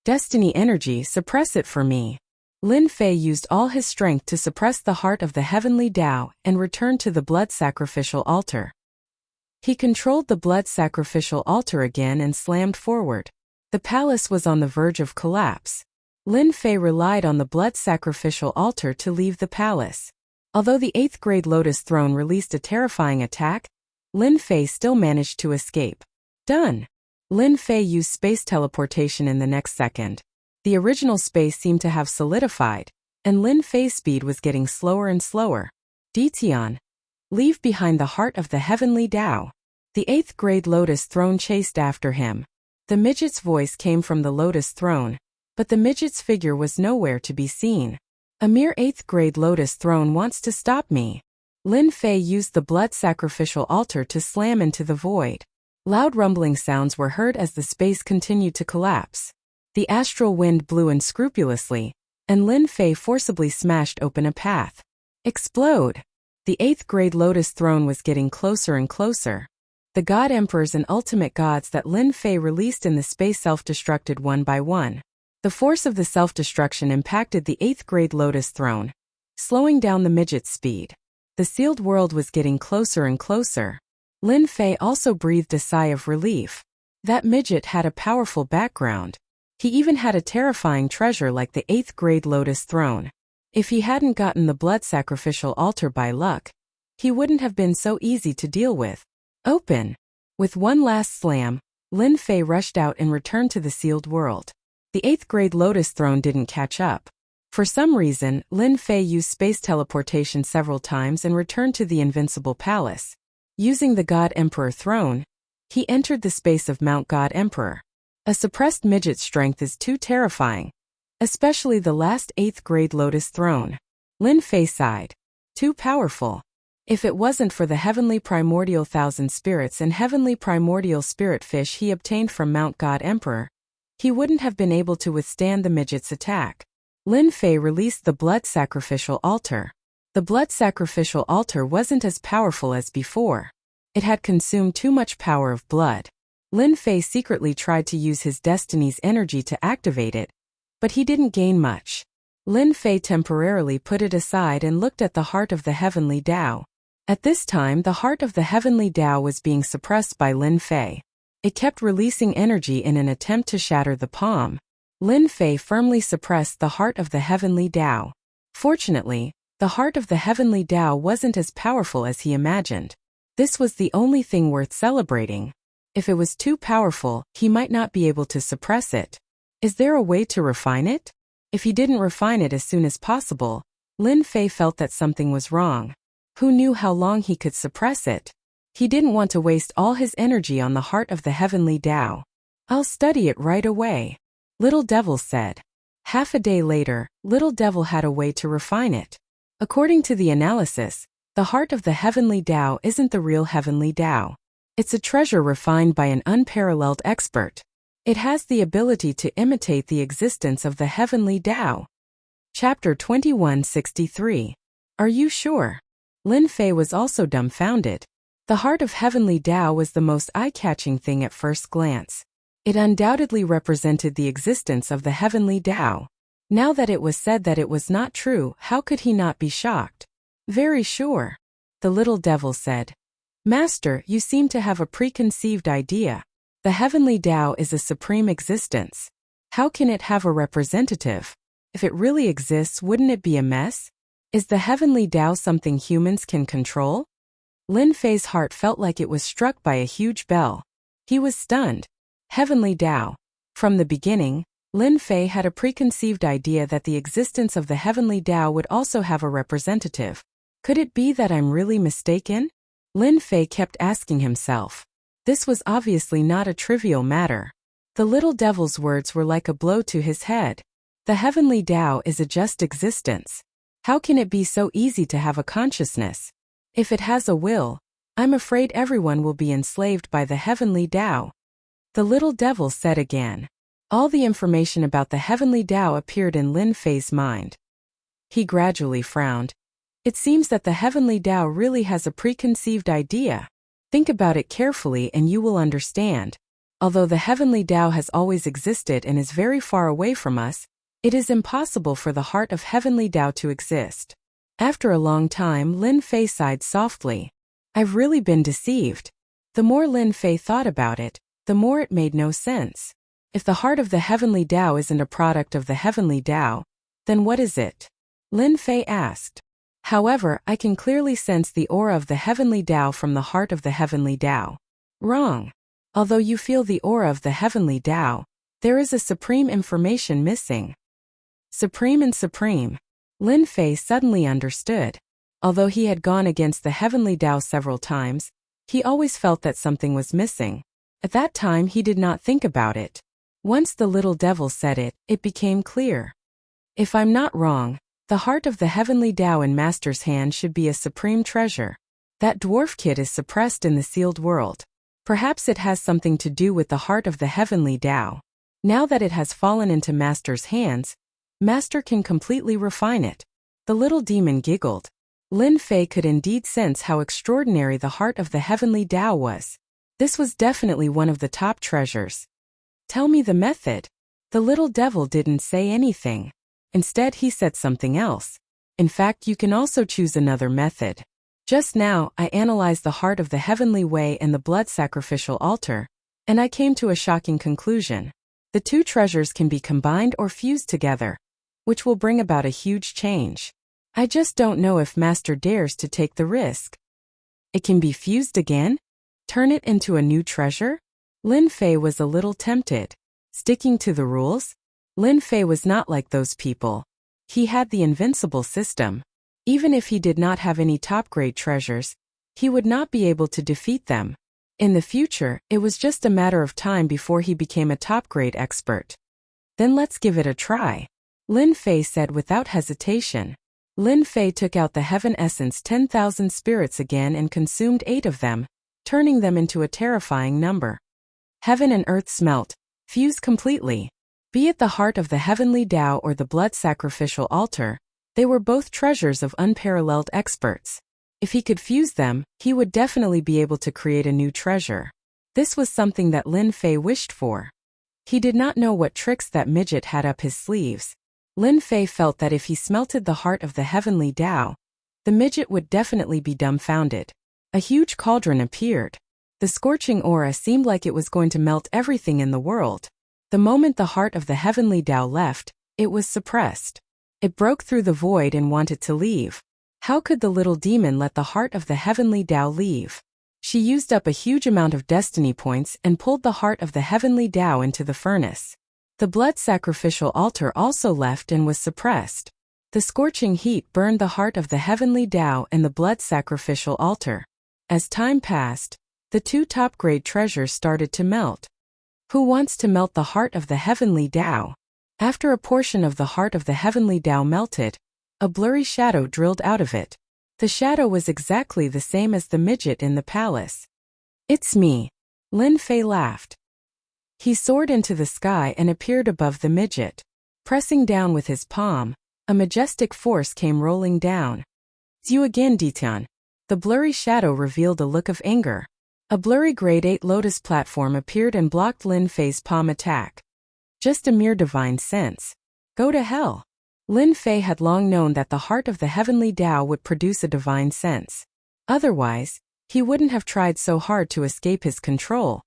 Destiny energy, suppress it for me. Lin Fei used all his strength to suppress the heart of the Heavenly Tao and returned to the blood sacrificial altar. He controlled the blood sacrificial altar again and slammed forward. The palace was on the verge of collapse. Lin Fei relied on the blood sacrificial altar to leave the palace. Although the 8th grade Lotus Throne released a terrifying attack, Lin Fei still managed to escape. Done. Lin Fei used space teleportation in the next second. The original space seemed to have solidified, and Lin Fei's speed was getting slower and slower. Ditian. Leave behind the heart of the heavenly Tao. The 8th grade Lotus Throne chased after him. The midget's voice came from the Lotus Throne, but the midget's figure was nowhere to be seen. A mere 8th grade Lotus Throne wants to stop me. Lin Fei used the blood sacrificial altar to slam into the void. Loud rumbling sounds were heard as the space continued to collapse. The astral wind blew unscrupulously, and Lin Fei forcibly smashed open a path. Explode! The 8th grade Lotus Throne was getting closer and closer. The God Emperors and ultimate gods that Lin Fei released in the space self-destructed one by one. The force of the self-destruction impacted the 8th grade Lotus Throne, slowing down the midget's speed. The sealed world was getting closer and closer. Lin Fei also breathed a sigh of relief. That midget had a powerful background. He even had a terrifying treasure like the 8th grade Lotus Throne. If he hadn't gotten the blood sacrificial altar by luck, he wouldn't have been so easy to deal with. Open! With one last slam, Lin Fei rushed out and returned to the sealed world. The 8th grade Lotus Throne didn't catch up. For some reason, Lin Fei used space teleportation several times and returned to the Invincible Palace. Using the God Emperor Throne, he entered the space of Mount God Emperor. A suppressed midget strength is too terrifying, especially the last 8th grade Lotus Throne. Lin Fei sighed. Too powerful. If it wasn't for the heavenly primordial thousand spirits and heavenly primordial spirit fish he obtained from Mount God Emperor, he wouldn't have been able to withstand the midget's attack. Lin Fei released the blood sacrificial altar. The blood sacrificial altar wasn't as powerful as before. It had consumed too much power of blood. Lin Fei secretly tried to use his destiny's energy to activate it, but he didn't gain much. Lin Fei temporarily put it aside and looked at the heart of the heavenly Tao. At this time, the heart of the heavenly Tao was being suppressed by Lin Fei. It kept releasing energy in an attempt to shatter the palm. Lin Fei firmly suppressed the heart of the heavenly Tao. Fortunately, the heart of the heavenly Tao wasn't as powerful as he imagined. This was the only thing worth celebrating. If it was too powerful, he might not be able to suppress it. Is there a way to refine it? If he didn't refine it as soon as possible, Lin Fei felt that something was wrong. Who knew how long he could suppress it? He didn't want to waste all his energy on the heart of the heavenly Tao. I'll study it right away, Little Devil said. Half a day later, Little Devil had a way to refine it. According to the analysis, the heart of the heavenly Tao isn't the real heavenly Tao. It's a treasure refined by an unparalleled expert. It has the ability to imitate the existence of the heavenly Tao. Chapter 2163. Are you sure? Lin Fei was also dumbfounded. The heart of heavenly Tao was the most eye-catching thing at first glance. It undoubtedly represented the existence of the heavenly Tao. Now that it was said that it was not true, how could he not be shocked? Very sure, the little devil said. Master, you seem to have a preconceived idea. The heavenly Tao is a supreme existence. How can it have a representative? If it really exists, wouldn't it be a mess? Is the heavenly Tao something humans can control? Lin Fei's heart felt like it was struck by a huge bell. He was stunned. Heavenly Tao. From the beginning, Lin Fei had a preconceived idea that the existence of the heavenly Tao would also have a representative. Could it be that I'm really mistaken? Lin Fei kept asking himself. This was obviously not a trivial matter. The little devil's words were like a blow to his head. The heavenly Tao is a just existence. How can it be so easy to have a consciousness? If it has a will, I'm afraid everyone will be enslaved by the heavenly Tao. The little devil said again. All the information about the heavenly Tao appeared in Lin Fei's mind. He gradually frowned. It seems that the heavenly Tao really has a preconceived idea. Think about it carefully and you will understand. Although the heavenly Tao has always existed and is very far away from us, it is impossible for the heart of heavenly Tao to exist. After a long time, Lin Fei sighed softly. I've really been deceived. The more Lin Fei thought about it, the more it made no sense. If the heart of the heavenly Tao isn't a product of the heavenly Tao, then what is it? Lin Fei asked. However, I can clearly sense the aura of the heavenly Tao from the heart of the heavenly Tao. Wrong. Although you feel the aura of the heavenly Tao, there is a supreme information missing. Supreme and supreme. Lin Fei suddenly understood. Although he had gone against the heavenly Tao several times, he always felt that something was missing. At that time he did not think about it. Once the little devil said it, it became clear. If I'm not wrong, the heart of the heavenly Tao in Master's hand should be a supreme treasure. That dwarf kid is suppressed in the sealed world. Perhaps it has something to do with the heart of the heavenly Tao. Now that it has fallen into Master's hands, Master can completely refine it. The little demon giggled. Lin Fei could indeed sense how extraordinary the heart of the heavenly Tao was. This was definitely one of the top treasures. Tell me the method. The little devil didn't say anything. Instead, he said something else. In fact, you can also choose another method. Just now, I analyzed the heart of the heavenly way and the blood sacrificial altar, and I came to a shocking conclusion. The two treasures can be combined or fused together, which will bring about a huge change. I just don't know if Master dares to take the risk. It can be fused again? Turn it into a new treasure? Lin Fei was a little tempted. Sticking to the rules? Lin Fei was not like those people. He had the invincible system. Even if he did not have any top-grade treasures, he would not be able to defeat them. In the future, it was just a matter of time before he became a top-grade expert. Then let's give it a try. Lin Fei said without hesitation. Lin Fei took out the Heaven Essence 10,000 spirits again and consumed 8 of them, turning them into a terrifying number. Heaven and earth smelt, fused completely. Be it the heart of the heavenly Tao or the blood sacrificial altar, they were both treasures of unparalleled experts. If he could fuse them, he would definitely be able to create a new treasure. This was something that Lin Fei wished for. He did not know what tricks that midget had up his sleeves. Lin Fei felt that if he smelted the heart of the heavenly Tao, the midget would definitely be dumbfounded. A huge cauldron appeared. The scorching aura seemed like it was going to melt everything in the world. The moment the heart of the heavenly Tao left, it was suppressed. It broke through the void and wanted to leave. How could the little demon let the heart of the heavenly Tao leave? She used up a huge amount of destiny points and pulled the heart of the heavenly Tao into the furnace. The blood sacrificial altar also left and was suppressed. The scorching heat burned the heart of the heavenly Tao and the blood sacrificial altar. As time passed, the two top-grade treasures started to melt. Who wants to melt the heart of the heavenly Tao? After a portion of the heart of the heavenly Tao melted, a blurry shadow drilled out of it. The shadow was exactly the same as the midget in the palace. It's me. Lin Fei laughed. He soared into the sky and appeared above the midget. Pressing down with his palm, a majestic force came rolling down. It's you again, Ditian. The blurry shadow revealed a look of anger. A blurry grade 8 lotus platform appeared and blocked Lin Fei's palm attack. Just a mere divine sense. Go to hell. Lin Fei had long known that the heart of the heavenly Tao would produce a divine sense. Otherwise, he wouldn't have tried so hard to escape his control.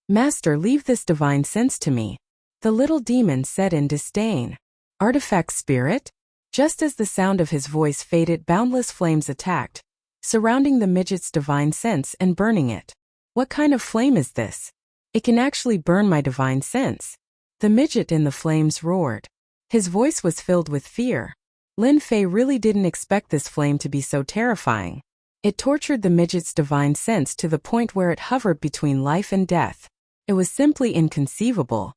Master, leave this divine sense to me. The little demon said in disdain. Artifact spirit? Just as the sound of his voice faded, boundless flames attacked, surrounding the midget's divine sense and burning it. What kind of flame is this? It can actually burn my divine sense. The midget in the flames roared. His voice was filled with fear. Lin Fei really didn't expect this flame to be so terrifying. It tortured the midget's divine sense to the point where it hovered between life and death. It was simply inconceivable.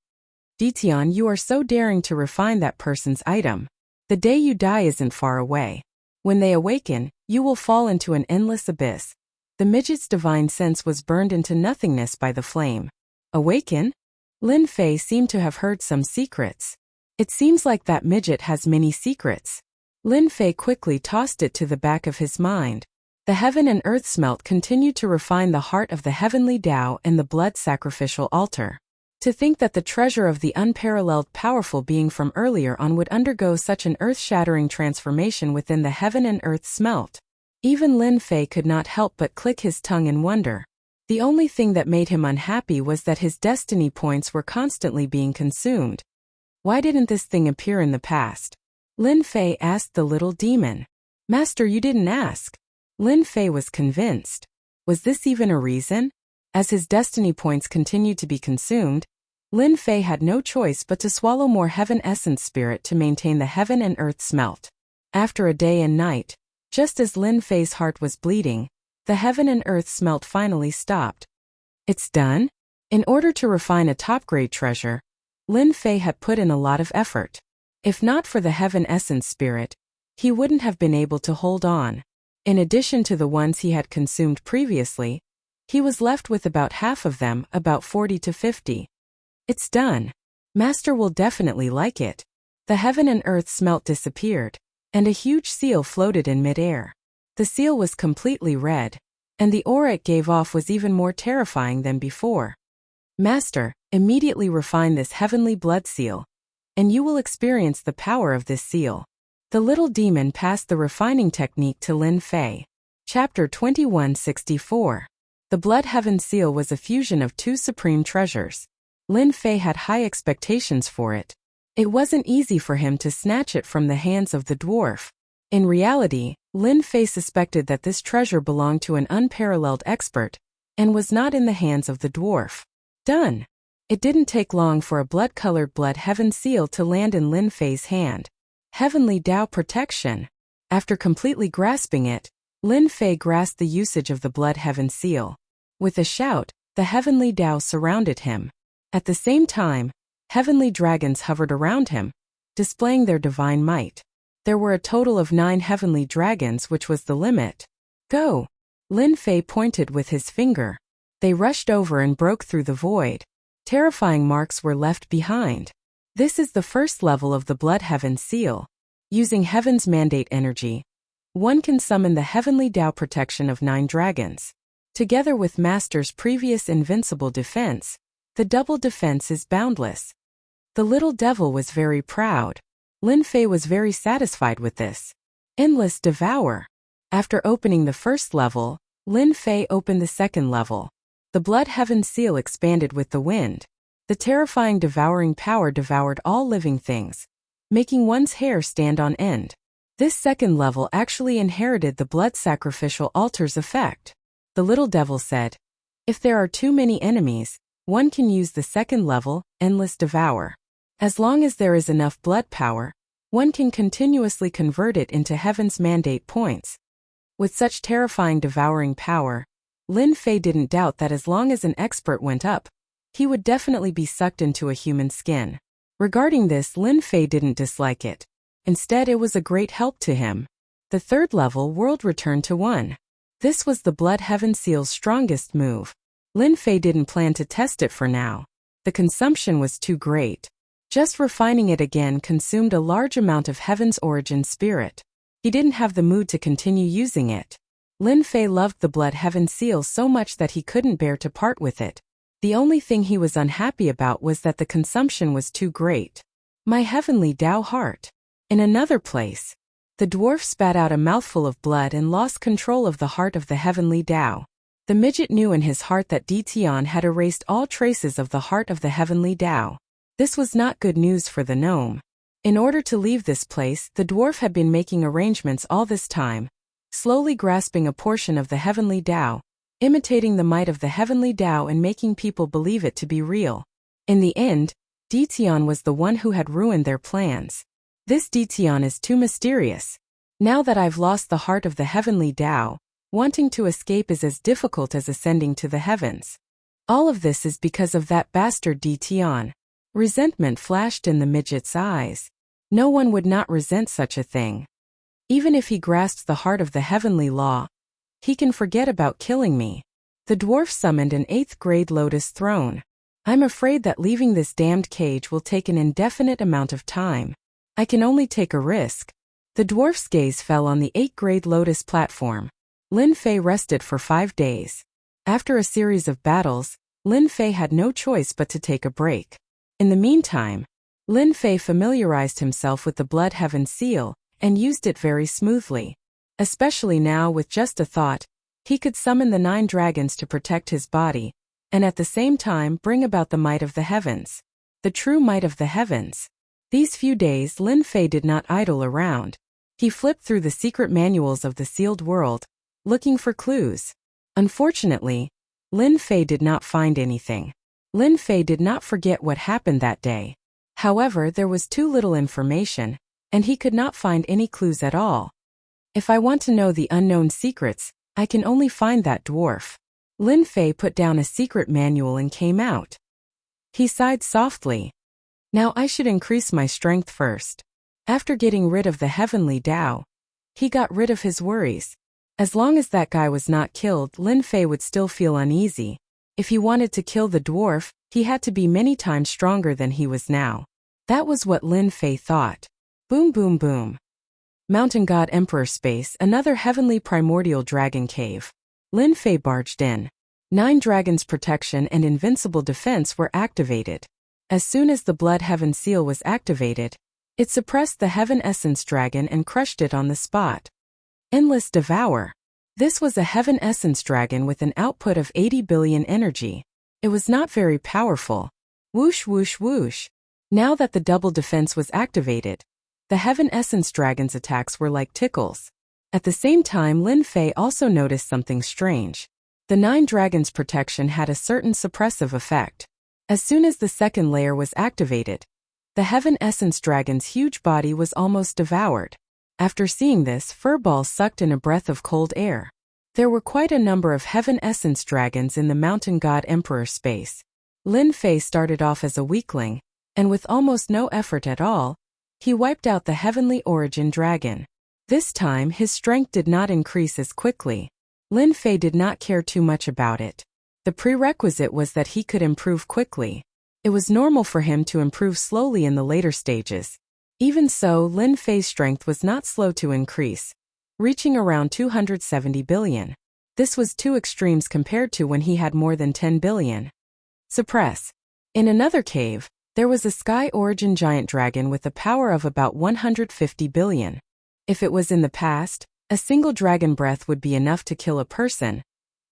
Ditian, you are so daring to refine that person's item. The day you die isn't far away. When they awaken, you will fall into an endless abyss. The midget's divine sense was burned into nothingness by the flame. Awaken? Lin Fei seemed to have heard some secrets. It seems like that midget has many secrets. Lin Fei quickly tossed it to the back of his mind. The heaven and earth smelt continued to refine the heart of the heavenly Tao and the blood sacrificial altar. To think that the treasure of the unparalleled powerful being from earlier on would undergo such an earth-shattering transformation within the heaven and earth smelt. Even Lin Fei could not help but click his tongue in wonder. The only thing that made him unhappy was that his destiny points were constantly being consumed. Why didn't this thing appear in the past? Lin Fei asked the little demon. Master, you didn't ask. Lin Fei was convinced. Was this even a reason? As his destiny points continued to be consumed, Lin Fei had no choice but to swallow more heaven essence spirit to maintain the heaven and earth smelt. After a day and night, just as Lin Fei's heart was bleeding, the heaven and earth smelt finally stopped. It's done? In order to refine a top-grade treasure, Lin Fei had put in a lot of effort. If not for the heaven essence spirit, he wouldn't have been able to hold on. In addition to the ones he had consumed previously, he was left with about half of them, about 40 to 50. It's done. Master will definitely like it. The heaven and earth smelt disappeared, and a huge seal floated in midair. The seal was completely red, and the aura it gave off was even more terrifying than before. Master, immediately refine this heavenly blood seal, and you will experience the power of this seal. The little demon passed the refining technique to Lin Fei. Chapter 2164. The Blood Heaven Seal was a fusion of two supreme treasures. Lin Fei had high expectations for it. It wasn't easy for him to snatch it from the hands of the dwarf. In reality, Lin Fei suspected that this treasure belonged to an unparalleled expert, and was not in the hands of the dwarf. Done. It didn't take long for a blood-colored Blood Heaven Seal to land in Lin Fei's hand. Heavenly Tao Protection. After completely grasping it, Lin Fei grasped the usage of the Blood Heaven Seal. With a shout, the Heavenly Tao surrounded him. At the same time, heavenly dragons hovered around him, displaying their divine might. There were a total of 9 heavenly dragons, which was the limit. Go! Lin Fei pointed with his finger. They rushed over and broke through the void. Terrifying marks were left behind. This is the first level of the Blood Heaven Seal. Using Heaven's Mandate energy, one can summon the Heavenly Tao protection of 9 dragons. Together with Master's previous invincible defense, the double defense is boundless. The little devil was very proud. Lin Fei was very satisfied with this. Endless Devour. After opening the first level, Lin Fei opened the second level. The Blood Heaven Seal expanded with the wind. The terrifying devouring power devoured all living things, making one's hair stand on end. This second level actually inherited the blood sacrificial altar's effect. The little devil said, if there are too many enemies, one can use the second level, Endless Devour. As long as there is enough blood power, one can continuously convert it into Heaven's Mandate points. With such terrifying devouring power, Lin Fei didn't doubt that as long as an expert went up, he would definitely be sucked into a human skin. Regarding this, Lin Fei didn't dislike it. Instead, it was a great help to him. The third level, World Return to 1. This was the Blood Heaven Seal's strongest move. Lin Fei didn't plan to test it for now. The consumption was too great. Just refining it again consumed a large amount of Heaven's origin spirit. He didn't have the mood to continue using it. Lin Fei loved the Blood Heaven Seal so much that he couldn't bear to part with it. The only thing he was unhappy about was that the consumption was too great. My heavenly Tao heart. In another place, the dwarf spat out a mouthful of blood and lost control of the heart of the heavenly Tao. The midget knew in his heart that Tian had erased all traces of the heart of the heavenly Tao. This was not good news for the gnome. In order to leave this place, the dwarf had been making arrangements all this time, slowly grasping a portion of the heavenly Tao, imitating the might of the heavenly Tao and making people believe it to be real. In the end, Tian was the one who had ruined their plans. This Tian is too mysterious. Now that I've lost the heart of the heavenly Tao, wanting to escape is as difficult as ascending to the heavens. All of this is because of that bastard Tian. Resentment flashed in the midget's eyes. No one would not resent such a thing. Even if he grasps the heart of the heavenly law, he can forget about killing me. The dwarf summoned an 8th grade lotus throne. I'm afraid that leaving this damned cage will take an indefinite amount of time. I can only take a risk. The dwarf's gaze fell on the 8th grade lotus platform. Lin Fei rested for 5 days. After a series of battles, Lin Fei had no choice but to take a break. In the meantime, Lin Fei familiarized himself with the Blood Heaven Seal and used it very smoothly. Especially now with just a thought, He could summon the 9 dragons to protect his body, and at the same time bring about the might of the heavens. The true might of the heavens. These few days Lin Fei did not idle around. He flipped through the secret manuals of the sealed world, looking for clues. Unfortunately, Lin Fei did not find anything. Lin Fei did not forget what happened that day. However, there was too little information, and he could not find any clues at all. If I want to know the unknown secrets, I can only find that dwarf. Lin Fei put down a secret manual and came out. He sighed softly. Now I should increase my strength first. After getting rid of the heavenly Tao, he got rid of his worries. As long as that guy was not killed, Lin Fei would still feel uneasy. If he wanted to kill the dwarf, he had to be many times stronger than he was now. That was what Lin Fei thought. Boom boom boom. Mountain God Emperor Space, another heavenly primordial dragon cave. Lin Fei barged in. 9 dragons' protection and invincible defense were activated. As soon as the Blood Heaven Seal was activated, it suppressed the Heaven Essence Dragon and crushed it on the spot. Endless Devour. This was a Heaven Essence Dragon with an output of 80 billion energy. It was not very powerful. Whoosh whoosh whoosh. Now that the double defense was activated, the Heaven Essence Dragon's attacks were like tickles. At the same time, Lin Fei also noticed something strange. The 9 dragons' protection had a certain suppressive effect. As soon as the second layer was activated, the Heaven Essence Dragon's huge body was almost devoured. After seeing this, Furball sucked in a breath of cold air. There were quite a number of Heaven Essence Dragons in the Mountain God Emperor Space. Lin Fei started off as a weakling, and with almost no effort at all, he wiped out the Heavenly Origin Dragon. This time his strength did not increase as quickly. Lin Fei did not care too much about it. The prerequisite was that he could improve quickly. It was normal for him to improve slowly in the later stages. Even so, Lin Fei's strength was not slow to increase, reaching around 270 billion. This was 2 extremes compared to when he had more than 10 billion. Suppress. In another cave, there was a Sky Origin Giant Dragon with a power of about 150 billion. If it was in the past, a single dragon breath would be enough to kill a person,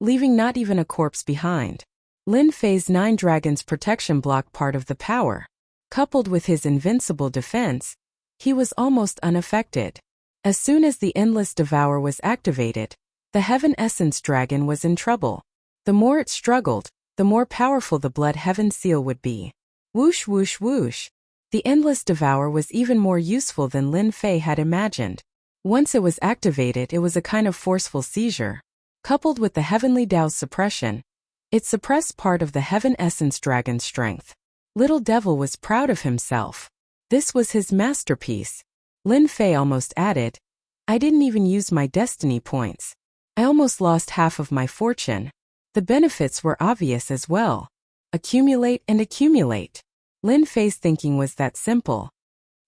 leaving not even a corpse behind. Lin Fei's 9 dragons protection blocked part of the power. Coupled with his invincible defense, he was almost unaffected. As soon as the Endless Devour was activated, the Heaven Essence Dragon was in trouble. The more it struggled, the more powerful the Blood Heaven Seal would be. Whoosh whoosh whoosh. The Endless Devour was even more useful than Lin Fei had imagined. Once it was activated, it was a kind of forceful seizure. Coupled with the Heavenly Tao's suppression, it suppressed part of the Heaven Essence Dragon's strength. Little Devil was proud of himself. This was his masterpiece. Lin Fei almost added, I didn't even use my destiny points. I almost lost half of my fortune. The benefits were obvious as well. Accumulate and accumulate. Lin Fei's thinking was that simple.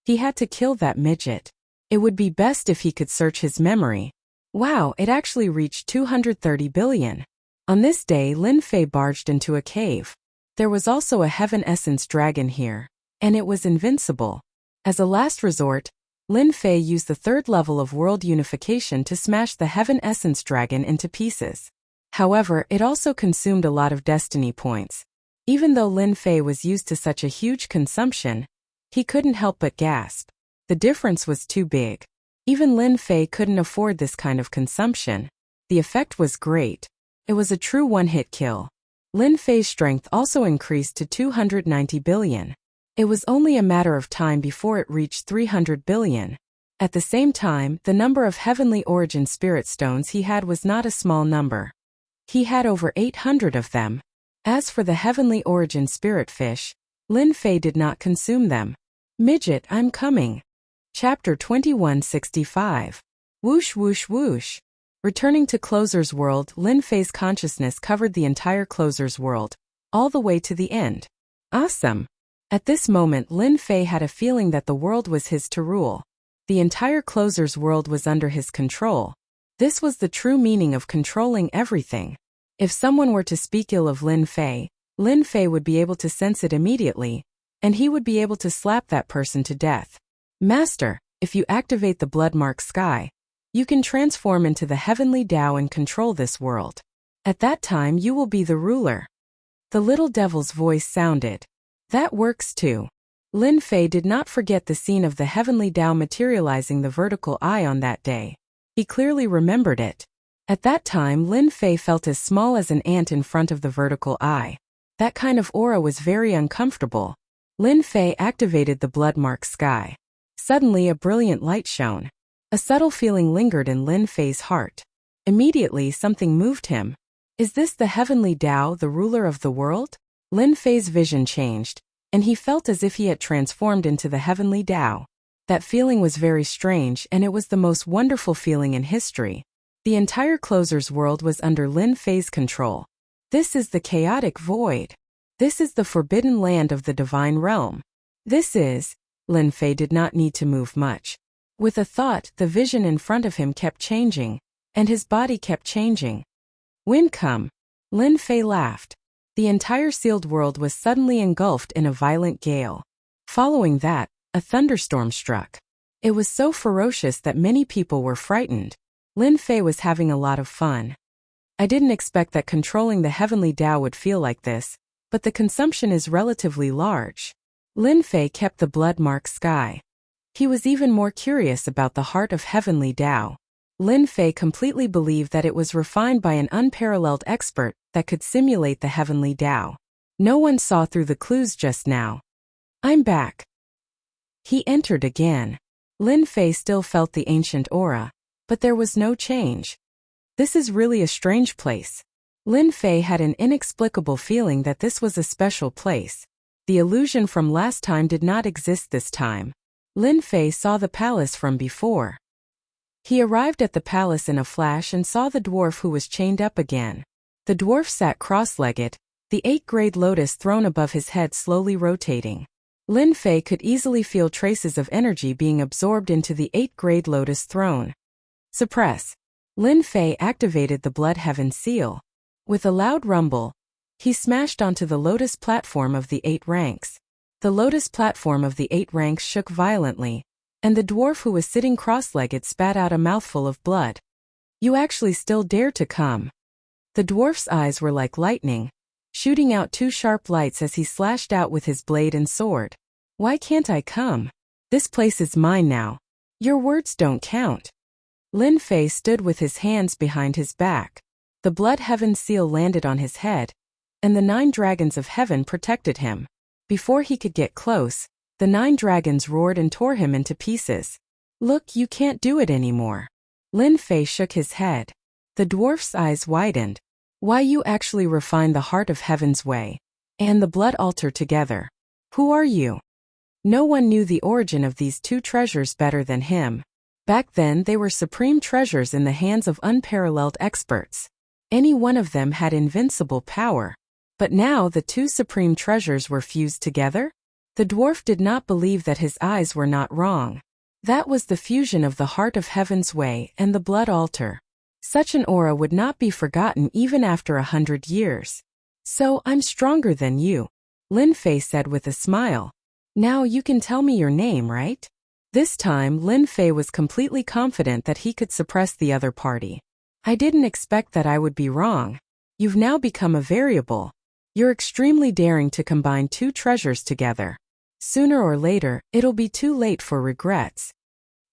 He had to kill that midget. It would be best if he could search his memory. Wow, it actually reached 230 billion. On this day, Lin Fei barged into a cave. There was also a Heaven Essence Dragon here, and it was invincible. As a last resort, Lin Fei used the 3rd level of World Unification to smash the Heaven Essence Dragon into pieces. However, it also consumed a lot of destiny points. Even though Lin Fei was used to such a huge consumption, he couldn't help but gasp. The difference was too big. Even Lin Fei couldn't afford this kind of consumption. The effect was great. It was a true one-hit kill. Lin Fei's strength also increased to 290 billion. It was only a matter of time before it reached 300 billion. At the same time, the number of Heavenly Origin Spirit Stones he had was not a small number. He had over 800 of them. As for the Heavenly Origin Spirit Fish, Lin Fei did not consume them. Midget, I'm coming. Chapter 2165. Whoosh whoosh whoosh. Returning to Closer's world, Lin Fei's consciousness covered the entire Closer's world, all the way to the end. Awesome. At this moment, Lin Fei had a feeling that the world was his to rule. The entire Closer's world was under his control. This was the true meaning of controlling everything. If someone were to speak ill of Lin Fei would be able to sense it immediately, and he would be able to slap that person to death. Master, if you activate the Bloodmark Sky, You can transform into the heavenly Tao and control this world. At that time you will be the ruler. The little devil's voice sounded. That works too. Lin Fei did not forget the scene of the heavenly Tao materializing the vertical eye on that day. He clearly remembered it. At that time Lin Fei felt as small as an ant in front of the vertical eye. That kind of aura was very uncomfortable. Lin Fei activated the blood-marked sky. Suddenly a brilliant light shone. A subtle feeling lingered in Lin Fei's heart. Immediately something moved him. Is this the heavenly Tao, the ruler of the world? Lin Fei's vision changed, and he felt as if he had transformed into the heavenly Tao. That feeling was very strange, and it was the most wonderful feeling in history. The entire closer's world was under Lin Fei's control. This is the chaotic void. This is the forbidden land of the divine realm. Lin Fei did not need to move much. With a thought, the vision in front of him kept changing, and his body kept changing. Wind come. Lin Fei laughed. The entire sealed world was suddenly engulfed in a violent gale. Following that, a thunderstorm struck. It was so ferocious that many people were frightened. Lin Fei was having a lot of fun. I didn't expect that controlling the heavenly Tao would feel like this, but the consumption is relatively large. Lin Fei kept the blood-marked sky. He was even more curious about the heart of heavenly Tao. Lin Fei completely believed that it was refined by an unparalleled expert that could simulate the heavenly Tao. No one saw through the clues just now. I'm back. He entered again. Lin Fei still felt the ancient aura, but there was no change. This is really a strange place. Lin Fei had an inexplicable feeling that this was a special place. The illusion from last time did not exist this time. Lin Fei saw the palace from before. He arrived at the palace in a flash and saw the dwarf who was chained up again. The dwarf sat cross-legged, the 8th-grade lotus throne above his head slowly rotating. Lin Fei could easily feel traces of energy being absorbed into the 8th-grade lotus throne. Suppress. Lin Fei activated the Blood Heaven seal. With a loud rumble, he smashed onto the lotus platform of the 8 ranks. The lotus platform of the 8 ranks shook violently, and the dwarf who was sitting cross-legged spat out a mouthful of blood. You actually still dare to come? The dwarf's eyes were like lightning, shooting out 2 sharp lights as he slashed out with his blade and sword. Why can't I come? This place is mine now. Your words don't count. Lin Fei stood with his hands behind his back. The Blood Heaven seal landed on his head, and the 9 dragons of heaven protected him. Before he could get close, the 9 dragons roared and tore him into pieces. Look, you can't do it anymore. Lin Fei shook his head. The dwarf's eyes widened. Why, you actually refined the heart of heaven's way and the blood altar together. Who are you? No one knew the origin of these 2 treasures better than him. Back then they were supreme treasures in the hands of unparalleled experts. Any one of them had invincible power. But now the 2 supreme treasures were fused together? The dwarf did not believe that his eyes were not wrong. That was the fusion of the heart of heaven's way and the blood altar. Such an aura would not be forgotten even after 100 years. So, I'm stronger than you, Lin Fei said with a smile. Now you can tell me your name, right? This time Lin Fei was completely confident that he could suppress the other party. I didn't expect that I would be wrong. You've now become a variable. You're extremely daring to combine 2 treasures together. Sooner or later, it'll be too late for regrets.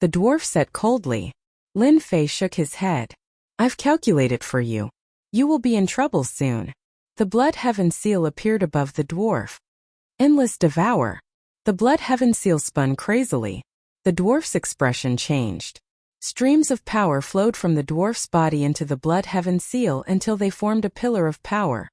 The dwarf said coldly. Lin Fei shook his head. I've calculated for you. You will be in trouble soon. The Blood Heaven seal appeared above the dwarf. Endless devour. The Blood Heaven seal spun crazily. The dwarf's expression changed. Streams of power flowed from the dwarf's body into the Blood Heaven seal until they formed a pillar of power.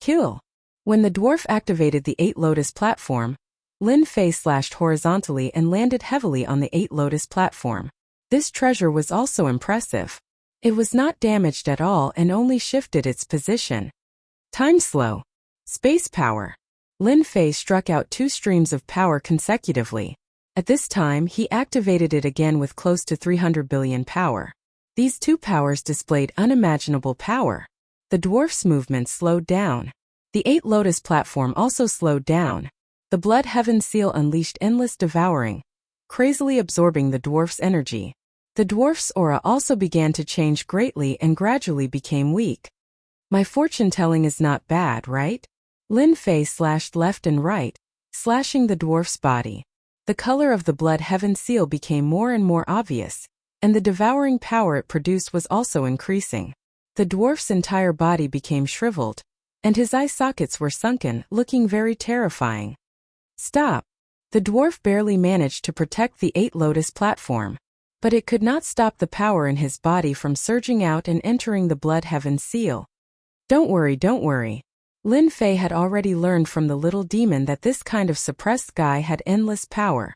Kill. When the dwarf activated the 8 lotus platform, Lin Fei slashed horizontally and landed heavily on the 8 lotus platform. This treasure was also impressive. It was not damaged at all and only shifted its position. Time slow. Space power. Lin Fei struck out 2 streams of power consecutively. At this time he activated it again with close to 300 billion power. These 2 powers displayed unimaginable power. The dwarf's movement slowed down. The 8 lotus platform also slowed down. The Blood Heaven seal unleashed endless devouring, crazily absorbing the dwarf's energy. The dwarf's aura also began to change greatly and gradually became weak. My fortune-telling is not bad, right? Lin Fei slashed left and right, slashing the dwarf's body. The color of the blood heaven seal became more and more obvious, and the devouring power it produced was also increasing. The dwarf's entire body became shriveled, and his eye sockets were sunken, looking very terrifying. Stop! The dwarf barely managed to protect the 8 lotus platform, but it could not stop the power in his body from surging out and entering the blood heaven seal. Don't worry. Lin Fei had already learned from the little demon that this kind of suppressed guy had endless power.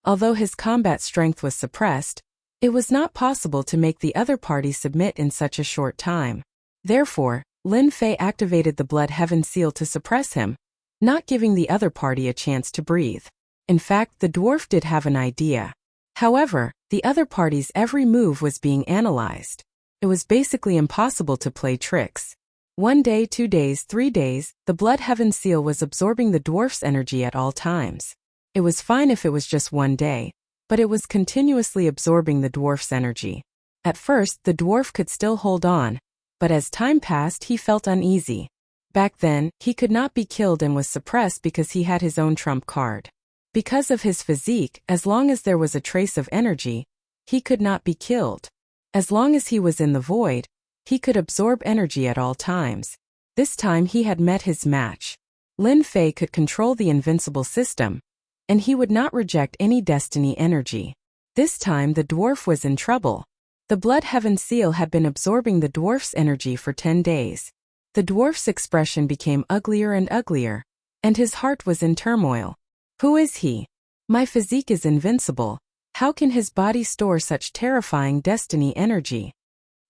Although his combat strength was suppressed, it was not possible to make the other party submit in such a short time. Therefore, Lin Fei activated the blood heaven seal to suppress him, not giving the other party a chance to breathe. In fact, the dwarf did have an idea. However, the other party's every move was being analyzed. It was basically impossible to play tricks. 1 day, 2 days, 3 days, the blood heaven seal was absorbing the dwarf's energy at all times. It was fine if it was just 1 day, but it was continuously absorbing the dwarf's energy. At first, the dwarf could still hold on, but as time passed he felt uneasy. Back then, he could not be killed and was suppressed because he had his own trump card. Because of his physique, as long as there was a trace of energy, he could not be killed. As long as he was in the void, he could absorb energy at all times. This time he had met his match. Lin Fei could control the invincible system, and he would not reject any destiny energy. This time the dwarf was in trouble. The blood heaven seal had been absorbing the dwarf's energy for 10 days. The dwarf's expression became uglier and uglier, and his heart was in turmoil. Who is he? My physique is invincible. How can his body store such terrifying destiny energy?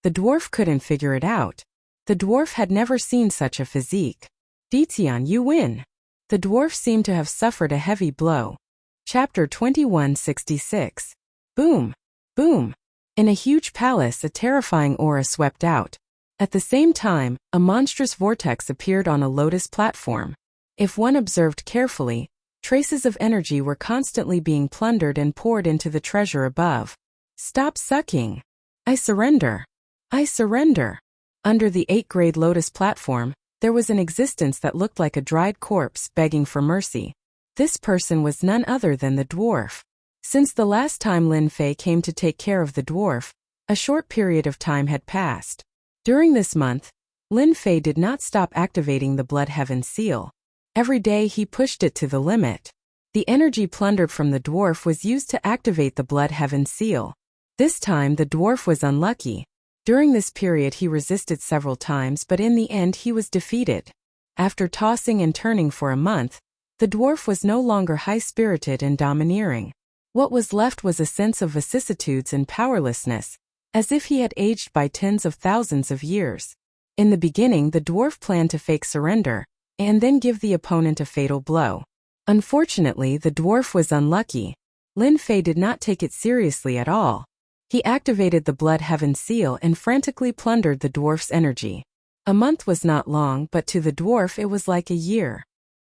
The dwarf couldn't figure it out. The dwarf had never seen such a physique. Ditian, you win. The dwarf seemed to have suffered a heavy blow. Chapter 2166. Boom! Boom! In a huge palace, a terrifying aura swept out. At the same time, a monstrous vortex appeared on a lotus platform. If one observed carefully, traces of energy were constantly being plundered and poured into the treasure above. Stop sucking! I surrender! I surrender! Under the 8th-grade lotus platform, there was an existence that looked like a dried corpse begging for mercy. This person was none other than the dwarf. Since the last time Lin Fei came to take care of the dwarf, a short period of time had passed. During this month, Lin Fei did not stop activating the blood heaven seal. Every day he pushed it to the limit. The energy plundered from the dwarf was used to activate the blood heaven seal. This time the dwarf was unlucky. During this period he resisted several times, but in the end he was defeated. After tossing and turning for a month, the dwarf was no longer high-spirited and domineering. What was left was a sense of vicissitudes and powerlessness, as if he had aged by tens of thousands of years. In the beginning, the dwarf planned to fake surrender, and then give the opponent a fatal blow. Unfortunately, the dwarf was unlucky. Lin Fei did not take it seriously at all. He activated the blood heaven seal and frantically plundered the dwarf's energy. A month was not long, but to the dwarf it was like a year.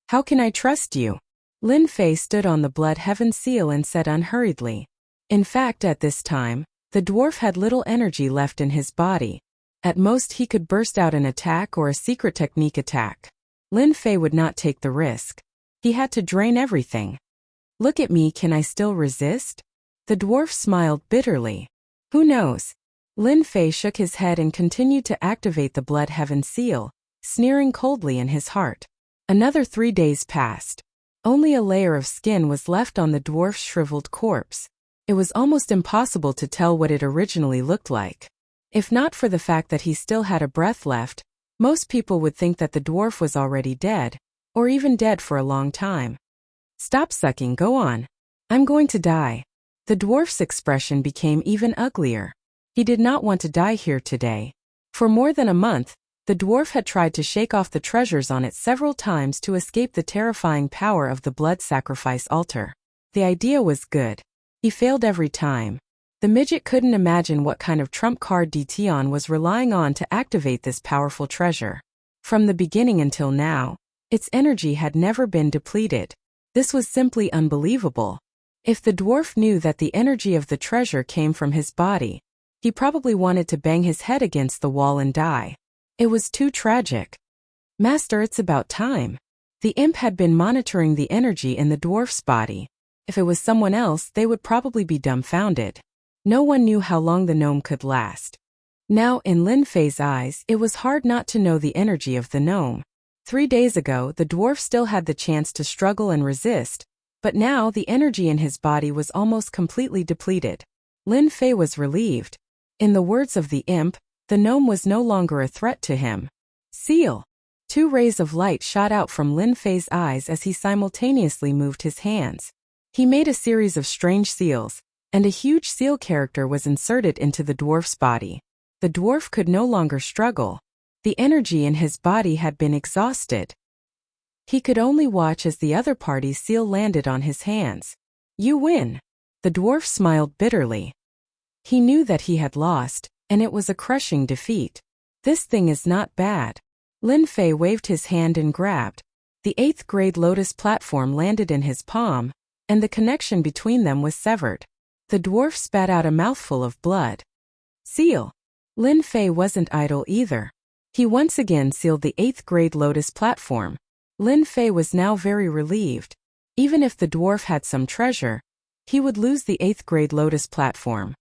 How can I trust you? Lin Fei stood on the blood heaven seal and said unhurriedly. In fact, at this time, the dwarf had little energy left in his body. At most he could burst out an attack or a secret technique attack. Lin Fei would not take the risk. He had to drain everything. Look at me, can I still resist? The dwarf smiled bitterly. Who knows? Lin Fei shook his head and continued to activate the blood heaven seal, sneering coldly in his heart. Another 3 days passed. Only a layer of skin was left on the dwarf's shriveled corpse. It was almost impossible to tell what it originally looked like. If not for the fact that he still had a breath left, most people would think that the dwarf was already dead, or even dead for a long time. Stop sucking, go on. I'm going to die. The dwarf's expression became even uglier. He did not want to die here today. For more than a month, the dwarf had tried to shake off the treasures on it several times to escape the terrifying power of the blood sacrifice altar. The idea was good. He failed every time. The midget couldn't imagine what kind of trump card Ditian was relying on to activate this powerful treasure. From the beginning until now, its energy had never been depleted. This was simply unbelievable. If the dwarf knew that the energy of the treasure came from his body, he probably wanted to bang his head against the wall and die. It was too tragic. Master, it's about time. The imp had been monitoring the energy in the dwarf's body. If it was someone else, they would probably be dumbfounded. No one knew how long the gnome could last. Now, in Lin Fei's eyes, it was hard not to know the energy of the gnome. 3 days ago, the dwarf still had the chance to struggle and resist, but now the energy in his body was almost completely depleted. Lin Fei was relieved. In the words of the imp, the gnome was no longer a threat to him. Seal! 2 rays of light shot out from Lin Fei's eyes as he simultaneously moved his hands. He made a series of strange seals, and a huge seal character was inserted into the dwarf's body. The dwarf could no longer struggle. The energy in his body had been exhausted. He could only watch as the other party's seal landed on his hands. You win. The dwarf smiled bitterly. He knew that he had lost, and it was a crushing defeat. This thing is not bad. Lin Fei waved his hand and grabbed. The 8th grade lotus platform landed in his palm, and the connection between them was severed. The dwarf spat out a mouthful of blood. Seal! Lin Fei wasn't idle either. He once again sealed the 8th grade lotus platform. Lin Fei was now very relieved. Even if the dwarf had some treasure, he would lose the 8th grade lotus platform.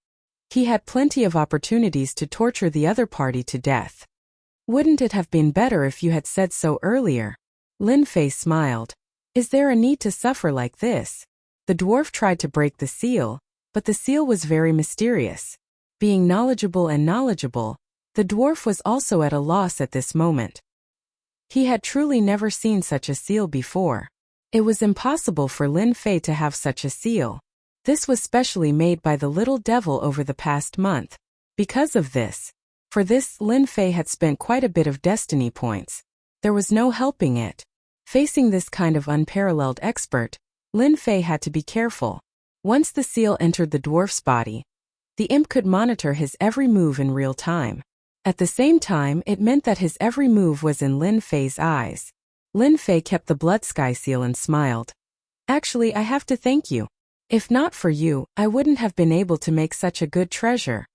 He had plenty of opportunities to torture the other party to death. Wouldn't it have been better if you had said so earlier? Lin Fei smiled. Is there a need to suffer like this? The dwarf tried to break the seal, but the seal was very mysterious. Being knowledgeable, the dwarf was also at a loss at this moment. He had truly never seen such a seal before. It was impossible for Lin Fei to have such a seal. This was specially made by the little devil over the past month. Because of this, for this, Lin Fei had spent quite a bit of destiny points. There was no helping it. Facing this kind of unparalleled expert, Lin Fei had to be careful. Once the seal entered the dwarf's body, the imp could monitor his every move in real time. At the same time, it meant that his every move was in Lin Fei's eyes. Lin Fei kept the blood sky seal and smiled. Actually, I have to thank you. If not for you, I wouldn't have been able to make such a good treasure.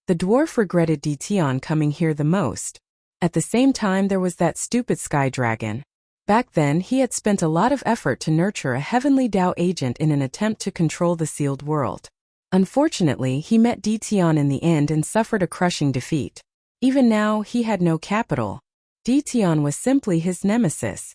The dwarf regretted Dition coming here the most. At the same time, there was that stupid sky dragon. Back then, he had spent a lot of effort to nurture a heavenly Dao agent in an attempt to control the sealed world. Unfortunately, he met Dition in the end and suffered a crushing defeat. Even now, he had no capital. Dition was simply his nemesis.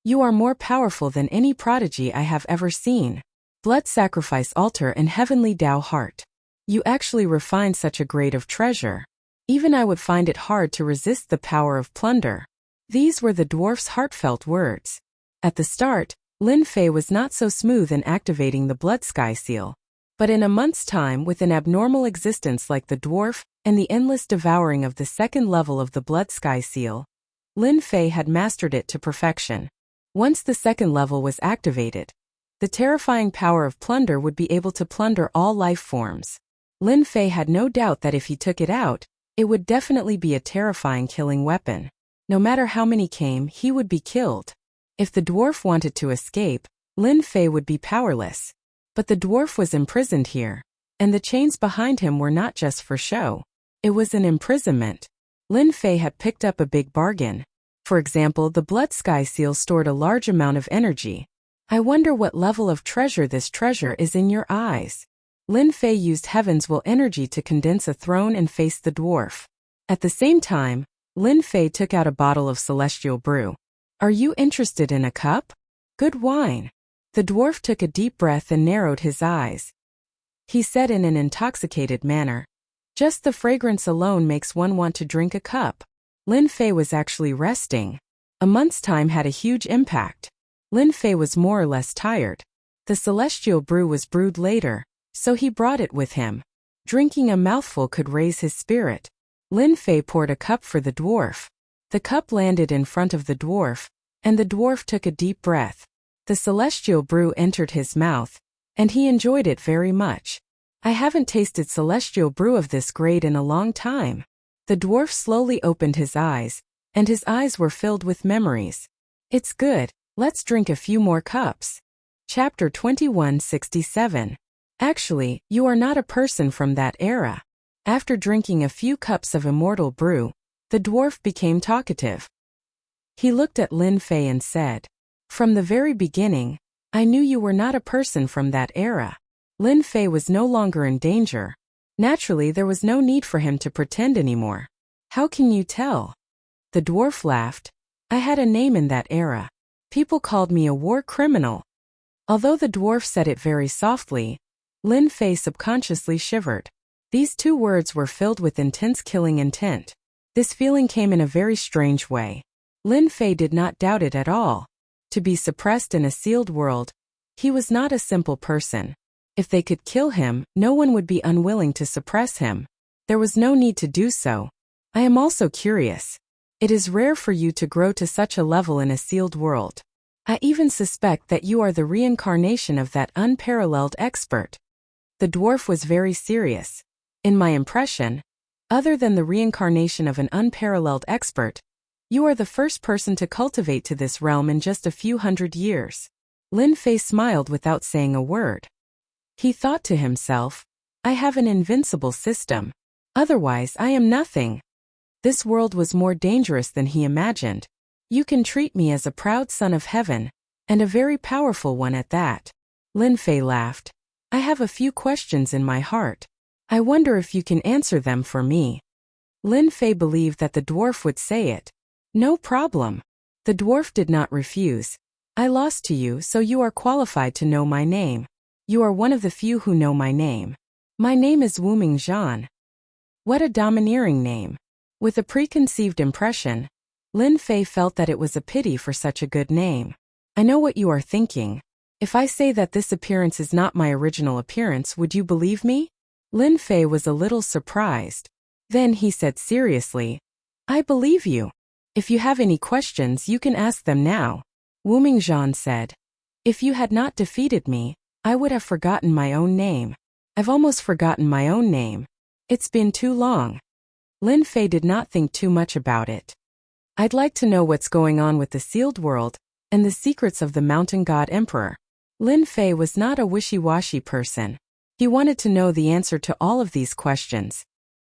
You are more powerful than any prodigy I have ever seen. Blood sacrifice altar and heavenly Dao heart. You actually refined such a grade of treasure. Even I would find it hard to resist the power of plunder. These were the dwarf's heartfelt words. At the start, Lin Fei was not so smooth in activating the blood sky seal. But in a month's time, with an abnormal existence like the dwarf and the endless devouring of the 2nd level of the blood sky seal, Lin Fei had mastered it to perfection. Once the 2nd level was activated, the terrifying power of plunder would be able to plunder all life forms. Lin Fei had no doubt that if he took it out, it would definitely be a terrifying killing weapon. No matter how many came, he would be killed. If the dwarf wanted to escape, Lin Fei would be powerless. But the dwarf was imprisoned here, and the chains behind him were not just for show. It was an imprisonment. Lin Fei had picked up a big bargain. For example, the blood sky seal stored a large amount of energy. I wonder what level of treasure this treasure is in your eyes. Lin Fei used Heaven's Will energy to condense a throne and face the dwarf. At the same time, Lin Fei took out a bottle of celestial brew. Are you interested in a cup? Good wine. The dwarf took a deep breath and narrowed his eyes. He said in an intoxicated manner, just the fragrance alone makes one want to drink a cup. Lin Fei was actually resting. A month's time had a huge impact. Lin Fei was more or less tired. The celestial brew was brewed later, so he brought it with him. Drinking a mouthful could raise his spirit. Lin Fei poured a cup for the dwarf. The cup landed in front of the dwarf, and the dwarf took a deep breath. The celestial brew entered his mouth, and he enjoyed it very much. I haven't tasted celestial brew of this grade in a long time. The dwarf slowly opened his eyes, and his eyes were filled with memories. It's good, let's drink a few more cups. Chapter 2167. Actually, you are not a person from that era. After drinking a few cups of immortal brew, the dwarf became talkative. He looked at Lin Fei and said, "From the very beginning, I knew you were not a person from that era." Lin Fei was no longer in danger. Naturally, there was no need for him to pretend anymore. "How can you tell?" The dwarf laughed. "I had a name in that era. People called me a war criminal." Although the dwarf said it very softly, Lin Fei subconsciously shivered. These two words were filled with intense killing intent. This feeling came in a very strange way. Lin Fei did not doubt it at all. To be suppressed in a sealed world, he was not a simple person. If they could kill him, no one would be unwilling to suppress him. There was no need to do so. "I am also curious. It is rare for you to grow to such a level in a sealed world. I even suspect that you are the reincarnation of that unparalleled expert." The dwarf was very serious. "In my impression, other than the reincarnation of an unparalleled expert, you are the first person to cultivate to this realm in just a few hundred years." Lin Fei smiled without saying a word. He thought to himself, "I have an invincible system. Otherwise, I am nothing." This world was more dangerous than he imagined. "You can treat me as a proud son of heaven, and a very powerful one at that." Lin Fei laughed. "I have a few questions in my heart. I wonder if you can answer them for me." Lin Fei believed that the dwarf would say it. "No problem." The dwarf did not refuse. "I lost to you, so you are qualified to know my name. You are one of the few who know my name. My name is Wuming Zhan." What a domineering name. With a preconceived impression, Lin Fei felt that it was a pity for such a good name. "I know what you are thinking. If I say that this appearance is not my original appearance, would you believe me?" Lin Fei was a little surprised. Then he said seriously, "I believe you. If you have any questions, you can ask them now." Wuming Zhan said, "If you had not defeated me, I would have forgotten my own name. I've almost forgotten my own name. It's been too long." Lin Fei did not think too much about it. "I'd like to know what's going on with the sealed world and the secrets of the mountain god emperor." Lin Fei was not a wishy-washy person. He wanted to know the answer to all of these questions.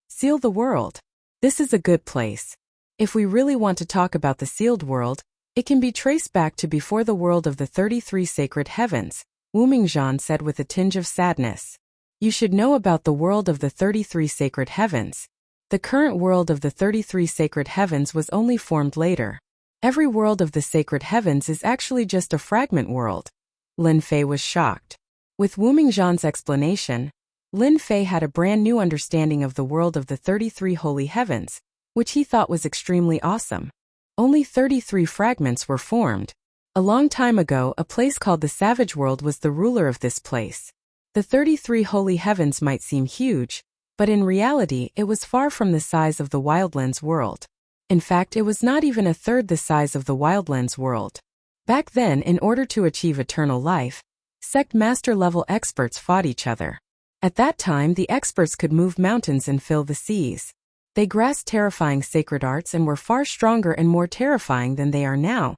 Seal the world. This is a good place. If we really want to talk about the sealed world, it can be traced back to before the world of the 33 sacred heavens, Wuming Zhan said with a tinge of sadness. "You should know about the world of the 33 sacred heavens. The current world of the 33 sacred heavens was only formed later. Every world of the sacred heavens is actually just a fragment world." Lin Fei was shocked. With Wuming Zhan's explanation, Lin Fei had a brand new understanding of the world of the 33 holy heavens, which he thought was extremely awesome. Only 33 fragments were formed. A long time ago, a place called the Savage World was the ruler of this place. The 33 holy heavens might seem huge, but in reality it was far from the size of the Wildlands world. In fact, it was not even a third the size of the Wildlands world. Back then, in order to achieve eternal life, sect master level experts fought each other. At that time, the experts could move mountains and fill the seas. They grasped terrifying sacred arts and were far stronger and more terrifying than they are now,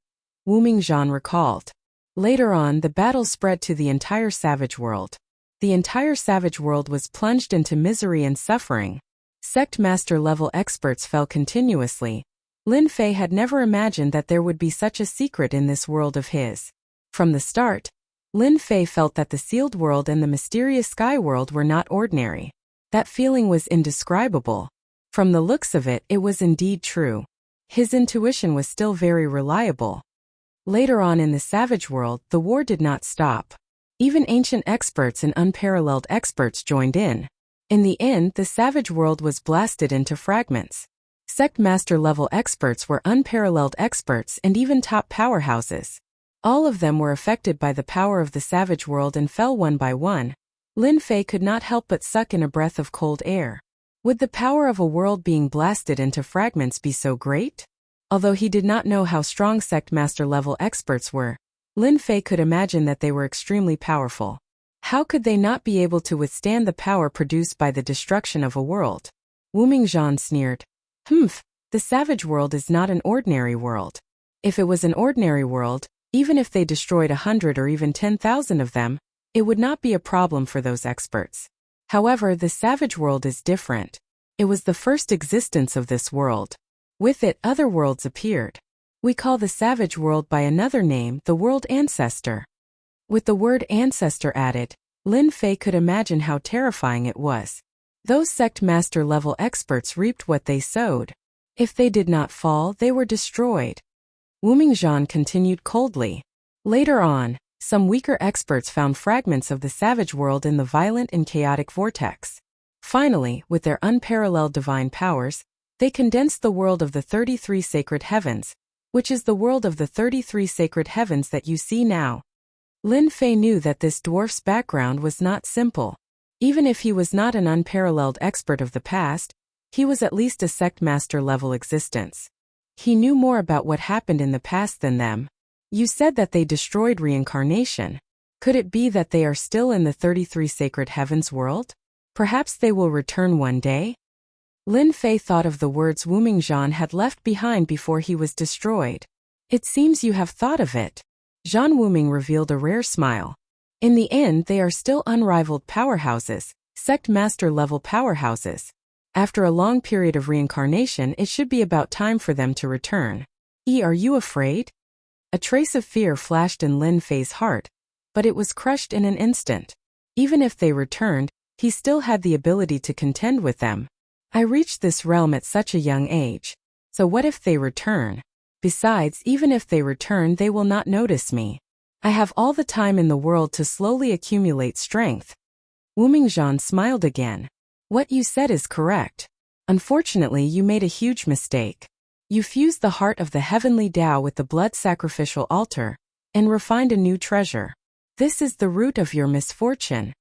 Wuming Zhan recalled. Later on, the battle spread to the entire savage world. The entire savage world was plunged into misery and suffering. Sect master level experts fell continuously. Lin Fei had never imagined that there would be such a secret in this world of his. From the start, Lin Fei felt that the sealed world and the mysterious sky world were not ordinary. That feeling was indescribable. From the looks of it, it was indeed true. His intuition was still very reliable. Later on in the savage world, the war did not stop. Even ancient experts and unparalleled experts joined in. In the end, the savage world was blasted into fragments. Sect master level experts were unparalleled experts and even top powerhouses. All of them were affected by the power of the savage world and fell one by one. Lin Fei could not help but suck in a breath of cold air. Would the power of a world being blasted into fragments be so great? Although he did not know how strong sect master level experts were, Lin Fei could imagine that they were extremely powerful. How could they not be able to withstand the power produced by the destruction of a world? Wuming Zhan sneered. The savage world is not an ordinary world. If it was an ordinary world, Even if they destroyed 100 or even 10,000 of them, it would not be a problem for those experts. However, the savage world is different. It was the first existence of this world. With it, other worlds appeared. We call the savage world by another name the world ancestor. With the word ancestor added, Lin Fei could imagine how terrifying it was. Those sect master level experts reaped what they sowed. If they did not fall, they were destroyed. Wu Mingzhan continued coldly. Later on, some weaker experts found fragments of the savage world in the violent and chaotic vortex. Finally, with their unparalleled divine powers, they condensed the world of the 33 sacred heavens, which is the world of the 33 sacred heavens that you see now. Lin Fei knew that this dwarf's background was not simple. Even if he was not an unparalleled expert of the past, he was at least a sect master level existence. He knew more about what happened in the past than them. You said that they destroyed reincarnation. Could it be that they are still in the 33 sacred heavens world? Perhaps they will return one day? Lin Fei thought of the words Wu Mingzhan had left behind before he was destroyed. It seems you have thought of it. Zhan Wuming revealed a rare smile. In the end, they are still unrivaled powerhouses, sect master level powerhouses. After a long period of reincarnation, it should be about time for them to return. Are you afraid? A trace of fear flashed in Lin Fei's heart, but it was crushed in an instant. Even if they returned, he still had the ability to contend with them. I reached this realm at such a young age. So what if they return? Besides, even if they return, they will not notice me. I have all the time in the world to slowly accumulate strength. Wu Mingzhan smiled again. What you said is correct. Unfortunately, you made a huge mistake. You fused the heart of the heavenly Tao with the blood sacrificial altar, and refined a new treasure. This is the root of your misfortune.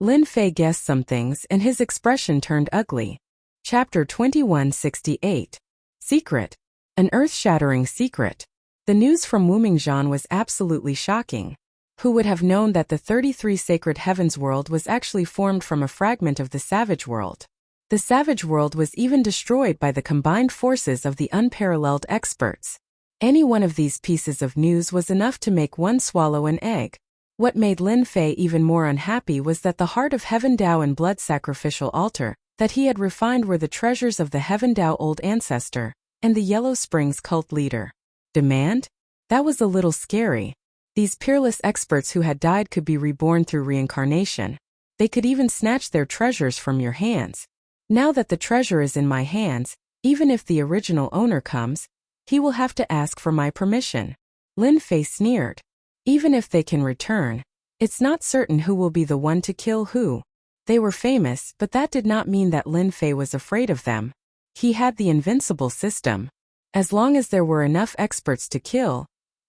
Lin Fei guessed some things and his expression turned ugly. Chapter 2168. Secret. An earth-shattering secret. The news from Wu Mingzhan was absolutely shocking. Who would have known that the 33 sacred heavens world was actually formed from a fragment of the savage world? The savage world was even destroyed by the combined forces of the unparalleled experts. Any one of these pieces of news was enough to make one swallow an egg. What made Lin Fei even more unhappy was that the heart of Heaven Tao and blood sacrificial altar that he had refined were the treasures of the Heaven Tao old ancestor and the Yellow Springs cult leader. Demand? That was a little scary. These peerless experts who had died could be reborn through reincarnation. They could even snatch their treasures from your hands. Now that the treasure is in my hands, even if the original owner comes, he will have to ask for my permission. Lin Fei sneered. Even if they can return, it's not certain who will be the one to kill who. They were famous, but that did not mean that Lin Fei was afraid of them. He had the invincible system. As long as there were enough experts to kill,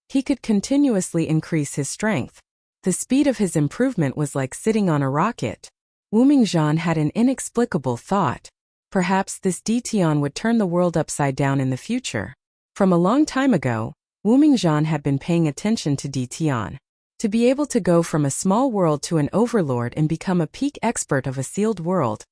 he could continuously increase his strength. The speed of his improvement was like sitting on a rocket. Wu Mingzhan had an inexplicable thought. Perhaps this Ditian would turn the world upside down in the future. From a long time ago, Wu Mingzhan had been paying attention to Ditian. To be able to go from a small world to an overlord and become a peak expert of a sealed world,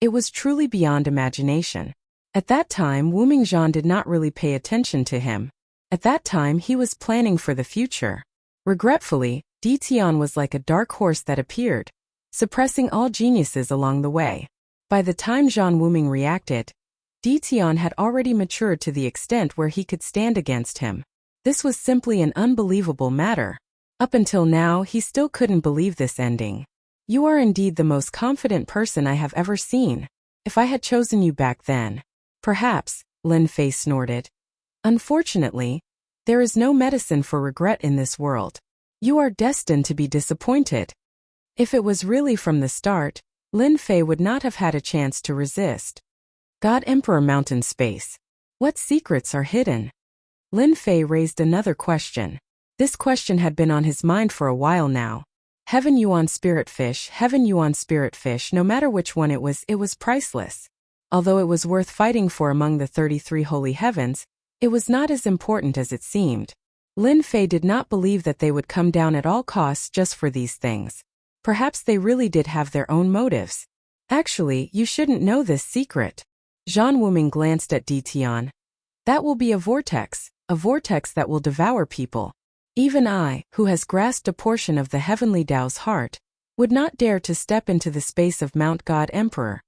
it was truly beyond imagination. At that time, Wu Mingzhan did not really pay attention to him. At that time, he was planning for the future. Regretfully, Ditian was like a dark horse that appeared, suppressing all geniuses along the way. By the time Zhan Wuming reacted, Ditian had already matured to the extent where he could stand against him. This was simply an unbelievable matter. Up until now, he still couldn't believe this ending. You are indeed the most confident person I have ever seen. If I had chosen you back then, perhaps, Lin Fei snorted. Unfortunately, there is no medicine for regret in this world. You are destined to be disappointed. If it was really from the start, Lin Fei would not have had a chance to resist. God Emperor Mountain Space. What secrets are hidden? Lin Fei raised another question. This question had been on his mind for a while now. Heaven Yuan Spiritfish, Heaven Yuan Spiritfish, no matter which one it was priceless. Although it was worth fighting for among the 33 holy heavens, it was not as important as it seemed. Lin Fei did not believe that they would come down at all costs just for these things. Perhaps they really did have their own motives. Actually, you shouldn't know this secret. Zhan Wuming glanced at Ditian. That will be a vortex that will devour people. Even I, who has grasped a portion of the heavenly Tao's heart, would not dare to step into the space of Mount God Emperor.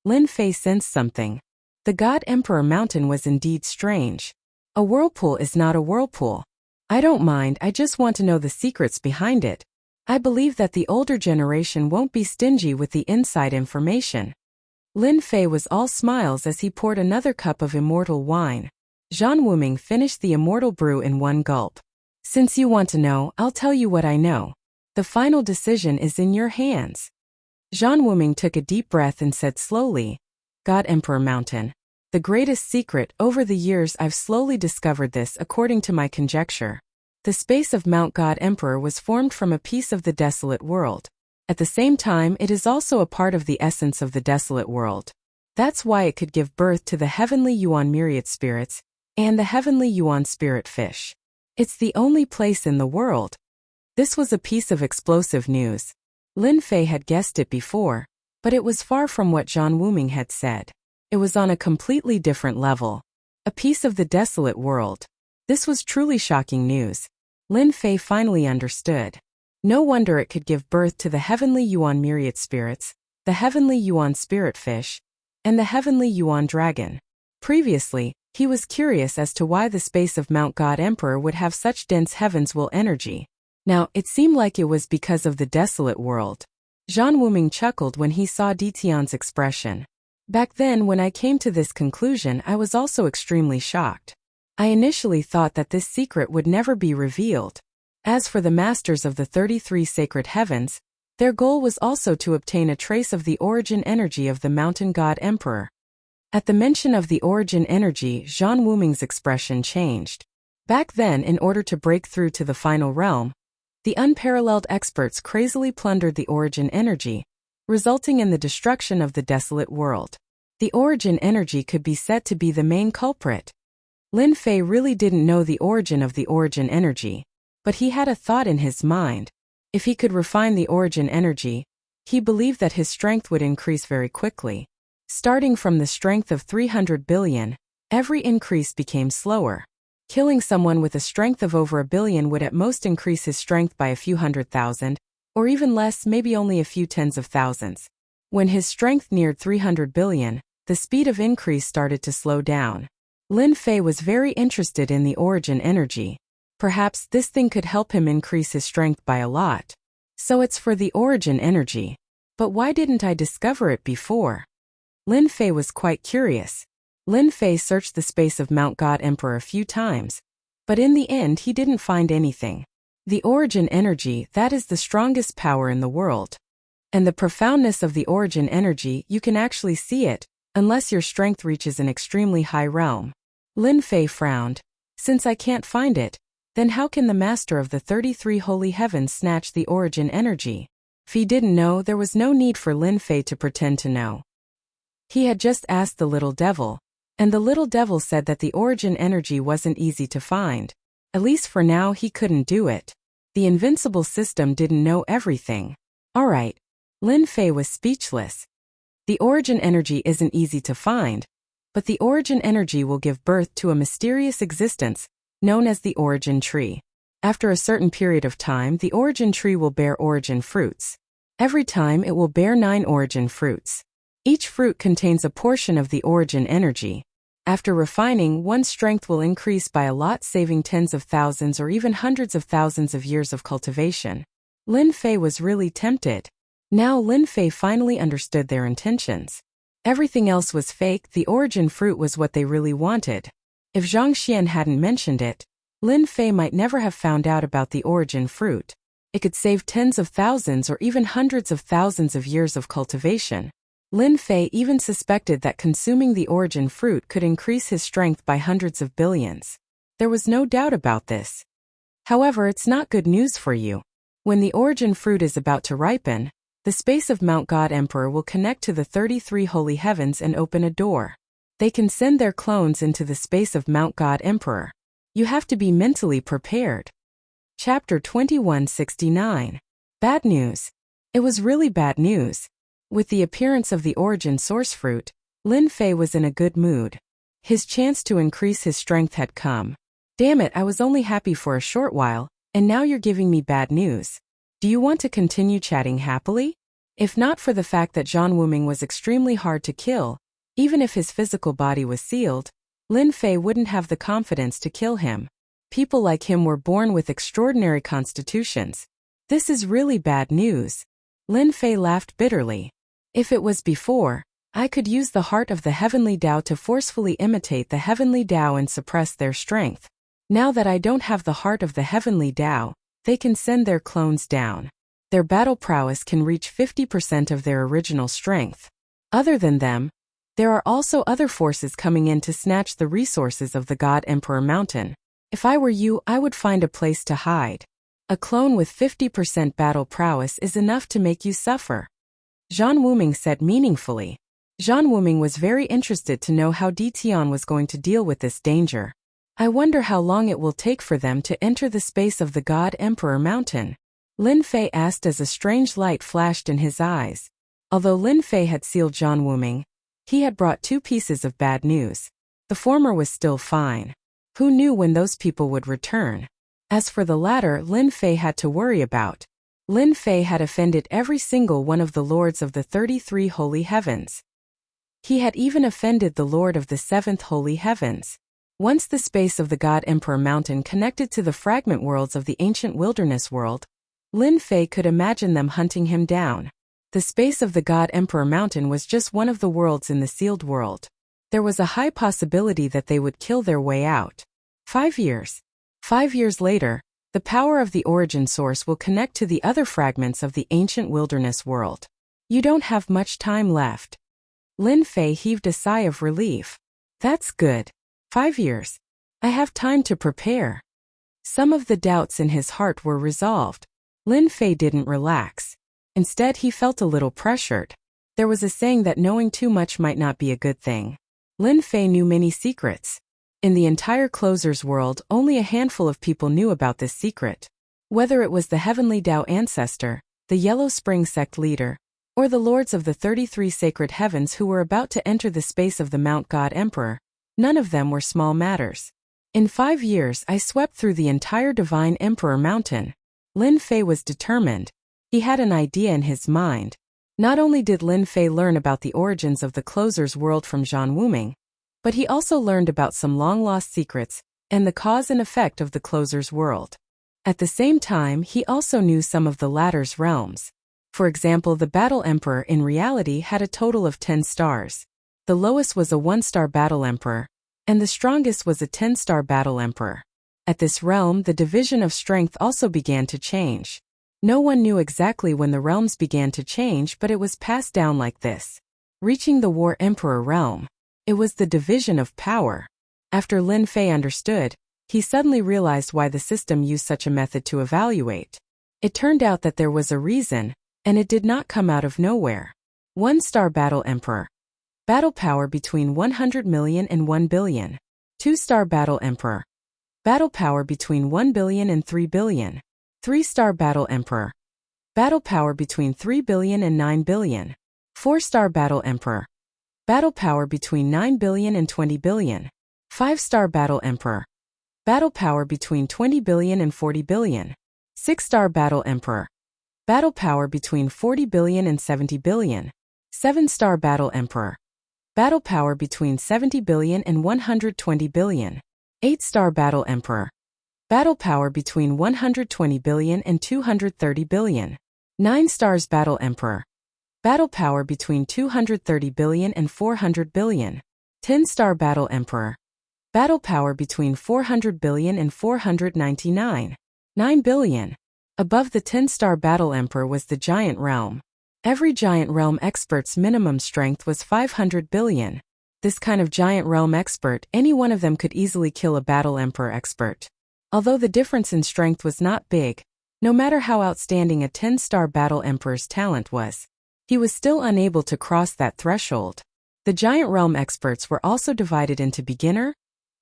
Lin Fei sensed something. The God Emperor mountain was indeed strange. A whirlpool is not a whirlpool. I don't mind, I just want to know the secrets behind it. I believe that the older generation won't be stingy with the inside information. Lin Fei was all smiles as he poured another cup of immortal wine. Zhang Wuming finished the immortal brew in one gulp. Since you want to know, I'll tell you what I know. The final decision is in your hands. Zhang Wuming took a deep breath and said slowly, God Emperor Mountain. The greatest secret. Over the years I've slowly discovered this according to my conjecture. The space of Mount God Emperor was formed from a piece of the desolate world. At the same time, it is also a part of the essence of the desolate world. That's why it could give birth to the heavenly Yuan myriad spirits and the heavenly Yuan spirit fish. It's the only place in the world. This was a piece of explosive news. Lin Fei had guessed it before, but it was far from what Zhang Wuming had said. It was on a completely different level. A piece of the desolate world. This was truly shocking news. Lin Fei finally understood. No wonder it could give birth to the heavenly Yuan myriad spirits, the heavenly Yuan spirit fish, and the heavenly Yuan dragon. Previously, he was curious as to why the space of Mount God Emperor would have such dense heavens will energy. Now, it seemed like it was because of the desolate world. Zhang Wuming chuckled when he saw Ditian's expression. Back then when I came to this conclusion I was also extremely shocked. I initially thought that this secret would never be revealed. As for the masters of the 33 sacred heavens, their goal was also to obtain a trace of the origin energy of the mountain god emperor. At the mention of the origin energy, Zhang Wuming's expression changed. Back then, in order to break through to the final realm, the unparalleled experts crazily plundered the origin energy, resulting in the destruction of the desolate world. The origin energy could be said to be the main culprit. Lin Fei really didn't know the origin of the origin energy, but he had a thought in his mind. If he could refine the origin energy, he believed that his strength would increase very quickly. Starting from the strength of 300 billion, every increase became slower. Killing someone with a strength of over 1 billion would at most increase his strength by a few 100,000, or even less, maybe only a few tens of thousands. When his strength neared 300 billion, the speed of increase started to slow down. Lin Fei was very interested in the origin energy. Perhaps this thing could help him increase his strength by a lot. So it's for the origin energy. But why didn't I discover it before? Lin Fei was quite curious. Lin Fei searched the space of Mount God Emperor a few times, but in the end he didn't find anything. The origin energy, that is the strongest power in the world. And the profoundness of the origin energy, you can actually see it, unless your strength reaches an extremely high realm. Lin Fei frowned. Since I can't find it, then how can the master of the 33 holy heavens snatch the origin energy? If he didn't know, there was no need for Lin Fei to pretend to know. He had just asked the little devil, and the little devil said that the origin energy wasn't easy to find. At least for now he couldn't do it. The invincible system didn't know everything. Alright. Lin Fei was speechless. The origin energy isn't easy to find, but the origin energy will give birth to a mysterious existence, known as the origin tree. After a certain period of time, the origin tree will bear origin fruits. Every time it will bear 9 origin fruits. Each fruit contains a portion of the origin energy. After refining, one's strength will increase by a lot, saving tens of thousands or even hundreds of thousands of years of cultivation. Lin Fei was really tempted. Now Lin Fei finally understood their intentions. Everything else was fake, the origin fruit was what they really wanted. If Zhang Xian hadn't mentioned it, Lin Fei might never have found out about the origin fruit. It could save tens of thousands or even hundreds of thousands of years of cultivation. Lin Fei even suspected that consuming the origin fruit could increase his strength by hundreds of billions. There was no doubt about this. However, it's not good news for you. When the origin fruit is about to ripen, the space of Mount God Emperor will connect to the 33 holy heavens and open a door. They can send their clones into the space of Mount God Emperor. You have to be mentally prepared. Chapter 2169. Bad news. It was really bad news. With the appearance of the origin source fruit, Lin Fei was in a good mood. His chance to increase his strength had come. Damn it, I was only happy for a short while, And now you're giving me bad news. Do you want to continue chatting happily? If not for the fact that Zhang Wuming was extremely hard to kill, even if his physical body was sealed, Lin Fei wouldn't have the confidence to kill him. People like him were born with extraordinary constitutions. This is really bad news. Lin Fei laughed bitterly. If it was before, I could use the heart of the heavenly Tao to forcefully imitate the heavenly Tao and suppress their strength. Now that I don't have the heart of the heavenly Tao, they can send their clones down. Their battle prowess can reach 50% of their original strength. Other than them, there are also other forces coming in to snatch the resources of the God Emperor Mountain. If I were you, I would find a place to hide. A clone with 50% battle prowess is enough to make you suffer. Zhang Wuming said meaningfully. Zhang Wuming was very interested to know how Di Tian was going to deal with this danger. I wonder how long it will take for them to enter the space of the God Emperor Mountain. Lin Fei asked as a strange light flashed in his eyes. Although Lin Fei had sealed Zhang Wuming, he had brought 2 pieces of bad news. The former was still fine. Who knew when those people would return? As for the latter, Lin Fei had to worry about. Lin Fei had offended every single one of the lords of the 33 holy heavens. He had even offended the lord of the 7th holy heavens. Once the space of the God Emperor Mountain connected to the fragment worlds of the ancient wilderness world, Lin Fei could imagine them hunting him down. The space of the God Emperor Mountain was just one of the worlds in the sealed world. There was a high possibility that they would kill their way out. 5 years. 5 years later, the power of the origin source will connect to the other fragments of the ancient wilderness world. You don't have much time left. Lin Fei heaved a sigh of relief. That's good. 5 years. I have time to prepare. Some of the doubts in his heart were resolved. Lin Fei didn't relax. Instead, he felt a little pressured. There was a saying that knowing too much might not be a good thing. Lin Fei knew many secrets. In the entire Closer's world, only a handful of people knew about this secret. Whether it was the Heavenly Tao ancestor, the Yellow Spring sect leader, or the lords of the 33 sacred heavens who were about to enter the space of the Mount God Emperor, none of them were small matters. In 5 years, I swept through the entire Divine Emperor Mountain. Lin Fei was determined. He had an idea in his mind. Not only did Lin Fei learn about the origins of the Closer's world from Zhang Wuming, but he also learned about some long-lost secrets and the cause and effect of the Closer's world. At the same time, he also knew some of the latter's realms. For example, the Battle Emperor in reality had a total of 10 stars. The lowest was a 1-star Battle Emperor, and the strongest was a 10-star Battle Emperor. At this realm, the division of strength also began to change. No one knew exactly when the realms began to change, but it was passed down like this. Reaching the War Emperor realm, it was the division of power. After Lin Fei understood, he suddenly realized why the system used such a method to evaluate. It turned out that there was a reason, and it did not come out of nowhere. 1-star Battle Emperor. Battle power between 100 million and 1 billion. 2-star Battle Emperor. Battle power between 1 billion and 3 billion. 3-star Battle Emperor. Battle power between 3 billion and 9 billion. 4-star Battle Emperor. Battle power between 9 billion and 20 billion. 5-star Battle Emperor. Battle power between 20 billion and 40 billion. 6-star Battle Emperor. Battle power between 40 billion and 70 billion. 7-star Battle Emperor. Battle power between 70 billion and 120 billion. 8-star Battle Emperor. Battle power between 120 billion and 230 billion. 9 stars Battle Emperor. Battle power between 230 billion and 400 billion. 10-star Battle Emperor. Battle power between 400 billion and 499. 9 billion. Above the 10-star Battle Emperor was the Giant Realm. Every Giant Realm expert's minimum strength was 500 billion. This kind of Giant Realm expert, any one of them could easily kill a Battle Emperor expert. Although the difference in strength was not big, no matter how outstanding a 10-star Battle Emperor's talent was, he was still unable to cross that threshold. The Giant Realm experts were also divided into beginner,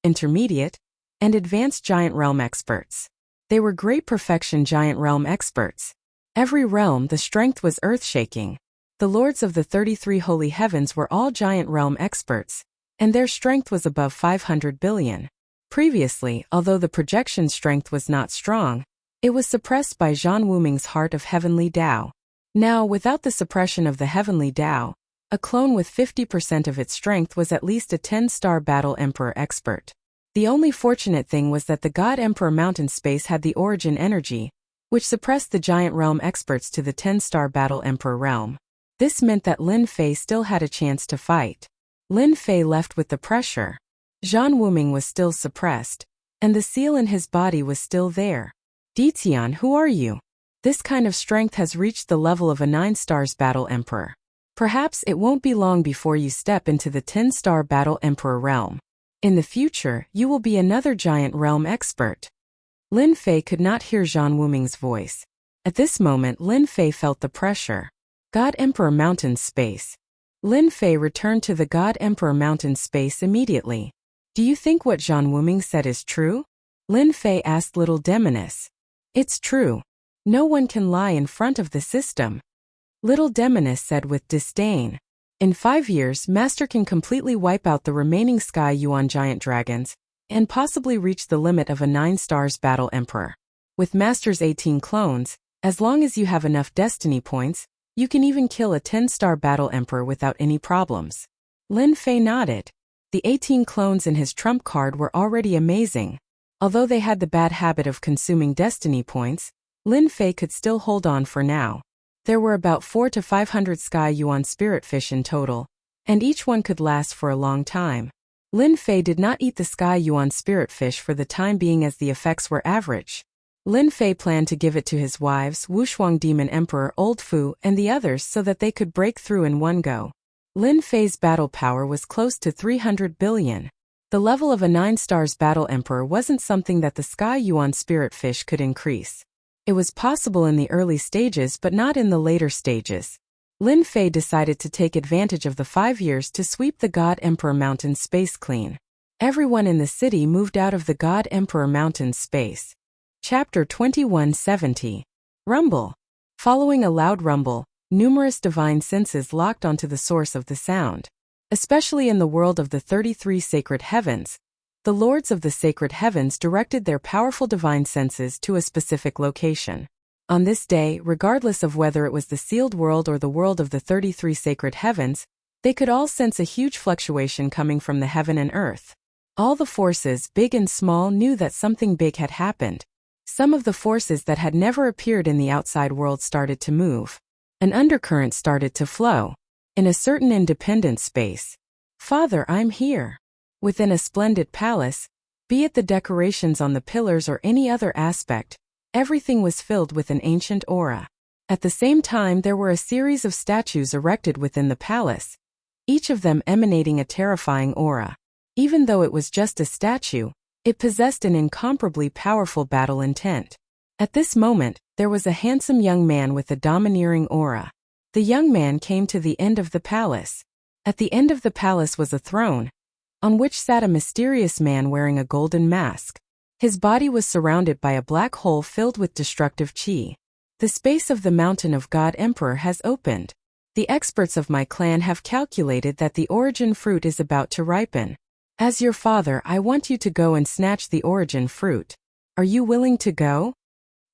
intermediate, and advanced Giant Realm experts. They were great perfection Giant Realm experts. Every realm the strength was earth-shaking. The lords of the 33 holy heavens were all Giant Realm experts, and their strength was above 500 billion. Previously, although the projection strength was not strong, It was suppressed by Zhan Wuming's heart of heavenly Tao. Now, without the suppression of the heavenly Tao, a clone with 50% of its strength was at least a 10-star battle emperor expert. The only fortunate thing was that the God Emperor Mountain Space had the origin energy, which suppressed the giant realm experts to the 10-star battle emperor realm. This meant that Lin Fei still had a chance to fight. Lin Fei left with the pressure. Zhan Wuming was still suppressed, and the seal in his body was still there. Ditian, who are you? This kind of strength has reached the level of a 9-stars battle emperor. Perhaps it won't be long before you step into the 10-star battle emperor realm. In the future, you will be another giant realm expert. Lin Fei could not hear Zhan Wuming's voice. At this moment, Lin Fei felt the pressure. God Emperor Mountain Space. Lin Fei returned to the God Emperor Mountain Space immediately. Do you think what Zhan Wuming said is true? Lin Fei asked Little Demoness. It's true. No one can lie in front of the system. Little Demoness said with disdain. In 5 years, Master can completely wipe out the remaining Sky Yuan giant dragons, and possibly reach the limit of a 9-stars battle emperor. With Master's 18 clones, as long as you have enough destiny points, you can even kill a 10-star battle emperor without any problems. Lin Fei nodded. The 18 clones in his trump card were already amazing. Although they had the bad habit of consuming destiny points, Lin Fei could still hold on for now. There were about 400 to 500 Sky Yuan spirit fish in total, and each one could last for a long time. Lin Fei did not eat the Sky Yuan spirit fish for the time being as the effects were average. Lin Fei planned to give it to his wives, Wushuang Demon Emperor, Old Fu, and the others so that they could break through in one go. Lin Fei's battle power was close to 300 billion. The level of a 9-stars battle emperor wasn't something that the Sky Yuan spirit fish could increase. It was possible in the early stages but not in the later stages. Lin Fei decided to take advantage of the 5 years to sweep the God Emperor Mountain Space clean. Everyone in the city moved out of the God Emperor Mountain Space. Chapter 2170. Rumble. Following a loud rumble, numerous divine senses locked onto the source of the sound. Especially in the world of the 33 sacred heavens, the lords of the sacred heavens directed their powerful divine senses to a specific location. On this day, regardless of whether it was the sealed world or the world of the 33 sacred heavens, they could all sense a huge fluctuation coming from the heaven and earth. All the forces, big and small, knew that something big had happened. Some of the forces that had never appeared in the outside world started to move. An undercurrent started to flow. In a certain independent space. Father, I'm here. Within a splendid palace, be it the decorations on the pillars or any other aspect, everything was filled with an ancient aura. At the same time, there were a series of statues erected within the palace, each of them emanating a terrifying aura. Even though it was just a statue, it possessed an incomparably powerful battle intent. At this moment, there was a handsome young man with a domineering aura. The young man came to the end of the palace. At the end of the palace was a throne, on which sat a mysterious man wearing a golden mask. His body was surrounded by a black hole filled with destructive chi. The space of the mountain of God Emperor has opened. The experts of my clan have calculated that the origin fruit is about to ripen. As your father, I want you to go and snatch the origin fruit. Are you willing to go?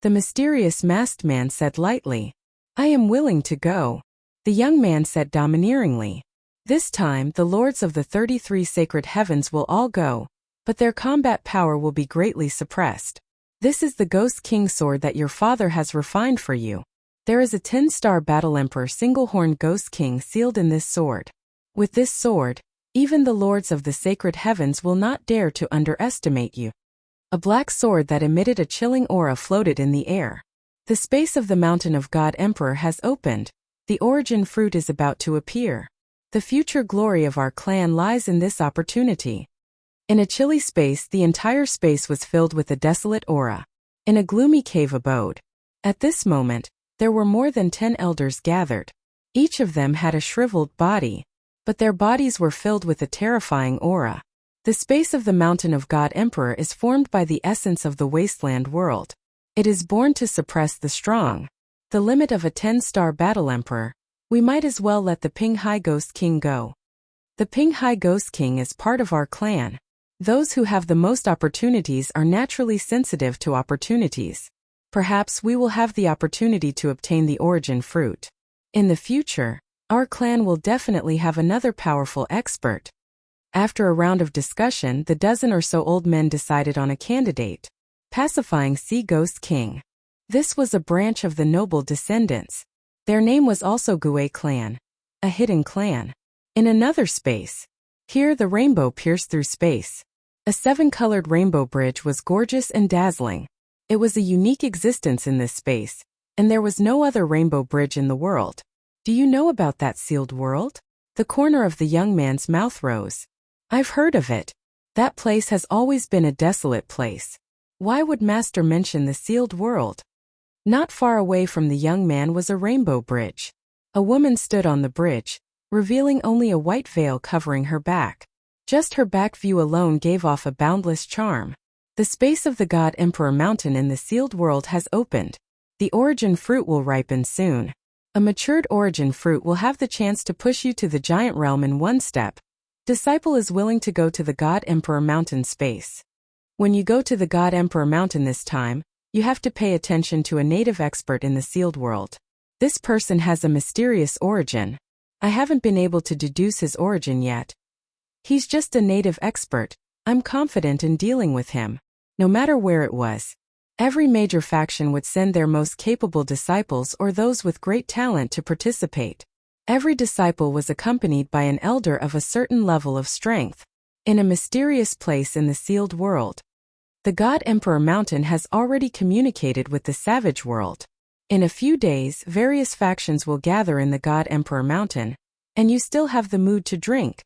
The mysterious masked man said lightly. I am willing to go. The young man said domineeringly. This time, the lords of the 33 sacred heavens will all go, but their combat power will be greatly suppressed. This is the Ghost King sword that your father has refined for you. There is a 10-star battle emperor single-horned Ghost King sealed in this sword. With this sword, even the lords of the sacred heavens will not dare to underestimate you. A black sword that emitted a chilling aura floated in the air. The space of the mountain of God Emperor has opened. The origin fruit is about to appear. The future glory of our clan lies in this opportunity. In a chilly space, the entire space was filled with a desolate aura. In a gloomy cave abode. At this moment, there were more than 10 elders gathered. Each of them had a shriveled body, but their bodies were filled with a terrifying aura. The space of the mountain of God Emperor is formed by the essence of the wasteland world. It is born to suppress the strong. The limit of a 10-star battle emperor. We might as well let the Ping Hai Ghost King go. The Ping Hai Ghost King is part of our clan. Those who have the most opportunities are naturally sensitive to opportunities. Perhaps we will have the opportunity to obtain the origin fruit. In the future, our clan will definitely have another powerful expert. After a round of discussion, the dozen or so old men decided on a candidate: Pacifying Sea Ghost King. This was a branch of the noble descendants. Their name was also Gue Clan, a hidden clan. In another space. Here the rainbow pierced through space. A 7-colored rainbow bridge was gorgeous and dazzling. It was a unique existence in this space, and there was no other rainbow bridge in the world. Do you know about that sealed world? The corner of the young man's mouth rose. I've heard of it. That place has always been a desolate place. Why would Master mention the sealed world? Not far away from the young man was a rainbow bridge. A woman stood on the bridge, revealing only a white veil covering her back. Just her back view alone gave off a boundless charm. The space of the God Emperor Mountain in the sealed world has opened. The origin fruit will ripen soon. A matured origin fruit will have the chance to push you to the giant realm in one step. Disciple is willing to go to the God Emperor Mountain space. When you go to the God Emperor Mountain this time, you have to pay attention to a native expert in the sealed world. This person has a mysterious origin. I haven't been able to deduce his origin yet. He's just a native expert. I'm confident in dealing with him. No matter where it was. Every major faction would send their most capable disciples or those with great talent to participate. Every disciple was accompanied by an elder of a certain level of strength. In a mysterious place in the sealed world. The God Emperor Mountain has already communicated with the savage world. In a few days, various factions will gather in the God Emperor Mountain, and you still have the mood to drink.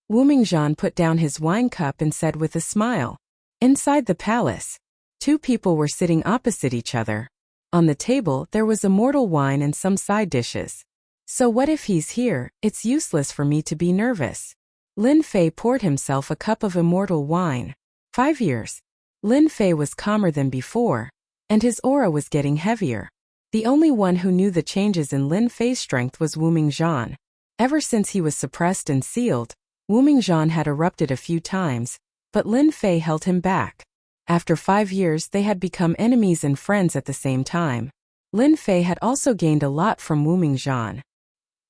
Wu Mingzhan put down his wine cup and said with a smile. Inside the palace, 2 people were sitting opposite each other. On the table, there was immortal wine and some side dishes. So what if he's here? It's useless for me to be nervous. Lin Fei poured himself a cup of immortal wine. 5 years. Lin Fei was calmer than before, and his aura was getting heavier. The only one who knew the changes in Lin Fei's strength was Wu Mingzhan. Ever since he was suppressed and sealed, Wu Mingzhan had erupted a few times, but Lin Fei held him back. After 5 years they had become enemies and friends at the same time. Lin Fei had also gained a lot from Wu Mingzhan.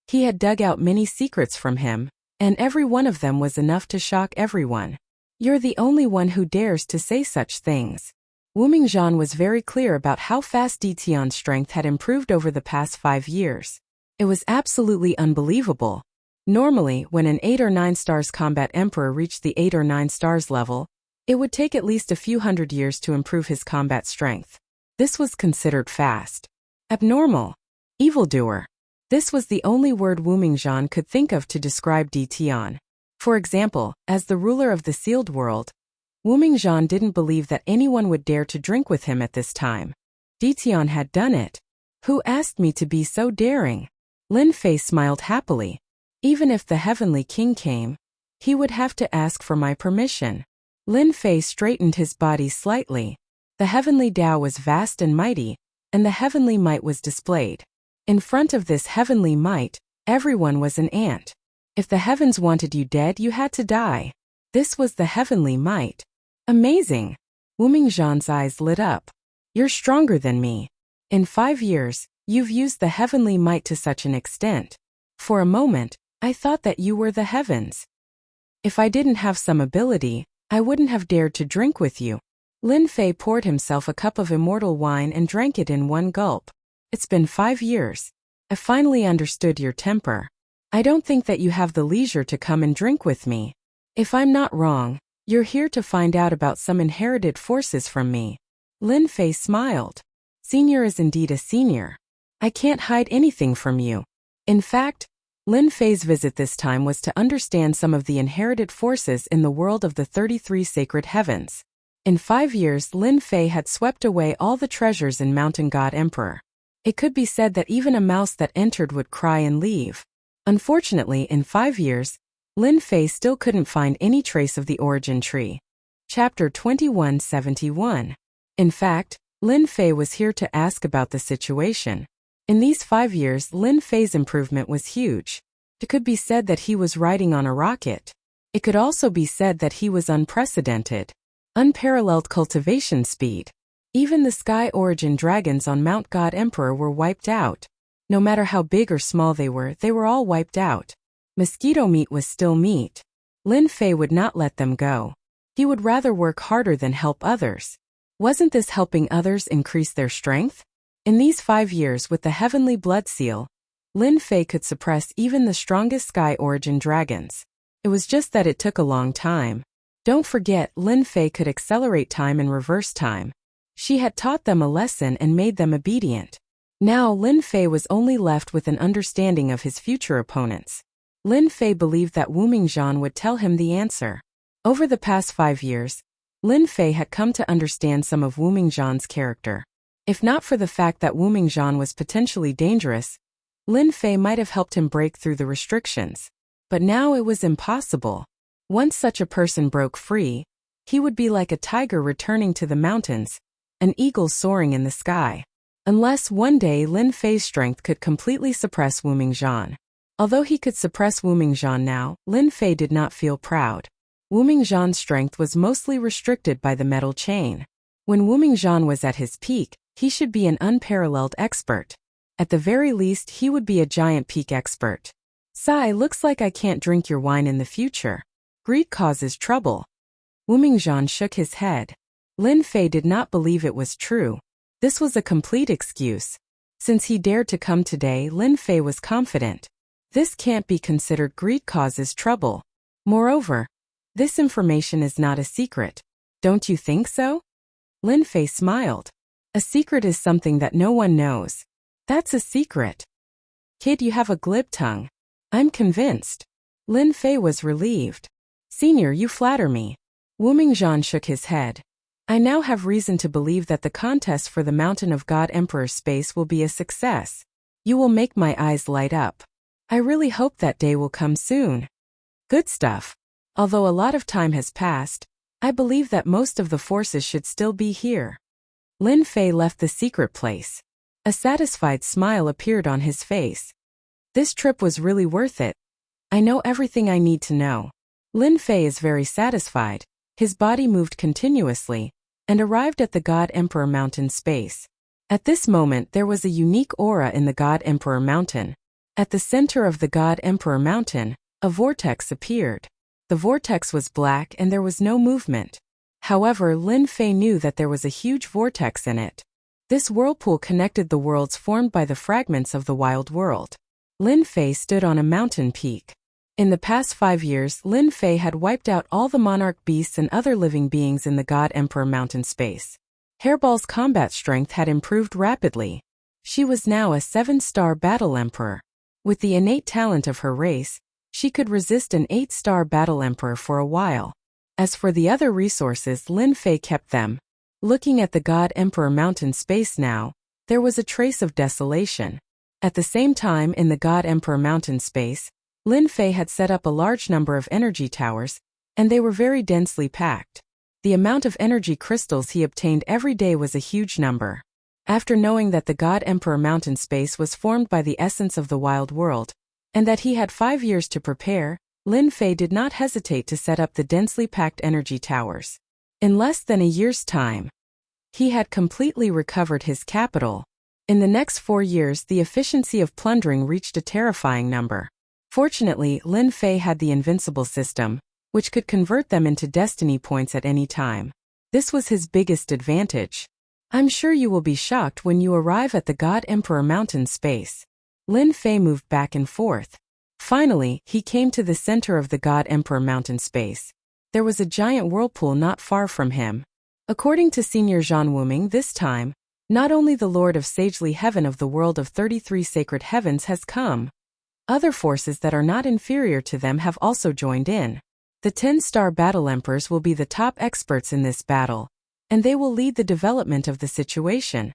He had dug out many secrets from him, and every one of them was enough to shock everyone. You're the only one who dares to say such things. Wu Mingzhan was very clear about how fast Ditian's strength had improved over the past 5 years. It was absolutely unbelievable. Normally, when an 8 or 9 stars combat emperor reached the 8 or 9 stars level, it would take at least a few hundred years to improve his combat strength. This was considered fast. Abnormal. Evildoer. This was the only word Wu Mingzhan could think of to describe Ditian. For example, as the ruler of the sealed world, Wu Mingzhan didn't believe that anyone would dare to drink with him at this time. Ditian had done it. Who asked me to be so daring? Lin Fei smiled happily. Even if the Heavenly King came, he would have to ask for my permission. Lin Fei straightened his body slightly. The heavenly Tao was vast and mighty, and the heavenly might was displayed. In front of this heavenly might, everyone was an ant. If the heavens wanted you dead, you had to die. This was the heavenly might. Amazing! Wu Mingzhan's eyes lit up. You're stronger than me. In 5 years, you've used the heavenly might to such an extent. For a moment, I thought that you were the heavens. If I didn't have some ability, I wouldn't have dared to drink with you. Lin Fei poured himself a cup of immortal wine and drank it in one gulp. It's been 5 years. I finally understood your temper. I don't think that you have the leisure to come and drink with me. If I'm not wrong, you're here to find out about some inherited forces from me. Lin Fei smiled. Senior is indeed a senior. I can't hide anything from you. In fact, Lin Fei's visit this time was to understand some of the inherited forces in the world of the 33 sacred heavens. In 5 years, Lin Fei had swept away all the treasures in Mountain God Emperor. It could be said that even a mouse that entered would cry and leave. Unfortunately, in 5 years, Lin Fei still couldn't find any trace of the origin tree. Chapter 2171. In fact, Lin Fei was here to ask about the situation. In these 5 years, Lin Fei's improvement was huge. It could be said that he was riding on a rocket. It could also be said that he was unprecedented. Unparalleled cultivation speed. Even the Sky Origin dragons on Mount God Emperor were wiped out. No matter how big or small they were all wiped out. Mosquito meat was still meat. Lin Fei would not let them go. He would rather work harder than help others. Wasn't this helping others increase their strength? In these 5 years with the Heavenly Blood Seal, Lin Fei could suppress even the strongest Sky Origin dragons. It was just that it took a long time. Don't forget, Lin Fei could accelerate time and reverse time. She had taught them a lesson and made them obedient. Now Lin Fei was only left with an understanding of his future opponents. Lin Fei believed that Wu Mingzhan would tell him the answer. Over the past 5 years, Lin Fei had come to understand some of Wu Mingzhan's character. If not for the fact that Wu Mingzhan was potentially dangerous, Lin Fei might have helped him break through the restrictions. But now it was impossible. Once such a person broke free, he would be like a tiger returning to the mountains, an eagle soaring in the sky. Unless one day Lin Fei's strength could completely suppress Wu Mingzhan. Although he could suppress Wu Mingzhan now, Lin Fei did not feel proud. Wu Mingzhan's strength was mostly restricted by the metal chain. When Wu Mingzhan was at his peak, he should be an unparalleled expert. At the very least, he would be a giant peak expert. Sai, looks like I can't drink your wine in the future. Greed causes trouble. Wu Mingzhan shook his head. Lin Fei did not believe it was true. This was a complete excuse. Since he dared to come today, Lin Fei was confident. This can't be considered greed causes trouble. Moreover, this information is not a secret. Don't you think so? Lin Fei smiled. A secret is something that no one knows. That's a secret. Kid, you have a glib tongue. I'm convinced. Lin Fei was relieved. Senior, you flatter me. Wu Mingzhan shook his head. I now have reason to believe that the contest for the Mountain of God Emperor space will be a success. You will make my eyes light up. I really hope that day will come soon. Good stuff. Although a lot of time has passed, I believe that most of the forces should still be here. Lin Fei left the secret place. A satisfied smile appeared on his face. This trip was really worth it. I know everything I need to know. Lin Fei is very satisfied. His body moved continuously and arrived at the God Emperor Mountain space. At this moment there was a unique aura in the God Emperor Mountain. At the center of the God Emperor Mountain, a vortex appeared. The vortex was black and there was no movement. However, Lin Fei knew that there was a huge vortex in it. This whirlpool connected the worlds formed by the fragments of the wild world. Lin Fei stood on a mountain peak. In the past 5 years, Lin Fei had wiped out all the monarch beasts and other living beings in the God Emperor Mountain space. Hairball's combat strength had improved rapidly. She was now a 7-star battle emperor. With the innate talent of her race, she could resist an 8-star battle emperor for a while. As for the other resources, Lin Fei kept them. Looking at the God Emperor Mountain space now, there was a trace of desolation. At the same time, in the God Emperor Mountain space, Lin Fei had set up a large number of energy towers, and they were very densely packed. The amount of energy crystals he obtained every day was a huge number. After knowing that the God Emperor Mountain space was formed by the essence of the wild world, and that he had 5 years to prepare, Lin Fei did not hesitate to set up the densely packed energy towers. In less than a year's time, he had completely recovered his capital. In the next 4 years, the efficiency of plundering reached a terrifying number. Fortunately, Lin Fei had the invincible system, which could convert them into destiny points at any time. This was his biggest advantage. I'm sure you will be shocked when you arrive at the God Emperor Mountain space. Lin Fei moved back and forth. Finally, he came to the center of the God Emperor Mountain space. There was a giant whirlpool not far from him. According to Senior Zhan Wuming, this time, not only the Lord of Sagely Heaven of the world of 33 sacred heavens has come. Other forces that are not inferior to them have also joined in. The 10-star battle emperors will be the top experts in this battle, and they will lead the development of the situation.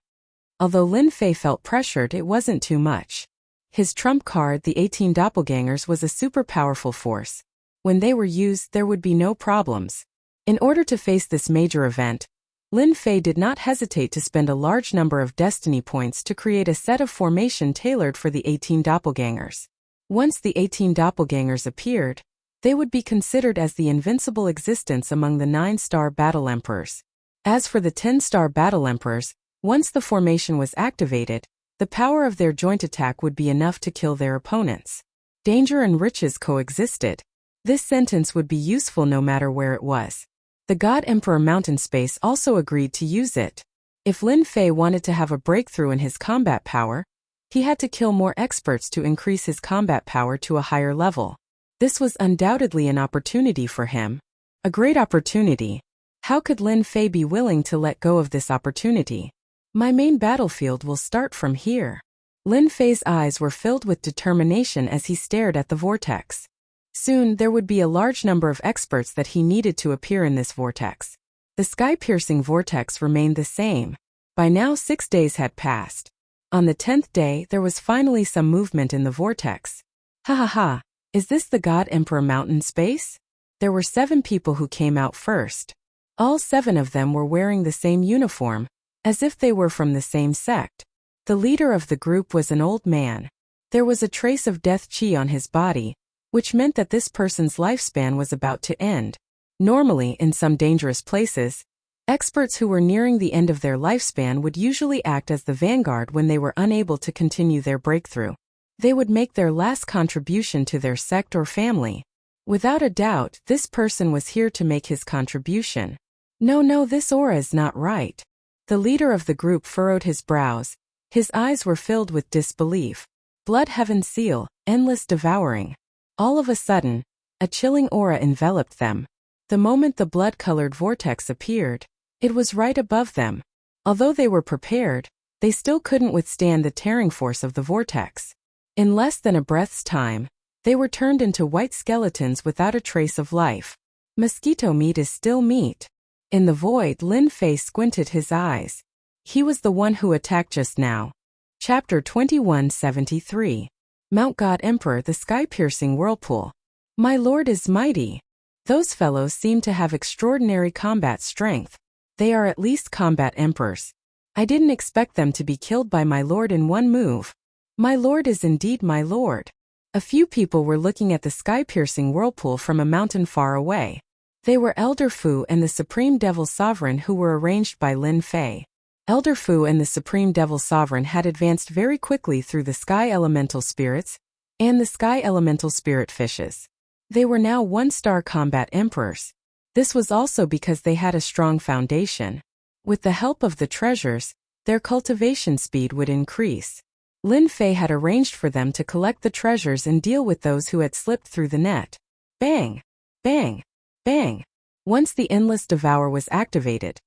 Although Lin Fei felt pressured, it wasn't too much. His trump card, the 18 doppelgangers, was a super powerful force. When they were used, there would be no problems. In order to face this major event, Lin Fei did not hesitate to spend a large number of destiny points to create a set of formation tailored for the 18 doppelgangers. Once the 18 doppelgangers appeared, they would be considered as the invincible existence among the 9-star battle emperors. As for the 10-star battle emperors, once the formation was activated, the power of their joint attack would be enough to kill their opponents. Danger and riches coexisted. This sentence would be useful no matter where it was. The God Emperor Mountain Space also agreed to use it. If Lin Fei wanted to have a breakthrough in his combat power, he had to kill more experts to increase his combat power to a higher level. This was undoubtedly an opportunity for him. A great opportunity. How could Lin Fei be willing to let go of this opportunity? My main battlefield will start from here. Lin Fei's eyes were filled with determination as he stared at the vortex. Soon there would be a large number of experts that he needed to appear in this vortex. The sky-piercing vortex remained the same. By now 6 days had passed. On the 10th day there was finally some movement in the vortex. Ha ha ha, is this the God Emperor Mountain Space? There were 7 people who came out first. All 7 of them were wearing the same uniform, as if they were from the same sect. The leader of the group was an old man. There was a trace of death chi on his body, which meant that this person's lifespan was about to end. Normally, in some dangerous places, experts who were nearing the end of their lifespan would usually act as the vanguard when they were unable to continue their breakthrough. They would make their last contribution to their sect or family. Without a doubt, this person was here to make his contribution. No, this aura is not right. The leader of the group furrowed his brows. His eyes were filled with disbelief. Blood Heaven Seal, endless devouring. All of a sudden, a chilling aura enveloped them. The moment the blood-colored vortex appeared, it was right above them. Although they were prepared, they still couldn't withstand the tearing force of the vortex. In less than a breath's time, they were turned into white skeletons without a trace of life. Mosquito meat is still meat. In the void, Lin Fei squinted his eyes. He was the one who attacked just now. Chapter 2173. Mount God Emperor, the sky-piercing whirlpool. My lord is mighty. Those fellows seem to have extraordinary combat strength. They are at least combat emperors. I didn't expect them to be killed by my lord in one move. My lord is indeed my lord. A few people were looking at the sky-piercing whirlpool from a mountain far away. They were Elder Fu and the Supreme Devil Sovereign, who were arranged by Lin Fei. Elder Fu and the Supreme Devil Sovereign had advanced very quickly through the Sky Elemental Spirits and the Sky Elemental Spirit Fishes. They were now 1-star combat emperors. This was also because they had a strong foundation. With the help of the treasures, their cultivation speed would increase. Lin Fei had arranged for them to collect the treasures and deal with those who had slipped through the net. Bang! Bang! Bang! Once the Endless Devour was activated,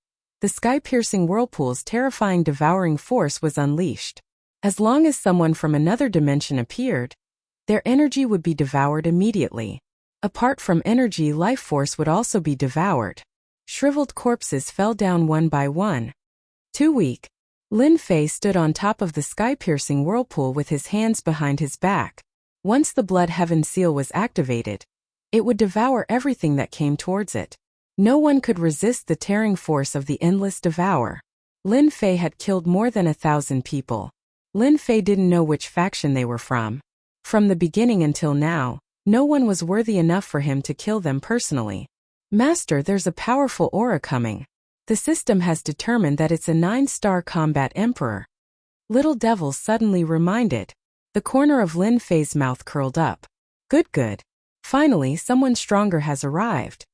the sky-piercing whirlpool's terrifying devouring force was unleashed. As long as someone from another dimension appeared, their energy would be devoured immediately. Apart from energy, life force would also be devoured. Shriveled corpses fell down one by one. Too weak, Lin Fei stood on top of the sky-piercing whirlpool with his hands behind his back. Once the Blood Heaven Seal was activated, it would devour everything that came towards it. No one could resist the tearing force of the Endless Devour. Lin Fei had killed more than 1,000 people. Lin Fei didn't know which faction they were from. From the beginning until now, no one was worthy enough for him to kill them personally. Master, there's a powerful aura coming. The system has determined that it's a 9-star combat emperor. Little Devil suddenly reminded. The corner of Lin Fei's mouth curled up. Good. Finally, someone stronger has arrived.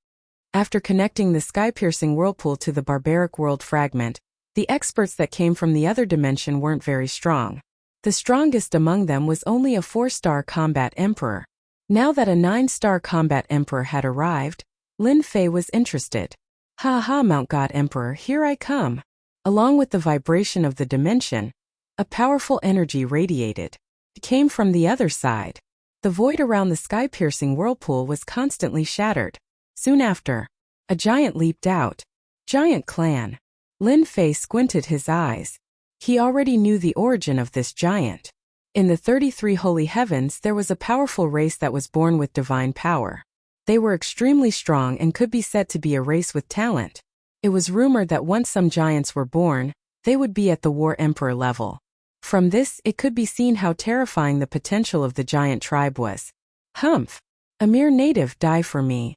After connecting the sky-piercing whirlpool to the barbaric world fragment, the experts that came from the other dimension weren't very strong. The strongest among them was only a 4-star combat emperor. Now that a 9-star combat emperor had arrived, Lin Fei was interested. Ha, Mount God Emperor, here I come. Along with the vibration of the dimension, a powerful energy radiated. It came from the other side. The void around the sky-piercing whirlpool was constantly shattered. Soon after, a giant leaped out. Giant clan. Lin Fei squinted his eyes. He already knew the origin of this giant. In the 33 Holy Heavens there was a powerful race that was born with divine power. They were extremely strong and could be said to be a race with talent. It was rumored that once some giants were born, they would be at the War Emperor level. From this, it could be seen how terrifying the potential of the giant tribe was. Humph! A mere native, die for me.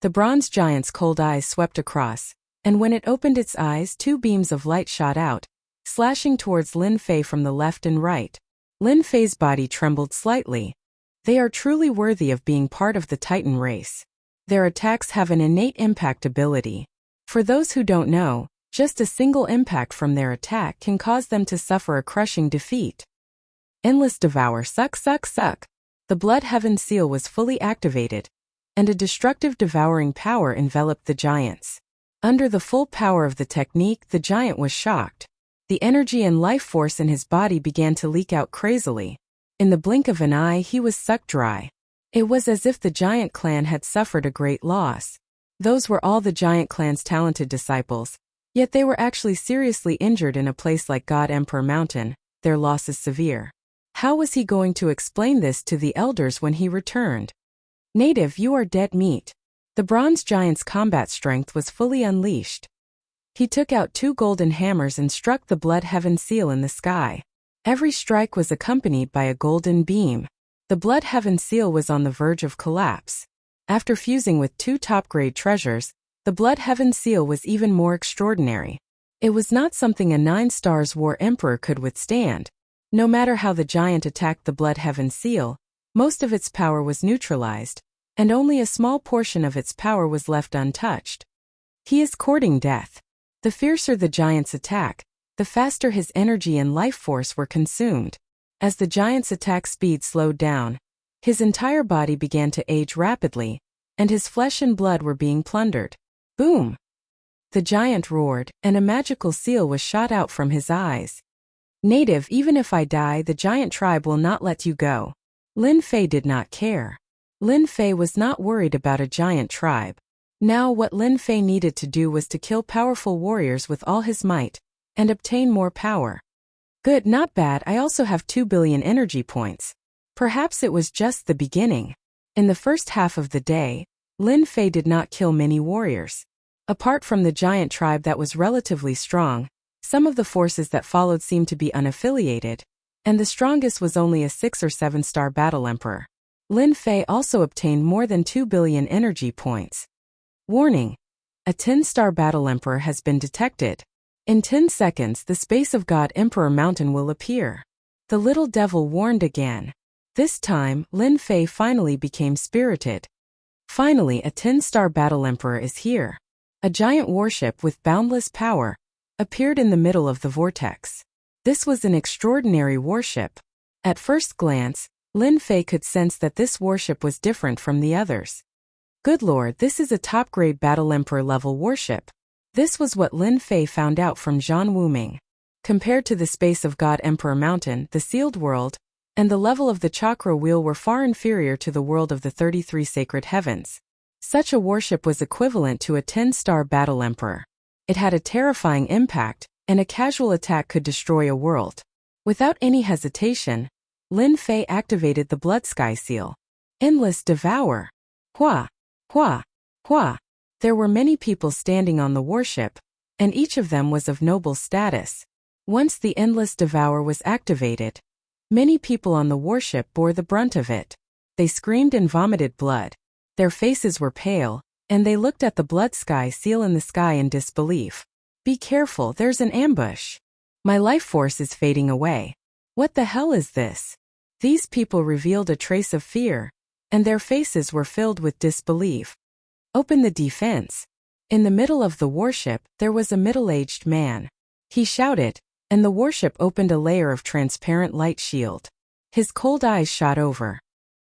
The bronze giant's cold eyes swept across. And when it opened its eyes, two beams of light shot out, slashing towards Lin Fei from the left and right. Lin Fei's body trembled slightly. They are truly worthy of being part of the Titan race. Their attacks have an innate impact ability. For those who don't know, just a single impact from their attack can cause them to suffer a crushing defeat. Endless Devour. Suck. The Blood Heaven seal was fully activated, and a destructive devouring power enveloped the giants. Under the full power of the technique, the giant was shocked. The energy and life force in his body began to leak out crazily. In the blink of an eye, he was sucked dry. It was as if the giant clan had suffered a great loss. Those were all the giant clan's talented disciples, yet they were actually seriously injured in a place like God Emperor Mountain. Their loss is severe. How was he going to explain this to the elders when he returned? Native, you are dead meat. The bronze giant's combat strength was fully unleashed. He took out two golden hammers and struck the Blood Heaven seal in the sky. Every strike was accompanied by a golden beam. The Blood Heaven seal was on the verge of collapse. After fusing with two top-grade treasures, the Blood Heaven seal was even more extraordinary. It was not something a 9-stars war emperor could withstand. No matter how the giant attacked the Blood Heaven seal, most of its power was neutralized, and only a small portion of its power was left untouched. He is courting death. The fiercer the giant's attack, the faster his energy and life force were consumed. As the giant's attack speed slowed down, his entire body began to age rapidly, and his flesh and blood were being plundered. Boom! The giant roared, and a magical seal was shot out from his eyes. Native, even if I die, the giant tribe will not let you go. Lin Fei did not care. Lin Fei was not worried about a giant tribe. Now what Lin Fei needed to do was to kill powerful warriors with all his might, and obtain more power. Good, not bad. I also have 2 billion energy points. Perhaps it was just the beginning. In the first half of the day, Lin Fei did not kill many warriors. Apart from the giant tribe that was relatively strong, some of the forces that followed seemed to be unaffiliated, and the strongest was only a 6 or 7-star battle emperor. Lin Fei also obtained more than 2 billion energy points. Warning: a 10-star battle emperor has been detected. In 10 seconds, the space of God Emperor Mountain will appear. The little devil warned again. This time, Lin Fei finally became spirited. Finally, a 10-star battle emperor is here. A giant warship with boundless power appeared in the middle of the vortex. This was an extraordinary warship. At first glance, Lin Fei could sense that this warship was different from the others. Good lord, this is a top-grade battle emperor level warship. This was what Lin Fei found out from Zhan Wuming. Compared to the space of God Emperor Mountain, the sealed world, and the level of the chakra wheel were far inferior to the world of the 33 sacred heavens. Such a warship was equivalent to a 10-star battle emperor. It had a terrifying impact, and a casual attack could destroy a world. Without any hesitation, Lin Fei activated the Blood Sky seal. Endless Devour. Hua! Hua! Hua! There were many people standing on the warship, and each of them was of noble status. Once the Endless Devour was activated, many people on the warship bore the brunt of it. They screamed and vomited blood. Their faces were pale, and they looked at the Blood Sky seal in the sky in disbelief. Be careful, there's an ambush. My life force is fading away. What the hell is this? These people revealed a trace of fear, and their faces were filled with disbelief. Open the defense. In the middle of the warship, there was a middle-aged man. He shouted, and the warship opened a layer of transparent light shield. His cold eyes shot over.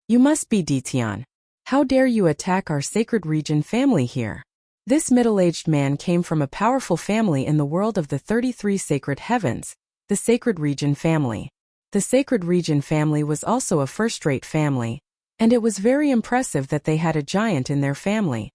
You must be Ditian. How dare you attack our sacred region family here? This middle-aged man came from a powerful family in the world of the 33 sacred heavens, the Sacred Region family. The Sacred Region family was also a first-rate family, and it was very impressive that they had a giant in their family.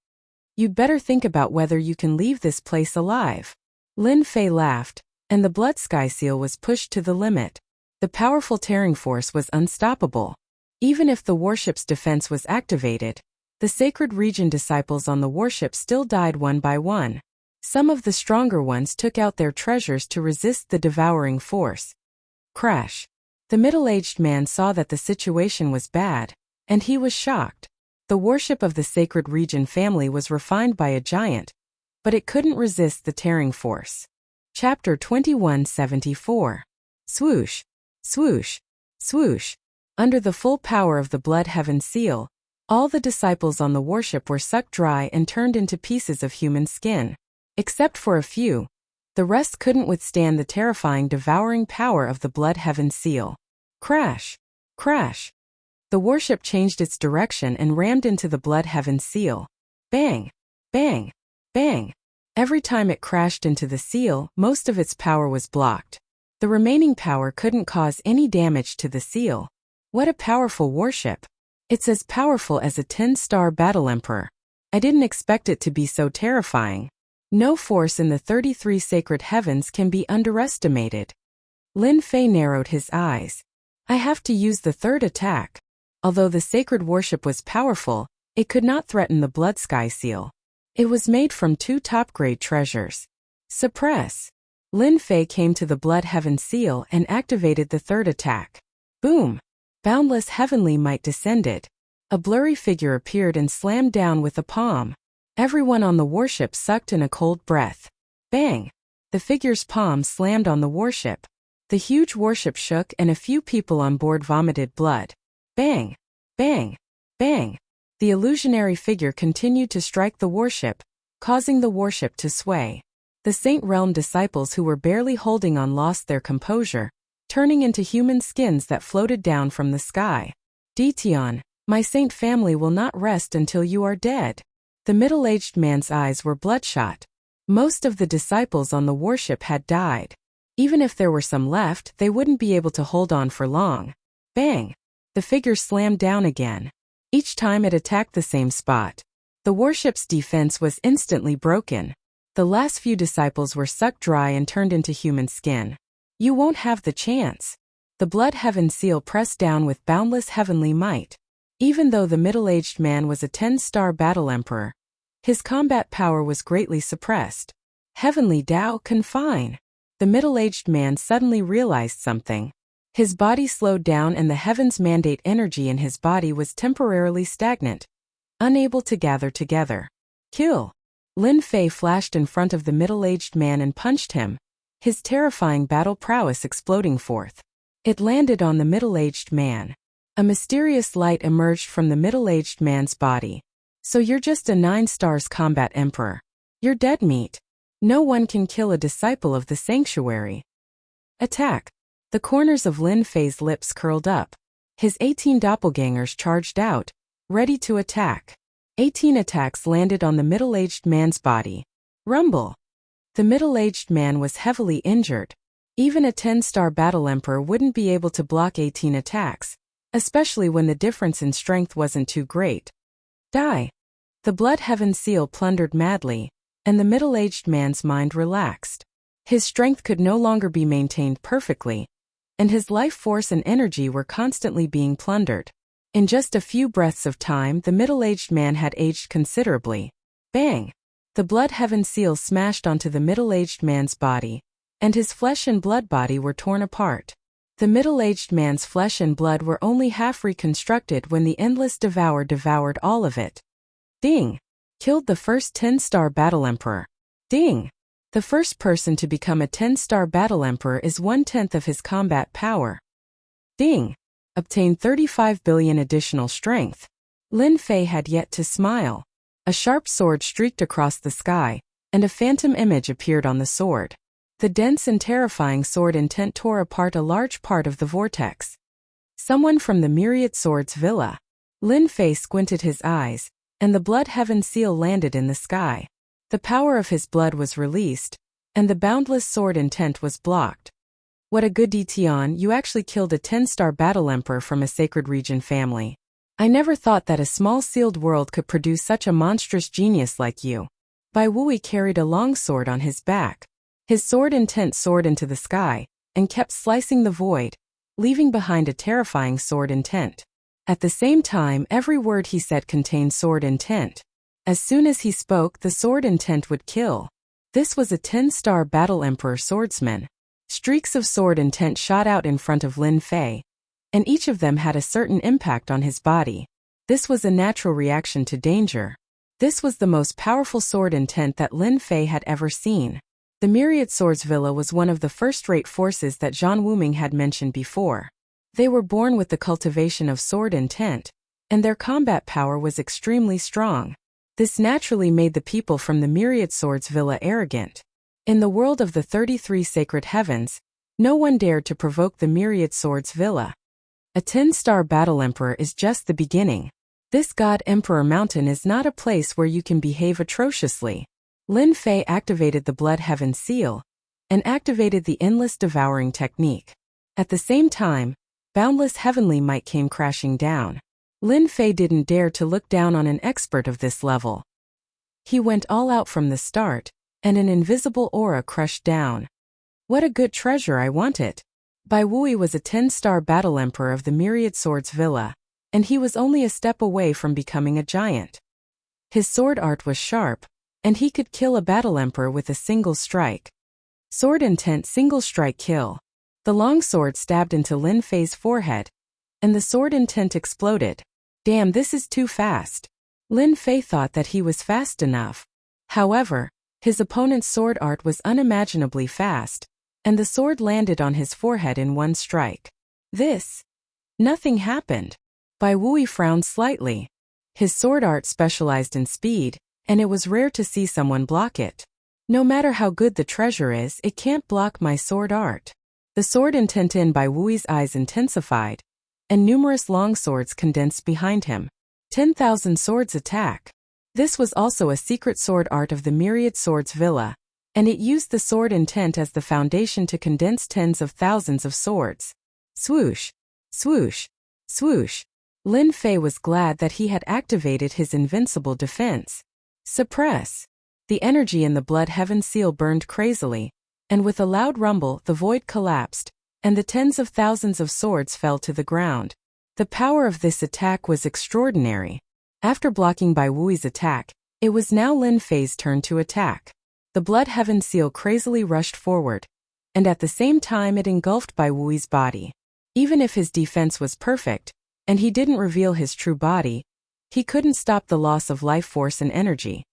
You'd better think about whether you can leave this place alive. Lin Fei laughed, and the Blood Sky seal was pushed to the limit. The powerful tearing force was unstoppable. Even if the warship's defense was activated, the Sacred Region disciples on the warship still died one by one. Some of the stronger ones took out their treasures to resist the devouring force. Crash. The middle-aged man saw that the situation was bad, and he was shocked. The warship of the Sacred Region family was refined by a giant, but it couldn't resist the tearing force. Chapter 2174. Swoosh, swoosh, swoosh. Under the full power of the Blood Heaven Seal, all the disciples on the warship were sucked dry and turned into pieces of human skin. Except for a few, the rest couldn't withstand the terrifying devouring power of the Blood Heaven Seal. Crash, crash. The warship changed its direction and rammed into the Blood Heaven Seal. Bang, bang, bang. Every time it crashed into the seal, most of its power was blocked. The remaining power couldn't cause any damage to the seal. What a powerful warship. It's as powerful as a 10-star battle emperor. I didn't expect it to be so terrifying. No force in the 33 sacred heavens can be underestimated. Lin Fei narrowed his eyes. I have to use the third attack. Although the sacred warship was powerful, it could not threaten the Blood Sky Seal. It was made from 2 top-grade treasures. Suppress. Lin Fei came to the Blood Heaven Seal and activated the third attack. Boom! Boundless heavenly might descended. A blurry figure appeared and slammed down with a palm. Everyone on the warship sucked in a cold breath. Bang! The figure's palm slammed on the warship. The huge warship shook and a few people on board vomited blood. Bang! Bang! Bang! The illusionary figure continued to strike the warship, causing the warship to sway. The Saint Realm disciples who were barely holding on lost their composure, turning into human skins that floated down from the sky. Dition, my saint family will not rest until you are dead. The middle-aged man's eyes were bloodshot. Most of the disciples on the warship had died. Even if there were some left, they wouldn't be able to hold on for long. Bang! The figure slammed down again. Each time it attacked the same spot. The warship's defense was instantly broken. The last few disciples were sucked dry and turned into human skin. You won't have the chance. The Blood Heaven Seal pressed down with boundless heavenly might. Even though the middle-aged man was a 10-star battle emperor, his combat power was greatly suppressed. Heavenly Tao confine. The middle-aged man suddenly realized something. His body slowed down and the heavens mandate energy in his body was temporarily stagnant, unable to gather together. Kill! Lin Fei flashed in front of the middle-aged man and punched him, his terrifying battle prowess exploding forth. It landed on the middle-aged man. A mysterious light emerged from the middle-aged man's body. So you're just a 9 stars combat emperor. You're dead meat. No one can kill a disciple of the sanctuary. Attack! The corners of Lin Fei's lips curled up. His 18 doppelgangers charged out, ready to attack. 18 attacks landed on the middle-aged man's body. Rumble! The middle-aged man was heavily injured. Even a 10-star battle emperor wouldn't be able to block 18 attacks, especially when the difference in strength wasn't too great. Die! The Blood Heaven Seal plundered madly, and the middle-aged man's mind relaxed. His strength could no longer be maintained perfectly, and his life force and energy were constantly being plundered. In just a few breaths of time, the middle-aged man had aged considerably. Bang! The Blood Heaven Seal smashed onto the middle-aged man's body, and his flesh and blood body were torn apart. The middle-aged man's flesh and blood were only half reconstructed when the endless devourer devoured all of it. Ding! Killed the first 10-star battle emperor. Ding! The first person to become a 10-star battle emperor is 1/10 of his combat power. Ding! Obtained 35 billion additional strength. Lin Fei had yet to smile. A sharp sword streaked across the sky, and a phantom image appeared on the sword. The dense and terrifying sword intent tore apart a large part of the vortex. Someone from the Myriad Swords Villa. Lin Fei squinted his eyes, and the Blood Heaven Seal landed in the sky. The power of his blood was released, and the boundless sword intent was blocked. What a good Dition, you actually killed a 10-star battle emperor from a sacred region family. I never thought that a small sealed world could produce such a monstrous genius like you. Bai Wui carried a long sword on his back. His sword intent soared into the sky, and kept slicing the void, leaving behind a terrifying sword intent. At the same time, every word he said contained sword intent. As soon as he spoke, the sword intent would kill. This was a 10-star battle emperor swordsman. Streaks of sword intent shot out in front of Lin Fei, and each of them had a certain impact on his body. This was a natural reaction to danger. This was the most powerful sword intent that Lin Fei had ever seen. The Myriad Swords Villa was one of the first-rate forces that Zhang Wuming had mentioned before. They were born with the cultivation of sword intent, and their combat power was extremely strong. This naturally made the people from the Myriad Swords Villa arrogant. In the world of the 33 sacred heavens, no one dared to provoke the Myriad Swords Villa. A 10-star battle emperor is just the beginning. This God Emperor Mountain is not a place where you can behave atrociously. Lin Fei activated the Blood Heaven Seal and activated the Endless Devouring Technique. At the same time, boundless heavenly might came crashing down. Lin Fei didn't dare to look down on an expert of this level. He went all out from the start, and an invisible aura crushed down. What a good treasure, I want it. Bai Wui was a 10-star battle emperor of the Myriad Swords Villa, and he was only a step away from becoming a giant. His sword art was sharp, and he could kill a battle emperor with a single strike. Sword intent single strike kill. The long sword stabbed into Lin Fei's forehead, and the sword intent exploded. Damn, this is too fast. Lin Fei thought that he was fast enough. However, his opponent's sword art was unimaginably fast, and the sword landed on his forehead in one strike. Nothing happened. Bai Wui frowned slightly. His sword art specialized in speed, and it was rare to see someone block it. No matter how good the treasure is, it can't block my sword art. The sword intent in Bai Wui's eyes intensified, and numerous long swords condensed behind him. 10,000 swords attack. This was also a secret sword art of the Myriad Swords Villa, and it used the sword intent as the foundation to condense tens of thousands of swords. Swoosh, swoosh, swoosh. Lin Fei was glad that he had activated his invincible defense. Suppress. The energy in the Blood Heaven Seal burned crazily, and with a loud rumble the void collapsed, and the tens of thousands of swords fell to the ground. The power of this attack was extraordinary. After blocking Bai Wui's attack, it was now Lin Fei's turn to attack. The Blood Heaven Seal crazily rushed forward, and at the same time it engulfed Bai Wui's body. Even if his defense was perfect, and he didn't reveal his true body, he couldn't stop the loss of life force and energy.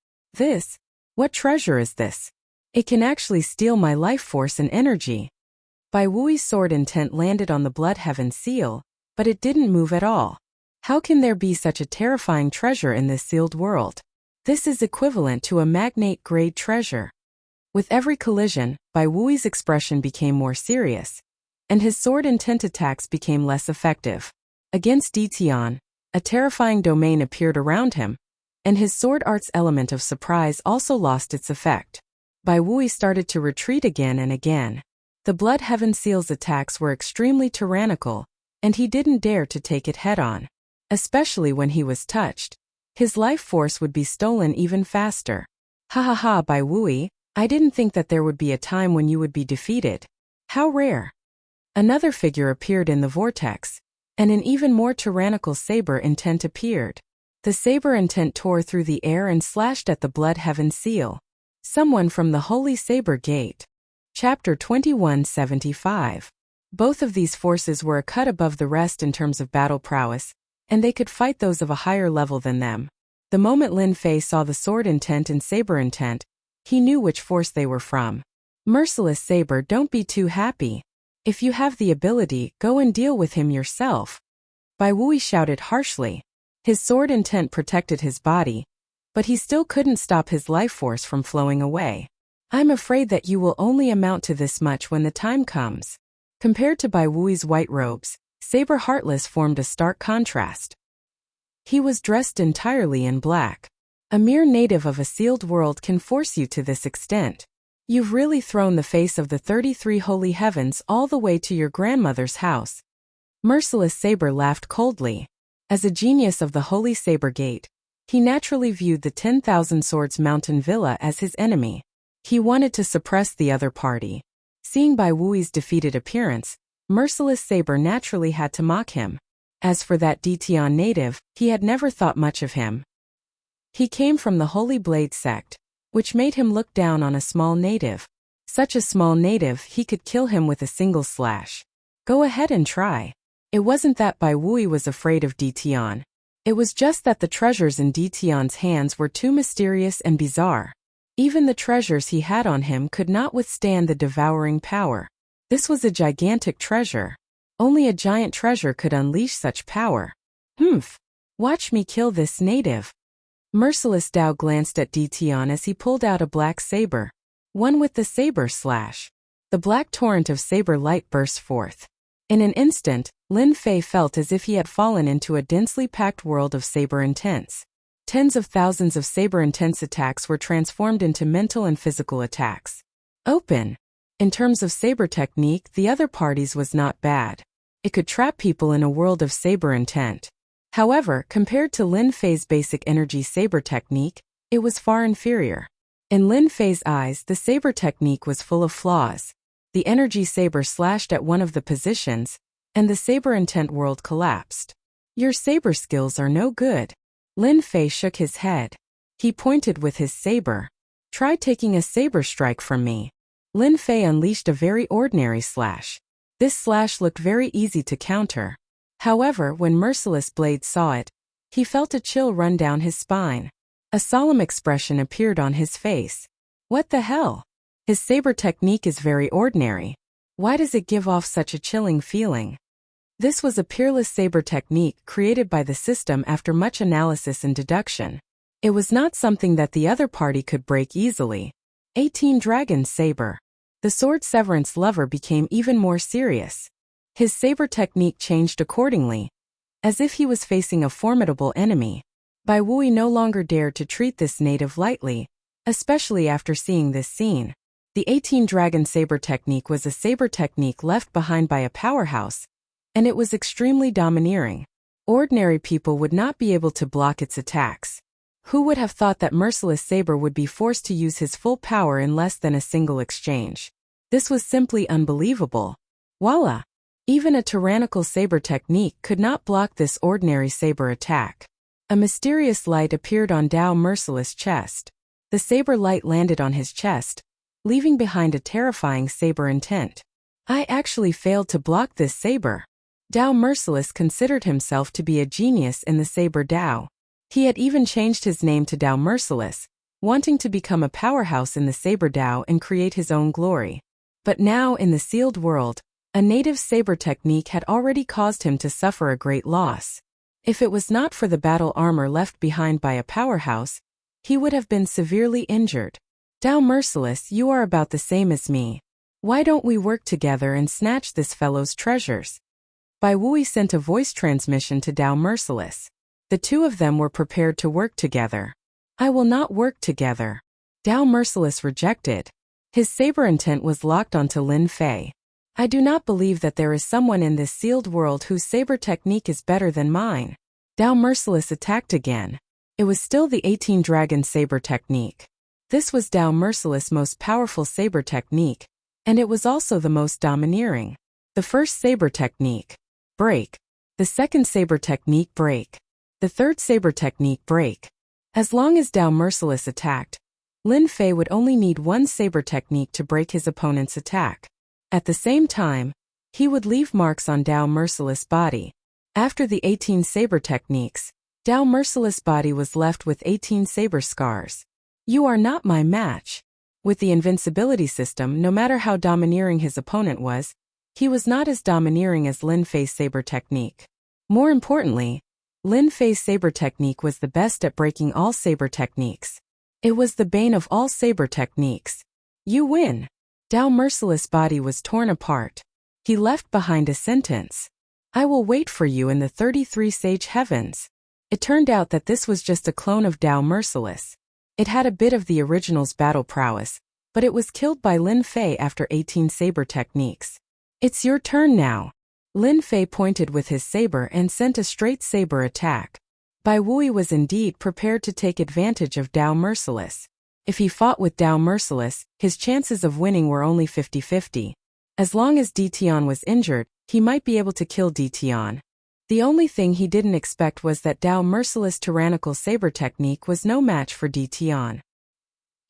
What treasure is this? It can actually steal my life force and energy. Bai Wui's sword intent landed on the Blood Heaven Seal, but it didn't move at all. How can there be such a terrifying treasure in this sealed world? This is equivalent to a magnate-grade treasure. With every collision, Bai Wui's expression became more serious, and his sword intent attacks became less effective. Against Ditian, a terrifying domain appeared around him, and his sword art's element of surprise also lost its effect. Bai Wui started to retreat again and again. The Blood Heaven Seal's attacks were extremely tyrannical, and he didn't dare to take it head-on. Especially when he was touched, his life force would be stolen even faster. Ha ha ha, Bai Wui, I didn't think that there would be a time when you would be defeated. How rare. Another figure appeared in the vortex, and an even more tyrannical saber intent appeared. The saber intent tore through the air and slashed at the Blood Heaven Seal. Someone from the Holy Saber Gate. Chapter 2175. Both of these forces were a cut above the rest in terms of battle prowess, and they could fight those of a higher level than them. The moment Lin Fei saw the sword intent and saber intent, he knew which force they were from. Merciless Saber, don't be too happy. If you have the ability, go and deal with him yourself. Bai Wui shouted harshly. His sword intent protected his body, but he still couldn't stop his life force from flowing away. I'm afraid that you will only amount to this much when the time comes. Compared to Bai Wui's white robes, Saber Heartless formed a stark contrast. He was dressed entirely in black. A mere native of a sealed world can force you to this extent. You've really thrown the face of the 33 holy heavens all the way to your grandmother's house. Merciless Saber laughed coldly. As a genius of the Holy Saber Gate, he naturally viewed the 10,000 Swords Mountain Villa as his enemy. He wanted to suppress the other party. Seeing Bai Wui's defeated appearance, Merciless Saber naturally had to mock him. As for that Ditian native, he had never thought much of him. He came from the Holy Blade sect, which made him look down on a small native. Such a small native, he could kill him with a single slash. Go ahead and try. It wasn't that Bai Wui was afraid of Ditian. It was just that the treasures in Tion's hands were too mysterious and bizarre. Even the treasures he had on him could not withstand the devouring power. This was a gigantic treasure. Only a giant treasure could unleash such power. Humph! Watch me kill this native. Merciless Dao glanced at Tion as he pulled out a black saber. One with the saber slash. The black torrent of saber light burst forth. In an instant, Lin Fei felt as if he had fallen into a densely packed world of saber intense. Tens of thousands of saber intense attacks were transformed into mental and physical attacks. Open. In terms of saber technique, the other party's was not bad. It could trap people in a world of saber intent. However, compared to Lin Fei's basic energy saber technique, it was far inferior. In Lin Fei's eyes, the saber technique was full of flaws. The energy saber slashed at one of the positions, and the saber intent world collapsed. Your saber skills are no good. Lin Fei shook his head. He pointed with his saber. Try taking a saber strike from me. Lin Fei unleashed a very ordinary slash. This slash looked very easy to counter. However, when Merciless Blade saw it, he felt a chill run down his spine. A solemn expression appeared on his face. What the hell? His saber technique is very ordinary. Why does it give off such a chilling feeling? This was a peerless saber technique created by the system after much analysis and deduction. It was not something that the other party could break easily. 18 Dragon Saber. The sword Severance lover became even more serious. His saber technique changed accordingly. As if he was facing a formidable enemy. Bai Wui no longer dared to treat this native lightly, especially after seeing this scene. The 18 Dragon Saber technique was a saber technique left behind by a powerhouse, and it was extremely domineering. Ordinary people would not be able to block its attacks. Who would have thought that Merciless Saber would be forced to use his full power in less than a single exchange? This was simply unbelievable. Voila! Even a tyrannical saber technique could not block this ordinary saber attack. A mysterious light appeared on Dao Merciless' chest. The saber light landed on his chest, leaving behind a terrifying saber intent. I actually failed to block this saber. Dao Merciless considered himself to be a genius in the saber Dao. He had even changed his name to Dao Merciless, wanting to become a powerhouse in the saber Dao and create his own glory. But now in the sealed world, a native saber technique had already caused him to suffer a great loss. If it was not for the battle armor left behind by a powerhouse, he would have been severely injured. Dao Merciless, you are about the same as me. Why don't we work together and snatch this fellow's treasures? Bai Wui sent a voice transmission to Dao Merciless. The two of them were prepared to work together. I will not work together. Dao Merciless rejected. His saber intent was locked onto Lin Fei. I do not believe that there is someone in this sealed world whose saber technique is better than mine. Dao Merciless attacked again. It was still the 18 Dragon Saber technique. This was Dao Merciless' most powerful saber technique, and it was also the most domineering. The first saber technique, break. The second saber technique, break. The third saber technique, break. As long as Dao Merciless attacked, Lin Fei would only need one saber technique to break his opponent's attack. At the same time, he would leave marks on Dao Merciless' body. After the 18 saber techniques, Dao Merciless' body was left with 18 saber scars. You are not my match. With the invincibility system, no matter how domineering his opponent was, he was not as domineering as Lin Fei's saber technique. More importantly, Lin Fei's saber technique was the best at breaking all saber techniques. It was the bane of all saber techniques. You win. Dao Merciless' body was torn apart. He left behind a sentence. I will wait for you in the 33 Sage Heavens. It turned out that this was just a clone of Dao Merciless. It had a bit of the original's battle prowess, but it was killed by Lin Fei after 18 saber techniques. It's your turn now. Lin Fei pointed with his saber and sent a straight saber attack. Bai Wui was indeed prepared to take advantage of Dao Merciless. If he fought with Dao Merciless, his chances of winning were only 50-50. As long as Tion was injured, he might be able to kill Tion. The only thing he didn't expect was that Dao Merciless' tyrannical saber technique was no match for Tion.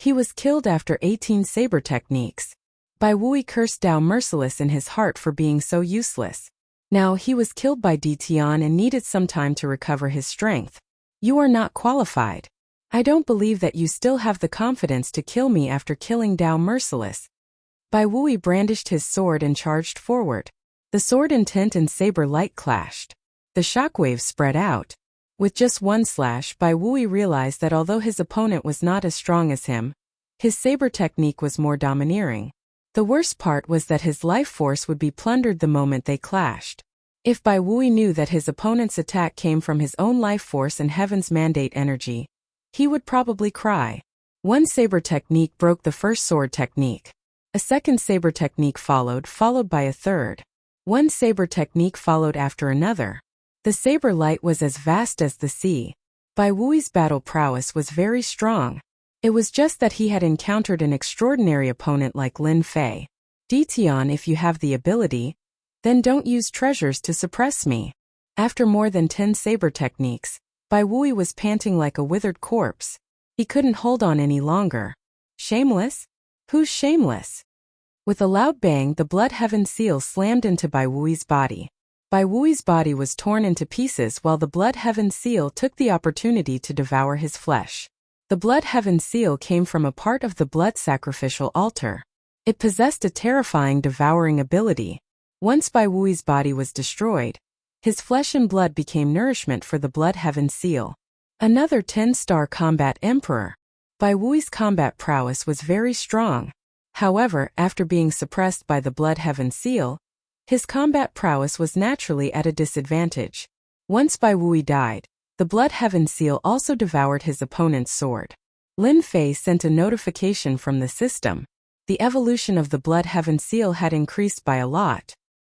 He was killed after 18 saber techniques. Bai Wui cursed Dao Merciless in his heart for being so useless. Now he was killed by Tian and needed some time to recover his strength. You are not qualified. I don't believe that you still have the confidence to kill me after killing Dao Merciless. Bai Wui brandished his sword and charged forward. The sword intent and saber light clashed. The shockwaves spread out. With just one slash, Bai Wui realized that although his opponent was not as strong as him, his saber technique was more domineering. The worst part was that his life force would be plundered the moment they clashed. If Bai Wui knew that his opponent's attack came from his own life force and Heaven's Mandate energy, he would probably cry. One saber technique broke the first sword technique. A second saber technique followed by a third. One saber technique followed after another. The saber light was as vast as the sea. Bai Wui's battle prowess was very strong. It was just that he had encountered an extraordinary opponent like Lin Fei. Tian, if you have the ability, then don't use treasures to suppress me. After more than 10 saber techniques, Bai Wui was panting like a withered corpse. He couldn't hold on any longer. Shameless? Who's shameless? With a loud bang, the Blood Heaven seal slammed into Bai Wui's body. Bai Wui's body was torn into pieces while the Blood Heaven seal took the opportunity to devour his flesh. The Blood Heaven seal came from a part of the blood sacrificial altar. It possessed a terrifying devouring ability. Once Bai Wui's body was destroyed, his flesh and blood became nourishment for the Blood Heaven seal. Another 10-star combat emperor. Bai Wui's combat prowess was very strong. However, after being suppressed by the Blood Heaven seal, his combat prowess was naturally at a disadvantage. Once Bai Wui died, the Blood Heaven seal also devoured his opponent's sword. Lin Fei sent a notification from the system. The evolution of the Blood Heaven seal had increased by a lot.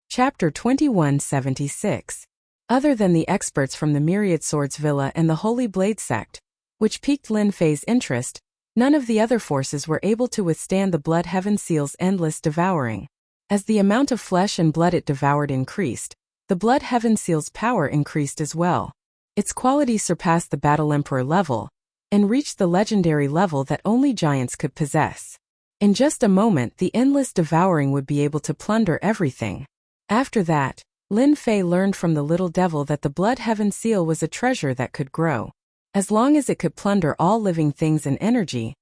Chapter 2176. Other than the experts from the Myriad Swords Villa and the Holy Blade Sect, which piqued Lin Fei's interest, none of the other forces were able to withstand the Blood Heaven seal's endless devouring. As the amount of flesh and blood it devoured increased, the Blood Heaven seal's power increased as well. Its quality surpassed the Battle Emperor level, and reached the legendary level that only giants could possess. In just a moment, the endless devouring would be able to plunder everything. After that, Lin Fei learned from the little devil that the Blood Heaven seal was a treasure that could grow. As long as it could plunder all living things and energy,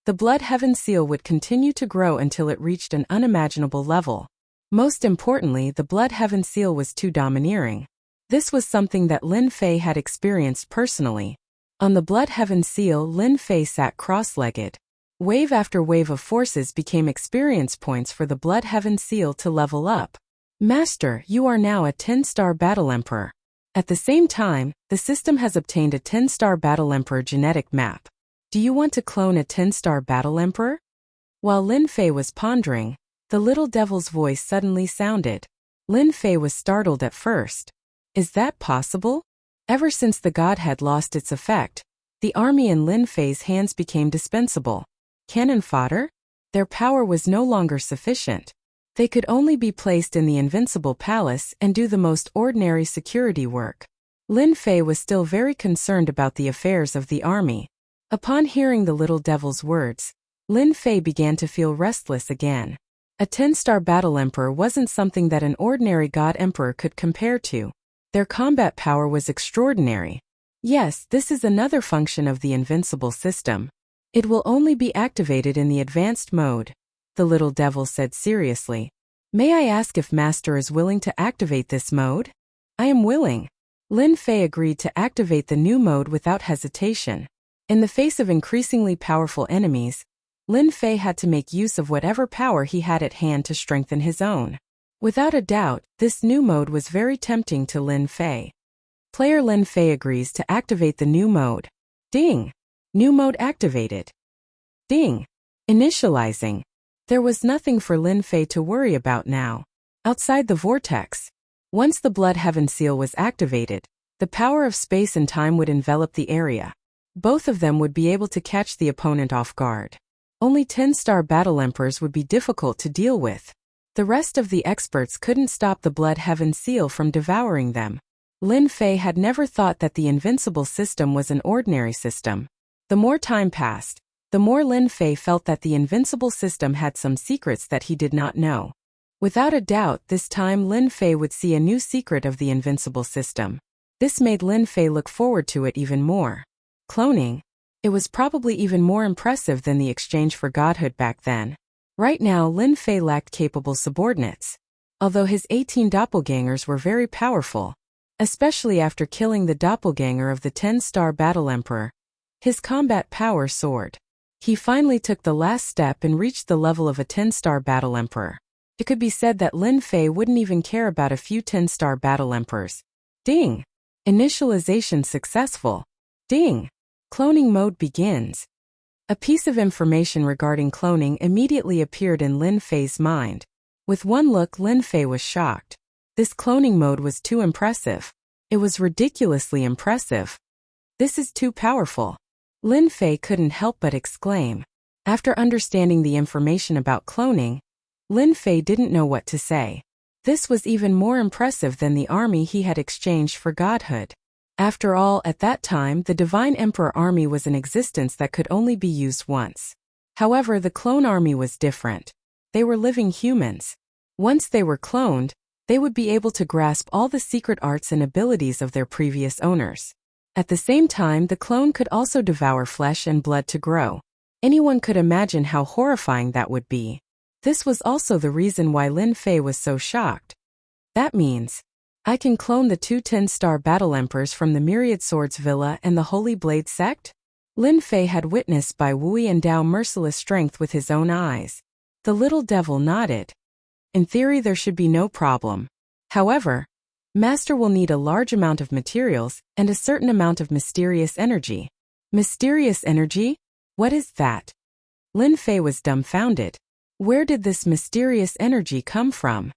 the Blood Heaven seal would continue to grow until it reached an unimaginable level. Most importantly, the Blood Heaven seal was too domineering. This was something that Lin Fei had experienced personally. On the Blood Heaven seal, Lin Fei sat cross-legged. Wave after wave of forces became experience points for the Blood Heaven seal to level up. Master, you are now a 10-star Battle Emperor. At the same time, the system has obtained a 10-star Battle Emperor genetic map. Do you want to clone a 10-star Battle Emperor? While Lin Fei was pondering, the little devil's voice suddenly sounded. Lin Fei was startled at first. Is that possible? Ever since the god had lost its effect, the army in Lin Fei's hands became dispensable. Cannon fodder? Their power was no longer sufficient. They could only be placed in the Invincible Palace and do the most ordinary security work. Lin Fei was still very concerned about the affairs of the army. Upon hearing the little devil's words, Lin Fei began to feel restless again. A 10-star Battle Emperor wasn't something that an ordinary god emperor could compare to. Their combat power was extraordinary. Yes, this is another function of the invincible system. It will only be activated in the advanced mode, the little devil said seriously. May I ask if Master is willing to activate this mode? I am willing. Lin Fei agreed to activate the new mode without hesitation. In the face of increasingly powerful enemies, Lin Fei had to make use of whatever power he had at hand to strengthen his own. Without a doubt, this new mode was very tempting to Lin Fei. Player Lin Fei agrees to activate the new mode. Ding! New mode activated. Ding! Initializing. There was nothing for Lin Fei to worry about now. Outside the vortex, once the Blood Heaven seal was activated, the power of space and time would envelop the area. Both of them would be able to catch the opponent off guard. Only 10-star Battle Emperors would be difficult to deal with. The rest of the experts couldn't stop the Blood Heaven seal from devouring them. Lin Fei had never thought that the invincible system was an ordinary system. The more time passed, the more Lin Fei felt that the invincible system had some secrets that he did not know. Without a doubt, this time Lin Fei would see a new secret of the invincible system. This made Lin Fei look forward to it even more. Cloning. It was probably even more impressive than the exchange for godhood back then. Right now, Lin Fei lacked capable subordinates. Although his 18 doppelgangers were very powerful, especially after killing the doppelganger of the 10-star battle emperor, his combat power soared. He finally took the last step and reached the level of a 10-star battle emperor. It could be said that Lin Fei wouldn't even care about a few 10-star battle emperors. Ding! Initialization successful. Ding! Cloning mode begins. A piece of information regarding cloning immediately appeared in Lin Fei's mind. With one look, Lin Fei was shocked. This cloning mode was too impressive. It was ridiculously impressive. This is too powerful. Lin Fei couldn't help but exclaim. After understanding the information about cloning, Lin Fei didn't know what to say. This was even more impressive than the army he had exchanged for godhood. After all, at that time, the Divine Emperor army was in existence that could only be used once. However, the clone army was different. They were living humans. Once they were cloned, they would be able to grasp all the secret arts and abilities of their previous owners. At the same time, the clone could also devour flesh and blood to grow. Anyone could imagine how horrifying that would be. This was also the reason why Lin Fei was so shocked. That means, I can clone the two 10-star battle emperors from the Myriad Swords Villa and the Holy Blade sect? Lin Fei had witnessed Bai Wui endow merciless strength with his own eyes. The little devil nodded. In theory, there should be no problem. However, Master will need a large amount of materials and a certain amount of mysterious energy. Mysterious energy? What is that? Lin Fei was dumbfounded. Where did this mysterious energy come from?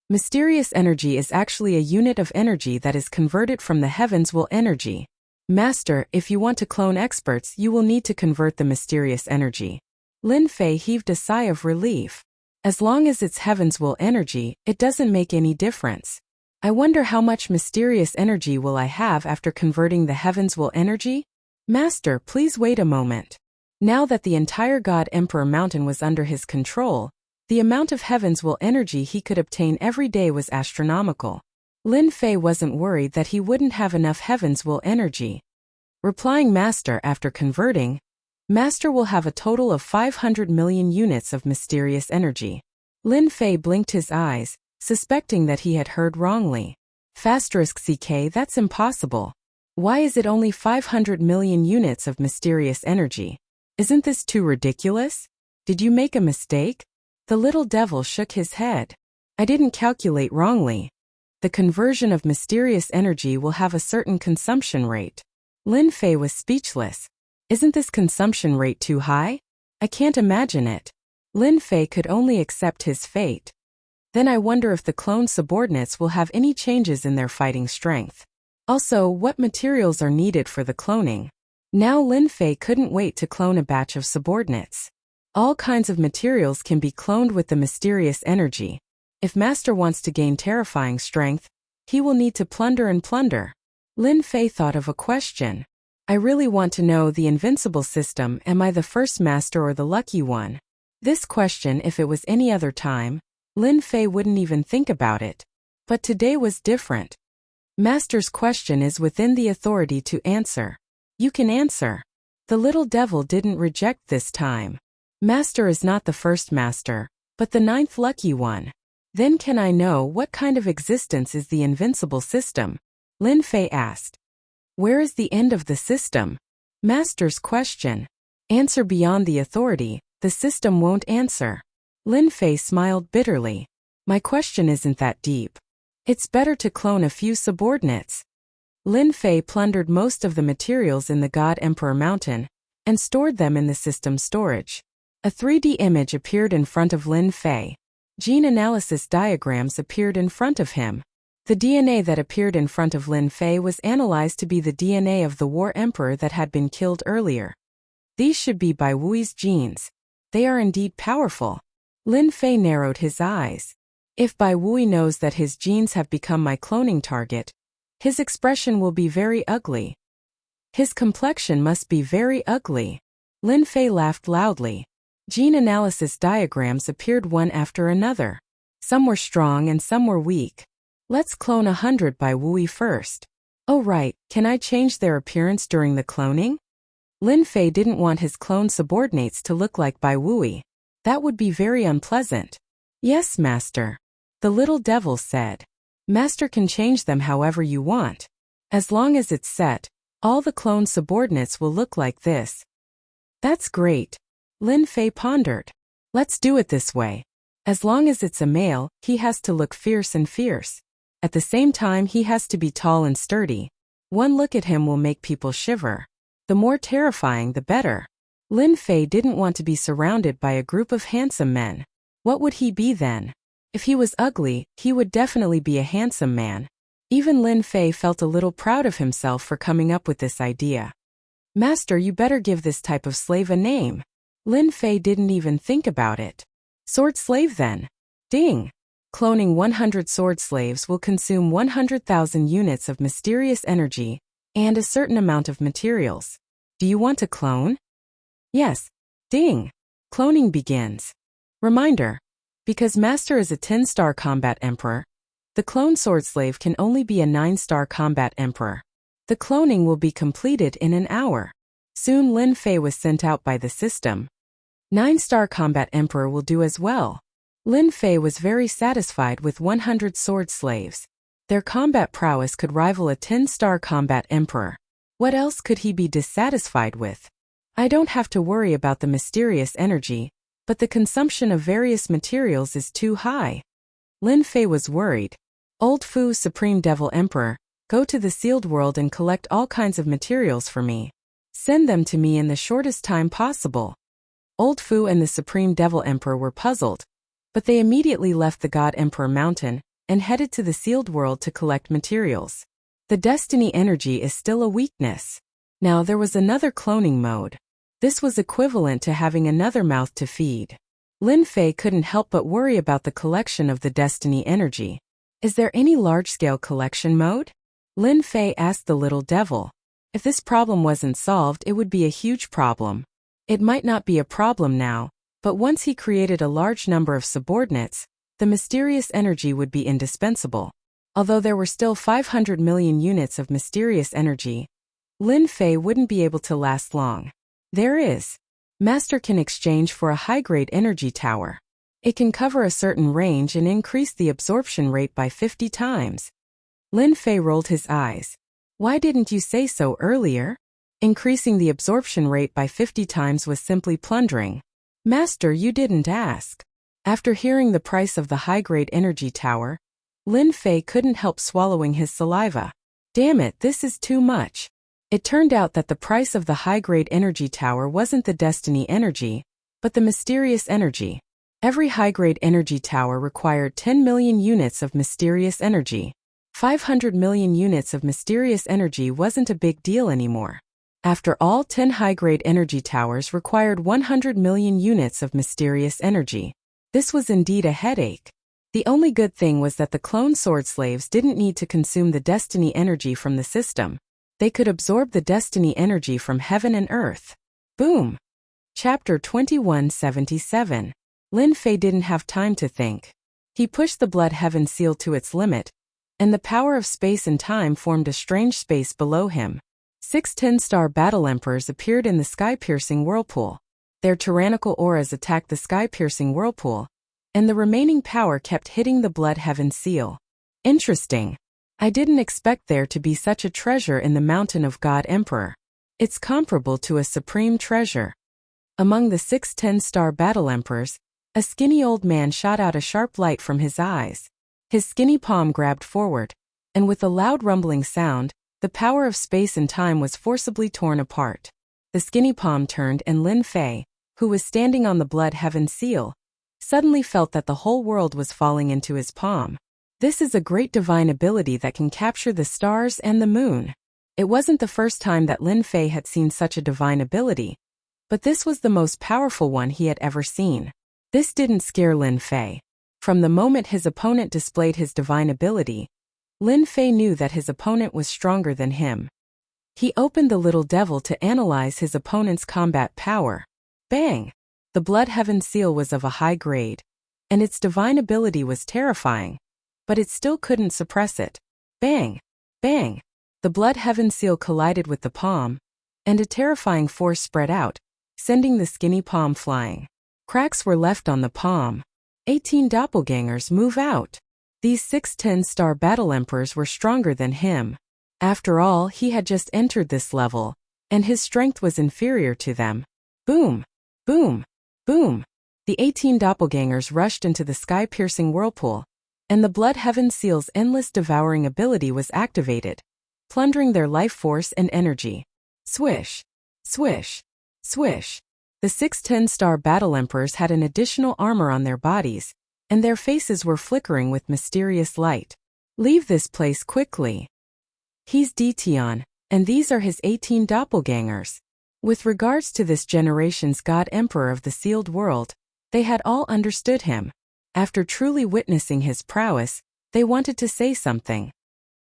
Mysterious energy is actually a unit of energy that is converted from the heavens will energy. Master, if you want to clone experts, you will need to convert the mysterious energy. Lin Fei heaved a sigh of relief. As long as it's heavens will energy, it doesn't make any difference. I wonder how much mysterious energy will I have after converting the heavens will energy? Master, please wait a moment. Now that the entire God Emperor Mountain was under his control, the amount of heavens will energy he could obtain every day was astronomical. Lin Fei wasn't worried that he wouldn't have enough heavens will energy. Replying Master after converting, Master will have a total of 500 million units of mysterious energy. Lin Fei blinked his eyes, suspecting that he had heard wrongly. *CK, that's impossible. Why is it only 500 million units of mysterious energy? Isn't this too ridiculous? Did you make a mistake? The little devil shook his head. I didn't calculate wrongly. The conversion of mysterious energy will have a certain consumption rate. Lin Fei was speechless. Isn't this consumption rate too high? I can't imagine it. Lin Fei could only accept his fate. Then I wonder if the clone subordinates will have any changes in their fighting strength. Also, what materials are needed for the cloning? Now Lin Fei couldn't wait to clone a batch of subordinates. All kinds of materials can be cloned with the mysterious energy. If Master wants to gain terrifying strength, he will need to plunder and plunder. Lin Fei thought of a question. I really want to know the invincible system. Am I the first master or the lucky one? This question, if it was any other time, Lin Fei wouldn't even think about it. But today was different. Master's question is within the authority to answer. You can answer. The little devil didn't reject this time. Master is not the first master, but the 9th lucky one. Then can I know what kind of existence is the invincible system? Lin Fei asked. Where is the end of the system? Master's question. Answer beyond the authority, the system won't answer. Lin Fei smiled bitterly. My question isn't that deep. It's better to clone a few subordinates. Lin Fei plundered most of the materials in the God Emperor Mountain and stored them in the system storage. A 3D image appeared in front of Lin Fei. Gene analysis diagrams appeared in front of him. The DNA that appeared in front of Lin Fei was analyzed to be the DNA of the War Emperor that had been killed earlier. These should be Bai Wui's genes. They are indeed powerful. Lin Fei narrowed his eyes. If Bai Wui knows that his genes have become my cloning target, his expression will be very ugly. His complexion must be very ugly. Lin Fei laughed loudly. Gene analysis diagrams appeared one after another. Some were strong and some were weak. Let's clone 100 by Wuxia first. Oh right, can I change their appearance during the cloning? Lin Fei didn't want his clone subordinates to look like Bai Wuxia. That would be very unpleasant. Yes, Master. The little devil said. Master can change them however you want. As long as it's set, all the clone subordinates will look like this. That's great. Lin Fei pondered. Let's do it this way. As long as it's a male, he has to look fierce and fierce. At the same time, he has to be tall and sturdy. One look at him will make people shiver. The more terrifying, the better. Lin Fei didn't want to be surrounded by a group of handsome men. What would he be then? If he was ugly, he would definitely be a handsome man. Even Lin Fei felt a little proud of himself for coming up with this idea. Master, you better give this type of slave a name. Lin Fei didn't even think about it. Sword slave then. Ding! Cloning 100 sword slaves will consume 100,000 units of mysterious energy and a certain amount of materials. Do you want to clone? Yes. Ding! Cloning begins. Reminder. Because Master is a 10-star combat emperor, the clone sword slave can only be a 9-star combat emperor. The cloning will be completed in an hour. Soon Lin Fei was sent out by the system. 9-star combat emperor will do as well. Lin Fei was very satisfied with 100 sword slaves. Their combat prowess could rival a 10-star combat emperor. What else could he be dissatisfied with? I don't have to worry about the mysterious energy, but the consumption of various materials is too high. Lin Fei was worried. Old Fu, Supreme Devil Emperor, go to the sealed world and collect all kinds of materials for me. Send them to me in the shortest time possible. Old Fu and the Supreme Devil Emperor were puzzled, but they immediately left the God Emperor Mountain and headed to the sealed world to collect materials. The destiny energy is still a weakness. Now there was another cloning mode. This was equivalent to having another mouth to feed. Lin Fei couldn't help but worry about the collection of the destiny energy. Is there any large-scale collection mode? Lin Fei asked the little devil. If this problem wasn't solved, it would be a huge problem. It might not be a problem now, but once he created a large number of subordinates, the mysterious energy would be indispensable. Although there were still 500 million units of mysterious energy, Lin Fei wouldn't be able to last long. There is. Master can exchange for a high-grade energy tower. It can cover a certain range and increase the absorption rate by 50 times. Lin Fei rolled his eyes. Why didn't you say so earlier? Increasing the absorption rate by 50 times was simply plundering. Master, you didn't ask. After hearing the price of the high-grade energy tower, Lin Fei couldn't help swallowing his saliva. Damn it, this is too much. It turned out that the price of the high-grade energy tower wasn't the destiny energy, but the mysterious energy. Every high-grade energy tower required 10 million units of mysterious energy. 500 million units of mysterious energy wasn't a big deal anymore. After all, 10 high-grade energy towers required 100 million units of mysterious energy. This was indeed a headache. The only good thing was that the clone sword slaves didn't need to consume the destiny energy from the system. They could absorb the destiny energy from heaven and earth. Boom! Chapter 2177. Lin Fei didn't have time to think. He pushed the blood heaven seal to its limit, and the power of space and time formed a strange space below him. 6 10-star battle emperors appeared in the sky-piercing whirlpool. Their tyrannical auras attacked the sky-piercing whirlpool, and the remaining power kept hitting the blood heaven seal. Interesting. I didn't expect there to be such a treasure in the mountain of God Emperor. It's comparable to a supreme treasure. Among the 6 10-star battle emperors, a skinny old man shot out a sharp light from his eyes. His skinny palm grabbed forward, and with a loud rumbling sound, the power of space and time was forcibly torn apart. The skinny palm turned, and Lin Fei, who was standing on the blood heaven seal, suddenly felt that the whole world was falling into his palm. This is a great divine ability that can capture the stars and the moon. It wasn't the first time that Lin Fei had seen such a divine ability, but this was the most powerful one he had ever seen. This didn't scare Lin Fei. From the moment his opponent displayed his divine ability, Lin Fei knew that his opponent was stronger than him. He opened the little devil to analyze his opponent's combat power. Bang! The blood heaven seal was of a high grade. and its divine ability was terrifying. But it still couldn't suppress it. Bang! Bang! The blood heaven seal collided with the palm, and a terrifying force spread out, sending the skinny palm flying. Cracks were left on the palm. 18 doppelgangers move out. These 6 10-star battle emperors were stronger than him. After all, he had just entered this level, and his strength was inferior to them. Boom! Boom! Boom! The 18 doppelgangers rushed into the sky-piercing whirlpool, and the blood heaven seal's endless devouring ability was activated, plundering their life force and energy. Swish! Swish! Swish! The 6 10-star battle emperors had an additional armor on their bodies, and their faces were flickering with mysterious light. Leave this place quickly. He's Detion, and these are his 18 doppelgangers. With regards to this generation's God Emperor of the sealed world, they had all understood him. After truly witnessing his prowess, they wanted to say something.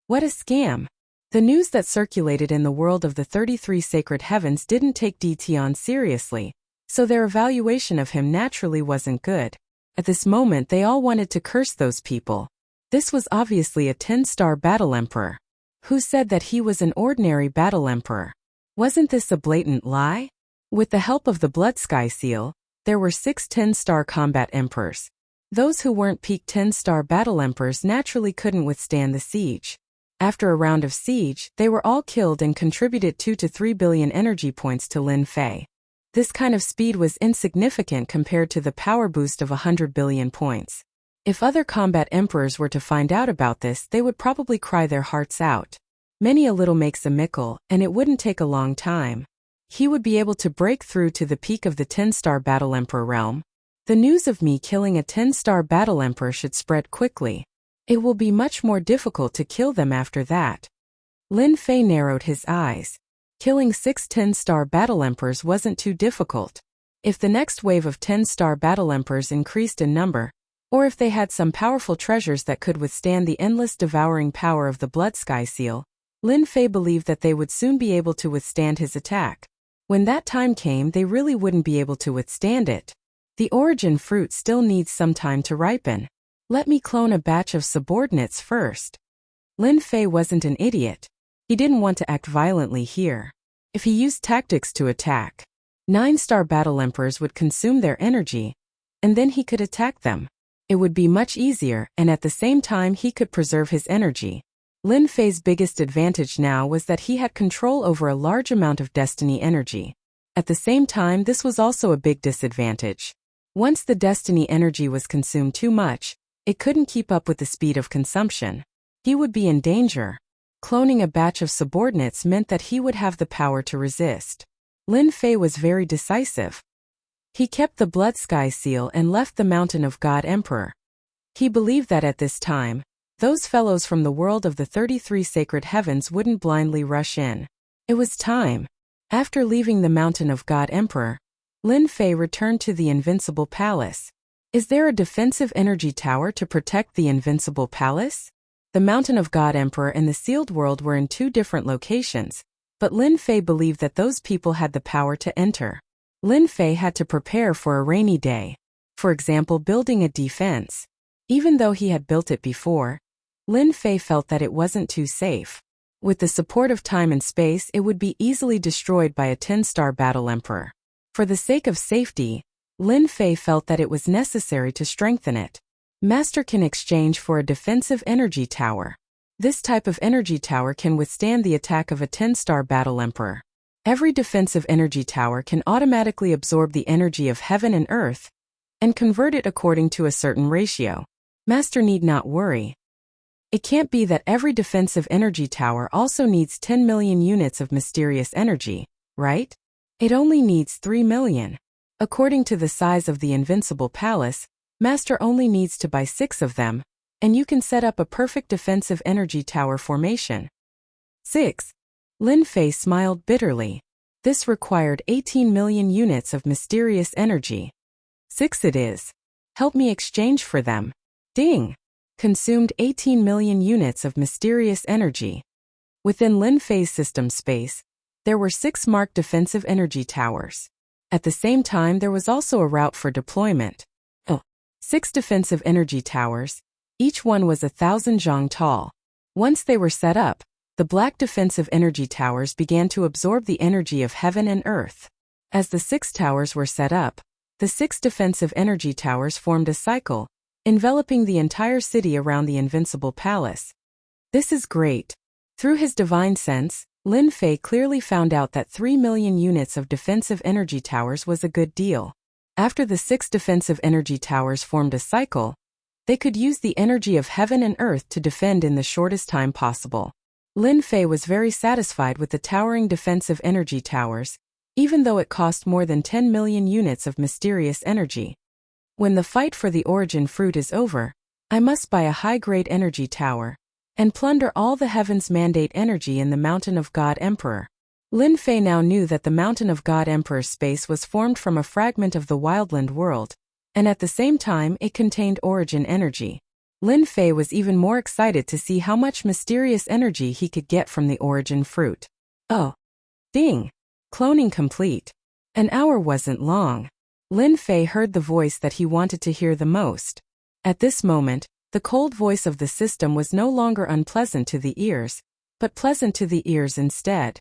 What a scam! The news that circulated in the world of the 33 sacred heavens didn't take Detion seriously, so their evaluation of him naturally wasn't good. At this moment they all wanted to curse those people. This was obviously a 10-star battle emperor. Who said that he was an ordinary battle emperor? Wasn't this a blatant lie? With the help of the Blood Sky Seal, there were 6 10-star combat emperors. Those who weren't peak 10-star battle emperors naturally couldn't withstand the siege. After a round of siege, they were all killed and contributed 2 to 3 billion energy points to Lin Fei. This kind of speed was insignificant compared to the power boost of 100 billion points. If other combat emperors were to find out about this, they would probably cry their hearts out. Many a little makes a mickle, and it wouldn't take a long time. He would be able to break through to the peak of the 10-star battle emperor realm. The news of me killing a 10-star battle emperor should spread quickly. It will be much more difficult to kill them after that. Lin Fei narrowed his eyes. Killing 6 10-star battle emperors wasn't too difficult. If the next wave of 10-star battle emperors increased in number, or if they had some powerful treasures that could withstand the endless devouring power of the Blood Sky Seal, Lin Fei believed that they would soon be able to withstand his attack. When that time came, they really wouldn't be able to withstand it. The origin fruit still needs some time to ripen. Let me clone a batch of subordinates first. Lin Fei wasn't an idiot. He didn't want to act violently here. If he used tactics to attack, 9-star battle emperors would consume their energy, and then he could attack them. It would be much easier, and at the same time he could preserve his energy. Lin Fei's biggest advantage now was that he had control over a large amount of destiny energy. At the same time, this was also a big disadvantage. Once the destiny energy was consumed too much, it couldn't keep up with the speed of consumption. He would be in danger. Cloning a batch of subordinates meant that he would have the power to resist. Lin Fei was very decisive. He kept the Blood Sky Seal and left the Mountain of God Emperor. He believed that at this time, those fellows from the world of the 33 sacred heavens wouldn't blindly rush in. It was time. After leaving the Mountain of God Emperor, Lin Fei returned to the Invincible Palace. Is there a defensive energy tower to protect the Invincible Palace? The Mountain of God Emperor and the Sealed World were in 2 different locations, but Lin Fei believed that those people had the power to enter. Lin Fei had to prepare for a rainy day. For example, building a defense. Even though he had built it before, Lin Fei felt that it wasn't too safe. With the support of time and space, it would be easily destroyed by a 10-star battle emperor. For the sake of safety, Lin Fei felt that it was necessary to strengthen it. Master can exchange for a defensive energy tower. This type of energy tower can withstand the attack of a 10-star battle emperor. Every defensive energy tower can automatically absorb the energy of heaven and earth and convert it according to a certain ratio. Master need not worry. It can't be that every defensive energy tower also needs 10 million units of mysterious energy, right? It only needs 3 million. According to the size of the Invincible Palace, Master only needs to buy 6 of them, and you can set up a perfect defensive energy tower formation. 6. Lin Fei smiled bitterly. This required 18 million units of mysterious energy. 6 it is. Help me exchange for them. Ding! Consumed 18 million units of mysterious energy. Within Lin Fei's system space, there were 6 marked defensive energy towers. At the same time, there was also a route for deployment. 6 defensive energy towers. Each one was 1,000 zhang tall. Once they were set up, the black defensive energy towers began to absorb the energy of heaven and earth. As the 6 towers were set up, the 6 defensive energy towers formed a cycle, enveloping the entire city around the invincible palace. This is great. Through his divine sense, Lin Fei clearly found out that 3 million units of defensive energy towers was a good deal. After the 6 defensive energy towers formed a cycle, they could use the energy of heaven and earth to defend in the shortest time possible. Lin Fei was very satisfied with the towering defensive energy towers, even though it cost more than 10 million units of mysterious energy. When the fight for the origin fruit is over, I must buy a high-grade energy tower and plunder all the heavens mandate energy in the Mountain of God Emperor. Lin Fei now knew that the Mountain of God Emperor's space was formed from a fragment of the wildland world, and at the same time it contained origin energy. Lin Fei was even more excited to see how much mysterious energy he could get from the origin fruit. Oh! Ding! Cloning complete. An hour wasn't long. Lin Fei heard the voice that he wanted to hear the most. At this moment, the cold voice of the system was no longer unpleasant to the ears, but pleasant to the ears instead.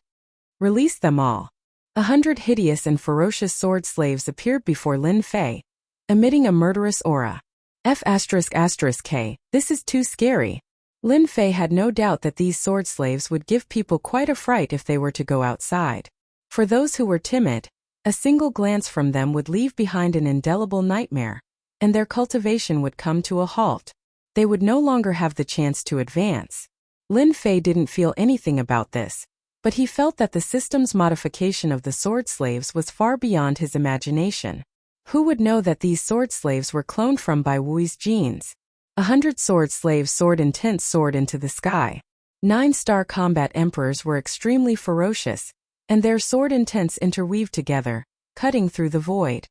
Release them all. 100 hideous and ferocious sword slaves appeared before Lin Fei, emitting a murderous aura. F***K, this is too scary. Lin Fei had no doubt that these sword slaves would give people quite a fright if they were to go outside. For those who were timid, a single glance from them would leave behind an indelible nightmare, and their cultivation would come to a halt. They would no longer have the chance to advance. Lin Fei didn't feel anything about this, but he felt that the system's modification of the sword slaves was far beyond his imagination. Who would know that these sword slaves were cloned from by Wu's genes? 100 sword slaves soared intense sword into the sky. 9-star combat emperors were extremely ferocious, and their sword intents interweaved together, cutting through the void.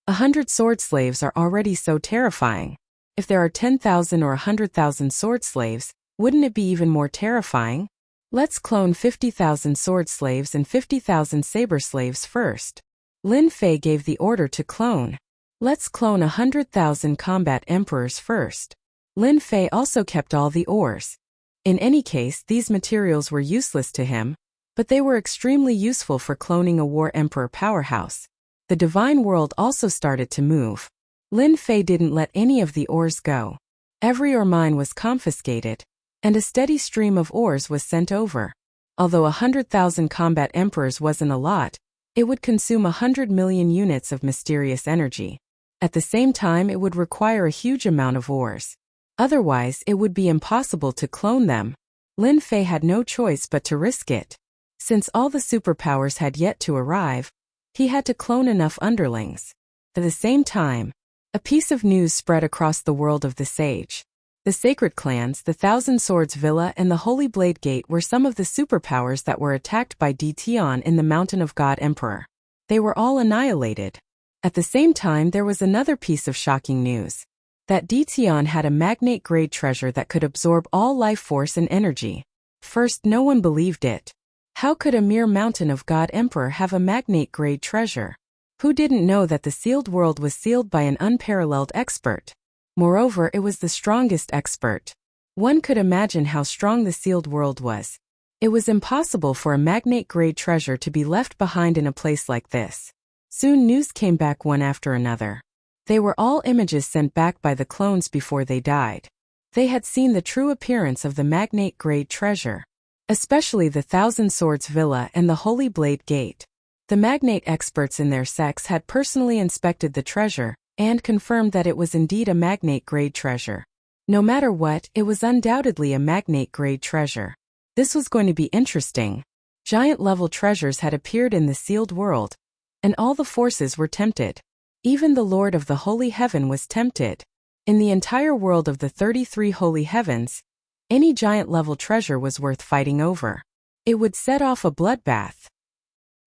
100 sword slaves are already so terrifying. If there are 10,000 or 100,000 sword slaves, wouldn't it be even more terrifying? Let's clone 50,000 sword slaves and 50,000 saber slaves first. Lin Fei gave the order to clone. Let's clone 100,000 combat emperors first. Lin Fei also kept all the ores. In any case, these materials were useless to him, but they were extremely useful for cloning a war emperor powerhouse. The divine world also started to move. Lin Fei didn't let any of the ores go. Every ore mine was confiscated, and a steady stream of ores was sent over. Although 100,000 combat emperors wasn't a lot, it would consume 100 million units of mysterious energy. At the same time, it would require a huge amount of ores. Otherwise, it would be impossible to clone them. Lin Fei had no choice but to risk it. Since all the superpowers had yet to arrive, he had to clone enough underlings. At the same time, a piece of news spread across the world of the sage. The Sacred Clans, the Thousand Swords Villa and the Holy Blade Gate were some of the superpowers that were attacked by Tian in the Mountain of God Emperor. They were all annihilated. At the same time, there was another piece of shocking news. That Tian had a magnate-grade treasure that could absorb all life force and energy. First, no one believed it. How could a mere Mountain of God Emperor have a magnate-grade treasure? Who didn't know that the sealed world was sealed by an unparalleled expert? Moreover, it was the strongest expert. One could imagine how strong the sealed world was. It was impossible for a magnate-grade treasure to be left behind in a place like this. Soon news came back one after another. They were all images sent back by the clones before they died. They had seen the true appearance of the magnate-grade treasure, especially the Thousand Swords Villa and the Holy Blade Gate. The magnate experts in their sects had personally inspected the treasure, and confirmed that it was indeed a magnate-grade treasure. No matter what, it was undoubtedly a magnate-grade treasure. This was going to be interesting. Giant-level treasures had appeared in the sealed world, and all the forces were tempted. Even the Lord of the Holy Heaven was tempted. In the entire world of the 33 Holy Heavens, any giant-level treasure was worth fighting over. It would set off a bloodbath.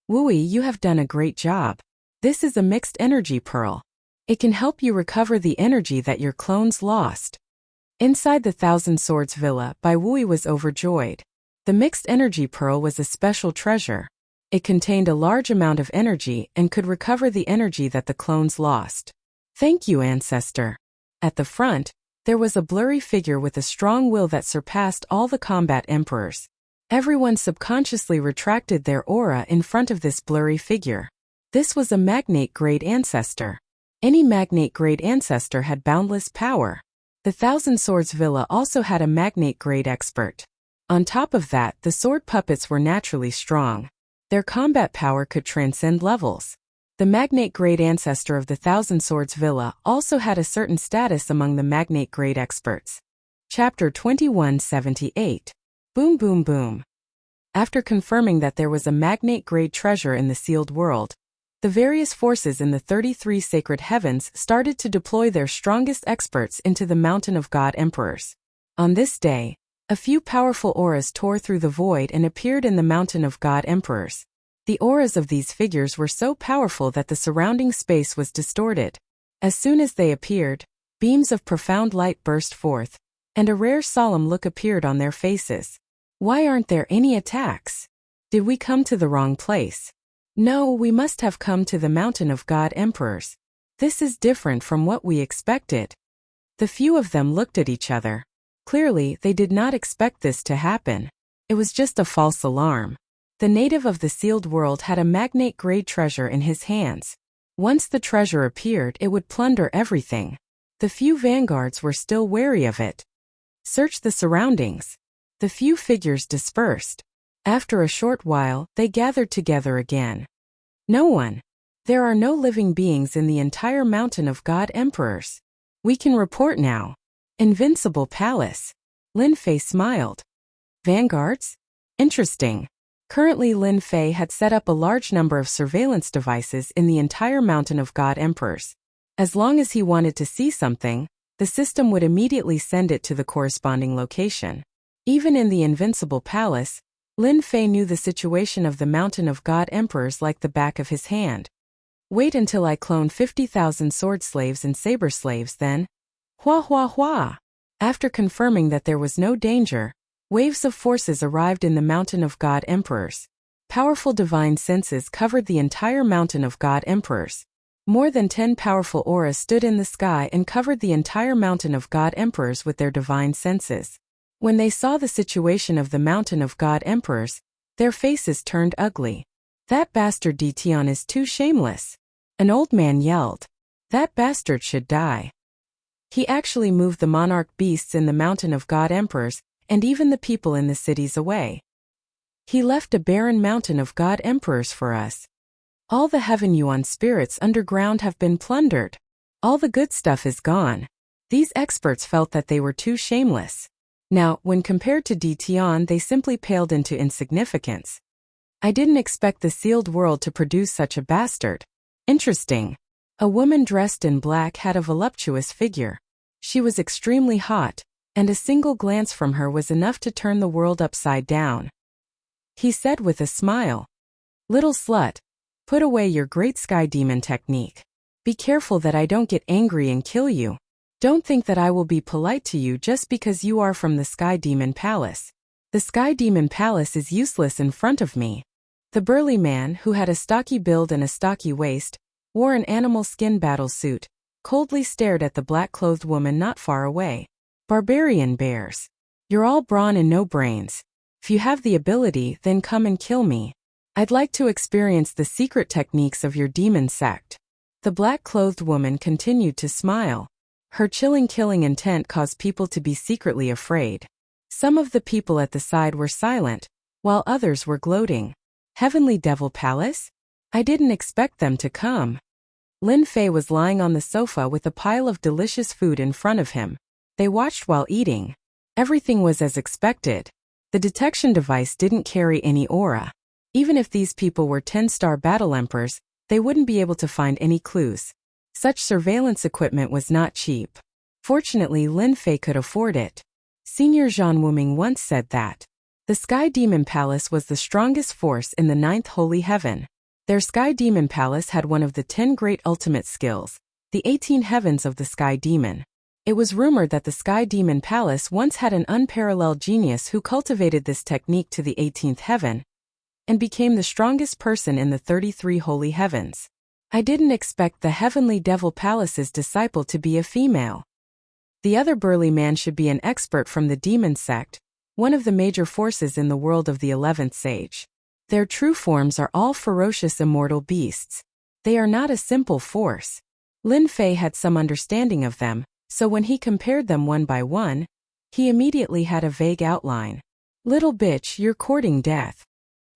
Wu, you have done a great job. This is a mixed energy pearl. It can help you recover the energy that your clones lost. Inside the Thousand Swords Villa, Wu was overjoyed. The mixed energy pearl was a special treasure. It contained a large amount of energy and could recover the energy that the clones lost. Thank you, Ancestor. At the front, there was a blurry figure with a strong will that surpassed all the combat emperors. Everyone subconsciously retracted their aura in front of this blurry figure. This was a magnate-grade ancestor. Any magnate-grade ancestor had boundless power. The Thousand Swords Villa also had a magnate-grade expert. On top of that, the sword puppets were naturally strong. Their combat power could transcend levels. The magnate-grade ancestor of the Thousand Swords Villa also had a certain status among the magnate-grade experts. Chapter 2178. Boom Boom Boom. After confirming that there was a magnate-grade treasure in the sealed world, the various forces in the 33 sacred heavens started to deploy their strongest experts into the Mountain of God Emperors. On this day, a few powerful auras tore through the void and appeared in the Mountain of God Emperors. The auras of these figures were so powerful that the surrounding space was distorted. As soon as they appeared, beams of profound light burst forth, and a rare solemn look appeared on their faces. Why aren't there any attacks? Did we come to the wrong place? No, we must have come to the Mountain of God Emperors. This is different from what we expected. The few of them looked at each other. Clearly, they did not expect this to happen. It was just a false alarm. The native of the sealed world had a magnate-grade treasure in his hands. Once the treasure appeared, it would plunder everything. The few vanguards were still wary of it. Search the surroundings. The few figures dispersed. After a short while, they gathered together again. No one. There are no living beings in the entire Mountain of God Emperors. We can report now. Invincible Palace. Lin Fei smiled. Vanguards? Interesting. Currently, Lin Fei had set up a large number of surveillance devices in the entire Mountain of God Emperors. As long as he wanted to see something, the system would immediately send it to the corresponding location. Even in the Invincible Palace, Lin Fei knew the situation of the Mountain of God Emperors like the back of his hand. Wait until I clone 50,000 sword slaves and saber slaves then. Hua hua hua. After confirming that there was no danger, waves of forces arrived in the Mountain of God Emperors. Powerful divine senses covered the entire Mountain of God Emperors. More than 10 powerful auras stood in the sky and covered the entire Mountain of God Emperors with their divine senses. When they saw the situation of the Mountain of God Emperors, their faces turned ugly. That bastard Dition is too shameless. An old man yelled. That bastard should die. He actually moved the monarch beasts in the Mountain of God Emperors, and even the people in the cities away. He left a barren Mountain of God Emperors for us. All the Heaven Yuan spirits underground have been plundered. All the good stuff is gone. These experts felt that they were too shameless. Now, when compared to Dition, they simply paled into insignificance. I didn't expect the sealed world to produce such a bastard. Interesting. A woman dressed in black had a voluptuous figure. She was extremely hot, and a single glance from her was enough to turn the world upside down. He said with a smile. Little slut, put away your great sky demon technique. Be careful that I don't get angry and kill you. Don't think that I will be polite to you just because you are from the Sky Demon Palace. The Sky Demon Palace is useless in front of me. The burly man, who had a stocky build and a stocky waist, wore an animal skin battle suit, coldly stared at the black-clothed woman not far away. Barbarian bears. You're all brawn and no brains. If you have the ability, then come and kill me. I'd like to experience the secret techniques of your demon sect. The black-clothed woman continued to smile. Her chilling killing intent caused people to be secretly afraid. Some of the people at the side were silent, while others were gloating. Heavenly Devil Palace? I didn't expect them to come. Lin Fei was lying on the sofa with a pile of delicious food in front of him. They watched while eating. Everything was as expected. The detection device didn't carry any aura. Even if these people were 10-star battle emperors, they wouldn't be able to find any clues. Such surveillance equipment was not cheap. Fortunately, Lin Fei could afford it. Senior Zhang Wuming once said that the Sky Demon Palace was the strongest force in the 9th Holy Heaven. Their Sky Demon Palace had one of the 10 great ultimate skills, the 18 heavens of the Sky Demon. It was rumored that the Sky Demon Palace once had an unparalleled genius who cultivated this technique to the 18th heaven and became the strongest person in the 33 Holy Heavens. I didn't expect the Heavenly Devil Palace's disciple to be a female. The other burly man should be an expert from the demon sect, one of the major forces in the world of the 11th sage. Their true forms are all ferocious immortal beasts. They are not a simple force. Lin Fei had some understanding of them, so when he compared them one by one, he immediately had a vague outline. "Little bitch, you're courting death,"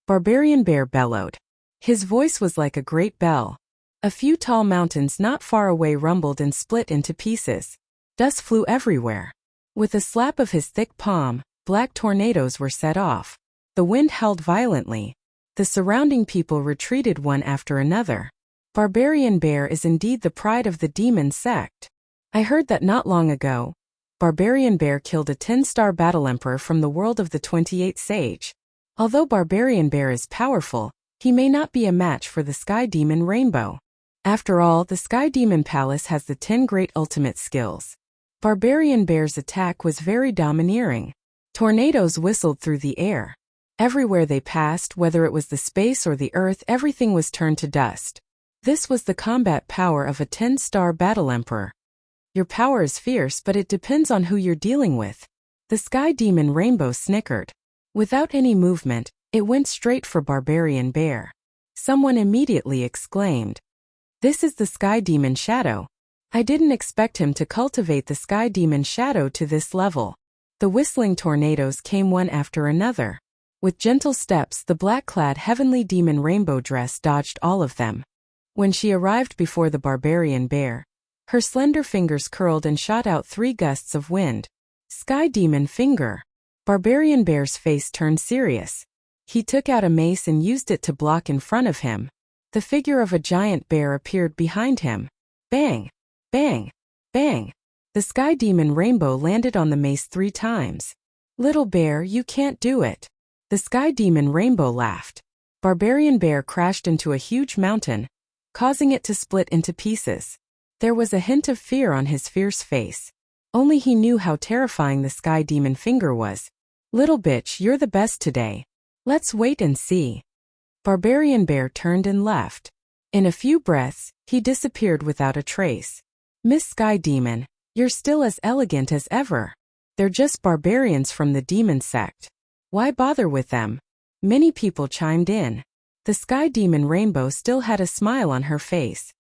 Barbarian Bear bellowed. His voice was like a great bell. A few tall mountains not far away rumbled and split into pieces. Dust flew everywhere. With a slap of his thick palm, black tornadoes were set off. The wind howled violently. The surrounding people retreated one after another. Barbarian Bear is indeed the pride of the demon sect. I heard that not long ago, Barbarian Bear killed a 10-star battle emperor from the world of the 28th sage. Although Barbarian Bear is powerful, he may not be a match for the Sky Demon Rainbow. After all, the Sky Demon Palace has the 10 great ultimate skills. Barbarian Bear's attack was very domineering. Tornadoes whistled through the air. Everywhere they passed, whether it was the space or the earth, everything was turned to dust. This was the combat power of a 10-star battle emperor. Your power is fierce, but it depends on who you're dealing with. The Sky Demon Rainbow snickered. Without any movement, it went straight for Barbarian Bear. Someone immediately exclaimed, "This is the Sky Demon Shadow. I didn't expect him to cultivate the Sky Demon Shadow to this level." The whistling tornadoes came one after another. With gentle steps, the black-clad Heavenly Demon Rainbow Dress dodged all of them. When she arrived before the Barbarian Bear, her slender fingers curled and shot out 3 gusts of wind. Sky Demon Finger. Barbarian Bear's face turned serious. He took out a mace and used it to block in front of him. The figure of a giant bear appeared behind him. Bang! Bang! Bang! The Sky Demon Rainbow landed on the mace 3 times. "Little bear, you can't do it." The Sky Demon Rainbow laughed. Barbarian Bear crashed into a huge mountain, causing it to split into pieces. There was a hint of fear on his fierce face. Only he knew how terrifying the Sky Demon Finger was. "Little bitch, you're the best today. Let's wait and see." Barbarian Bear turned and left. In a few breaths, he disappeared without a trace. "Miss Sky Demon, you're still as elegant as ever. They're just barbarians from the demon sect. Why bother with them?" Many people chimed in. The Sky Demon Rainbow still had a smile on her face.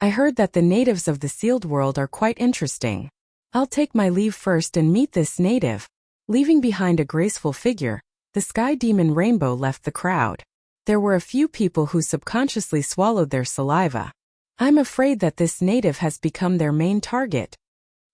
"I heard that the natives of the sealed world are quite interesting. I'll take my leave first and meet this native." Leaving behind a graceful figure, the Sky Demon Rainbow left the crowd. There were a few people who subconsciously swallowed their saliva. I'm afraid that this native has become their main target.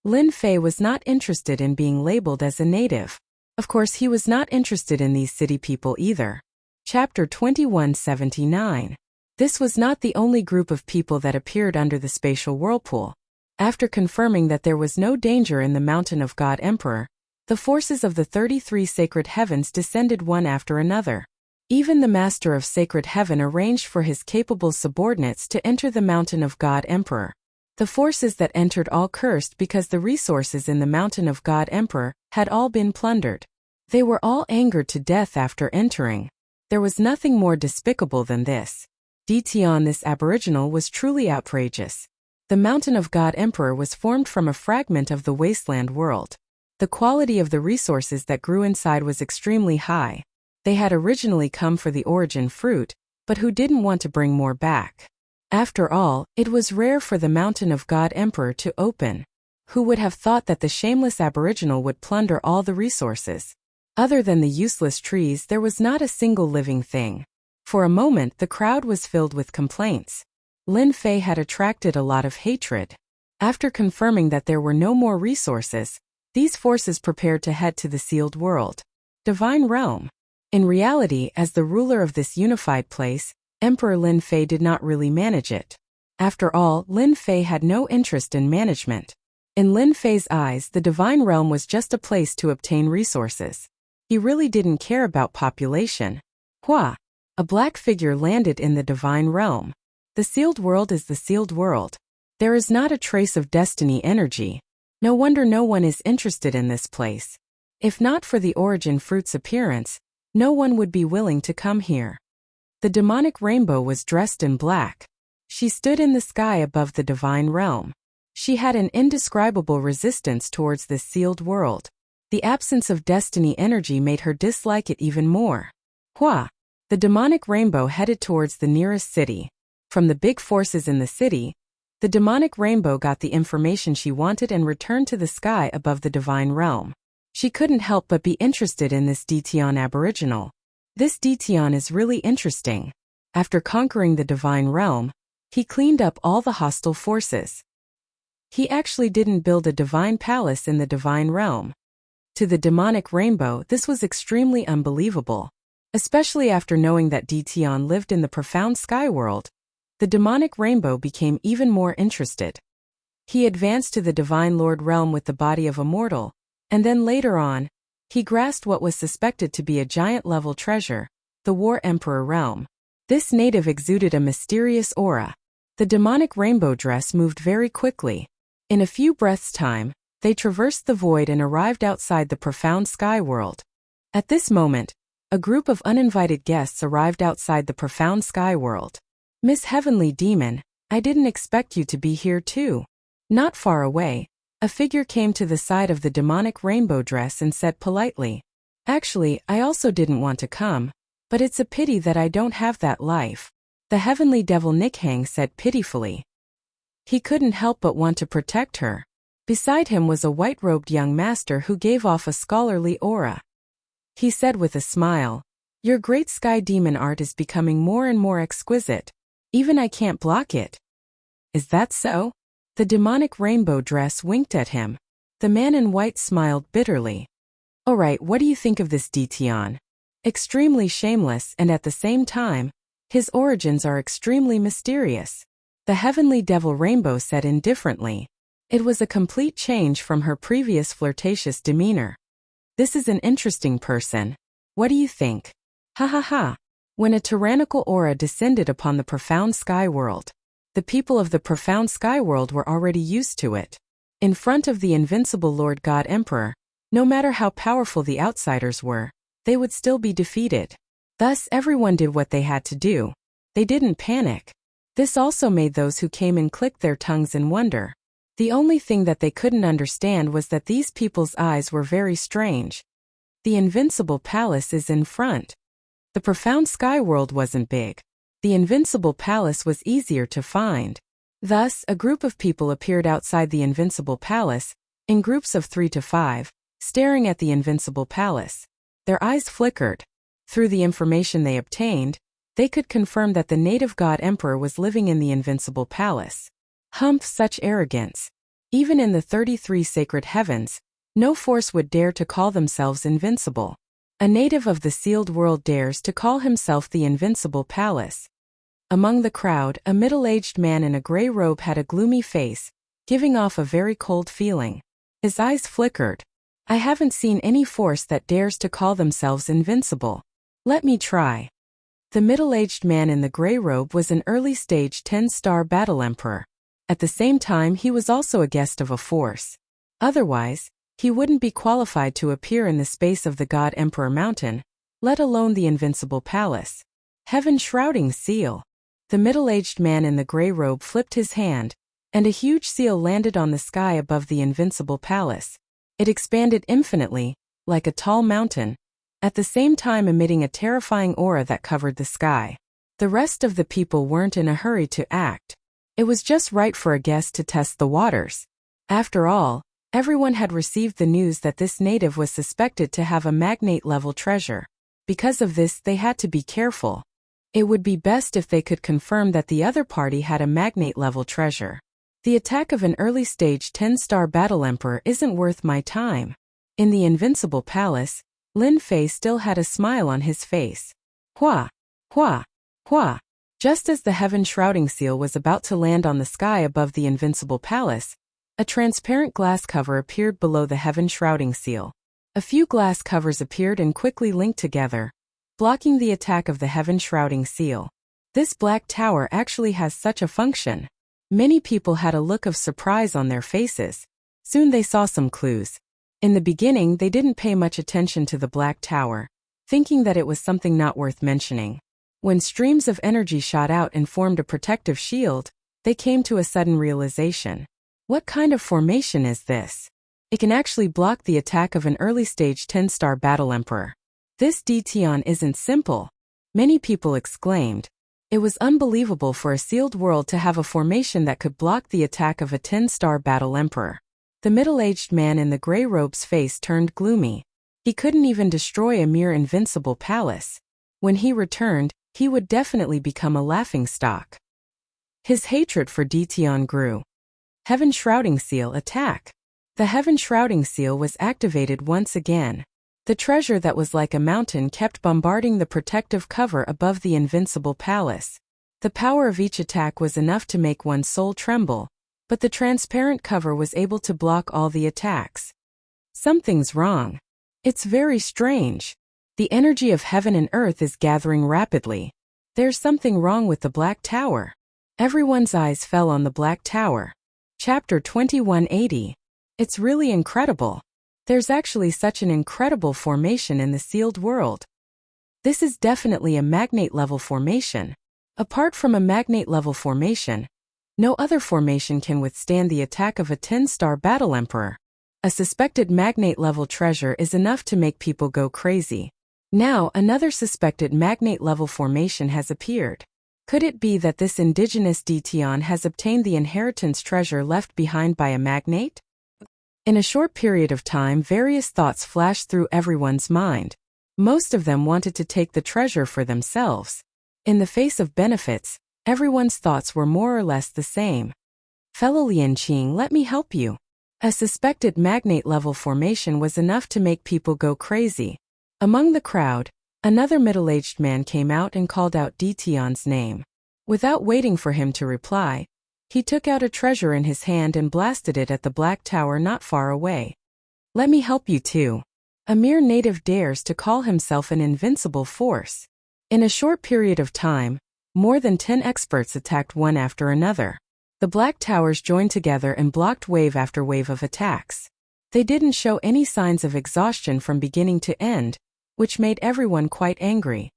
Lin Fei was not interested in being labeled as a native. Of course, he was not interested in these city people either. Chapter 2179. This was not the only group of people that appeared under the spatial whirlpool. After confirming that there was no danger in the Mountain of God Emperor, the forces of the 33 sacred heavens descended one after another. Even the Master of Sacred Heaven arranged for his capable subordinates to enter the Mountain of God Emperor. The forces that entered all cursed because the resources in the Mountain of God Emperor had all been plundered. They were all angered to death after entering. There was nothing more despicable than this. Dition, this aboriginal, was truly outrageous. The Mountain of God Emperor was formed from a fragment of the wasteland world. The quality of the resources that grew inside was extremely high. They had originally come for the origin fruit, but who didn't want to bring more back? After all, it was rare for the Mountain of God Emperor to open. Who would have thought that the shameless aboriginal would plunder all the resources? Other than the useless trees, there was not a single living thing. For a moment, the crowd was filled with complaints. Lin Fei had attracted a lot of hatred. After confirming that there were no more resources, these forces prepared to head to the sealed world. Divine Realm. In reality, as the ruler of this unified place, Emperor Lin Fei did not really manage it. After all, Lin Fei had no interest in management. In Lin Fei's eyes, the Divine Realm was just a place to obtain resources. He really didn't care about population. Hua! A black figure landed in the Divine Realm. The sealed world is the sealed world. There is not a trace of destiny energy. No wonder no one is interested in this place. If not for the origin fruit's appearance, no one would be willing to come here. The demonic rainbow was dressed in black. She stood in the sky above the Divine Realm. She had an indescribable resistance towards this sealed world. The absence of destiny energy made her dislike it even more. Hua! The demonic rainbow headed towards the nearest city. From the big forces in the city, the demonic rainbow got the information she wanted and returned to the sky above the divine realm. She couldn't help but be interested in this Dtion aboriginal. This Dtion is really interesting. After conquering the divine realm, he cleaned up all the hostile forces. He actually didn't build a divine palace in the divine realm. To the demonic rainbow, this was extremely unbelievable. Especially after knowing that Dtion lived in the profound sky world, the demonic rainbow became even more interested. He advanced to the divine lord realm with the body of a mortal, and then later on, he grasped what was suspected to be a giant-level treasure, the War Emperor realm. This native exuded a mysterious aura. The demonic rainbow dress moved very quickly. In a few breaths' time, they traversed the void and arrived outside the profound sky world. At this moment, a group of uninvited guests arrived outside the profound sky world. Miss Heavenly Demon, I didn't expect you to be here too. Not far away, a figure came to the side of the demonic rainbow dress and said politely, "Actually, I also didn't want to come, but it's a pity that I don't have that life." The heavenly devil Nikhang said pitifully. He couldn't help but want to protect her. Beside him was a white-robed young master who gave off a scholarly aura. He said with a smile, "Your great sky demon art is becoming more and more exquisite. Even I can't block it." "Is that so?" The demonic rainbow dress winked at him. The man in white smiled bitterly. "Alright, what do you think of this Dtion? Extremely shameless and at the same time, his origins are extremely mysterious." The heavenly devil rainbow said indifferently. It was a complete change from her previous flirtatious demeanor. "This is an interesting person. What do you think?" Ha ha ha. When a tyrannical aura descended upon the profound sky world, the people of the profound sky world were already used to it. In front of the invincible Lord God Emperor, no matter how powerful the outsiders were, they would still be defeated. Thus everyone did what they had to do. They didn't panic. This also made those who came in click their tongues in wonder. The only thing that they couldn't understand was that these people's eyes were very strange. The invincible palace is in front. The profound sky world wasn't big. The invincible palace was easier to find. Thus, a group of people appeared outside the invincible palace, in groups of 3 to 5, staring at the invincible palace. Their eyes flickered. Through the information they obtained, they could confirm that the native god emperor was living in the invincible palace. Humph, such arrogance. Even in the 33 sacred heavens, no force would dare to call themselves invincible. A native of the sealed world dares to call himself the invincible palace. Among the crowd, a middle-aged man in a gray robe had a gloomy face, giving off a very cold feeling. His eyes flickered. "I haven't seen any force that dares to call themselves invincible. Let me try." The middle-aged man in the gray robe was an early-stage 10-star battle emperor. At the same time, he was also a guest of a force. Otherwise, he wouldn't be qualified to appear in the space of the God Emperor Mountain, let alone the invincible palace. Heaven shrouding seal. The middle-aged man in the gray robe flipped his hand, and a huge seal landed on the sky above the invincible palace. It expanded infinitely, like a tall mountain, at the same time emitting a terrifying aura that covered the sky. The rest of the people weren't in a hurry to act. It was just right for a guest to test the waters. After all, everyone had received the news that this native was suspected to have a magnate-level treasure. Because of this, they had to be careful. It would be best if they could confirm that the other party had a magnate-level treasure. The attack of an early-stage 10-star battle emperor isn't worth my time. In the invincible palace, Lin Fei still had a smile on his face. Hua! Hua! Hua! Just as the heaven shrouding seal was about to land on the sky above the invincible palace, a transparent glass cover appeared below the heaven shrouding seal. A few glass covers appeared and quickly linked together, blocking the attack of the heaven shrouding seal. This black tower actually has such a function. Many people had a look of surprise on their faces. Soon they saw some clues. In the beginning, they didn't pay much attention to the black tower, thinking that it was something not worth mentioning. When streams of energy shot out and formed a protective shield, they came to a sudden realization. What kind of formation is this? It can actually block the attack of an early-stage 10-star battle emperor. This Dtion isn't simple, many people exclaimed. It was unbelievable for a sealed world to have a formation that could block the attack of a 10-star battle emperor. The middle-aged man in the gray robe's face turned gloomy. He couldn't even destroy a mere invincible palace. When he returned, he would definitely become a laughingstock. His hatred for Dtion grew. Heaven Shrouding Seal attack. The Heaven Shrouding Seal was activated once again. The treasure that was like a mountain kept bombarding the protective cover above the invincible palace. The power of each attack was enough to make one's soul tremble, but the transparent cover was able to block all the attacks. Something's wrong. It's very strange. The energy of heaven and earth is gathering rapidly. There's something wrong with the Black Tower. Everyone's eyes fell on the Black Tower. Chapter 2180. It's really incredible. There's actually such an incredible formation in the sealed world. This is definitely a magnate-level formation. Apart from a magnate-level formation, no other formation can withstand the attack of a 10-star battle emperor. A suspected magnate-level treasure is enough to make people go crazy. Now, another suspected magnate-level formation has appeared. Could it be that this indigenous Dtion has obtained the inheritance treasure left behind by a magnate? In a short period of time, various thoughts flashed through everyone's mind. Most of them wanted to take the treasure for themselves. In the face of benefits, everyone's thoughts were more or less the same. Fellow Lianqing, let me help you. A suspected magnate-level formation was enough to make people go crazy. Among the crowd, another middle-aged man came out and called out Dtion's name. Without waiting for him to reply, he took out a treasure in his hand and blasted it at the Black Tower not far away. Let me help you too. A mere native dares to call himself an invincible force. In a short period of time, more than 10 experts attacked one after another. The Black Towers joined together and blocked wave after wave of attacks. They didn't show any signs of exhaustion from beginning to end, which made everyone quite angry.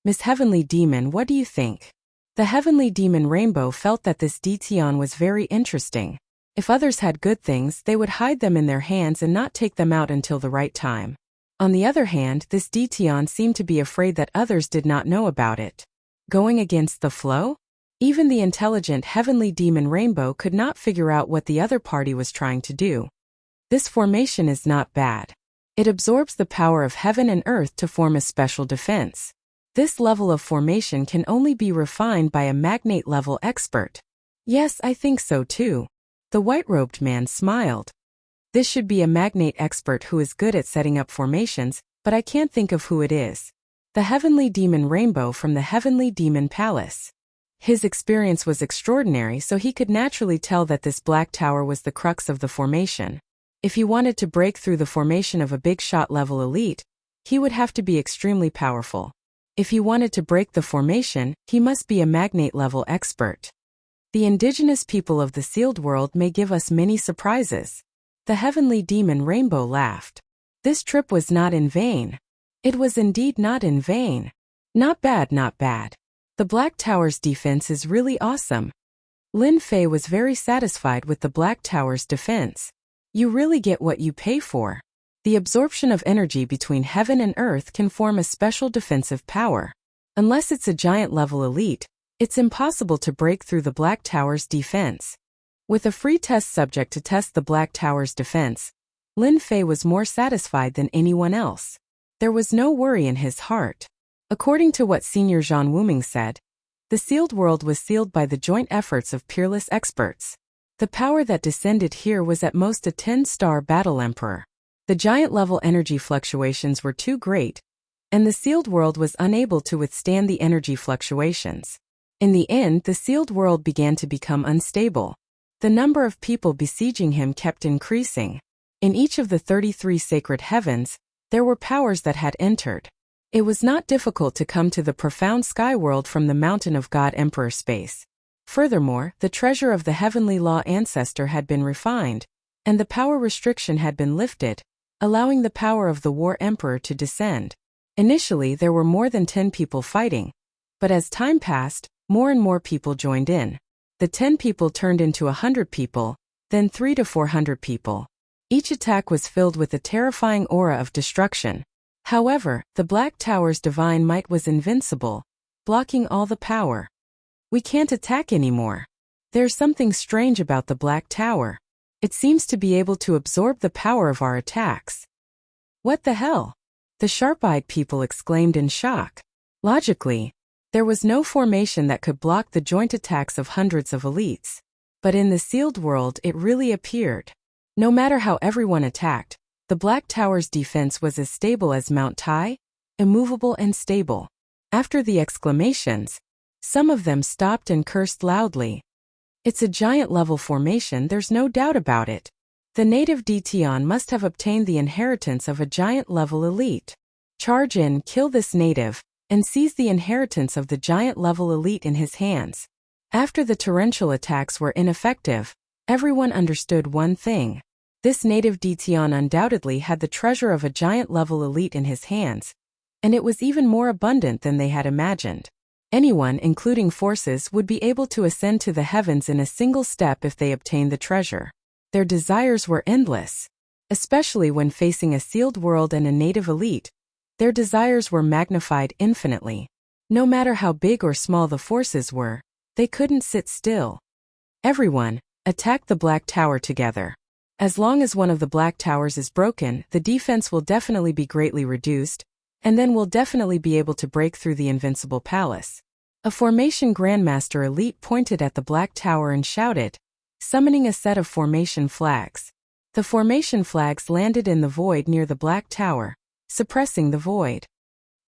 Miss Heavenly Demon, what do you think? The Heavenly Demon Rainbow felt that this Dtion was very interesting. If others had good things, they would hide them in their hands and not take them out until the right time. On the other hand, this Dtion seemed to be afraid that others did not know about it. Going against the flow? Even the intelligent Heavenly Demon Rainbow could not figure out what the other party was trying to do. This formation is not bad. It absorbs the power of heaven and earth to form a special defense. This level of formation can only be refined by a magnate-level expert. Yes, I think so too. The white-robed man smiled. This should be a magnate expert who is good at setting up formations, but I can't think of who it is. The Heavenly Demon Rainbow from the Heavenly Demon Palace. His experience was extraordinary, so he could naturally tell that this Black Tower was the crux of the formation. If he wanted to break through the formation of a big shot level elite, he would have to be extremely powerful. If he wanted to break the formation, he must be a magnate-level expert. The indigenous people of the sealed world may give us many surprises. The Heavenly Demon Rainbow laughed. This trip was not in vain. It was indeed not in vain. Not bad, not bad. The Black Tower's defense is really awesome. Lin Fei was very satisfied with the Black Tower's defense. You really get what you pay for. The absorption of energy between heaven and earth can form a special defensive power. Unless it's a giant-level elite, it's impossible to break through the Black Tower's defense. With a free test subject to test the Black Tower's defense, Lin Fei was more satisfied than anyone else. There was no worry in his heart. According to what Senior Zhang Wuming said, the sealed world was sealed by the joint efforts of peerless experts. The power that descended here was at most a 10-star battle emperor. The giant-level energy fluctuations were too great, and the sealed world was unable to withstand the energy fluctuations. In the end, the sealed world began to become unstable. The number of people besieging him kept increasing. In each of the 33 sacred heavens, there were powers that had entered. It was not difficult to come to the profound sky world from the mountain of God Emperor space. Furthermore, the treasure of the heavenly law ancestor had been refined, and the power restriction had been lifted, allowing the power of the war emperor to descend. Initially, there were more than 10 people fighting, but as time passed, more and more people joined in. The 10 people turned into 100 people, then 300 to 400 people. Each attack was filled with a terrifying aura of destruction. However, the Black Tower's divine might was invincible, blocking all the power. We can't attack anymore. There's something strange about the Black Tower. It seems to be able to absorb the power of our attacks. What the hell? The sharp-eyed people exclaimed in shock. Logically, there was no formation that could block the joint attacks of hundreds of elites. But in the sealed world it really appeared. No matter how everyone attacked, the Black Tower's defense was as stable as Mount Tai, immovable and stable. After the exclamations, some of them stopped and cursed loudly. It's a giant-level formation, there's no doubt about it. The native Dtion must have obtained the inheritance of a giant-level elite. Charge in, kill this native, and seize the inheritance of the giant-level elite in his hands. After the torrential attacks were ineffective, everyone understood one thing. This native Dtion undoubtedly had the treasure of a giant-level elite in his hands, and it was even more abundant than they had imagined. Anyone, including forces, would be able to ascend to the heavens in a single step if they obtained the treasure. Their desires were endless. Especially when facing a sealed world and a native elite, their desires were magnified infinitely. No matter how big or small the forces were, they couldn't sit still. Everyone, attack the Black Tower together. As long as one of the Black Towers is broken, the defense will definitely be greatly reduced, and then we'll definitely be able to break through the invincible palace. A formation Grandmaster elite pointed at the Black Tower and shouted, summoning a set of formation flags. The formation flags landed in the void near the Black Tower, suppressing the void.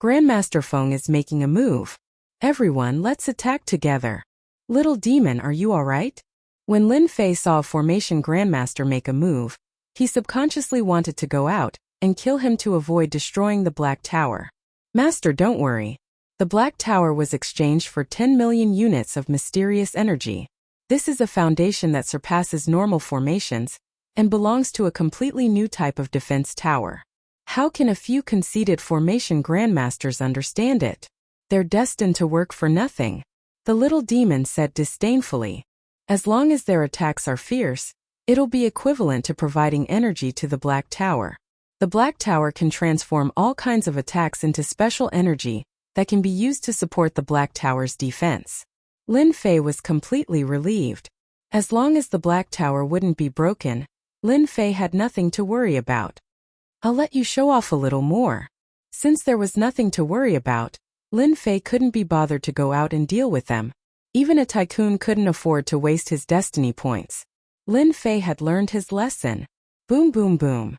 Grandmaster Feng is making a move. Everyone, let's attack together. Little demon, are you alright? When Lin Fei saw a formation Grandmaster make a move, he subconsciously wanted to go out and kill him to avoid destroying the Black Tower. Master, don't worry. The Black Tower was exchanged for 10 million units of mysterious energy. This is a foundation that surpasses normal formations and belongs to a completely new type of defense tower. How can a few conceited formation Grandmasters understand it? They're destined to work for nothing, the little demon said disdainfully. As long as their attacks are fierce, it'll be equivalent to providing energy to the Black Tower. The Black Tower can transform all kinds of attacks into special energy that can be used to support the Black Tower's defense. Lin Fei was completely relieved. As long as the Black Tower wouldn't be broken, Lin Fei had nothing to worry about. I'll let you show off a little more. Since there was nothing to worry about, Lin Fei couldn't be bothered to go out and deal with them. Even a tycoon couldn't afford to waste his destiny points. Lin Fei had learned his lesson. Boom boom boom.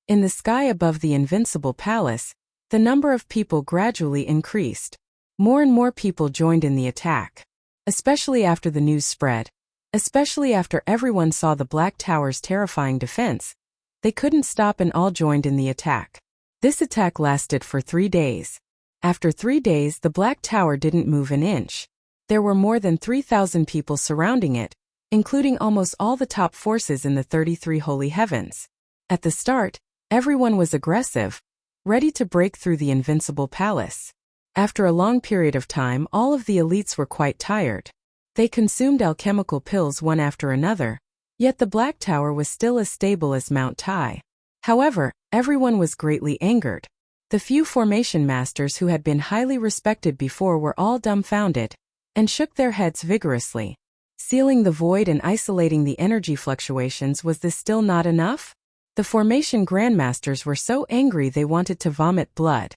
In the sky above the invincible palace, the number of people gradually increased. More and more people joined in the attack. Especially after the news spread. Especially after everyone saw the Black Tower's terrifying defense. They couldn't stop and all joined in the attack. This attack lasted for 3 days. After 3 days, the Black Tower didn't move an inch. There were more than 3,000 people surrounding it, including almost all the top forces in the 33 holy heavens. At the start, everyone was aggressive, ready to break through the invincible palace. After a long period of time, all of the elites were quite tired. They consumed alchemical pills one after another, yet the Black Tower was still as stable as Mount Tai. However, everyone was greatly angered. The few formation masters who had been highly respected before were all dumbfounded and shook their heads vigorously. Sealing the void and isolating the energy fluctuations, was this still not enough? The formation grandmasters were so angry they wanted to vomit blood.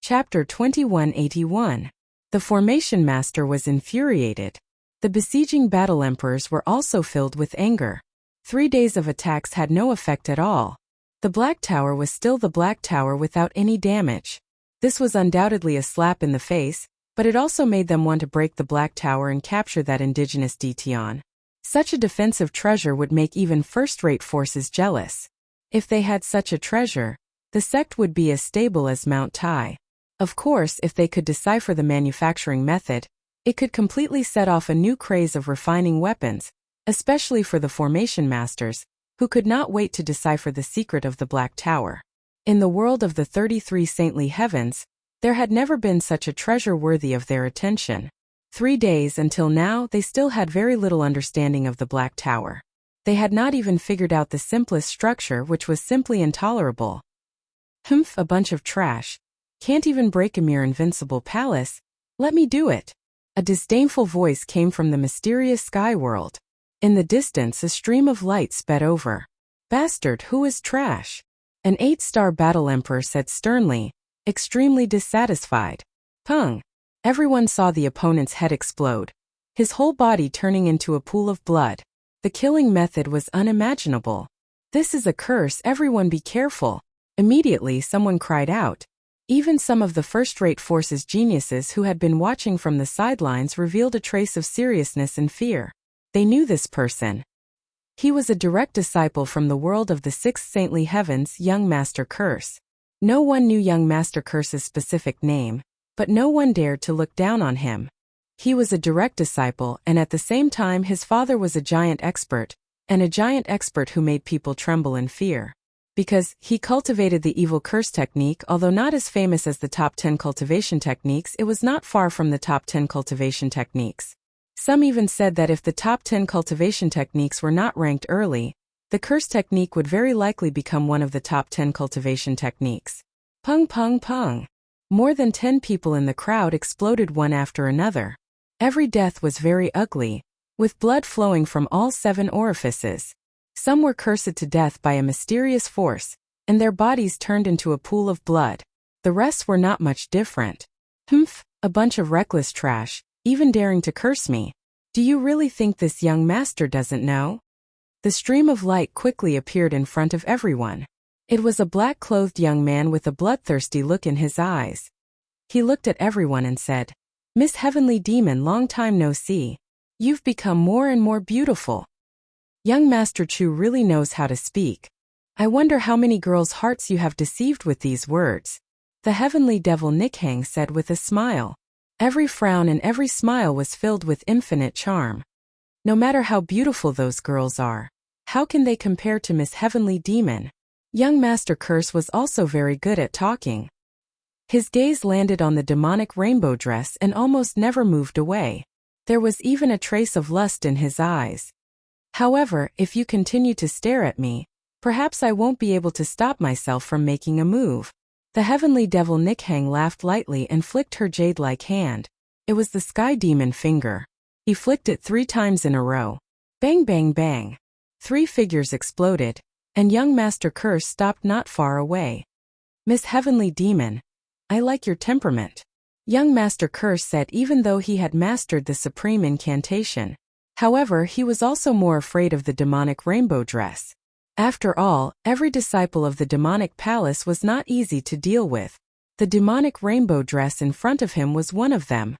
Chapter 2181. The formation master was infuriated. The besieging battle emperors were also filled with anger. 3 days of attacks had no effect at all. The Black Tower was still the Black Tower without any damage. This was undoubtedly a slap in the face, but it also made them want to break the Black Tower and capture that indigenous Dtion. Such a defensive treasure would make even first-rate forces jealous. If they had such a treasure, the sect would be as stable as Mount Tai. Of course, if they could decipher the manufacturing method, it could completely set off a new craze of refining weapons, especially for the formation masters, who could not wait to decipher the secret of the Black Tower. In the world of the 33 saintly heavens, there had never been such a treasure worthy of their attention. 3 days until now, they still had very little understanding of the Black Tower. They had not even figured out the simplest structure, which was simply intolerable. Humph, a bunch of trash. Can't even break a mere invincible palace. Let me do it. A disdainful voice came from the mysterious sky world. In the distance, a stream of light sped over. Bastard, who is trash? An 8-star battle emperor said sternly, extremely dissatisfied. Pung! Everyone saw the opponent's head explode, his whole body turning into a pool of blood. The killing method was unimaginable. This is a curse, everyone be careful. Immediately someone cried out. Even some of the first-rate forces geniuses who had been watching from the sidelines revealed a trace of seriousness and fear. They knew this person. He was a direct disciple from the world of the sixth saintly heavens, young Master Curse. No one knew young Master Curse's specific name, but no one dared to look down on him. He was a direct disciple, and at the same time his father was a giant expert, and a giant expert who made people tremble in fear. Because he cultivated the evil curse technique, although not as famous as the top 10 cultivation techniques, it was not far from the top 10 cultivation techniques. Some even said that if the top 10 cultivation techniques were not ranked early, the curse technique would very likely become one of the top 10 cultivation techniques. Pung pung pung. More than 10 people in the crowd exploded one after another. Every death was very ugly, with blood flowing from all 7 orifices. Some were cursed to death by a mysterious force, and their bodies turned into a pool of blood. The rest were not much different. Humph, a bunch of reckless trash, even daring to curse me. Do you really think this young master doesn't know? The stream of light quickly appeared in front of everyone. It was a black-clothed young man with a bloodthirsty look in his eyes. He looked at everyone and said, "Miss Heavenly Demon, long time no see. You've become more and more beautiful." Young Master Chu really knows how to speak. I wonder how many girls' hearts you have deceived with these words. The heavenly devil Nikhang said with a smile. Every frown and every smile was filled with infinite charm. No matter how beautiful those girls are, how can they compare to Miss Heavenly Demon? Young Master Curse was also very good at talking. His gaze landed on the demonic rainbow dress and almost never moved away. There was even a trace of lust in his eyes. However, if you continue to stare at me, perhaps I won't be able to stop myself from making a move. The heavenly devil Nikhang laughed lightly and flicked her jade-like hand. It was the sky demon finger. He flicked it 3 times in a row. Bang bang bang. 3 figures exploded, and young Master Curse stopped not far away. Miss Heavenly Demon, I like your temperament. Young Master Curse said, even though he had mastered the supreme incantation. However, he was also more afraid of the demonic rainbow dress. After all, every disciple of the demonic palace was not easy to deal with. The demonic rainbow dress in front of him was one of them.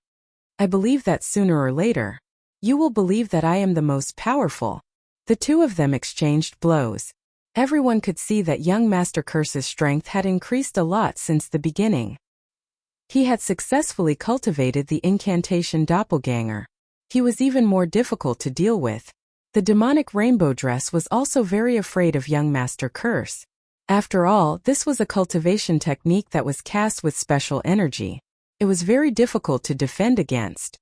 I believe that sooner or later, you will believe that I am the most powerful. The 2 of them exchanged blows. Everyone could see that young Master Curse's strength had increased a lot since the beginning. He had successfully cultivated the incantation doppelganger. He was even more difficult to deal with. The demonic rainbow dress was also very afraid of young Master Curse. After all, this was a cultivation technique that was cast with special energy. It was very difficult to defend against.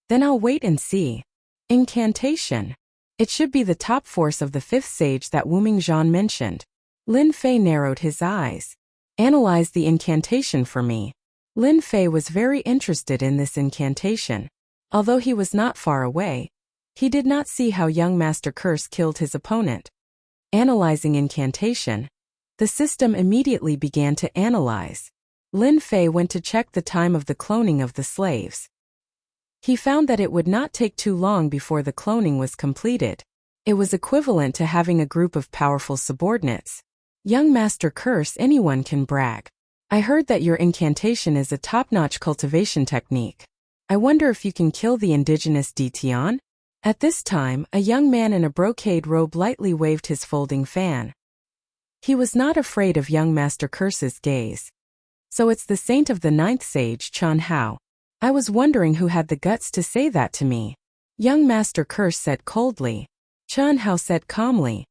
Then I'll wait and see. Incantation. It should be the top force of the 5th sage that Wu Mingzhan mentioned. Lin Fei narrowed his eyes. Analyze the incantation for me. Lin Fei was very interested in this incantation. Although he was not far away, he did not see how young Master Curse killed his opponent. Analyzing incantation. The system immediately began to analyze. Lin Fei went to check the time of the cloning of the slaves. He found that it would not take too long before the cloning was completed. It was equivalent to having a group of powerful subordinates. Young Master Curse, anyone can brag. I heard that your incantation is a top-notch cultivation technique. I wonder if you can kill the indigenous Ditian? At this time, a young man in a brocade robe lightly waved his folding fan. He was not afraid of young Master Curse's gaze. So it's the saint of the 9th sage, Chan Hao. I was wondering who had the guts to say that to me. Young Master Curse said coldly. Chan Hao said calmly.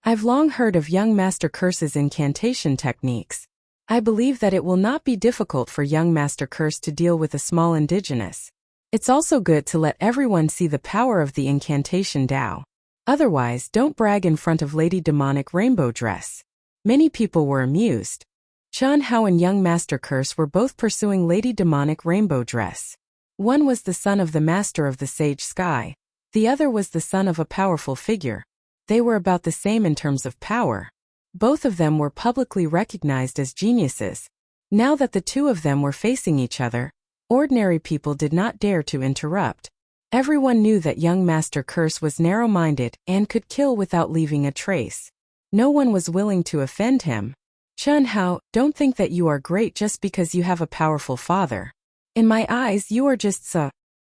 I've long heard of young Master Curse's incantation techniques. I believe that it will not be difficult for young Master Curse to deal with a small indigenous. It's also good to let everyone see the power of the incantation Tao. Otherwise, don't brag in front of Lady Demonic Rainbow Dress. Many people were amused. Chen Hao and young Master Curse were both pursuing Lady Demonic Rainbow Dress. One was the son of the Master of the Sage Sky. The other was the son of a powerful figure. They were about the same in terms of power. Both of them were publicly recognized as geniuses. Now that the two of them were facing each other, ordinary people did not dare to interrupt. Everyone knew that young Master Curse was narrow-minded and could kill without leaving a trace. No one was willing to offend him. Chen Hao, don't think that you are great just because you have a powerful father. In my eyes, you are just so.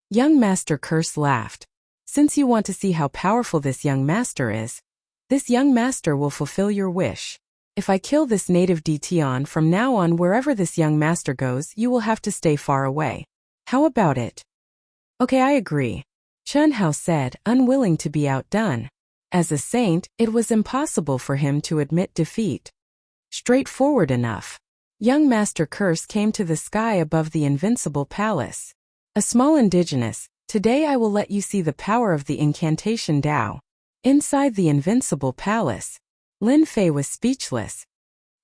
Young Master Curse laughed. Since you want to see how powerful this young master is, this young master will fulfill your wish. If I kill this native Dtian from now on, wherever this young master goes, you will have to stay far away. How about it? Okay, I agree, Chen Hao said, unwilling to be outdone. As a saint, it was impossible for him to admit defeat. Straightforward enough. Young Master Curse came to the sky above the invincible palace. A small indigenous, today I will let you see the power of the incantation Tao. Inside the invincible palace, Lin Fei was speechless.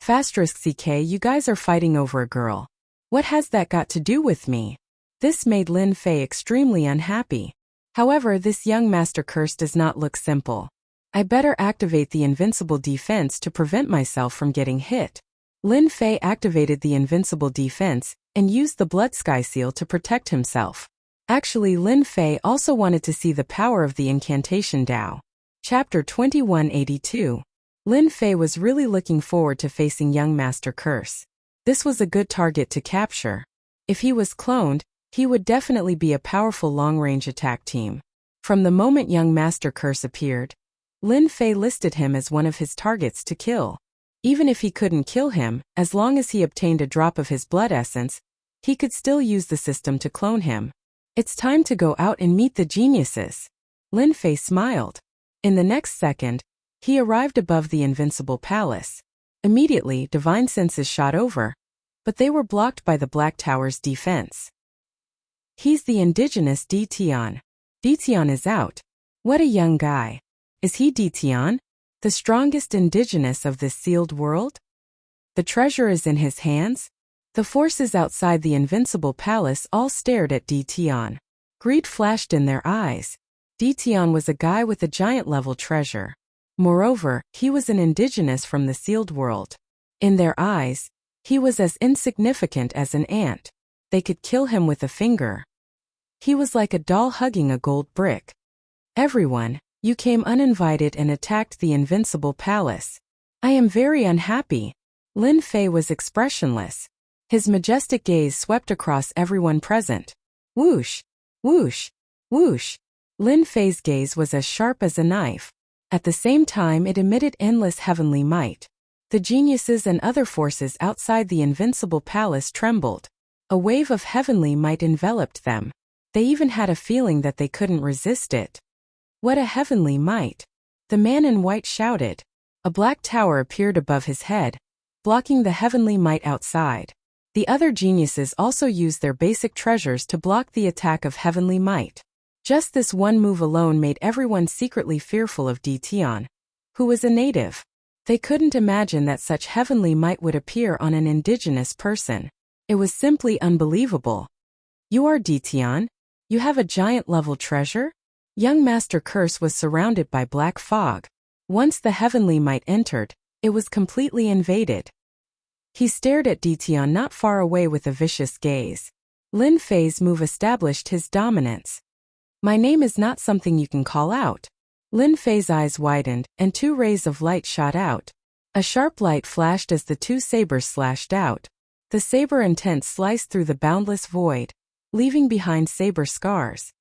*CK, you guys are fighting over a girl. What has that got to do with me? This made Lin Fei extremely unhappy. However, this young Master Curse does not look simple. I better activate the invincible defense to prevent myself from getting hit. Lin Fei activated the invincible defense and used the blood sky seal to protect himself. Actually, Lin Fei also wanted to see the power of the incantation Tao. Chapter 2182. Lin Fei was really looking forward to facing young Master Curse. This was a good target to capture. If he was cloned, he would definitely be a powerful long-range attack team. From the moment young Master Curse appeared, Lin Fei listed him as one of his targets to kill. Even if he couldn't kill him, as long as he obtained a drop of his blood essence, he could still use the system to clone him. It's time to go out and meet the geniuses. Lin Fei smiled. In the next second, he arrived above the invincible palace. Immediately, divine senses shot over, but they were blocked by the Black Tower's defense. He's the indigenous Dtian. Dtian is out. What a young guy. Is he Dtian? The strongest indigenous of this sealed world? The treasure is in his hands? The forces outside the invincible palace all stared at Dtian. Greed flashed in their eyes. Dtian was a guy with a giant-level treasure. Moreover, he was an indigenous from the sealed world. In their eyes, he was as insignificant as an ant. They could kill him with a finger. He was like a doll hugging a gold brick. Everyone, you came uninvited and attacked the invincible palace. I am very unhappy. Lin Fei was expressionless. His majestic gaze swept across everyone present. Whoosh, whoosh, whoosh. Lin Fei's gaze was as sharp as a knife. At the same time, it emitted endless heavenly might. The geniuses and other forces outside the invincible palace trembled. A wave of heavenly might enveloped them. They even had a feeling that they couldn't resist it. What a heavenly might! The man in white shouted. A black tower appeared above his head, blocking the heavenly might outside. The other geniuses also used their basic treasures to block the attack of heavenly might. Just this one move alone made everyone secretly fearful of Dtian, who was a native. They couldn't imagine that such heavenly might would appear on an indigenous person. It was simply unbelievable. You are Dtian? You have a giant-level treasure? Young Master Curse was surrounded by black fog. Once the heavenly might entered, it was completely invaded. He stared at Dtian not far away with a vicious gaze. Lin Fei's move established his dominance. My name is not something you can call out. Lin Fei's eyes widened, and two rays of light shot out. A sharp light flashed as the two sabers slashed out. The saber intent sliced through the boundless void, leaving behind saber scars.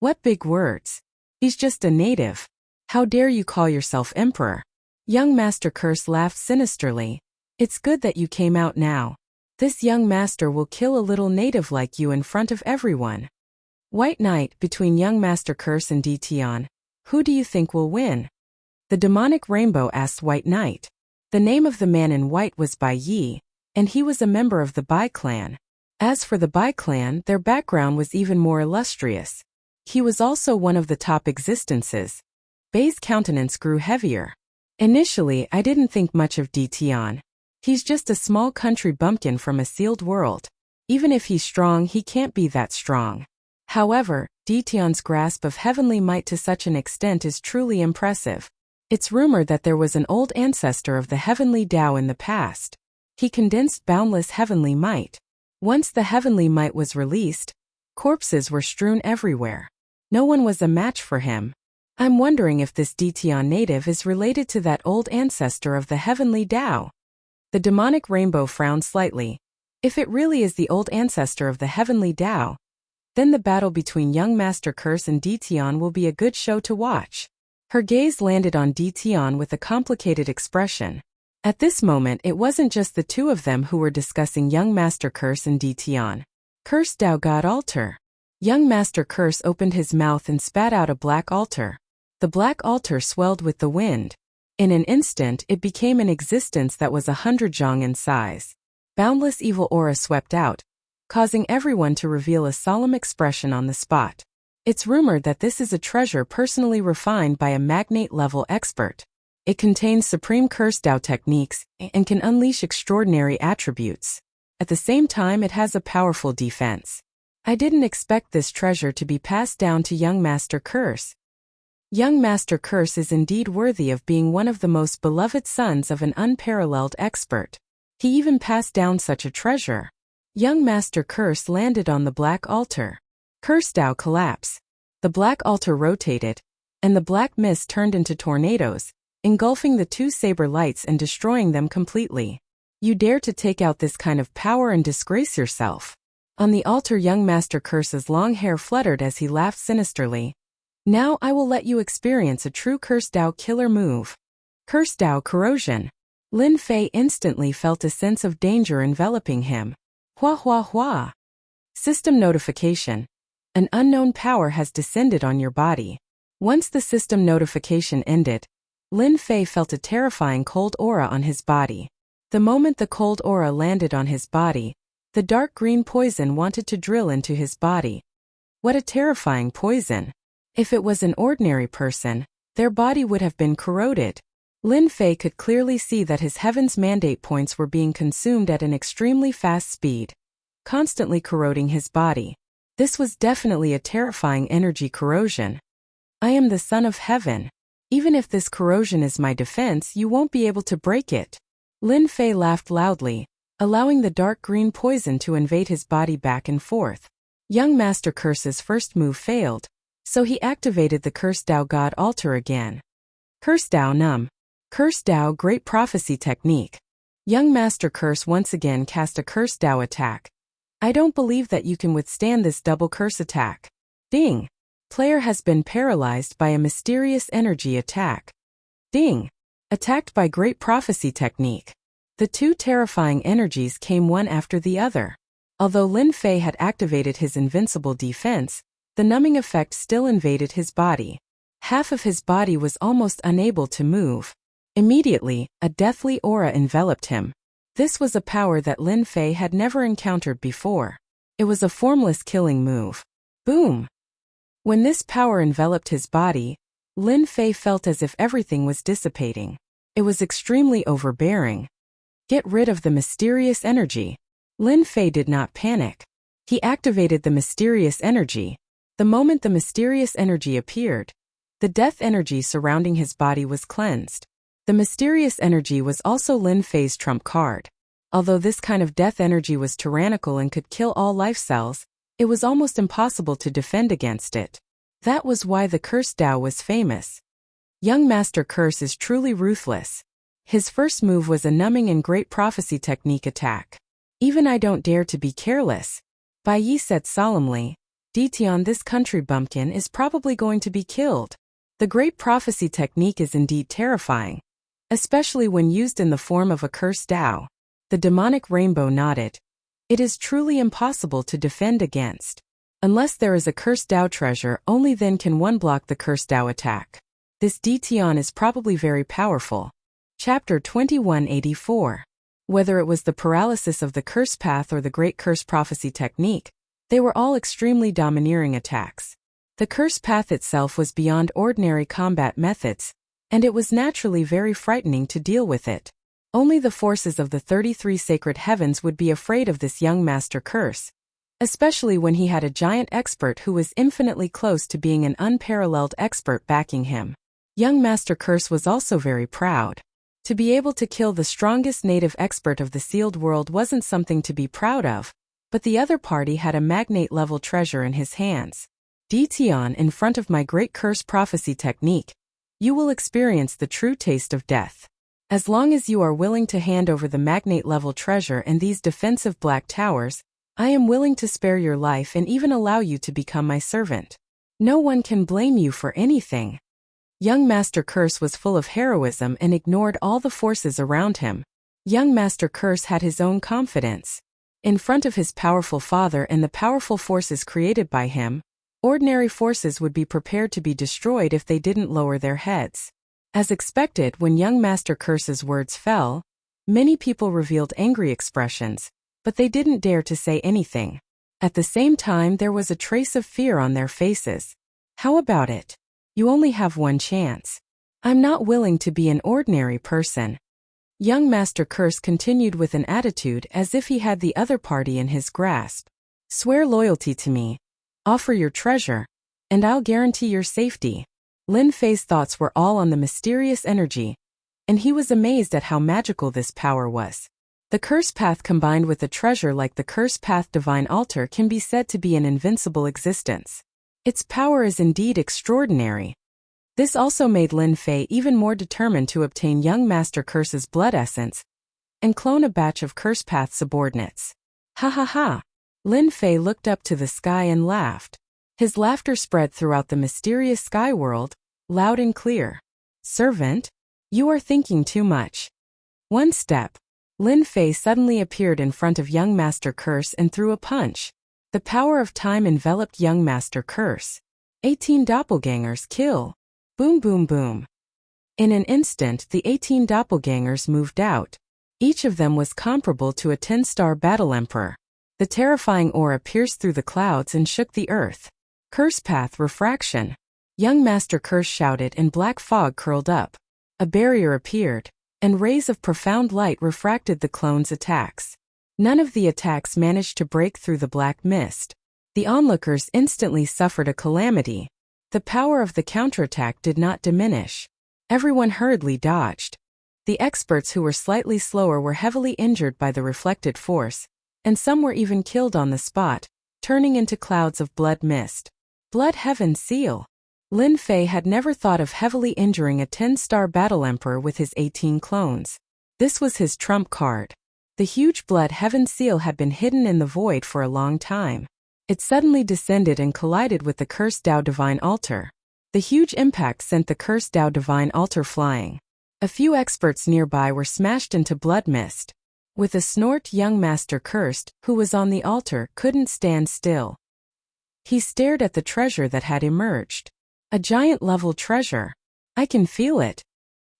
What big words. He's just a native. How dare you call yourself emperor? Young Master Curse laughed sinisterly. It's good that you came out now. This young master will kill a little native like you in front of everyone. White Knight, between young Master Curse and Dtian, who do you think will win? The demonic rainbow asked White Knight. The name of the man in white was Bai Yi, and he was a member of the Bai clan. As for the Bai clan, their background was even more illustrious. He was also one of the top existences. Bei's countenance grew heavier. Initially, I didn't think much of Tian. He's just a small country bumpkin from a sealed world. Even if he's strong, he can't be that strong. However, Tian's grasp of heavenly might to such an extent is truly impressive. It's rumored that there was an old ancestor of the heavenly Tao in the past. He condensed boundless heavenly might. Once the heavenly might was released, corpses were strewn everywhere. No one was a match for him. I'm wondering if this Tian native is related to that old ancestor of the heavenly Tao. The demonic rainbow frowned slightly. If it really is the old ancestor of the heavenly Tao, then the battle between young Master Curse and Tian will be a good show to watch. Her gaze landed on Tian with a complicated expression. At this moment, it wasn't just the two of them who were discussing young Master Curse and Tian. Curse Tao God Altar. Young Master Curse opened his mouth and spat out a black altar. The black altar swelled with the wind. In an instant, it became an existence that was 100 zhang in size. Boundless evil aura swept out, causing everyone to reveal a solemn expression on the spot. It's rumored that this is a treasure personally refined by a magnate-level expert. It contains supreme curse Tao techniques and can unleash extraordinary attributes. At the same time, it has a powerful defense. I didn't expect this treasure to be passed down to young Master Curse. Young Master Curse is indeed worthy of being one of the most beloved sons of an unparalleled expert. He even passed down such a treasure. Young Master Curse landed on the black altar. Curse Tao collapse. The black altar rotated, and the black mist turned into tornadoes, engulfing the two saber lights and destroying them completely. You dare to take out this kind of power and disgrace yourself. On the altar, young Master Curse's long hair fluttered as he laughed sinisterly. Now I will let you experience a true Curse Tao killer move. Curse Tao corrosion. Lin Fei instantly felt a sense of danger enveloping him. Hua hua hua. System notification. An unknown power has descended on your body. Once the system notification ended, Lin Fei felt a terrifying cold aura on his body. The moment the cold aura landed on his body, the dark green poison wanted to drill into his body. What a terrifying poison! If it was an ordinary person, their body would have been corroded. Lin Fei could clearly see that his heaven's mandate points were being consumed at an extremely fast speed, constantly corroding his body. This was definitely a terrifying energy corrosion. I am the son of heaven. Even if this corrosion is my defense, you won't be able to break it. Lin Fei laughed loudly, allowing the dark green poison to invade his body back and forth. Young Master Curse's first move failed, so he activated the Curse Tao God Altar again. Curse Tao Num. Curse Tao Great Prophecy Technique. Young Master Curse once again cast a Curse Tao attack. I don't believe that you can withstand this double curse attack. Ding. Player has been paralyzed by a mysterious energy attack. Ding. Attacked by Great Prophecy Technique. The two terrifying energies came one after the other. Although Lin Fei had activated his invincible defense, the numbing effect still invaded his body. Half of his body was almost unable to move. Immediately, a deathly aura enveloped him. This was a power that Lin Fei had never encountered before. It was a formless killing move. Boom! When this power enveloped his body, Lin Fei felt as if everything was dissipating. It was extremely overbearing. Get rid of the mysterious energy. Lin Fei did not panic. He activated the mysterious energy. The moment the mysterious energy appeared, the death energy surrounding his body was cleansed. The mysterious energy was also Lin Fei's trump card. Although this kind of death energy was tyrannical and could kill all life cells, it was almost impossible to defend against it. That was why the Curse Tao was famous. Young Master Curse is truly ruthless. His first move was a numbing and Great Prophecy Technique attack. Even I don't dare to be careless. Bai Yi said solemnly. Tian, this country bumpkin is probably going to be killed. The Great Prophecy Technique is indeed terrifying, especially when used in the form of a Curse Tao. The demonic rainbow nodded. It is truly impossible to defend against. Unless there is a Curse Tao treasure, only then can one block the Curse Tao attack. This Tian is probably very powerful. Chapter 2184. Whether it was the paralysis of the curse path or the Great Curse Prophecy Technique, they were all extremely domineering attacks. The curse path itself was beyond ordinary combat methods, and it was naturally very frightening to deal with it. Only the forces of the 33 sacred heavens would be afraid of this young master curse, especially when he had a giant expert who was infinitely close to being an unparalleled expert backing him. Young Master Curse was also very proud. To be able to kill the strongest native expert of the sealed world wasn't something to be proud of, but the other party had a magnate-level treasure in his hands. Detion, in front of my great curse prophecy technique, you will experience the true taste of death. As long as you are willing to hand over the magnate-level treasure and these defensive black towers, I am willing to spare your life and even allow you to become my servant. No one can blame you for anything. Young Master Curse was full of heroism and ignored all the forces around him. Young Master Curse had his own confidence. In front of his powerful father and the powerful forces created by him, ordinary forces would be prepared to be destroyed if they didn't lower their heads. As expected, when young Master Curse's words fell, many people revealed angry expressions, but they didn't dare to say anything. At the same time, there was a trace of fear on their faces. How about it? You only have one chance. I'm not willing to be an ordinary person. Young Master Curse continued with an attitude as if he had the other party in his grasp. Swear loyalty to me. Offer your treasure, and I'll guarantee your safety. Lin Fei's thoughts were all on the mysterious energy, and he was amazed at how magical this power was. The curse path combined with a treasure like the curse path divine altar can be said to be an invincible existence. Its power is indeed extraordinary. This also made Lin Fei even more determined to obtain young Master Curse's blood essence and clone a batch of curse path subordinates. Ha ha ha! Lin Fei looked up to the sky and laughed. His laughter spread throughout the mysterious sky world, loud and clear. Servant, you are thinking too much. One step. Lin Fei suddenly appeared in front of young Master Curse and threw a punch. The power of time enveloped young Master Curse. 18 doppelgangers kill. Boom boom boom. In an instant, the 18 doppelgangers moved out. Each of them was comparable to a 10-star battle emperor. The terrifying aura pierced through the clouds and shook the earth. Curse path refraction. Young Master Curse shouted and black fog curled up. A barrier appeared, and rays of profound light refracted the clones' attacks. None of the attacks managed to break through the black mist. The onlookers instantly suffered a calamity. The power of the counterattack did not diminish. Everyone hurriedly dodged. The experts who were slightly slower were heavily injured by the reflected force, and some were even killed on the spot, turning into clouds of blood mist. Blood Heaven Seal. Lin Fei had never thought of heavily injuring a 10-star battle emperor with his 18 clones. This was his trump card. The huge Blood Heaven Seal had been hidden in the void for a long time. It suddenly descended and collided with the Cursed Dao Divine Altar. The huge impact sent the Cursed Dao Divine Altar flying. A few experts nearby were smashed into blood mist. With a snort, young Master Cursed, who was on the altar, couldn't stand still. He stared at the treasure that had emerged. A giant-level treasure. I can feel it.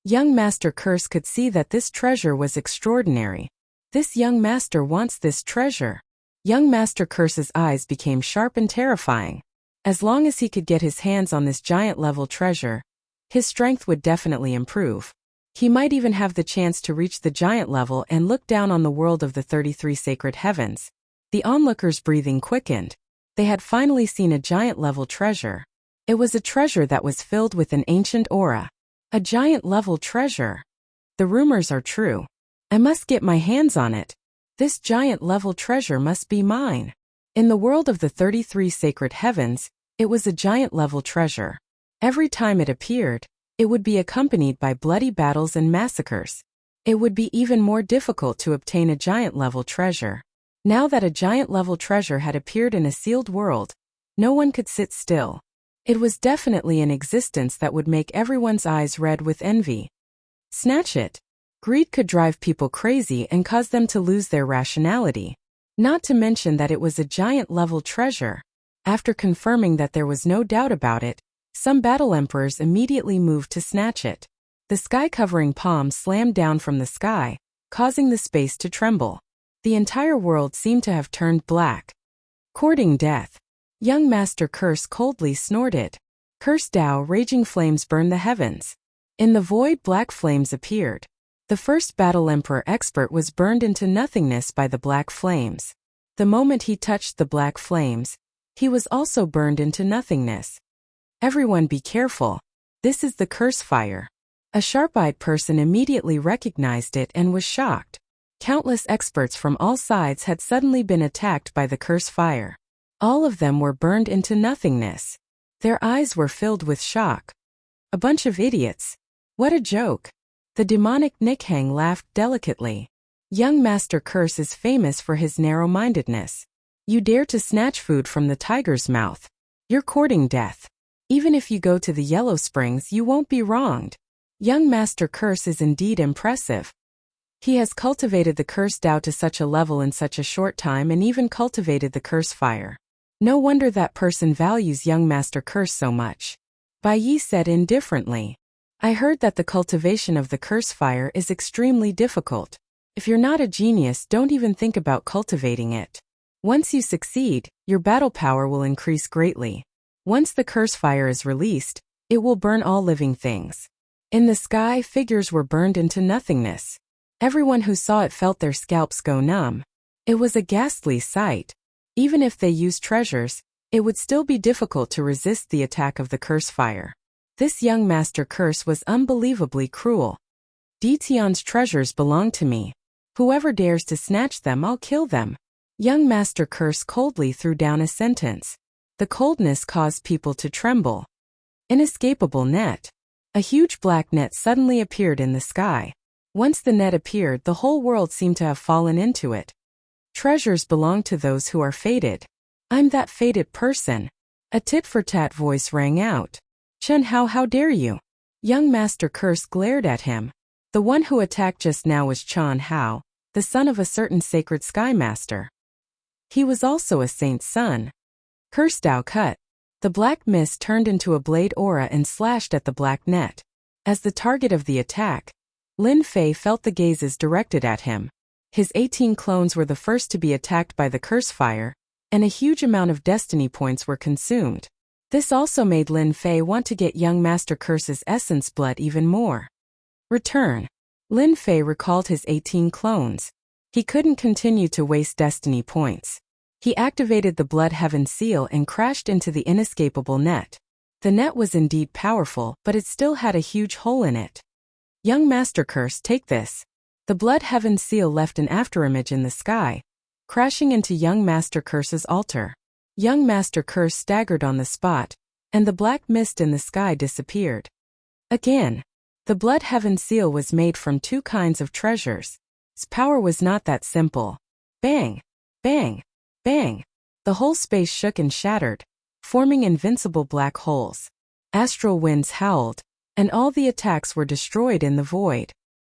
Young Master Curse could see that this treasure was extraordinary. This young master wants this treasure. Young Master Curse's eyes became sharp and terrifying. As long as he could get his hands on this giant-level treasure, his strength would definitely improve. He might even have the chance to reach the giant level and look down on the world of the 33 sacred heavens. The onlookers' breathing quickened. They had finally seen a giant-level treasure. It was a treasure that was filled with an ancient aura. A giant-level treasure. The rumors are true. I must get my hands on it. This giant-level treasure must be mine. In the world of the 33 sacred heavens, it was a giant-level treasure. Every time it appeared, it would be accompanied by bloody battles and massacres. It would be even more difficult to obtain a giant-level treasure. Now that a giant-level treasure had appeared in a sealed world, no one could sit still. It was definitely an existence that would make everyone's eyes red with envy. Snatch it. Greed could drive people crazy and cause them to lose their rationality. Not to mention that it was a giant-level treasure. After confirming that there was no doubt about it, some battle emperors immediately moved to snatch it. The sky-covering palm slammed down from the sky, causing the space to tremble. The entire world seemed to have turned black. Courting death. Young Master Curse coldly snorted. Curse Tao, raging flames burned the heavens. In the void, black flames appeared. The first Battle Emperor expert was burned into nothingness by the black flames. The moment he touched the black flames, he was also burned into nothingness. Everyone be careful. This is the curse fire. A sharp-eyed person immediately recognized it and was shocked. Countless experts from all sides had suddenly been attacked by the curse fire. All of them were burned into nothingness. Their eyes were filled with shock. A bunch of idiots. What a joke. The demonic Nikhang laughed delicately. Young Master Curse is famous for his narrow-mindedness. You dare to snatch food from the tiger's mouth. You're courting death. Even if you go to the Yellow Springs, you won't be wronged. Young Master Curse is indeed impressive. He has cultivated the curse Tao to such a level in such a short time and even cultivated the curse fire. No wonder that person values Young Master Curse so much. Bai Yi said indifferently. I heard that the cultivation of the curse fire is extremely difficult. If you're not a genius, don't even think about cultivating it. Once you succeed, your battle power will increase greatly. Once the curse fire is released, it will burn all living things. In the sky, figures were burned into nothingness. Everyone who saw it felt their scalps go numb. It was a ghastly sight. Even if they used treasures, it would still be difficult to resist the attack of the curse fire. This young Master Curse was unbelievably cruel. Dition's treasures belong to me. Whoever dares to snatch them, I'll kill them. Young Master Curse coldly threw down a sentence. The coldness caused people to tremble. Inescapable net. A huge black net suddenly appeared in the sky. Once the net appeared, the whole world seemed to have fallen into it. Treasures belong to those who are fated. I'm that fated person. A tit-for-tat voice rang out. Chen Hao, how dare you? Young Master Curse glared at him. The one who attacked just now was Chen Hao, the son of a certain sacred sky master. He was also a saint's son. Curse Tao cut. The black mist turned into a blade aura and slashed at the black net. As the target of the attack, Lin Fei felt the gazes directed at him. His 18 clones were the first to be attacked by the curse fire, and a huge amount of destiny points were consumed. This also made Lin Fei want to get young Master Curse's essence blood even more. Return. Lin Fei recalled his 18 clones. He couldn't continue to waste destiny points. He activated the Blood Heaven seal and crashed into the inescapable net. The net was indeed powerful, but it still had a huge hole in it. Young Master Curse, take this. The Blood Heaven seal left an afterimage in the sky, crashing into young Master Curse's altar. Young Master Curse staggered on the spot, and the black mist in the sky disappeared. Again, the Blood Heaven seal was made from two kinds of treasures. Its power was not that simple. Bang! Bang! Bang! The whole space shook and shattered, forming invincible black holes. Astral winds howled, and all the attacks were destroyed in the void.